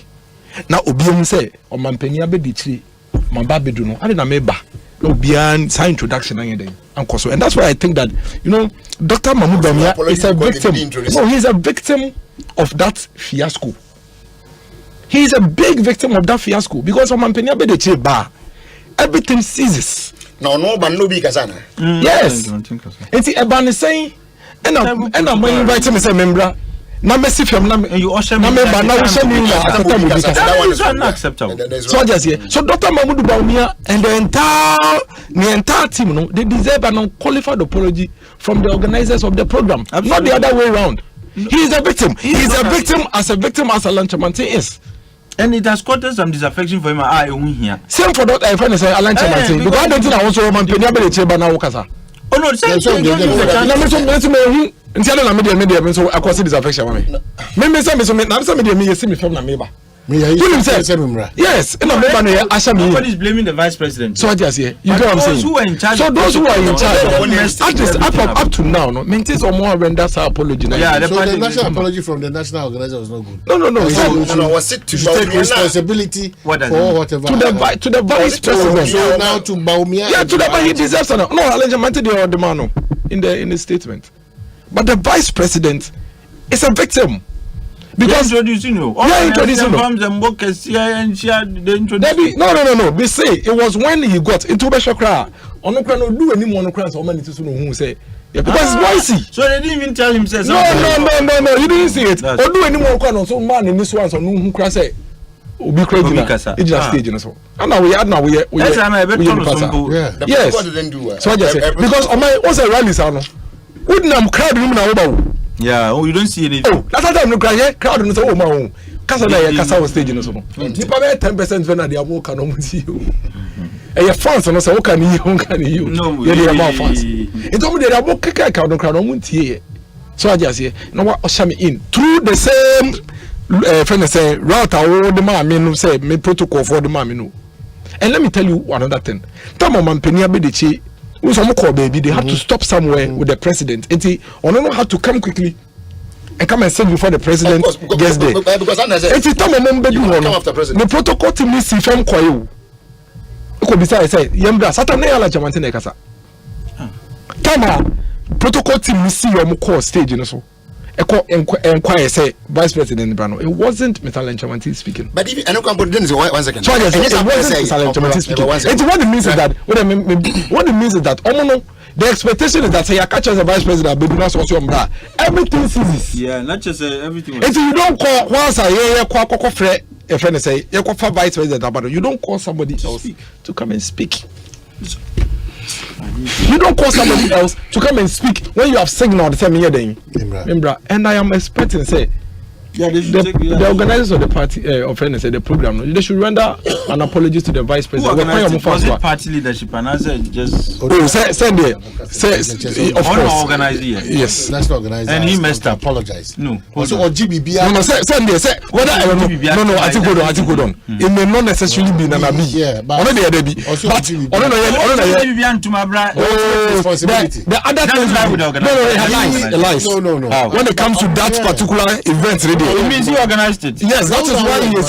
na obiom say o mampani abedi chiri mamba bedu no ade na me ba no beyond sign introduction and so, and that's why I think that Dr. Mahmoud Bawumia is a victim. No, he's a victim of that fiasco. He is a big victim of that fiasco because Omanpenia be the bar, everything ceases. No, but no big kasana. Yes. It's Eban saying, and I'm inviting Mr. Member. Na messy from na you usher me na usher me unacceptable. So just here. So Dr. Mahmoud Bawumia and the entire team, they deserve an unqualified apology from the organizers of the program. Absolutely. Not the other way around. He is a victim. He is a victim as Alan Chamantin is. And it has caused some disaffection for him. Here. Same for Dr. Alan Chamantin. Because I don't think I also want to be able to say now. Oh no, Until na media so akwasi disaffection me say me so me na say media me see me from na meba yes na meba no asha me nobody is blaming the vice president so just here you get what I'm saying so those who are in charge at least up to now no maintain some more renders apology the national apology from the national organizer was not good no was it to take responsibility for whatever to the vice president so now to Bawumia to the he deserves no allegement the man in the statement. But the vice president is a victim because introducing you. No. They say it was when he got into Beshokra. No do any more so many to who say because it's noisy. So they didn't even tell him say no. You didn't see it. Or do any more so man in this one so who crash say Obi crazy na stage so. And now we yes. What did they do? So I just say because on my also rally sound. Woodnam crowd room na oba. Yeah, you don't see anything. Oh, that's time no crowd no say o ma o. Kasa na ye kasa on stage no so no. Nipa be 10% when na dey amo ka no mo see o. E fans no say o ka ni you. No, ye dey about fans. It omo dey abo keka ka no crowd no mo tie. So I just say no wa usher me in through the same friend say route I the man no say me protocol for the man no. And let me tell you another thing. Tamo man penia be the chi baby, they have to stop somewhere with the president. And he have to come quickly and come and sit before the president gets there. Because the protocol team is from Kwayo. Say, Yembra, Saturday, Ala Jamantine Kasa. Tama, protocol team is see your call stage, so. Enquire say Vice President Brano. It wasn't Mr. Lenchamanti speaking. But if I know one second. So it wasn't Mr. Lenchamanti speaking. What it means is that what it means is that the expectation is that say you catch as a Vice President, but do not Socio-economic. Everything ceases. Yeah, not just everything. If you don't call once a year, call friend, a friend say you call Vice President, but you don't call somebody else to come and speak. You don't call somebody else to come and speak when you have signaled the same year then. And I am expecting say the organizers of the party of the program they should render an apology to the vice president. Was it party leadership and answer just send there of course organized yes national organizer and he messed up apologize also or GBB send there say whether I don't know I think hold on it may not necessarily be Nanabi but the other things no when it comes to that particular event it means he organized it. Yes, that is why he is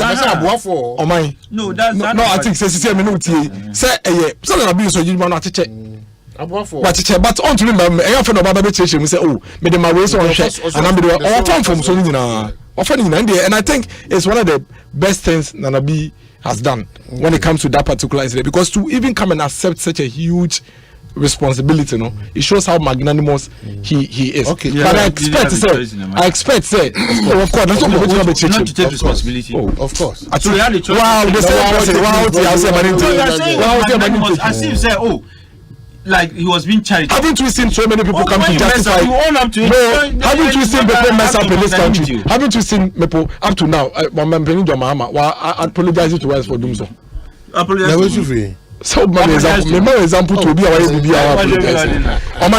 for. Oh my. No, that's no. I think say so na be so you man acheche. But on to remember, I friend of Baba Church we say oh, me dey my way so on share and I'm the from so nyina. And I think it's one of the best things Nana be has done when it comes to that particular incident. Because to even come and accept such a huge responsibility, it shows how magnanimous he is. Okay. But I expect say, of course, that's not to take responsibility. Of course. Actually, wow, they say as if say, like he was being charitable. Haven't we seen so many people come to justify? You own up to it. No, haven't we seen people mess up in this country? Haven't we seen people up to now? I apologize to us for doing so. Apologize. So many example to be our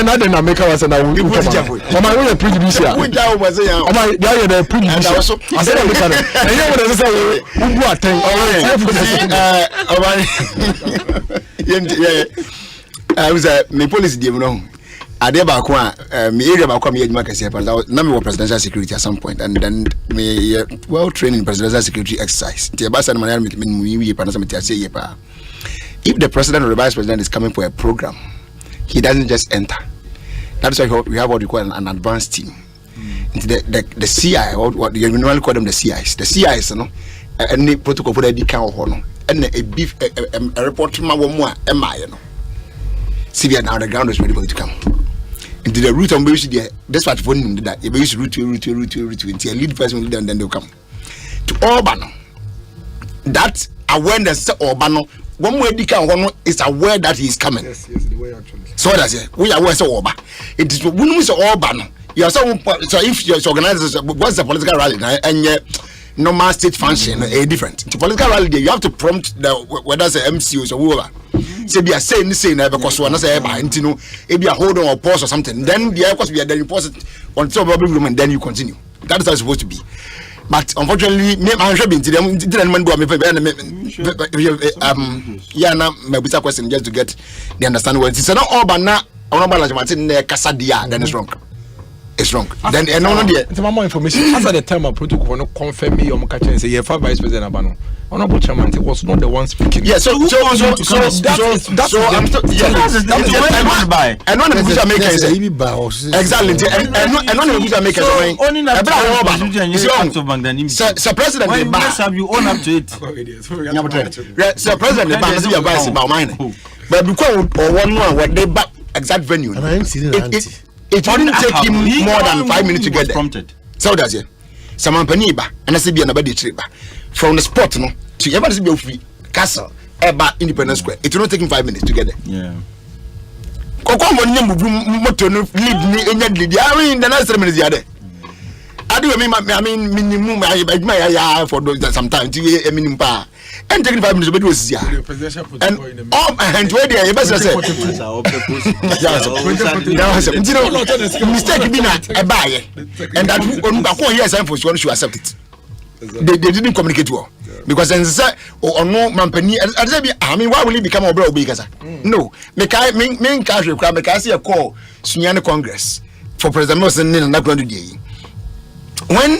not in America was and I will come. My way prejudice here. My the prejudice. I said and you want to say I was my policy ade ba ko me area ba ko me adwuma kase pa na me presidential security at some point, and then me well trained in presidential security exercise. Tie ba san man me pa na say me tie say pa. If the president or the vice president is coming for a program, he doesn't just enter. That's why we have what we call an advanced team. The CI, or what you normally call them the CIs. The CIs, any protocol for the count or no, and a report from my see now the ground is ready to come. Into the route on which that's what phone that you use route until a lead person will lead and then they'll come to Orbano. That awareness Orbano. One way the is aware that he is coming. Yes, the way actually. So that's it. We are aware so Oba. It is when we say Oba. You are so if your organizers what's the political rally and normal state function different. The political rally you have to prompt the whether it's MCOs or whoever. Say be a saying because one say if you hold on or pause or something, then the of course we are then you pause it on top of the room and then you continue. That is how it's supposed to be. But unfortunately, I'm sure didn't my question just to get the understanding what it's not all but now then it's wrong. It's wrong. Then it's more information. As at the time of protocol no confirm me or catch and say vice president Abano. Honorable chairman was not the one speaking. Yeah, so I'm and one of the makers exactly and one of the makers Sir President you own up to it. Sir President the bank be advice about mine. But because one what they back exact venue. It didn't take him more than 5 minutes to get there. So that's it. Someone paniba and I see be another trip from the spot no to ever see be free castle about Independence Square. It will not take him 5 minutes to get there. Yeah. Koko money moto no lead ni enya lead. I mean the next 3 minutes you are there. I mean minimum I for some time to minimum pa. And taking 5 minutes, but was here. And and where they are, say, mistake being a buyer, and that when here sign for one should accept it. They didn't communicate well because then say or no company. I mean, why will he become a bro because no, main cash require make I see a call Sunyani Congress for President Wilson and not going to do. When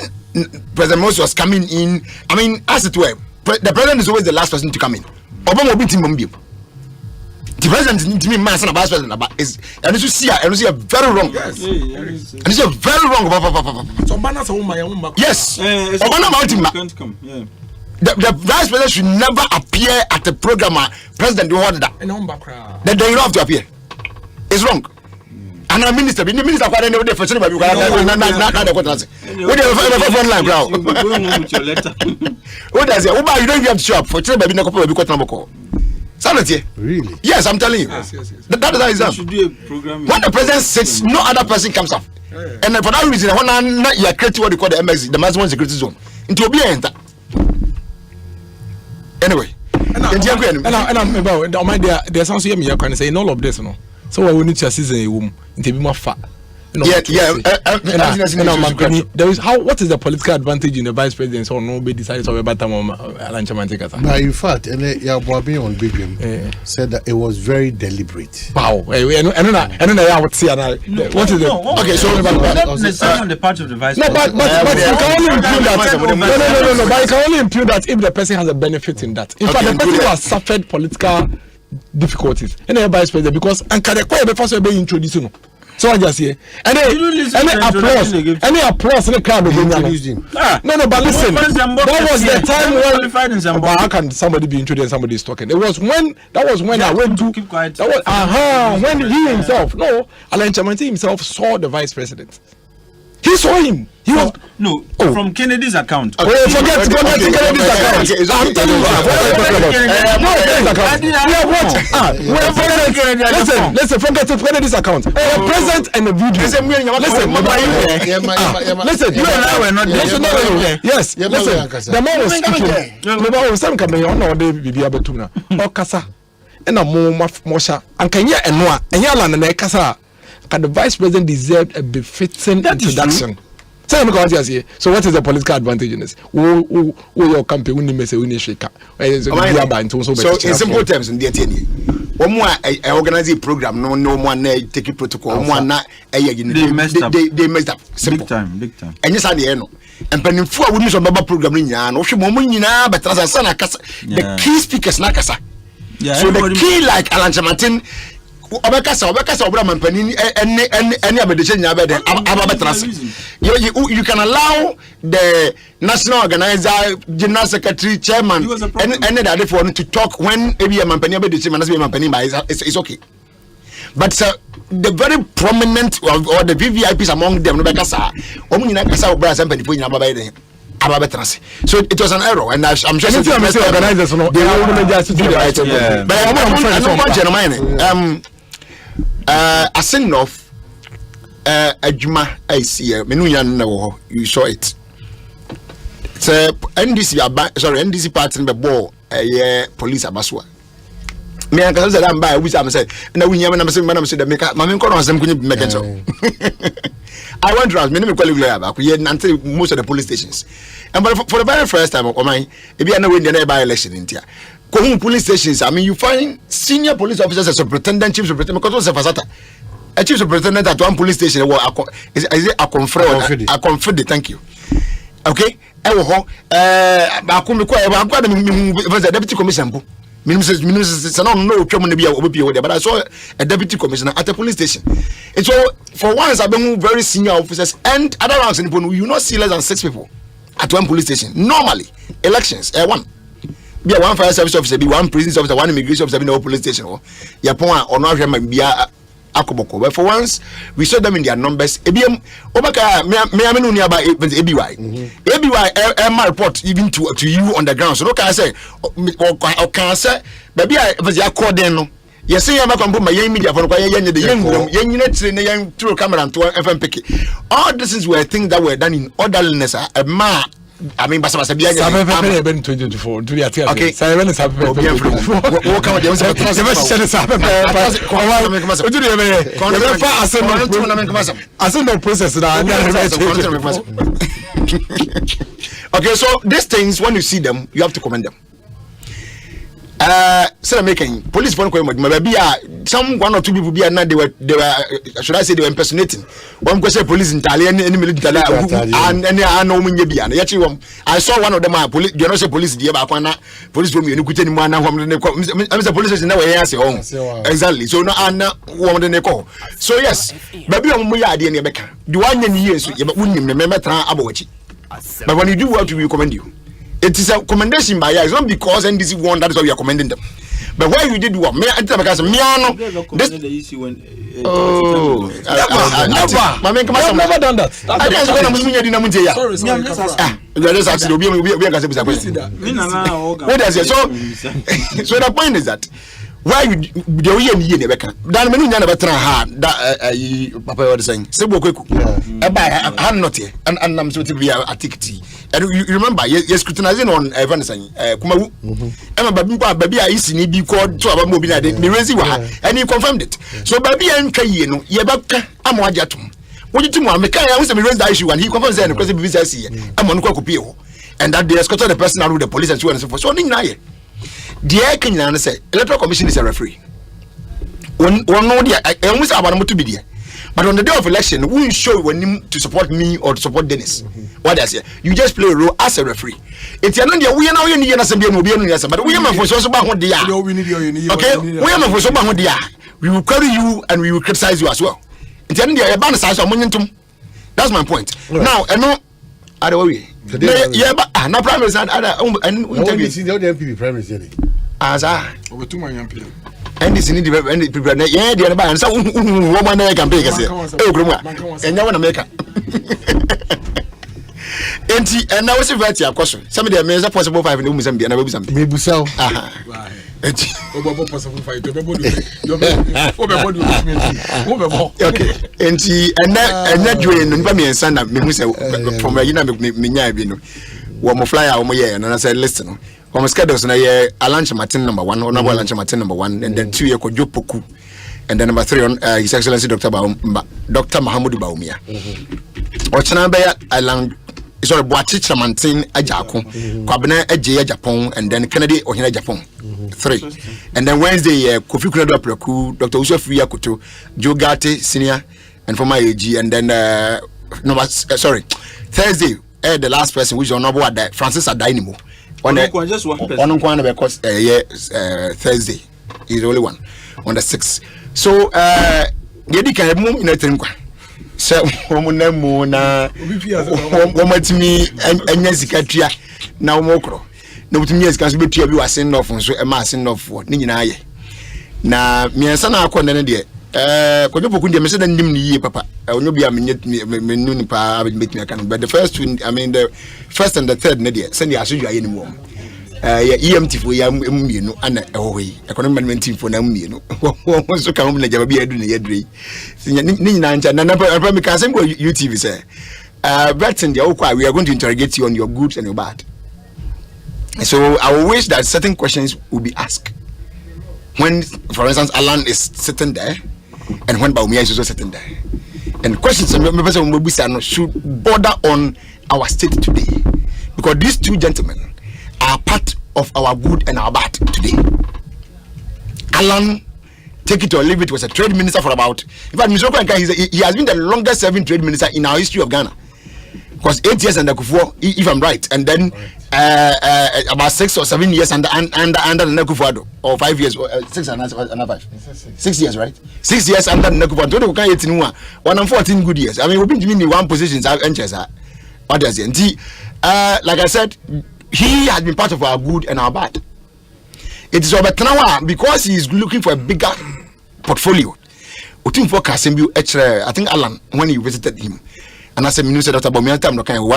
President Moses was coming in, I mean, as it were. The president is always the last person to come in. Obama will be team member. The president to me, man, son of vice president, is and you see very wrong. Yes, and it's very wrong. So, Obama's my own. Yes, Obama can't come. Yeah. The vice president should never appear at the program. President, you order that. Then they don't have to appear. It's wrong. And a minister, the minister, quite anyway, for somebody, not the what the line, bro? What does it? You don't have to show up for somebody, no sanity. Really? Yes, I'm telling you. Yes. That is how it's done. Should do a program. When the president sits, no other person comes up. And for that reason, when you are creating what they call the MSC, the maximum security zone, into be enter. Anyway, and I'm about there's something you can say in all of this, no. So we need to assist a woman to be more fat. There is how what is the political advantage in the vice president or nobody decides over better But in fact, and on Bigrim said that it was very deliberate. Wow. And then I would say what is it? Okay, so not necessarily on the part of the vice president. But you can only impute that. No, but you can only impute that if the person has a benefit in that. In fact, the person who has suffered political difficulties and the vice president because and can the first be introduced. So I just say, any applause in the crowd. No, but listen, that was the time when how can somebody be introduced and somebody is talking? That was when I went to keep quiet. That was when he himself, Alain Chamanti himself saw the vice president. He saw him. He was from Kennedy's account. Forget Kennedy's account. I'm telling you. Listen, forget Kennedy's account. Present and the video. Listen, you and I were not there. Yes, listen. The man was speaking. The man was saying, "Come here, no, they be able to now." Okasa, and a more mosha, and can you and what? And yalan and Ekasa. Can the vice president deserve a befitting introduction? So what is the political advantage in this? Who your campaign when you say we need shake? So in simple terms, in the one more I organize a program, no one take a protocol, one they messed up. Simple. Big time. And yes, I know. And penny for we use a baba program in Yan, or but the key speakers nakasa. So the key like Alan Martin. Obekasa Obraman Penini any abedition you can allow the national organizer, general secretary, chairman, and the other for to talk when maybe a Mampani abedition it's okay. But the very prominent or the VVIPs among them, so it was an error, and I'm sure the organizers a sing of a Juma I see Menuyan you saw it. It's NDC party in the ball police abaswa. Me and Cousin I'm by which I'm saying no we never say madam said make mammy call on some make it so. I went around many until most of the police stations. And but for the very first time of mine, if you are not winning by election in India. Police stations, I mean, you find senior police officers as superintendent, chief superintendent, because a chief superintendent at one police station is a confederate, thank you. Okay? I deputy commissioner. But I saw a deputy commissioner at a police station. And so, for once, I've been very senior officers and other ranks in Nippon, you not see less than 6 people at one police station. Normally, elections, one. Be one fire service officer, be one prison officer, one immigration officer, be no police station. Yapon or not be akoboko. But for once, we saw them in their numbers. Ebiem obaka me amenu nearby ABY. ABY my report even to you on the ground. So look I say or can say baby I was ya call them. Yes, I am a combo my media for the young young through camera and to FM pick. All this is where things that were done in orderliness. I mean, Basa Sabia, I'm 2024. Okay, Simon is happy. Okay, so these things, when you see them, you have to commend them. So making police phone call maybe some 1 or 2 people be they were should I say they were impersonating one question police in Italian and military and I know I saw one of them police you know say police the police from you could anyone now the police is now exactly so no woman they call so yes baby idea do one years but when you do what we recommend you. It is a commendation by it's not because NDC won that is why we are commending them. But why you did what? Me, I tell because me, I've never done that. I just want to mean you so the point is that why you the way you never can. Dan menu never try hard that Papa was saying. Sebo kweku. I'm not here and I'm so to be a ticket. And you remember you're scrutinizing on Evan saying Kumawu. Baby I used to be called to our mobile and you confirmed it. So baby and Kayeno, Yabaka Amwajatum. What you think I was a raise the issue and he confirms that because business I'm on Kokopio. And that they escorted the person out with the police and so on and so forth. So the Kenyan say Electoral Commission is a referee. One no dia I almost about to be there. But on the day of election, we show when to support me or to support Dennis. What I say, you just play a role as a referee. It's not there. We are now in the Assembly, but we are for so about what they are. Okay, we are for so about what they are. We will carry you and we will criticize you as well. India ban size of momentum. That's my point. Now, and no other way. Yeah, but na prime minister and we see the MPP prime minister. As over 2 million people. And this need to prepare. Yeah, the other so woman can pay us. Oh, grandma. And now want to make and now it's a very question. Some of them is a possible 5 in the Mozambique and I will be something. Maybe so. Okay, and that doing and son from a one fly out my year, and I said, listen, from schedules a lunch Martin number 1, or lunch Martin number 1, and then 2 year Kojopoku, and then number 3 on His Excellency Dr. Mahamudu Baumia. Ochanabaya Island. So Boachicha Mantin Ajako, Kwabena Eje Japan, and then Kennedy or Japan. 3. And then Wednesday, Kofi Kunodo Preku, Dr. Usofia Kuto, Joe Garte Senior, and for my AG, and then Thursday, the last person which is on board that Francis Adinimo. Just one person. On because Thursday is the only one on the 6th. So Yedi can move in a trinkwa. So woman na woman to me and Yazikatria now mokro. No to me as can be to you as send off so a mass in of what Nina. Na me and son are condemned there. Kojopokundia me said and papa. I will not be a minute me pa make me can but the first two the first and the third nadia send the asuja anymore. EMT for you know, and away. Economic team for them, you know. So come never be a doing a day. Nina and I can say what UTV say. Breton, we are going to interrogate you on your good and your bad. So I will wish that certain questions will be asked. When, for instance, Alan is sitting there, and when Baumia is also sitting there. And questions should border on our state today. Because these two gentlemen are part of our good and our bad today. Alan, take it or leave it, was a trade minister for about, in fact, Mr. Okwanka, he has been the longest serving trade minister in our history of Ghana. Because 8 years under Kufuor, if I'm right, and then about 6 or 7 years under Nekufuor, or 5 years, 6 and 5. 6 years, right? 6 years under Nekufuor. 114 good years. I mean, we've been doing the one positions. What does it? Like I said, he has been part of our good and our bad. It is over Tanawa because he is looking for a bigger portfolio. I think Alan, when he visited him, and I said, Minister Dr. Bomianta,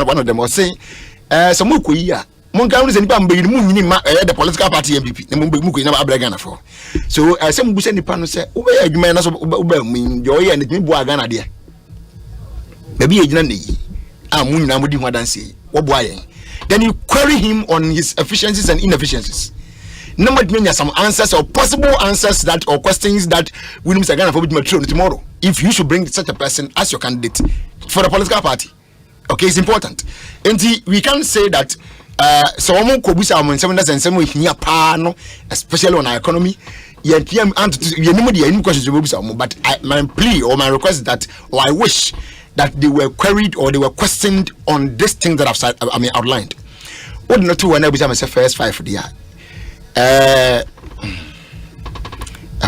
one of them was saying, some Mukuya, Monka is the political party MPP, and Muku never Abragana for. So I said, Busani Pano said, you may not mean joy and it may Ghana dear. Maybe a Jandy, I'm Munamudi Wadansi, or boy. Then you query him on his efficiencies and inefficiencies. Number many some answers or possible answers that or questions that William Sagana for mature tomorrow. If you should bring such a person as your candidate for the political party, okay, it's important. And we can say that someone could be someone especially on our economy. But my plea or my request is that, or I wish that they were queried or they were questioned on this thing that I've outlined. What not to when I become first 5 for the year.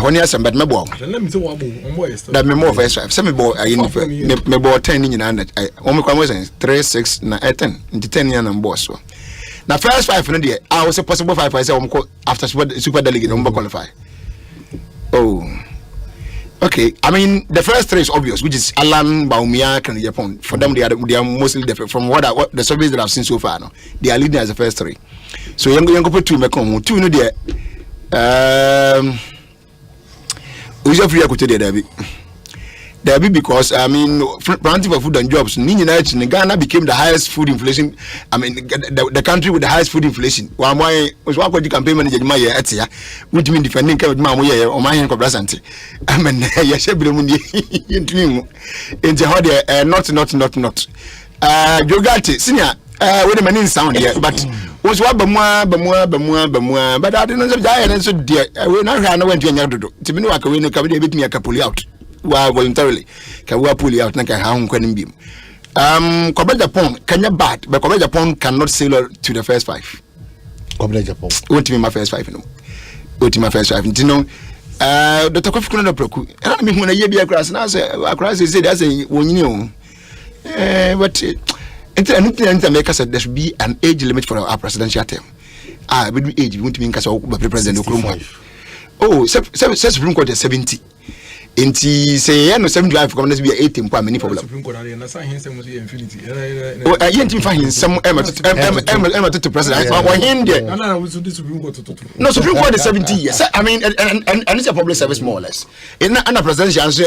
When you but me bo that me more first 5 me bo me bo 10 in and I only come 3 6 na 10 into 10 year and boss so now first 5 no there I was a possible 5 I say after super delegate qualify. Oh, okay. I mean, the first 3 is obvious, which is Alan, Baumia, and Japan. For them, they are mostly different from what the surveys that I've seen so far. No, they are leading as the first 3. So young put 2 mecom 2 no there. We just free to Debbie because I mean, planting for food and jobs. Ghana became the highest food inflation. I mean, the country with the highest food inflation. Why was what the campaign manager my etia, which mean defending Mamoya or Omanhene Kwabena Asante. I mean, yes, in the not. Jogate senior. With the man sound here, but was what Bamwa, but I didn't know die and so dear. I will not run away to Yado. To be no, I can come with me a couple out. Well, voluntarily, can we pull out like a hound can beam? Kwabena Japan, can you bat, but Kwabena Japan cannot sail to the first 5. Kwabena Japan. What to be my first 5? No, what to my first 5? You know, Dr. Kofi Kuno Proku. And I mean, when I hear be across, now say, across, he said, that's a one you. But America said there should be an age limit for our presidential term. With the age, we want to mean President Okrumah. Oh, Supreme Court is 70. Inti say no 75 come be 80 mpo many problem. Supreme Court na say him say infinity. Oh, I ain't find some to president. Why him there? No, we should Supreme Court to. No, Supreme Court is 70 years. I mean, and it's a public service more or less. In a presidential as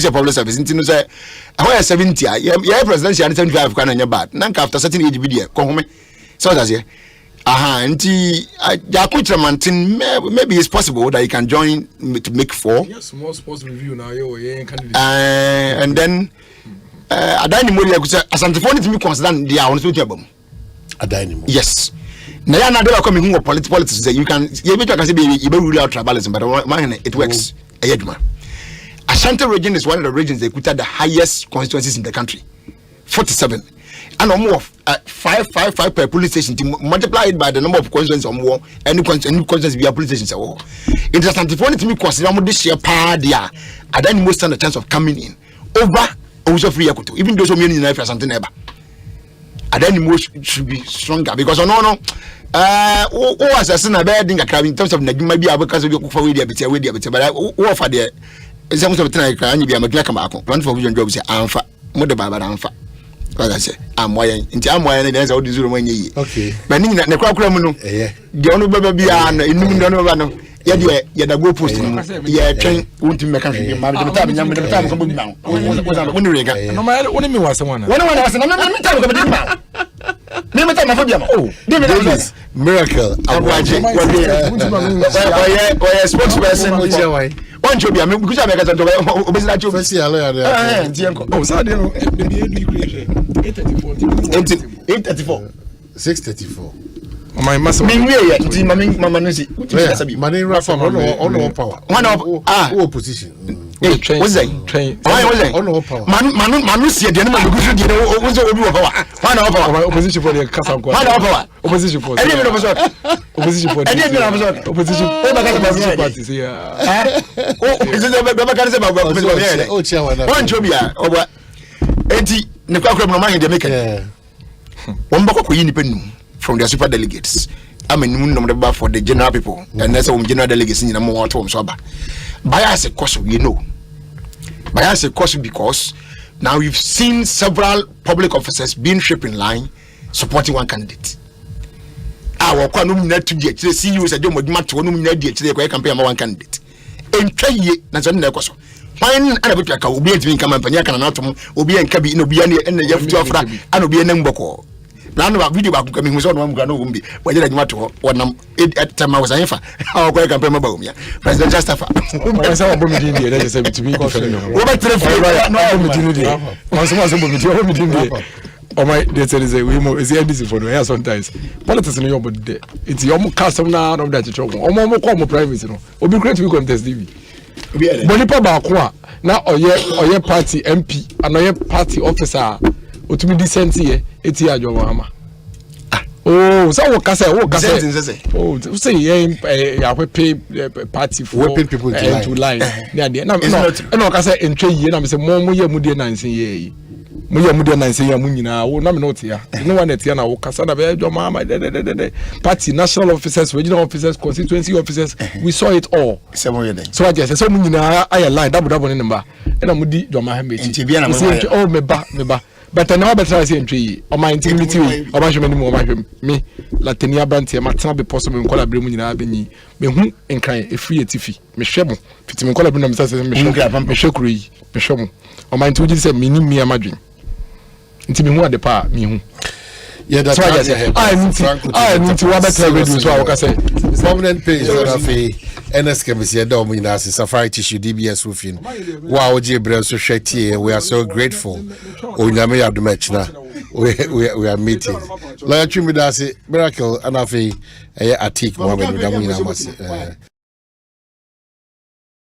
a public service. Inti no say how 70 yeah presidential 75 can anya bad. Nanka after certain age be there. Come home. So that's here. Maybe it's possible that you can join to make 4. Yes, small sports review now. And then Adanimo Asante phone to me consider they are on the album. Adanimo. Yes. Now they are coming with politics. You can say you rule out tribalism, but it works. Ashanti region is one of the regions that had the highest constituencies in the country. 47. And more of 5 per police station to multiply it by the number of constituencies or more. Any constituencies be a police station. Interesting. If only to me consider this year power there, I then most stand a chance of coming in over also free equity. Even those who mean in life or something ever. I then most should be stronger because no. As a son of bad thing in terms of maybe I because of your for with the but I offer there. Some of the time I can be a McLacan. One for vision jobs. I'm fat. Mother Baba Amfa. What I say, I'm why there's all these room. Okay, but in the crowd, the only baby and in no, yeah, go post, yeah, train, won't make a country. My time coming down. No matter what me was someone. When I was another time coming down. Never time of Davis, miracle. I'm watching. Spokesperson, which way. One should be a because I make a obviously. Oh, sorry, 834. 634. My master. Money Rafa on power. One of opposition. What's that? Train. Why was that? Manu see the animal who should get over. One of our opposition for the Casa. One of our opposition for any opposition for any opposition parties here. Oh, is it about one Jobia over 80 Nicola Mind the maker. One book independent from the super delegates. I mean, number for the general people, and that's all general delegates in a more term. Bias a cause, you know. Bias a cause because now you've seen several public officers being shaped in line supporting one candidate. Our nominate to the CEOs a job match one nominate the campaign one candidate. And try that's another cause. Fine, I would like a be to come and Panakan will be and Kabi no be any and the Jeff Joffra and will be a number. Now, video back coming was on one Granumbi, whether I matter what at time I was a how I can remember me. President Justafa. Oh my, they say we more is the end for the sometimes. Politics in your body. It's your custom now of that trouble. Or more common privacy. Will be great to contest TV. Bonipa Bakwa now or your party MP and your party officer. Utumi decent here, it's here, Jomama. Oh, so what can say? Oh, say, yeah, we pay party for people to line. No, can say in 3 years, I'm saying, Momo, you're Mudia 19 years. Mudia 19 years, Munina, oh, no, not here. No one at Tiana, Cassana, Jomama, party, national officers, regional officers, constituency officers, we saw it all. So I just said, Munina, I line, double number, and I'm Mudi, Jomama, oh, me ba. But I know better as entry or my intimidity or my me Latinia Banty, my time be possible in collaborating in Albany. Me whom and cry a free tiffy, me shemo, fitting collaborating me shokuri, me shomo. Or my intuition said, me a madrin. Intimate at the power, me whom. Yeah, that's why I need to better radio so I say. Permanent page of a NS can be said, Dominas, Safari Tissue, DBS Roofing. Wow, Jibril, so shady. We are so grateful. Oh, Yami have the match now. We are meeting. Lawyer Chimidasi, Miracle, and Afi, a tick, Mohammed,